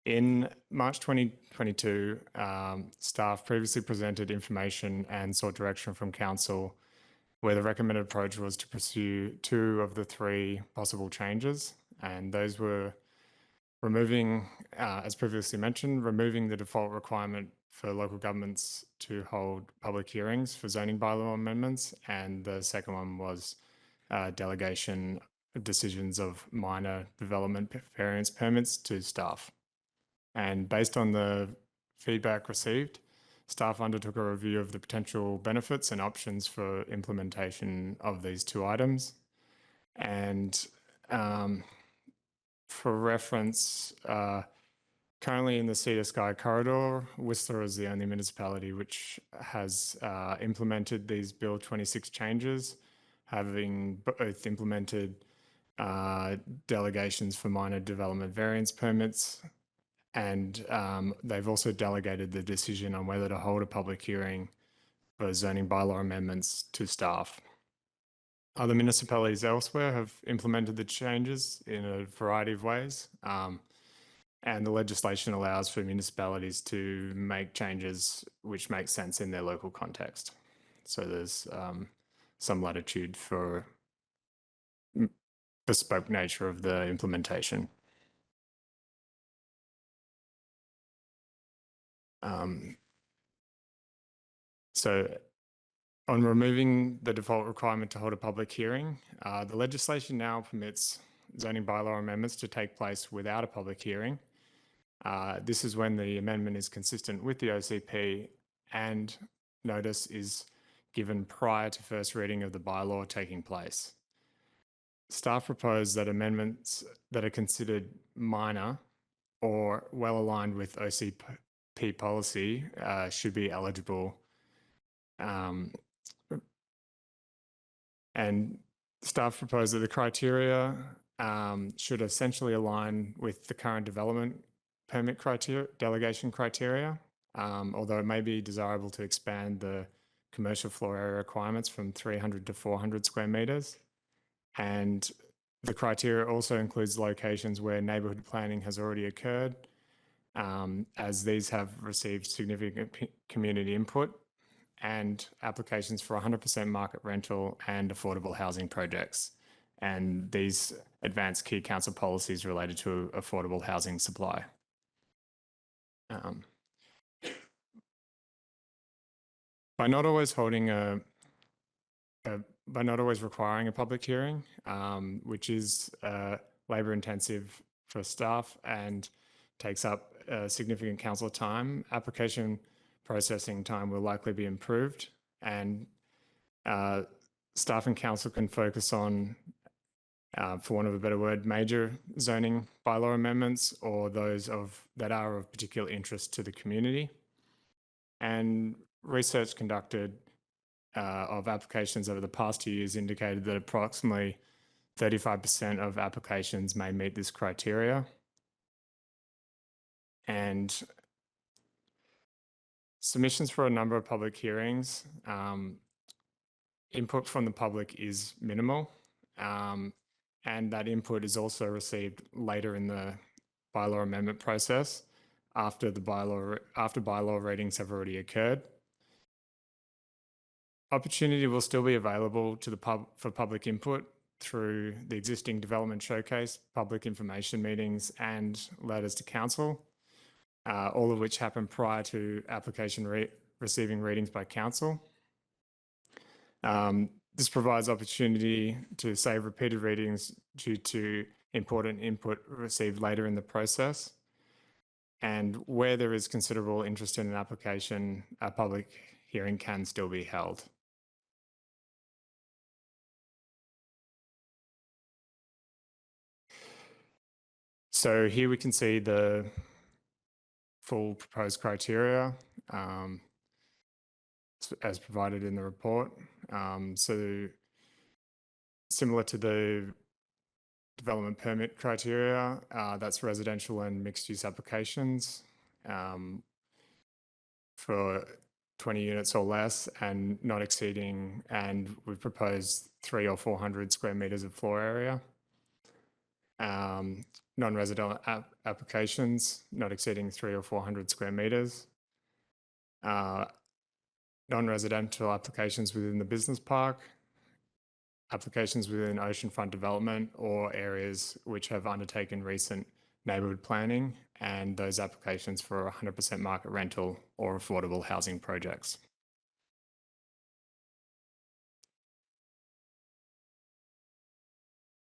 In March 2022, staff previously presented information and sought direction from Council, where the recommended approach was to pursue 2 of the 3 possible changes, and those were removing, as previously mentioned, removing the default requirement for local governments to hold public hearings for zoning bylaw amendments, and the second one was delegation decisions of minor development variance permits to staff. And based on the feedback received, staff undertook a review of the potential benefits and options for implementation of these 2 items. And for reference, currently in the Sea to Sky corridor, Whistler is the only municipality which has implemented these Bill 26 changes, having both implemented delegations for minor development variance permits, and they've also delegated the decision on whether to hold a public hearing for zoning bylaw amendments to staff. Other municipalities elsewhere have implemented the changes in a variety of ways. And the legislation allows for municipalities to make changes which make sense in their local context. So there's some latitude for bespoke nature of the implementation. So on removing the default requirement to hold a public hearing, the legislation now permits zoning bylaw amendments to take place without a public hearing. This is when the amendment is consistent with the OCP and notice is given prior to first reading of the bylaw taking place. Staff propose that amendments that are considered minor or well aligned with OCP policy should be eligible. And staff propose that the criteria should essentially align with the current development permit criteria, delegation criteria, although it may be desirable to expand the commercial floor area requirements from 300 to 400 square meters. And the criteria also includes locations where neighbourhood planning has already occurred, as these have received significant community input, and applications for 100% market rental and affordable housing projects. And these advance key council policies related to affordable housing supply. By not always holding by not always requiring a public hearing, which is labour intensive for staff and takes up significant council time, application processing time will likely be improved, and staff and council can focus on, for want of a better word, major zoning bylaw amendments or those that are of particular interest to the community. And research conducted of applications over the past 2 years indicated that approximately 35% of applications may meet this criteria. And submissions for a number of public hearings, input from the public is minimal, and that input is also received later in the bylaw amendment process after bylaw readings have already occurred. Opportunity will still be available to for public input through the existing development showcase, public information meetings, and letters to council, all of which happen prior to application receiving readings by council. This provides opportunity to save repeated readings due to important input received later in the process. And where there is considerable interest in an application, a public hearing can still be held. So here we can see the full proposed criteria as provided in the report. So similar to the development permit criteria, that's residential and mixed use applications for 20 units or less and not exceeding, and we've proposed 300 or 400 square meters of floor area. Non-residential applications not exceeding 300 or 400 square meters. Non-residential applications within the business park, applications within oceanfront development or areas which have undertaken recent neighbourhood planning, and those applications for 100% market rental or affordable housing projects.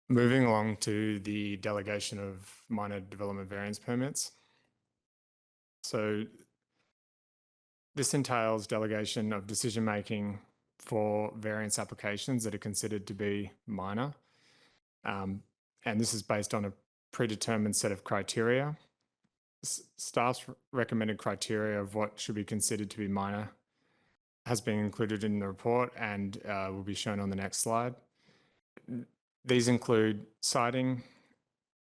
Moving along to the delegation of minor development variance permits. So this entails delegation of decision-making for variance applications that are considered to be minor. And this is based on a predetermined set of criteria. Staff's recommended criteria of what should be considered to be minor has been included in the report and will be shown on the next slide. These include siting,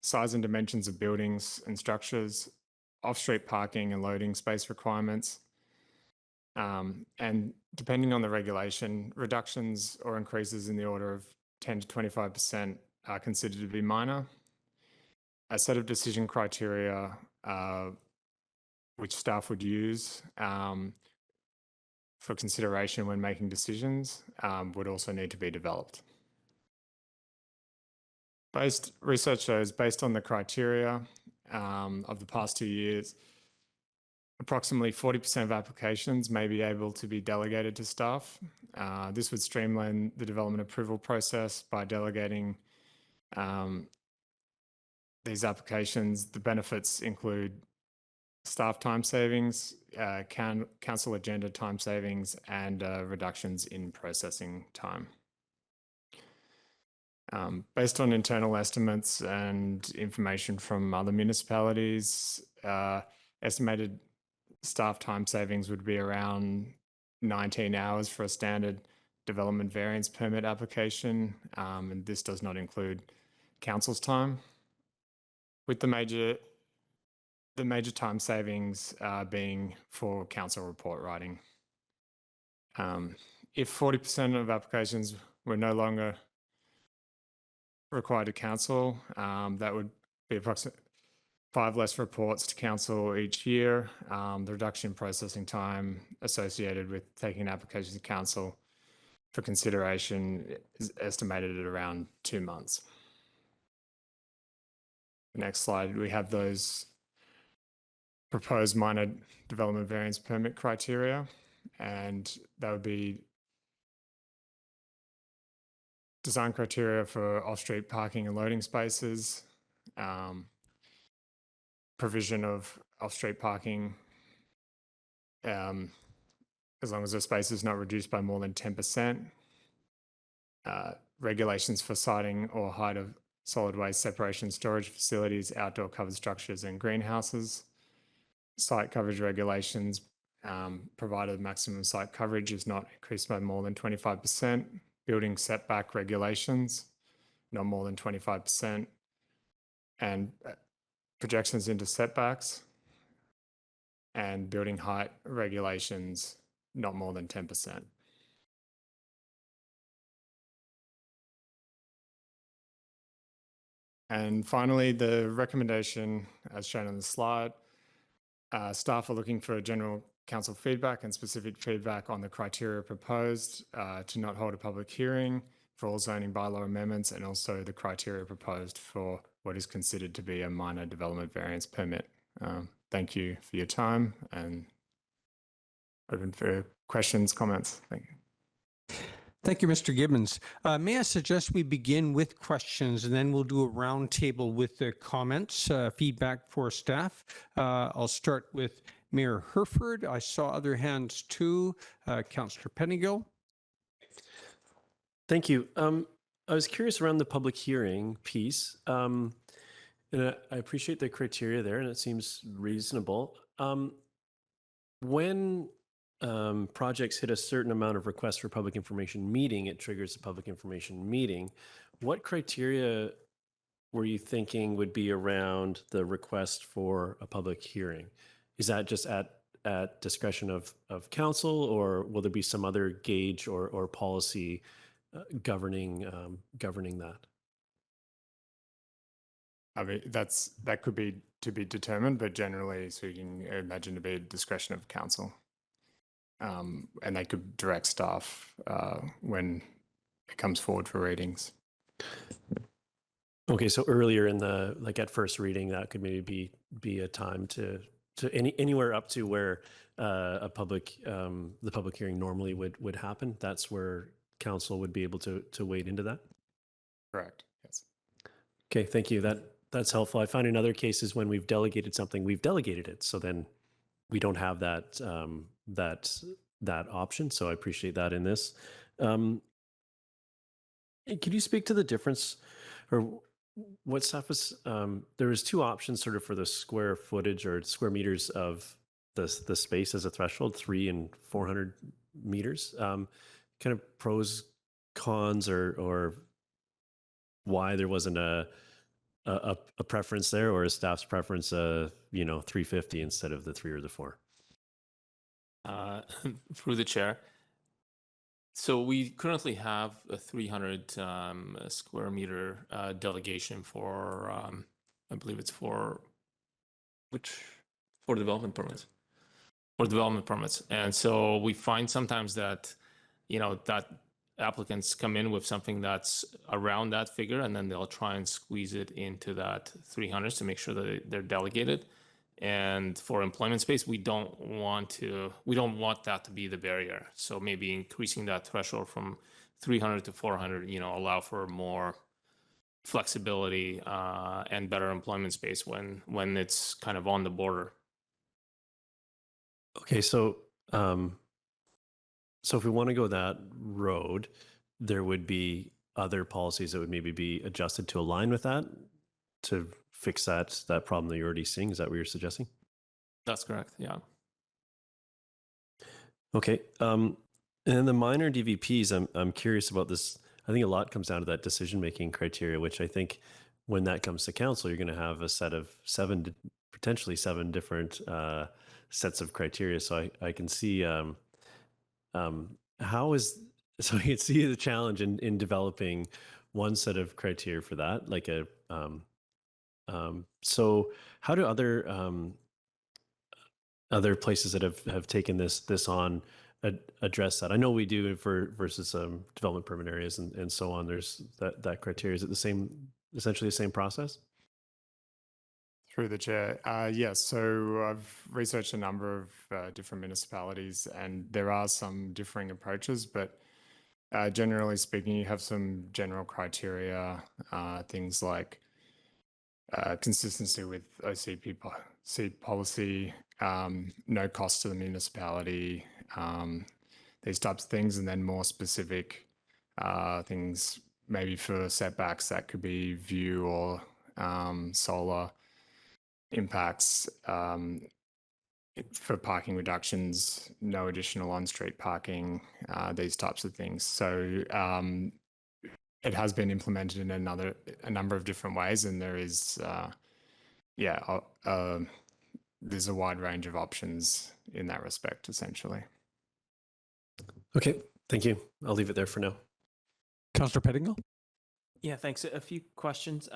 size and dimensions of buildings and structures, off-street parking and loading space requirements, and depending on the regulation, reductions or increases in the order of 10 to 25% are considered to be minor. A set of decision criteria which staff would use for consideration when making decisions would also need to be developed. Research shows, based on the criteria of the past 2 years, approximately 40% of applications may be able to be delegated to staff. This would streamline the development approval process by delegating these applications. The benefits include staff time savings, council agenda time savings, and reductions in processing time. Based on internal estimates and information from other municipalities, estimated staff time savings would be around 19 hours for a standard development variance permit application, and this does not include council's time. With the major time savings being for council report writing. If 40% of applications were no longer required to council, that would be approximately 5 less reports to council each year. The reduction in processing time associated with taking applications to council for consideration is estimated at around 2 months. The next slide, we have those proposed minor development variance permit criteria, and that would be design criteria for off-street parking and loading spaces, provision of off-street parking as long as the space is not reduced by more than 10%, regulations for siting or height of solid waste separation storage facilities, outdoor covered structures and greenhouses, site coverage regulations, provided maximum site coverage is not increased by more than 25%, building setback regulations, not more than 25%, and projections into setbacks, and building height regulations, not more than 10%. And finally, the recommendation, as shown on the slide, staff are looking for general council feedback and specific feedback on the criteria proposed to not hold a public hearing for all zoning bylaw amendments, and also the criteria proposed for what is considered to be a minor development variance permit. Thank you for your time, and open for questions, comments. Thank you. Thank you, Mr. Gibbons. May I suggest we begin with questions, and then we'll do a roundtable with the comments, feedback for staff. I'll start with Mayor Herford. I saw other hands too. Councillor Pettingill. Thank you. I was curious around the public hearing piece, and I appreciate the criteria there, and it seems reasonable. When projects hit a certain amount of requests for public information meeting, it triggers a public information meeting. What criteria were you thinking would be around the request for a public hearing? Is that just at discretion of council, or will there be some other gauge or policy governing that? I mean, that could be to be determined, but generally speaking, I imagine to be a discretion of council. And they could direct staff when it comes forward for readings. Okay, so earlier in the, like at first reading, that could maybe be a time to anywhere up to where the public hearing normally would happen. That's where council would be able to wade into that. Correct. Yes. Okay, thank you. That's helpful. I find in other cases when we've delegated something, we've delegated it, so then we don't have that that option. So I appreciate that in this. Could you speak to the difference, or what stuff was? There was 2 options sort of for the square footage or square meters of the space as a threshold, 300 and 400 meters. Kind of pros, cons, or why there wasn't a preference there, or a staff's preference, 350 instead of the 3 or the 4. Through the chair, So we currently have a 300 square meter delegation for, I believe it's for development permits. For development permits. And so we find sometimes that, that applicants come in with something that's around that figure, and then they'll try and squeeze it into that 300 to make sure that they're delegated. And for employment space, we don't want that to be the barrier. So maybe increasing that threshold from 300 to 400, allow for more flexibility and better employment space when it's kind of on the border. Okay, so so if we want to go that road, there would be other policies that would maybe be adjusted to align with that to fix that problem that you're already seeing. Is that what you're suggesting? That's correct. Yeah. Okay. And then the minor DVPs, I'm curious about this. I think a lot comes down to that decision-making criteria, which I think when that comes to council, you're going to have a set of potentially seven different sets of criteria. So I can see so you can see the challenge in developing one set of criteria for that, like so how do other places that have taken this on address that? I know we do versus development permit areas and so on. There's that criteria. Is it essentially the same process? Through the chair. Yes, so I've researched a number of different municipalities, and there are some differing approaches, but generally speaking, you have some general criteria, things like consistency with OCP policy, no cost to the municipality, these types of things, and then more specific things, maybe for setbacks that could be view or solar impacts, for parking reductions, no additional on-street parking, these types of things. So it has been implemented in a number of different ways, and there is, there's a wide range of options in that respect, essentially. Okay, thank you. I'll leave it there for now. Councillor Pettingill? Yeah, thanks. A few questions.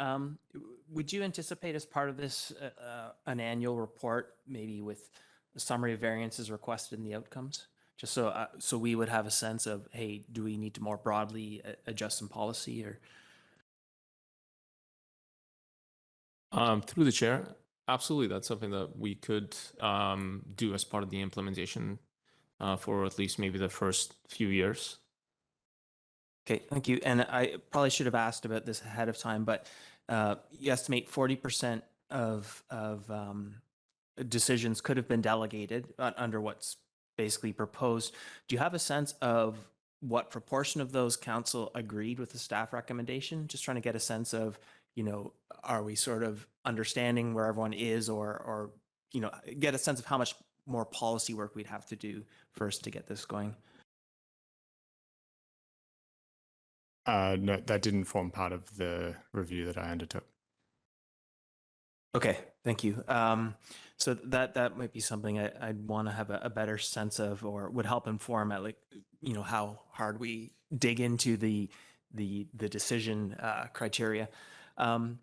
Would you anticipate as part of this an annual report, maybe with a summary of variances requested in the outcomes? Just so we would have a sense of, hey, do we need to more broadly adjust some policy or? Through the chair, absolutely. That's something that we could do as part of the implementation for at least maybe the first few years. Okay, thank you. And I probably should have asked about this ahead of time, but you estimate 40% of decisions could have been delegated under what's basically proposed. Do you have a sense of what proportion of those council agreed with the staff recommendation? Just trying to get a sense of, are we sort of understanding where everyone is, or get a sense of how much more policy work we'd have to do first to get this going? No, that didn't form part of the review that I undertook. Okay, thank you. So that might be something I'd want to have a better sense of, or would help inform at how hard we dig into the decision criteria, and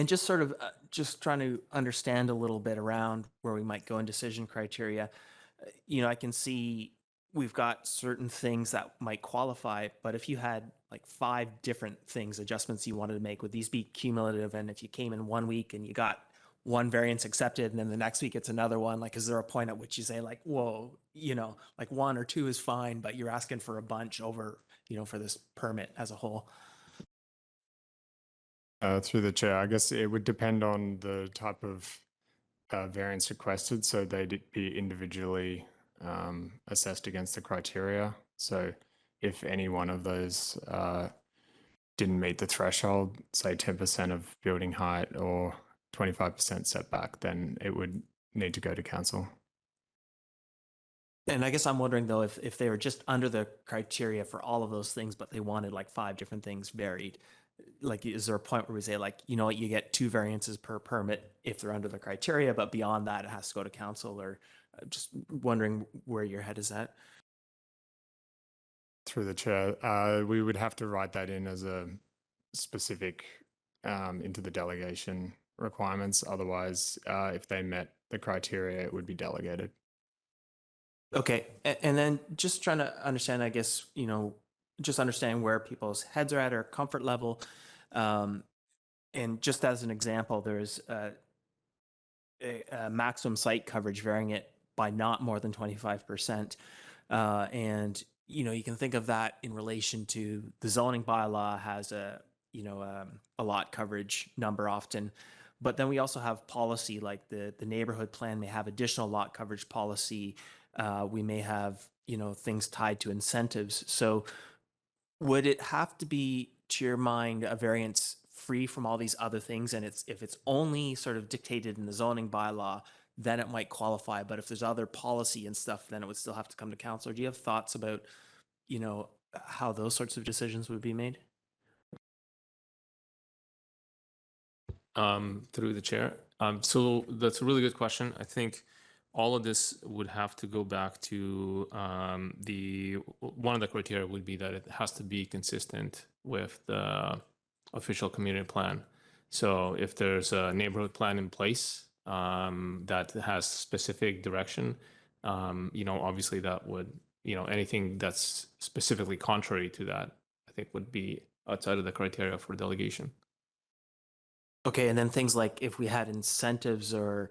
just sort of just trying to understand a little bit around where we might go in decision criteria. I can see we've got certain things that might qualify, but if you had like 5 different adjustments you wanted to make, would these be cumulative? And if you came in one week and you got one variance accepted, and then the next week it's another one, like, is there a point at which you say like, whoa, like 1 or 2 is fine, but you're asking for a bunch over, for this permit as a whole? Through the chair, I guess it would depend on the type of variance requested. So they'd be individually assessed against the criteria. So if any one of those didn't meet the threshold, say 10% of building height or 25% setback, then it would need to go to council. And I guess I'm wondering though, if they were just under the criteria for all of those things, but they wanted like 5 different things varied, like, is there a point where we say like, you get 2 variances per permit if they're under the criteria, but beyond that, it has to go to council? Or just wondering where your head is at. Through the chair, we would have to write that in as a specific into the delegation requirements. Otherwise, if they met the criteria, it would be delegated. Okay, and then just trying to understand, I guess, just understanding where people's heads are at or comfort level. And just as an example, there's a maximum site coverage varying it by not more than 25%. And, you can think of that in relation to the zoning bylaw has a lot coverage number often. But then we also have policy like the neighborhood plan may have additional lot coverage policy. We may have, things tied to incentives. So would it have to be, to your mind, a variance free from all these other things? And if it's only sort of dictated in the zoning bylaw, then it might qualify. But if there's other policy and stuff, then it would still have to come to council. Do you have thoughts about, how those sorts of decisions would be made? Through the chair. So that's a really good question. I think all of this would have to go back to one of the criteria would be that it has to be consistent with the official community plan. So if there's a neighborhood plan in place that has specific direction, obviously that would, anything that's specifically contrary to that, I think would be outside of the criteria for delegation. Okay, and then things like if we had incentives or,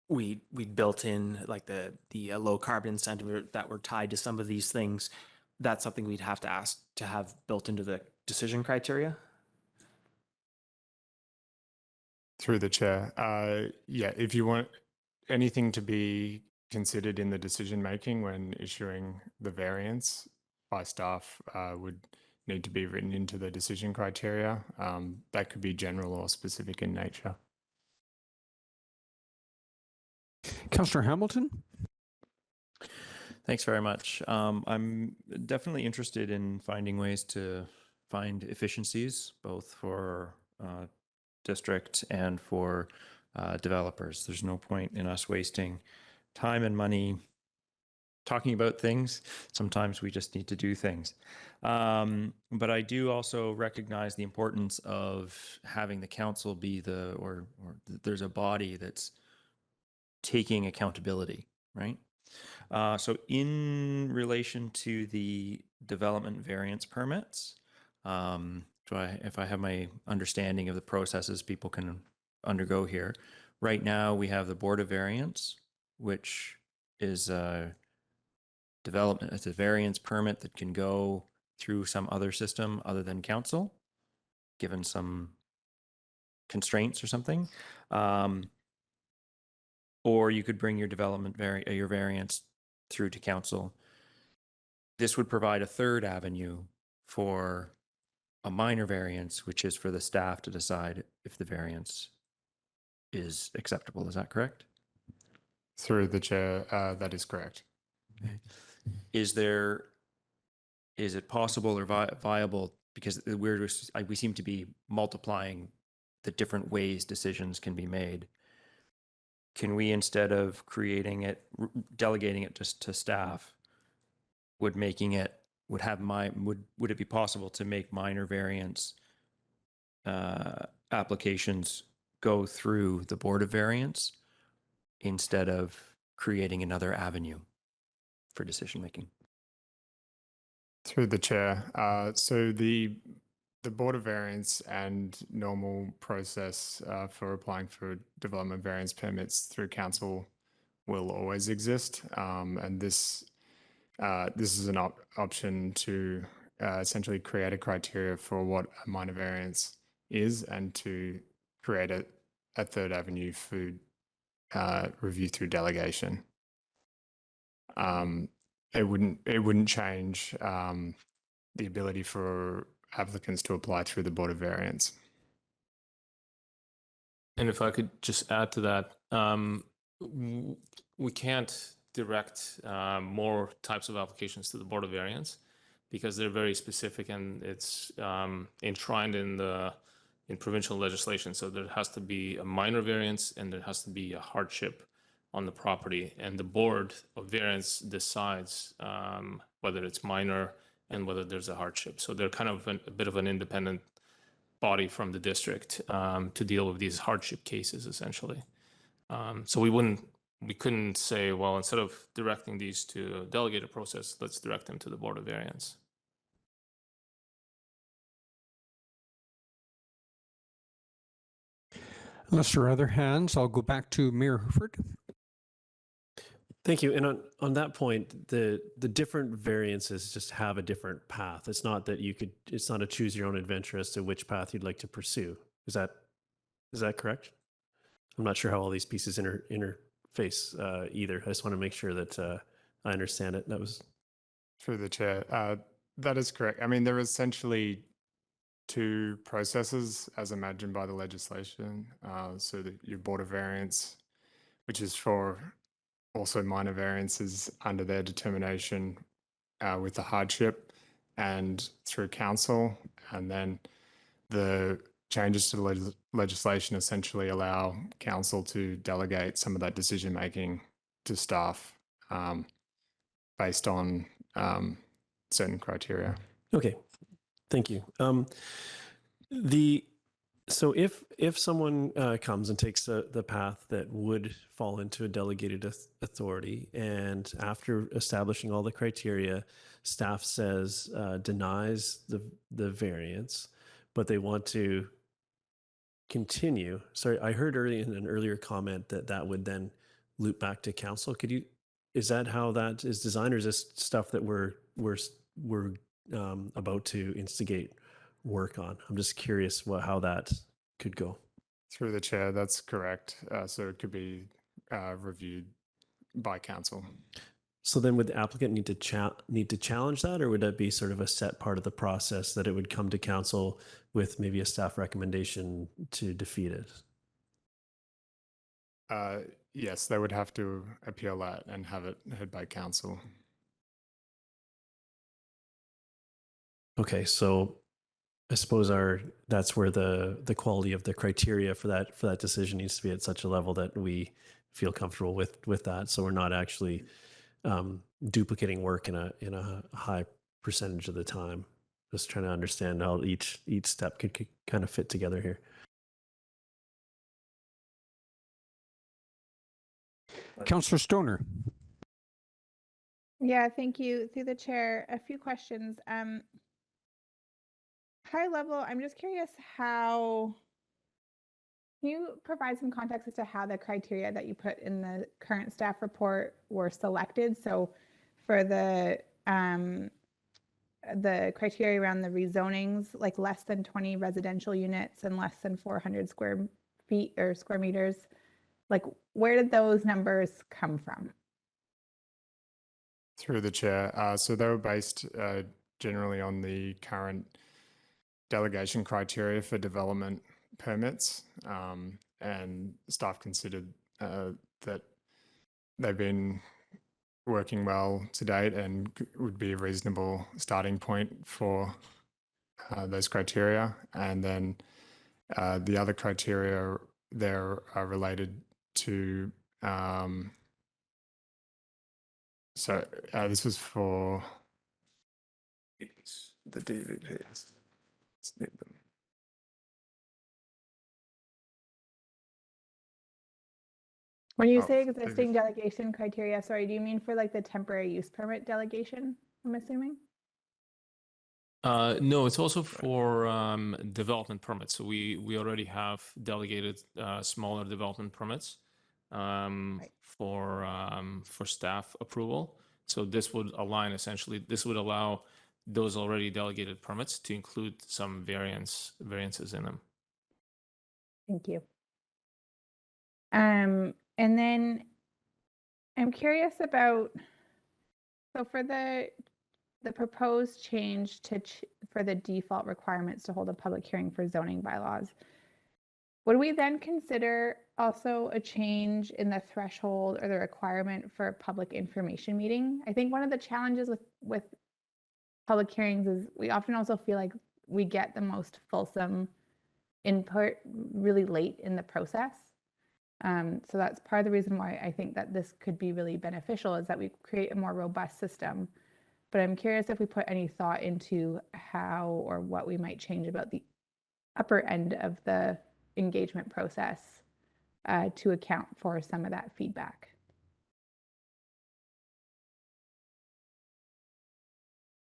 we built in like the low carbon incentive that were tied to some of these things, that's something we'd have to ask to have built into the decision criteria? Through the chair, yeah, if you want anything to be considered in the decision making when issuing the variance by staff would need to be written into the decision criteria. That could be general or specific in nature. Councillor Hamilton? Thanks very much. I'm definitely interested in finding ways to find efficiencies, both for district and for developers. There's no point in us wasting time and money talking about things. Sometimes we just need to do things. But I do also recognize the importance of having the council be or there's a body that's taking accountability, right? So in relation to the development variance permits, if I have my understanding of the processes people can undergo here, right now we have the Board of Variance, which is development. It's a variance permit that can go through some other system other than council, given some constraints or something. Or you could bring your development your variance through to council. This would provide a third avenue for a minor variance, which is for the staff to decide if the variance is acceptable. Is that correct? Through the chair, that is correct. Okay. Is it possible or viable, because we seem to be multiplying the different ways decisions can be made. Can we, instead of delegating it just to staff, would it be possible to make minor variance applications go through the Board of Variance instead of creating another avenue for decision making? Through the chair, so the Board of Variance and normal process for applying for development variance permits through council will always exist, and this is an option to essentially create a criteria for what a minor variance is, and to create a third avenue for review through delegation. It wouldn't change the ability for applicants to apply through the Board of Variance. And if I could just add to that, we can't direct more types of applications to the Board of Variance because they're very specific and it's enshrined in provincial legislation. So there has to be a minor variance and there has to be a hardship on the property, and the Board of Variance decides whether it's minor and whether there's a hardship. So they're kind of a bit of an independent body from the district to deal with these hardship cases, essentially. So we couldn't say, well, instead of directing these to a delegated process, let's direct them to the Board of Variance. Unless there are other hands, I'll go back to Mayor Huford. Thank you. And on that point, the different variances just have a different path. It's not that it's not a choose your own adventure as to which path you'd like to pursue. Is that correct? I'm not sure how all these pieces interface either. I just want to make sure that I understand it. That was through the chair. That is correct. I mean, there are essentially two processes as imagined by the legislation. So that your Board of Variance, which is for also minor variances under their determination with the hardship, and through council. And then the changes to the legislation essentially allow council to delegate some of that decision making to staff based on certain criteria. okay. Thank you. So if someone comes and takes the path that would fall into a delegated authority, and after establishing all the criteria, staff says denies the variance, but they want to continue. Sorry, I heard in an earlier comment that would then loop back to council. Is that how that is designed, or is this stuff that we're about to instigate work on? I'm just curious how that could go. Through the chair, that's correct. So it could be reviewed by council. So then would the applicant need to challenge that, or would that be sort of a set part of the process that it would come to council with maybe a staff recommendation to defeat it? Yes, they would have to appeal that and have it heard by council. Okay, so I suppose that's where the quality of the criteria for that decision needs to be at such a level that we feel comfortable with that. So we're not actually duplicating work in a high percentage of the time. Just trying to understand how each step could kind of fit together here. Councillor Stoner. Yeah, thank you. Through the chair, a few questions. High level, I'm just curious can you provide some context as to how the criteria that you put in the current staff report were selected? So for the criteria around the rezonings, like less than 20 residential units and less than 400 square feet or square meters, like where did those numbers come from? Through the chair. So they were based generally on the current delegation criteria for development permits, and staff considered that they've been working well to date and would be a reasonable starting point for those criteria. And then the other criteria there are related to this was for the DVPs. When you say existing delegation criteria, sorry, do you mean for like the temporary use permit delegation, I'm assuming? No, it's also for development permits. So we already have delegated smaller development permits for staff approval. So this would align essentially. This would allow those already delegated permits to include some variances in them. Thank you. And then I'm curious about, so for the proposed change for the default requirements to hold a public hearing for zoning bylaws, would we then consider also a change in the threshold or the requirement for a public information meeting? I think one of the challenges with public hearings is we often also feel like we get the most fulsome input really late in the process. So that's part of the reason why I think that this could be really beneficial, is that we create a more robust system. But I'm curious if we put any thought into how or what we might change about the upper end of the engagement process to account for some of that feedback.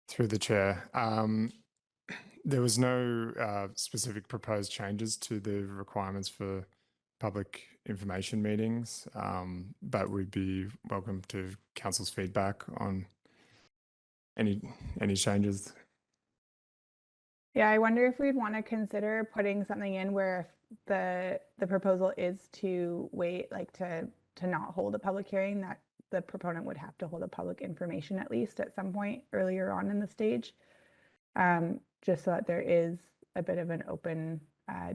Through the chair. There was no specific proposed changes to the requirements for public information meetings, but we'd be welcome to council's feedback on any changes. Yeah, I wonder if we'd want to consider putting something in where the proposal is to wait, like to not hold a public hearing, that the proponent would have to hold a public information at least at some point earlier on in the stage, just so that there is a bit of an open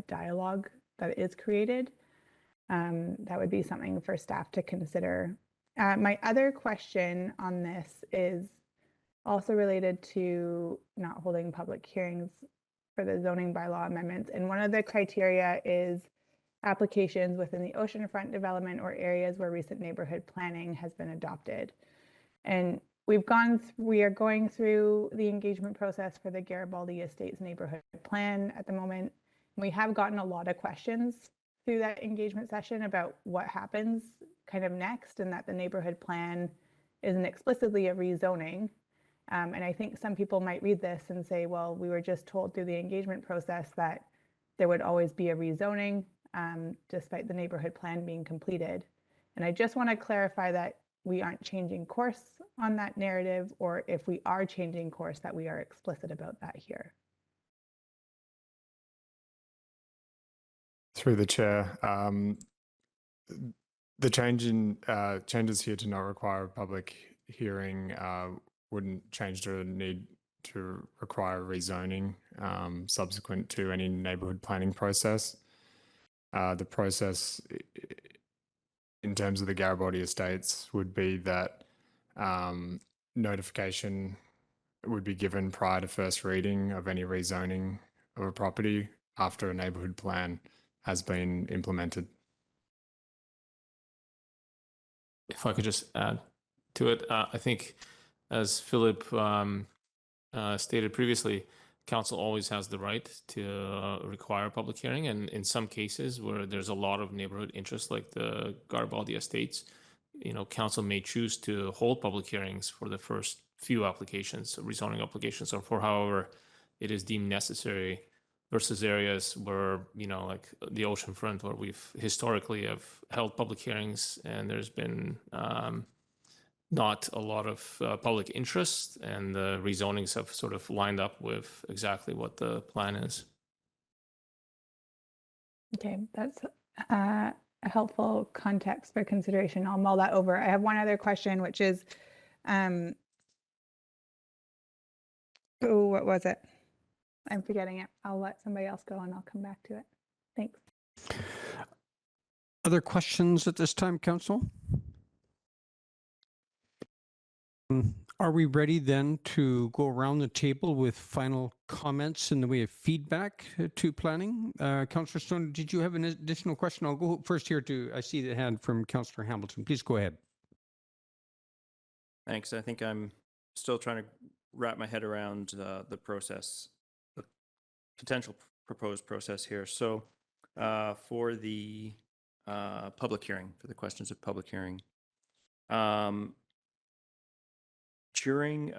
dialogue that is created. That would be something for staff to consider. My other question on this is also related to not holding public hearings for the zoning bylaw amendments. And one of the criteria is applications within the oceanfront development or areas where recent neighborhood planning has been adopted. And we are going through the engagement process for the Garibaldi Estates neighborhood plan at the moment. We have gotten a lot of questions through that engagement session about what happens kind of next, and that the neighborhood plan isn't explicitly a rezoning. And I think some people might read this and say, well, we were just told through the engagement process that there would always be a rezoning despite the neighborhood plan being completed. And I just want to clarify that we aren't changing course on that narrative, or if we are changing course, that we are explicit about that here. Through the chair, the changes here to not require a public hearing wouldn't change the need to require rezoning subsequent to any neighbourhood planning process. The process in terms of the Garibaldi Estates would be that notification would be given prior to first reading of any rezoning of a property after a neighbourhood plan has been implemented. If I could just add to it, I think, as Philip stated previously, council always has the right to require a public hearing. And in some cases where there's a lot of neighborhood interest, like the Garibaldi Estates, council may choose to hold public hearings for the first few applications, rezoning applications, or for however it is deemed necessary, versus areas where, like the oceanfront, where we've historically have held public hearings and there's been not a lot of public interest, and the rezonings have sort of lined up with exactly what the plan is. Okay, that's a helpful context for consideration. I'll mull that over. I have one other question, which is, what was it? I'm forgetting it. I'll let somebody else go and I'll come back to it. Thanks. Other questions at this time, Council? Are we ready then to go around the table with final comments in the way of feedback to planning? Councillor Stone, did you have an additional question? I'll go first here I see the hand from Councillor Hamilton. Please go ahead. Thanks. I think I'm still trying to wrap my head around the process, the potential proposed process here. So for the public hearing, for the questions of public hearing, during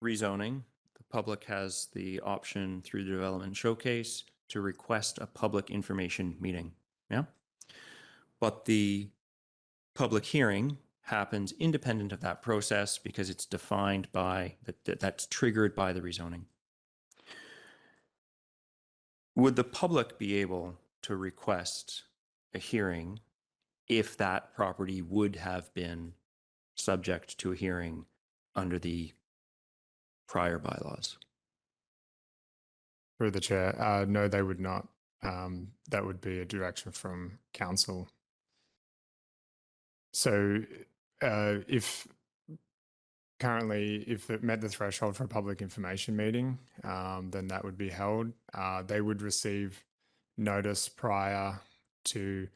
rezoning, the public has the option through the development showcase to request a public information meeting. Yeah. But the public hearing happens independent of that process because it's defined by that's triggered by the rezoning. Would the public be able to request a hearing if that property would have been subject to a hearing under the prior bylaws? Through the chair, no, they would not. That would be a direction from council. So if it met the threshold for a public information meeting, then that would be held. They would receive notice prior to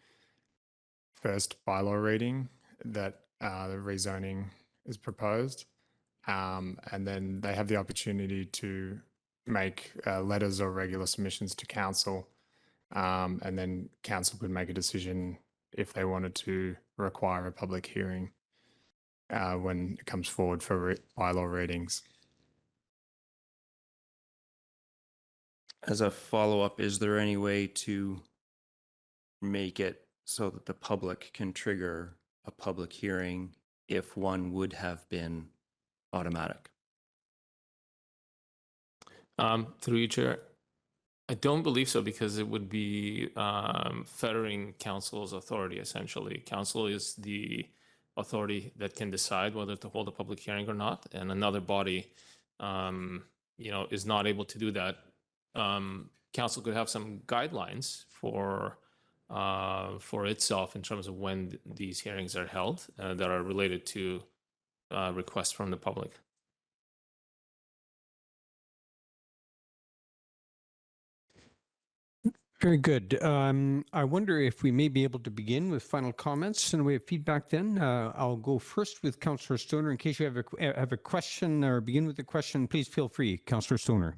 first bylaw reading that the rezoning is proposed. And then they have the opportunity to make letters or regular submissions to council. And then council could make a decision if they wanted to require a public hearing when it comes forward for bylaw readings. As a follow-up, is there any way to make it so that the public can trigger a public hearing if one would have been automatic? Through you, Chair. I don't believe so, because it would be fettering council's authority, essentially. Council is the authority that can decide whether to hold a public hearing or not, and another body, is not able to do that. Council could have some guidelines for itself in terms of when these hearings are held that are related to requests from the public. Very good. I wonder if we may be able to begin with final comments and we have feedback then. I'll go first with Councillor Stoner. In case you have a question or begin with a question, please feel free, Councillor Stoner.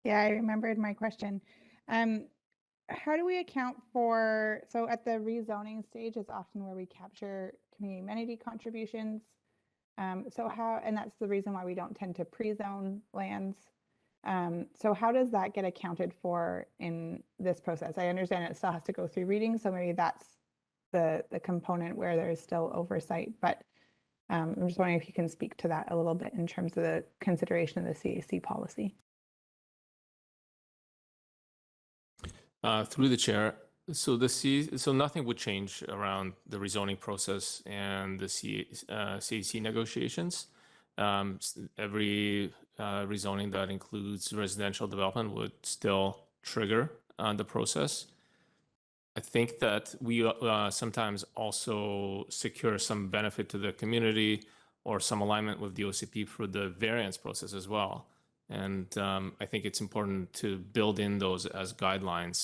Yeah, I remembered my question. How do we account for, so at the rezoning stage is often where we capture community amenity contributions. So how, and that's the reason why we don't tend to pre-zone lands. So how does that get accounted for in this process? I understand it still has to go through reading, so maybe that's the component where there's still oversight, but I'm just wondering if you can speak to that a little bit in terms of the consideration of the CAC policy. Through the chair, so so nothing would change around the rezoning process and the CAC negotiations. Every rezoning that includes residential development would still trigger the process. I think that we sometimes also secure some benefit to the community or some alignment with the OCP for the variance process as well. And I think it's important to build in those as guidelines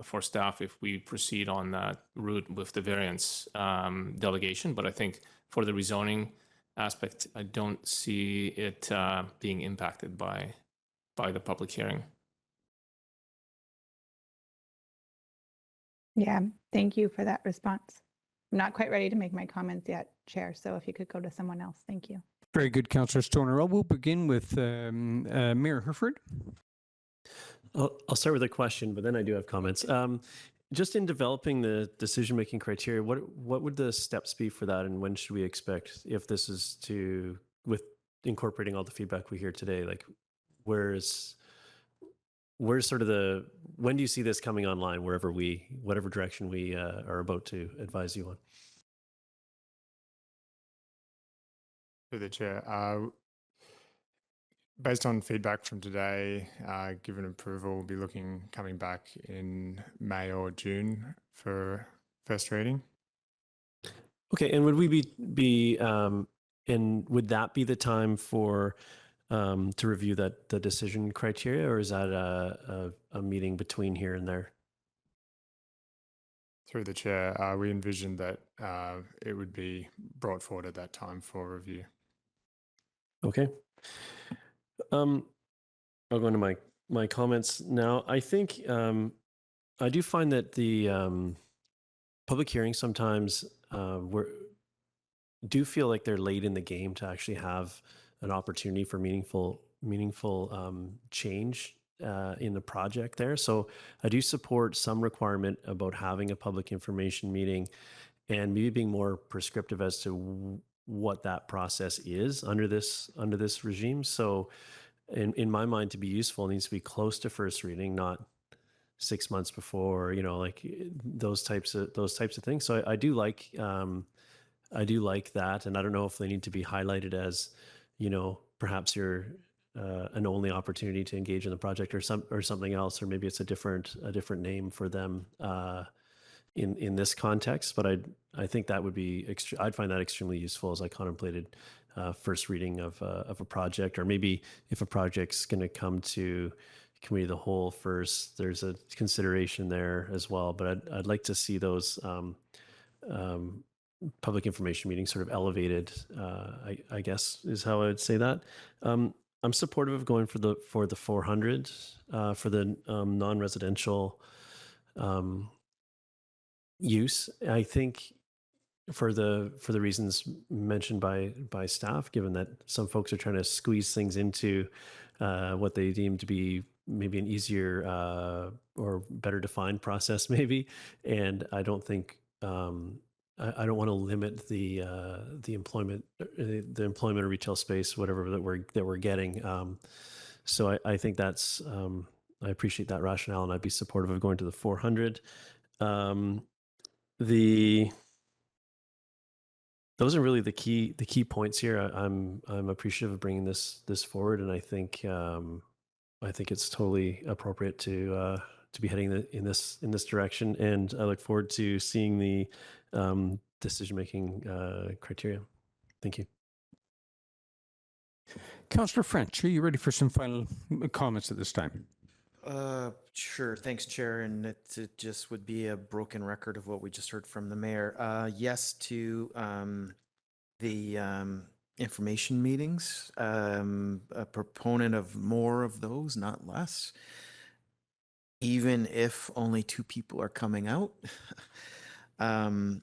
for staff if we proceed on that route with the variance delegation. But I think for the rezoning aspect, I don't see it being impacted by the public hearing. Yeah, thank you for that response. I'm not quite ready to make my comments yet, Chair, so if you could go to someone else, thank you. Very good, Councillor Stoner. We'll begin with Mayor Herford. I'll start with a question, but then I do have comments. Just in developing the decision-making criteria, what would the steps be for that, and when should we expect, if this is with incorporating all the feedback we hear today, like where's sort of when do you see this coming online, whatever direction we are about to advise you on? To the chair, based on feedback from today, given approval, we'll be coming back in May or June for first reading. Okay, and would we be and would that be the time for to review the decision criteria, or is that a meeting between here and there? Through the chair, we envisioned that it would be brought forward at that time for review. Okay. I'll go into my comments now. I think I do find that the public hearings sometimes do feel like they're late in the game to actually have an opportunity for meaningful change in the project there. So I do support some requirement about having a public information meeting and maybe being more prescriptive as to what that process is under this regime. So in my mind, to be useful, it needs to be close to first reading, not 6 months before, like those types of things. So I do like that. And I don't know if they need to be highlighted as, perhaps you're an only opportunity to engage in the project or something else, or maybe it's a different name for them in this context. But I think that would be I'd find that extremely useful as I contemplated first reading of a project, or maybe if a project's going to come to committee of the whole first, there's a consideration there as well. But I'd like to see those public information meeting sort of elevated, I guess is how I would say that. I'm supportive of going for the 400 for the non-residential use. I think for the reasons mentioned by staff, given that some folks are trying to squeeze things into what they deem to be maybe an easier or better defined process, maybe, and I don't think I don't want to limit the employment or retail space, whatever that we're getting. So I think that's I appreciate that rationale, and I'd be supportive of going to the 400. Those are really the key points here. I'm appreciative of bringing this forward, and I think it's totally appropriate to be heading in this direction. And I look forward to seeing the decision-making criteria. Thank you. Councillor French, are you ready for some final comments at this time? Sure. Thanks, Chair. And it just would be a broken record of what we just heard from the mayor. Yes to the information meetings. A proponent of more of those, not less. Even if only 2 people are coming out. And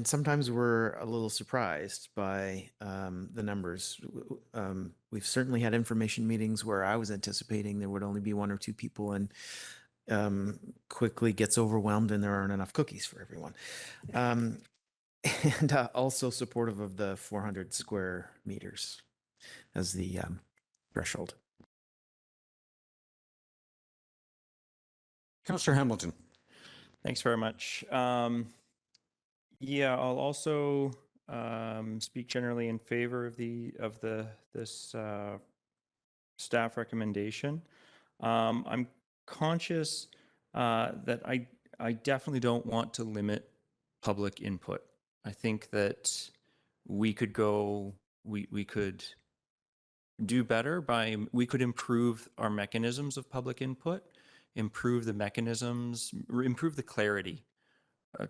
sometimes we're a little surprised by the numbers. We've certainly had information meetings where I was anticipating there would only be 1 or 2 people, and quickly gets overwhelmed and there aren't enough cookies for everyone. And also supportive of the 400 square meters as the threshold. Councillor Hamilton. Thanks very much. Yeah, I'll also speak generally in favor of this staff recommendation. I'm conscious that I definitely don't want to limit public input. I think that we could do better we could improve our mechanisms of public input, improve the mechanisms, improve the clarity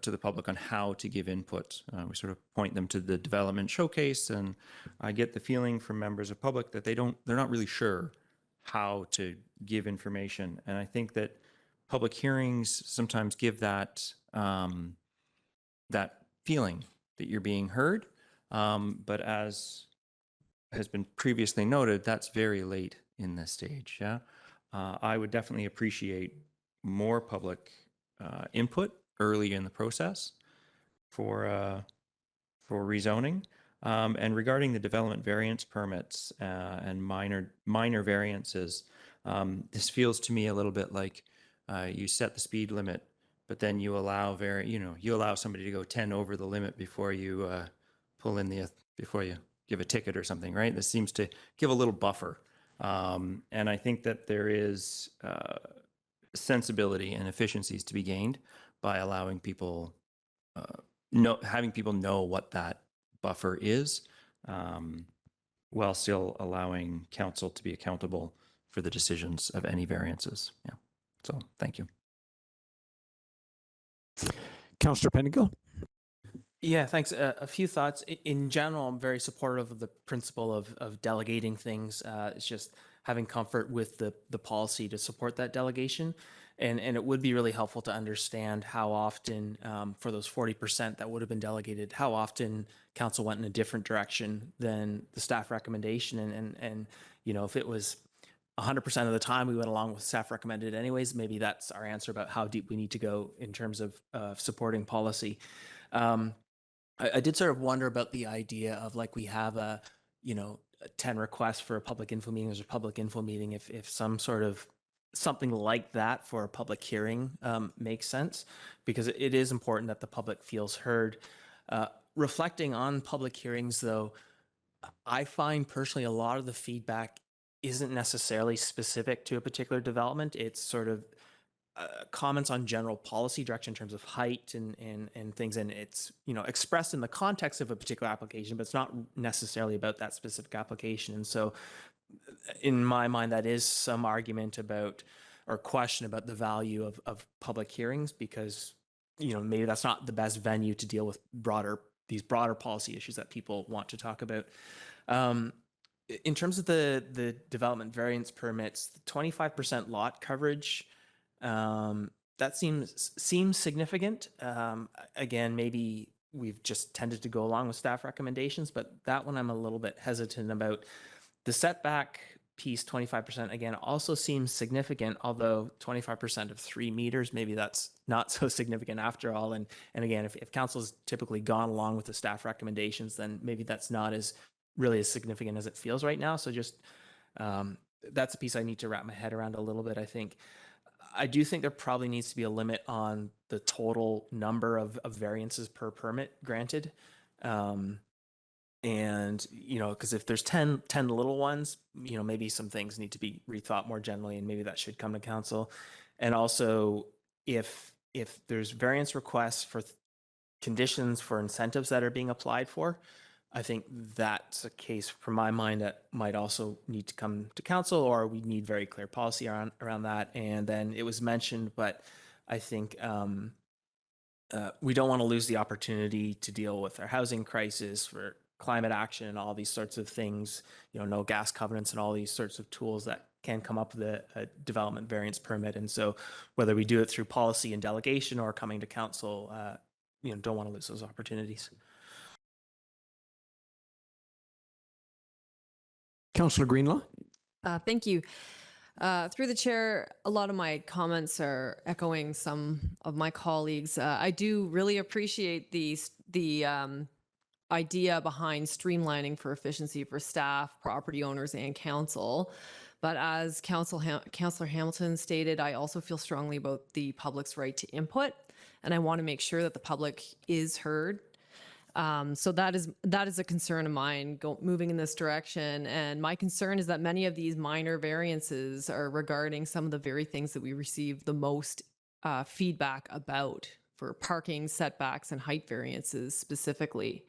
to the public on how to give input. We sort of point them to the development showcase, and I get the feeling from members of public that they're not really sure how to give information. And I think that public hearings sometimes give that that feeling that you're being heard. But as has been previously noted, that's very late in this stage. Yeah, I would definitely appreciate more public input early in the process for rezoning. And regarding the development variance permits and minor variances, this feels to me a little bit like you set the speed limit, but then you allow somebody to go 10 over the limit before you before you give a ticket or something, right? This seems to give a little buffer. And I think that there is sensibility and efficiencies to be gained by allowing people having people know what that buffer is, while still allowing council to be accountable for the decisions of any variances. Yeah. So thank you. Councillor Penningill. Yeah, thanks. A few thoughts. In general, I'm very supportive of the principle of delegating things. It's just having comfort with the policy to support that delegation. And it would be really helpful to understand how often, for those 40% that would have been delegated, how often council went in a different direction than the staff recommendation. And if it was 100% of the time we went along with staff recommended anyways, maybe that's our answer about how deep we need to go in terms of supporting policy. I did sort of wonder about the idea of we have 10 requests for a public info meeting. There's a public info meeting. If some sort of something like that for a public hearing makes sense, because it is important that the public feels heard. Reflecting on public hearings, though, I find personally a lot of the feedback isn't necessarily specific to a particular development. It's sort of comments on general policy direction in terms of height and things, and it's expressed in the context of a particular application, but it's not necessarily about that specific application. And so in my mind, that is some argument about or question about the value of public hearings, because maybe that's not the best venue to deal with these broader policy issues that people want to talk about. In terms of the development variance permits, the 25% lot coverage, that seems significant. Again, maybe we've just tended to go along with staff recommendations, but that one I'm a little bit hesitant about. The setback piece, 25%, again, also seems significant, although 25% of 3 meters, maybe that's not so significant after all. And again, if council's typically gone along with the staff recommendations, then maybe that's not really as significant as it feels right now. So just that's a piece I need to wrap my head around a little bit, I think. I do think there probably needs to be a limit on the total number of variances per permit granted. And, because if there's 10 little ones, maybe some things need to be rethought more generally, and maybe that should come to council. And also, if there's variance requests for conditions for incentives that are being applied for, I think that's a case, from my mind, that might also need to come to council, or we need very clear policy around that. And then it was mentioned, but I think we don't want to lose the opportunity to deal with our housing crisis, for climate action and all these sorts of things, no gas covenants and all these sorts of tools that can come up with a development variance permit. And so whether we do it through policy and delegation or coming to council, don't want to lose those opportunities. Councillor Greenlaw. Thank you. Through the chair, a lot of my comments are echoing some of my colleagues. I do really appreciate the idea behind streamlining for efficiency for staff, property owners, and council. But as Councillor Hamilton stated, I also feel strongly about the public's right to input, and I want to make sure that the public is heard. So that is a concern of mine moving in this direction. And my concern is that many of these minor variances are regarding some of the very things that we receive the most feedback about, for parking, setbacks, and height variances specifically.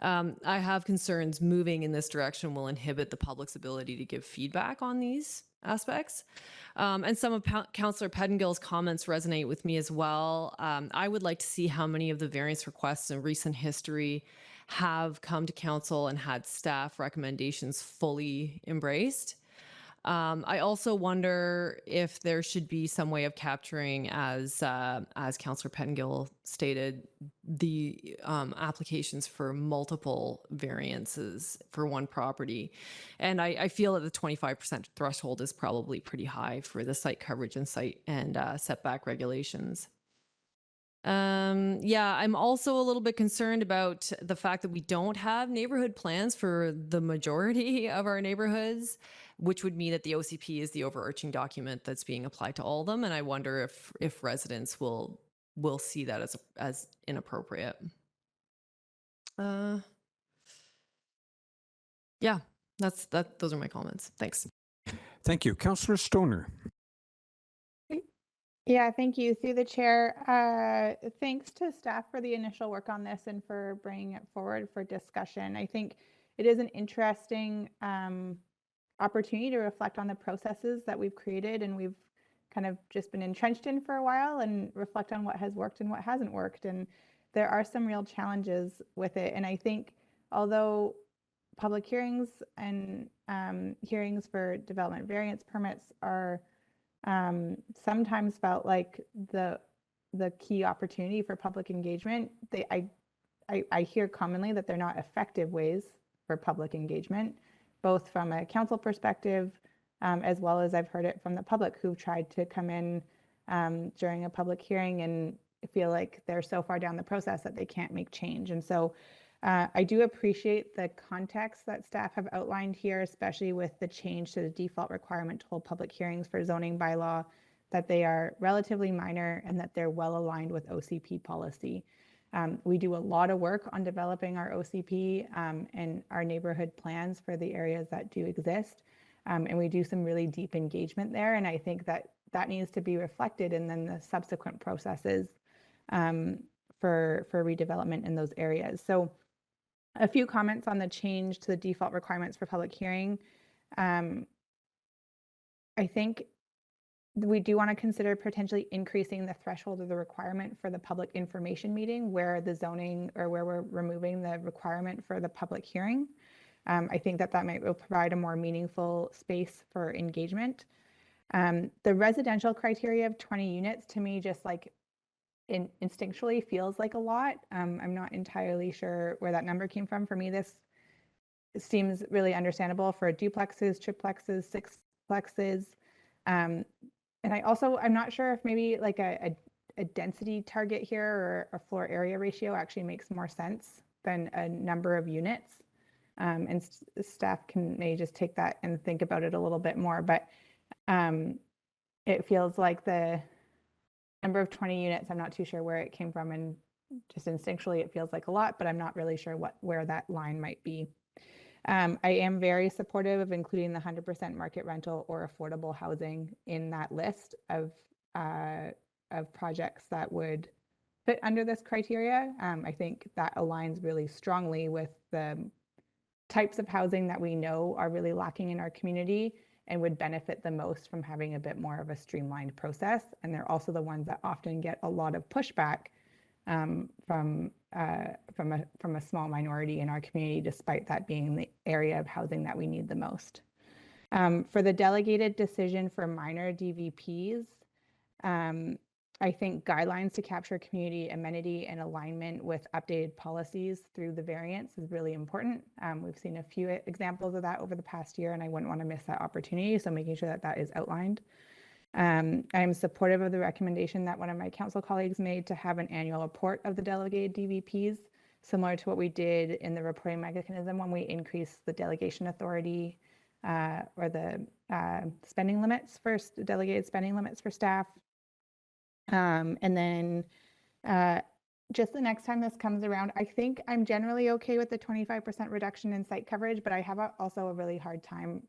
I have concerns moving in this direction will inhibit the public's ability to give feedback on these aspects. And some of Councillor Pettingill's comments resonate with me as well. I would like to see how many of the variance requests in recent history have come to council and had staff recommendations fully embraced. I also wonder if there should be some way of capturing, as Councillor Pettingill stated, the applications for multiple variances for one property. And I feel that the 25% threshold is probably pretty high for the site coverage and setback regulations. Yeah, I'm also a little bit concerned about the fact that we don't have neighborhood plans for the majority of our neighborhoods, which would mean that the OCP is the overarching document that's being applied to all of them. And I wonder if residents will see that as inappropriate. Yeah, those are my comments. Thanks. Thank you. Councillor Stoner. Yeah, thank you. Through the chair, thanks to staff for the initial work on this and for bringing it forward for discussion. I think it is an interesting opportunity to reflect on the processes that we've created and we've kind of just been entrenched in for a while, and reflect on what has worked and what hasn't worked. And there are some real challenges with it. And I think although public hearings and hearings for development variance permits are sometimes felt like the key opportunity for public engagement, I hear commonly that they're not effective ways for public engagement, both from a council perspective, as well as I've heard it from the public who've tried to come in during a public hearing and feel like they're so far down the process that they can't make change. And so I do appreciate the context that staff have outlined here, especially with the change to the default requirement to hold public hearings for zoning bylaw, that they are relatively minor and that they're well aligned with OCP policy. We do a lot of work on developing our OCP and our neighborhood plans for the areas that do exist. And we do some really deep engagement there. And I think that needs to be reflected in then the subsequent processes for redevelopment in those areas. So a few comments on the change to the default requirements for public hearing. I think we do want to consider potentially increasing the threshold of the requirement for the public information meeting where the zoning or where we're removing the requirement for the public hearing. I think that might provide a more meaningful space for engagement. The residential criteria of 20 units to me just like instinctually feels like a lot. I'm not entirely sure where that number came from. For me, this seems really understandable for duplexes, triplexes, sixplexes. And I'm not sure if maybe like a density target here or a floor area ratio actually makes more sense than a number of units. And staff may just take that and think about it a little bit more. But it feels like the number of 20 units, I'm not too sure where it came from. And just instinctually, it feels like a lot, but I'm not really sure where that line might be. I am very supportive of including the 100% market rental or affordable housing in that list of projects that would fit under this criteria. I think that aligns really strongly with the types of housing that we know are really lacking in our community and would benefit the most from having a bit more of a streamlined process. And they're also the ones that often get a lot of pushback from a small minority in our community, despite that being the area of housing that we need the most. For the delegated decision for minor DVPs, I think guidelines to capture community amenity and alignment with updated policies through the variance is really important. We've seen a few examples of that over the past year, and I wouldn't want to miss that opportunity. So making sure that is outlined. I am supportive of the recommendation that one of my council colleagues made to have an annual report of the delegated DVPs, similar to what we did in the reporting mechanism when we increased the delegation authority or the spending limits for delegated spending limits for staff. And then just the next time this comes around, I think I'm generally okay with the 25% reduction in site coverage, but I have also a really hard time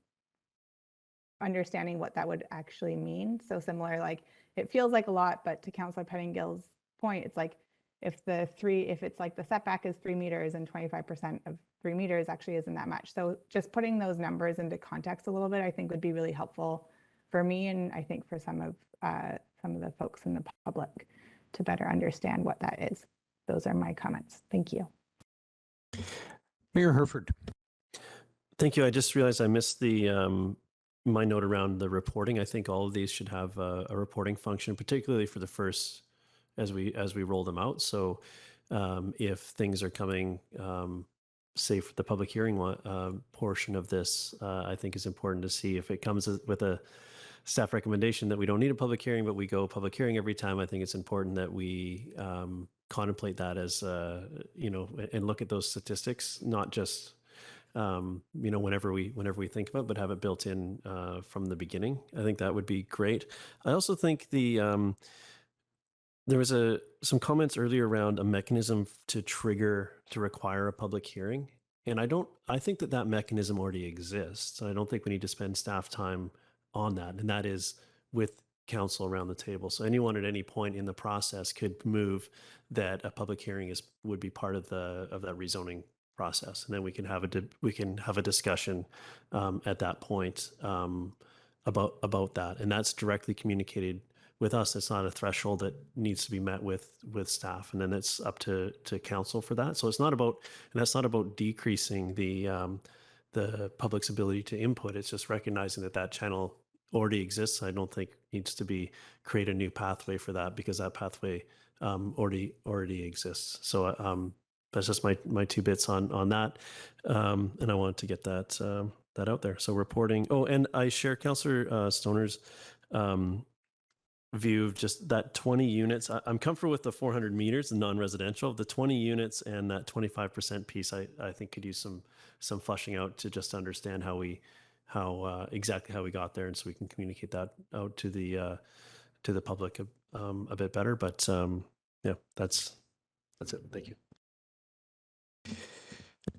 understanding what that would actually mean. So similar, like it feels like a lot, but to Councillor Pettingill's point, it's like if it's like the setback is 3 meters and 25% of 3 meters actually isn't that much. So just putting those numbers into context a little bit, I think would be really helpful for me, and I think for some of the folks in the public to better understand what that is. Those are my comments. Thank you. Mayor Herford. Thank you. I just realized I missed the my note around the reporting. I think all of these should have a reporting function, particularly for the first as we roll them out. So if things are coming, say for the public hearing portion of this, I think is important to see if it comes with a staff recommendation that we don't need a public hearing, but we go public hearing every time. I think it's important that we contemplate that as, and look at those statistics, not just, whenever we think about it, but have it built in from the beginning. I think that would be great. I also think there was some comments earlier around a mechanism to require a public hearing. And I think that mechanism already exists. I don't think we need to spend staff time on that. And that is with council around the table. So anyone at any point in the process could move that a public hearing would be part of that rezoning process. And then we can have a discussion at that point about that. And that's directly communicated with us. It's not a threshold that needs to be met with staff, and then it's up to council for that. So it's not about, and that's not about decreasing the public's ability to input. It's just recognizing that channel already exists. I don't think needs to create a new pathway for that, because that pathway already exists. So that's just my 2 bits on that, and I wanted to get that out there. So reporting. Oh, and I share Councillor Stoner's view of just that 20 units. I'm comfortable with the 400 meters, the non-residential. The 20 units and that 25% piece, I think could use some fleshing out to just understand exactly how we got there, and so we can communicate that out to the public a bit better. But yeah, that's it. Thank you.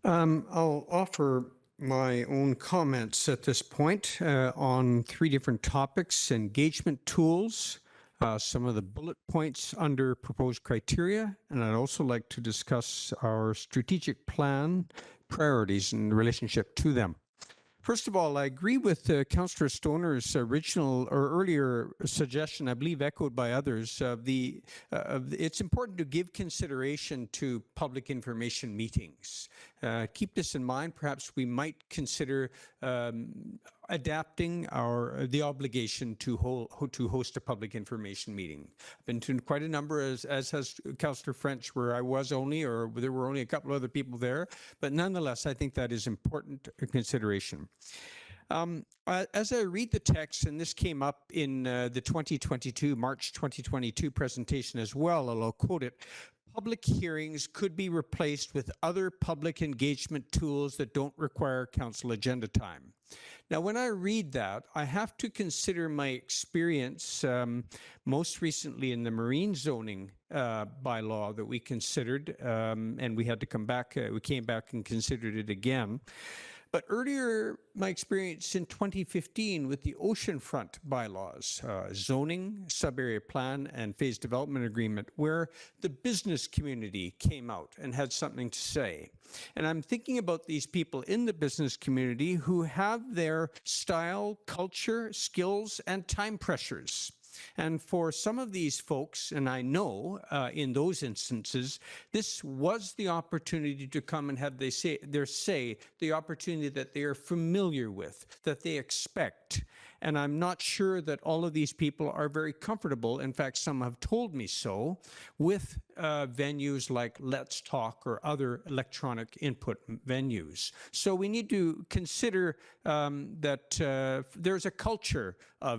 I'll offer my own comments at this point on 3 different topics: engagement tools, some of the bullet points under proposed criteria, and I'd also like to discuss our strategic plan priorities in relationship to them. First of all, I agree with Councillor Stoner's original or earlier suggestion, I believe echoed by others, it's important to give consideration to public information meetings. Keep this in mind. Perhaps we might consider adapting the obligation to host a public information meeting. I've been to quite a number, as has Councillor French, where I was only, or there were only a couple other people there, but nonetheless, I think that is important consideration. As I read the text, and this came up in the March 2022 presentation as well, and I'll quote it, public hearings could be replaced with other public engagement tools that don't require council agenda time. Now, when I read that, I have to consider my experience most recently in the marine zoning bylaw that we considered, and we had to come back, we came back and considered it again. But earlier, my experience in 2015 with the oceanfront bylaws, zoning, sub-area plan, and phase development agreement, where the business community came out and had something to say. And I'm thinking about these people in the business community who have their style, culture, skills, and time pressures. And for some of these folks, and I know in those instances, this was the opportunity to come and have their say, the opportunity that they are familiar with, that they expect. And I'm not sure that all of these people are very comfortable. In fact, some have told me so, with venues like Let's Talk or other electronic input venues. So we need to consider that there's a culture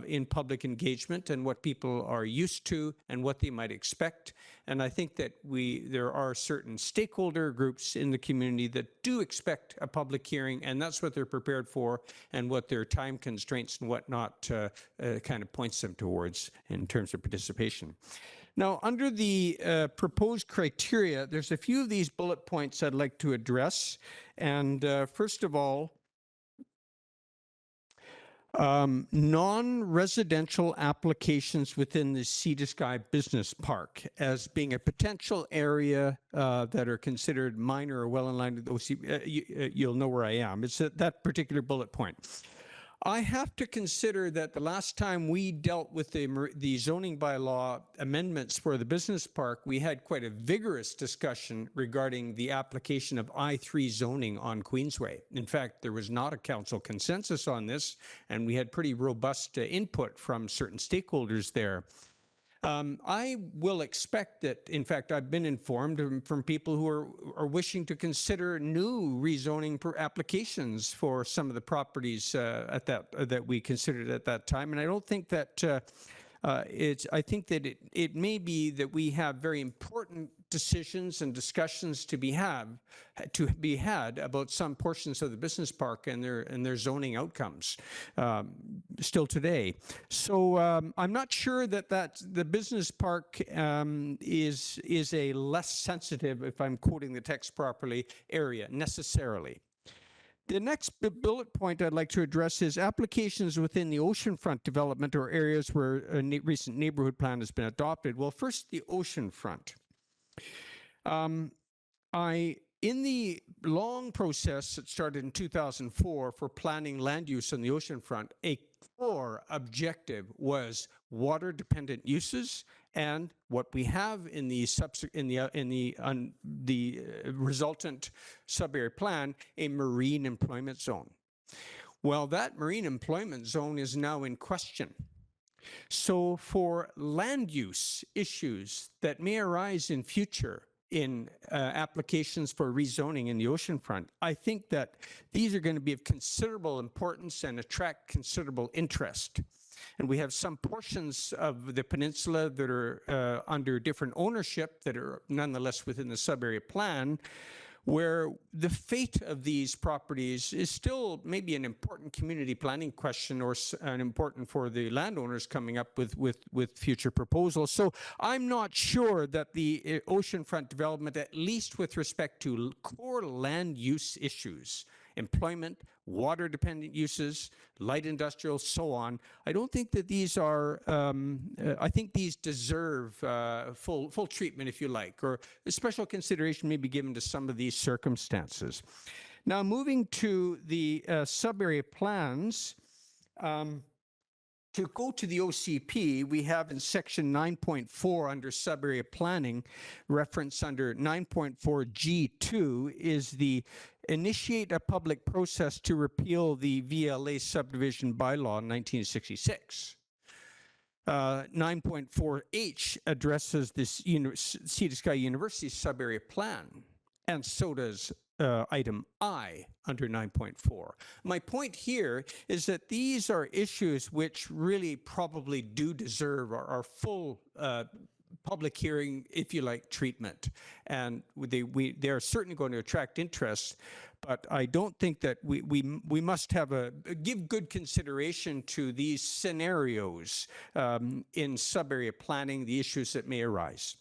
in public engagement and what people are used to and what they might expect. And I think that there are certain stakeholder groups in the community that do expect a public hearing, and that's what they're prepared for and what their time constraints and whatnot kind of points them towards in terms of participation. Now, under the proposed criteria, there's a few of these bullet points I'd like to address. And first of all, non-residential applications within the Sea to Sky Business Park as being a potential area that are considered minor or well in line with OC. You'll know where I am. It's that particular bullet point. I have to consider that the last time we dealt with the zoning bylaw amendments for the business park, we had quite a vigorous discussion regarding the application of I3 zoning on Queensway. In fact, there was not a council consensus on this, and we had pretty robust input from certain stakeholders there. I will expect that, in fact, I've been informed from people who are wishing to consider new rezoning applications for some of the properties that we considered at that time. And I don't think that I think that it may be that we have very important decisions and discussions to be had about some portions of the business park and their zoning outcomes still today. So I'm not sure that the business park is a less sensitive, if I'm quoting the text properly, area necessarily. The next bullet point I'd like to address is applications within the oceanfront development or areas where a recent neighborhood plan has been adopted. Well, first, the oceanfront. In the long process that started in 2004 for planning land use on the oceanfront, a core objective was water-dependent uses, and what we have in the resultant sub-area plan, a marine employment zone. Well, that marine employment zone is now in question. So for land use issues that may arise in future in applications for rezoning in the oceanfront, I think that these are going to be of considerable importance and attract considerable interest. And we have some portions of the peninsula that are under different ownership that are nonetheless within the sub-area plan, where the fate of these properties is still maybe an important community planning question or an important for the landowners coming up with future proposals. So I'm not sure that the oceanfront development, at least with respect to core land use issues, employment, water-dependent uses, light industrial, so on. I don't think that these are, I think these deserve full treatment, if you like, or a special consideration may be given to some of these circumstances. Now, moving to the sub-area plans, to go to the OCP, we have in section 9.4 under sub-area planning, reference under 9.4G2 is the initiate a public process to repeal the VLA subdivision bylaw in 1966. 9.4H addresses this Sea to Sky University sub-area plan, and so does item I under 9.4. My point here is that these are issues which really probably do deserve our full public hearing, if you like, treatment. And they are certainly going to attract interest, but I don't think that we must have give good consideration to these scenarios in sub-area planning, the issues that may arise.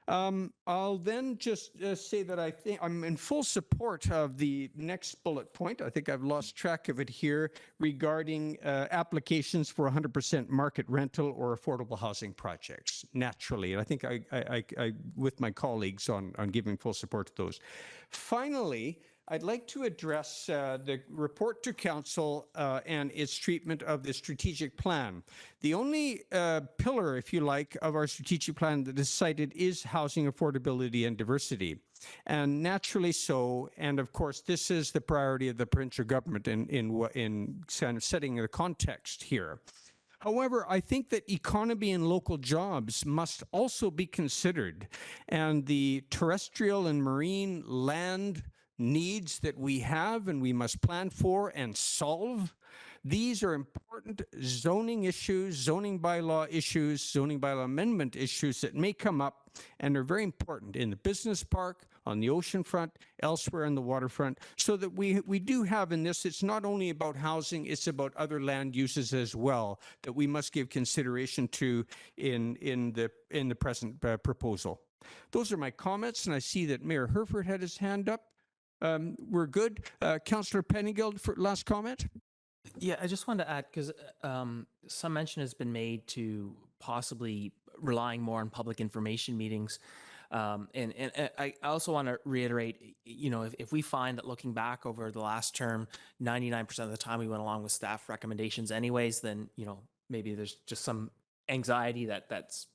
I'll then just say that I think I'm in full support of the next bullet point. I think I've lost track of it here regarding applications for 100% market rental or affordable housing projects, naturally. And I think I with my colleagues on giving full support to those. Finally, I'd like to address the report to Council and its treatment of the strategic plan. The only pillar, if you like, of our strategic plan that is cited is housing affordability and diversity. And naturally so, and of course, this is the priority of the provincial government in kind of setting the context here. However, I think that economy and local jobs must also be considered, and the terrestrial and marine land needs that we have and we must plan for and solve. These are important zoning issues, zoning bylaw issues, zoning bylaw amendment issues that may come up and are very important in the business park, on the ocean front, elsewhere on the waterfront, so that we do have in this, it's not only about housing, it's about other land uses as well that we must give consideration to in the present proposal. Those are my comments, and I see that Mayor Herford had his hand up. We're good. Councillor Penningild for last comment. Yeah, I just wanted to add, because some mention has been made to possibly relying more on public information meetings. And I also want to reiterate, if we find that looking back over the last term, 99% of the time we went along with staff recommendations anyways, then, maybe there's just some anxiety that's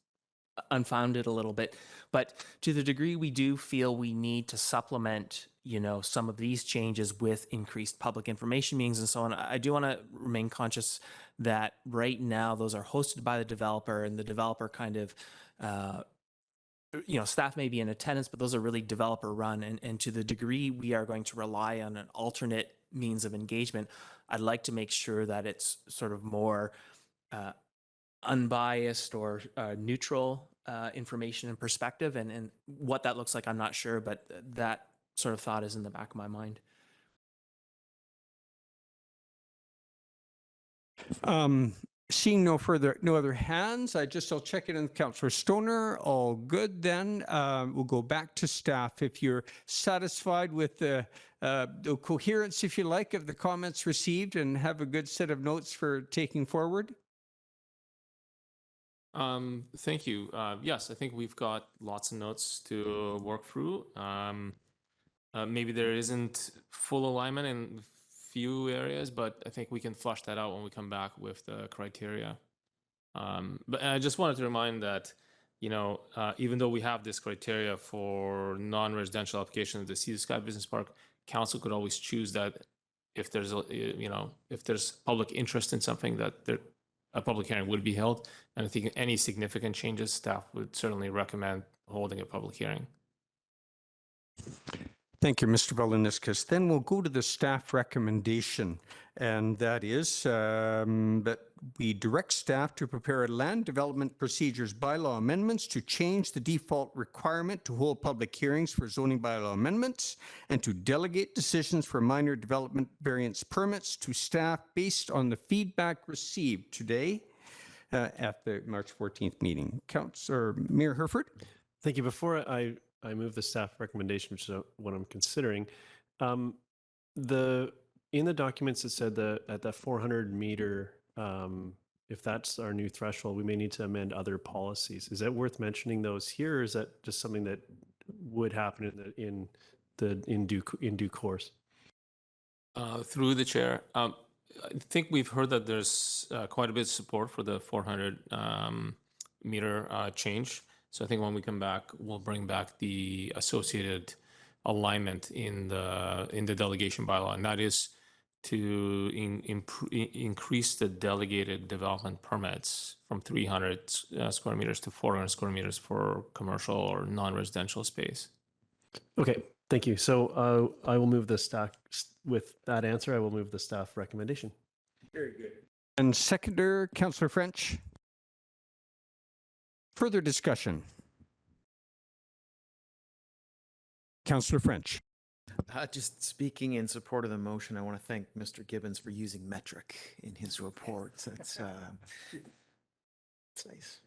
unfounded a little bit. But to the degree we do feel we need to supplement some of these changes with increased public information meetings and so on, I do want to remain conscious that right now those are hosted by the developer, and the developer kind of, staff may be in attendance, but those are really developer run. And to the degree we are going to rely on an alternate means of engagement, I'd like to make sure that it's sort of more unbiased or neutral information and perspective. And what that looks like, I'm not sure, but that sort of thought is in the back of my mind. Seeing no other hands, I'll check in with Councillor Stoner. All good then. We'll go back to staff. If you're satisfied with the coherence, if you like, of the comments received and have a good set of notes for taking forward. Thank you. Yes, I think we've got lots of notes to work through. Maybe there isn't full alignment in few areas, but I think we can flush that out when we come back with the criteria. But I just wanted to remind that, even though we have this criteria for non-residential application of the Sea to Sky Business Park, council could always choose that if there's if there's public interest in something, that a public hearing would be held. And I think any significant changes, staff would certainly recommend holding a public hearing. Thank you, Mr. Valiniskas. Then we'll go to the staff recommendation, and that is that we direct staff to prepare a land development procedures bylaw amendments to change the default requirement to hold public hearings for zoning bylaw amendments and to delegate decisions for minor development variance permits to staff based on the feedback received today at the March 14th meeting. Councillor Mayor Herford. Thank you. Before I move the staff recommendation, which is what I'm considering. In the documents, it said that at that 400 meter, if that's our new threshold, we may need to amend other policies. Is that worth mentioning those here, or is that just something that would happen in due course? Through the chair, I think we've heard that there's quite a bit of support for the 400 meter change. So I think when we come back, we'll bring back the associated alignment in the delegation bylaw, and that is to increase the delegated development permits from 300 square meters to 400 square meters for commercial or non-residential space. Okay, thank you. So I will move the staff, with that answer, I will move the staff recommendation. Very good. And seconder, Councillor French. Further discussion. Councillor French. Just speaking in support of the motion, I want to thank Mr. Gibbons for using metric in his report. That's nice.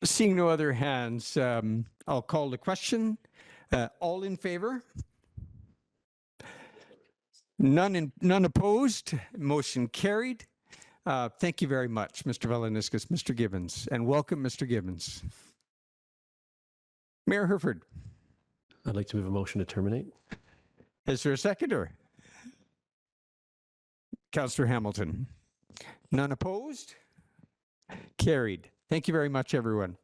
Seeing no other hands, I'll call the question. All in favor? None opposed. Motion carried. Thank you very much, Mr. Valeniscus, Mr. Gibbons, and welcome, Mr. Gibbons. Mayor Herford. I'd like to move a motion to terminate. Is there a seconder? Councillor Hamilton. None opposed? Carried. Thank you very much, everyone.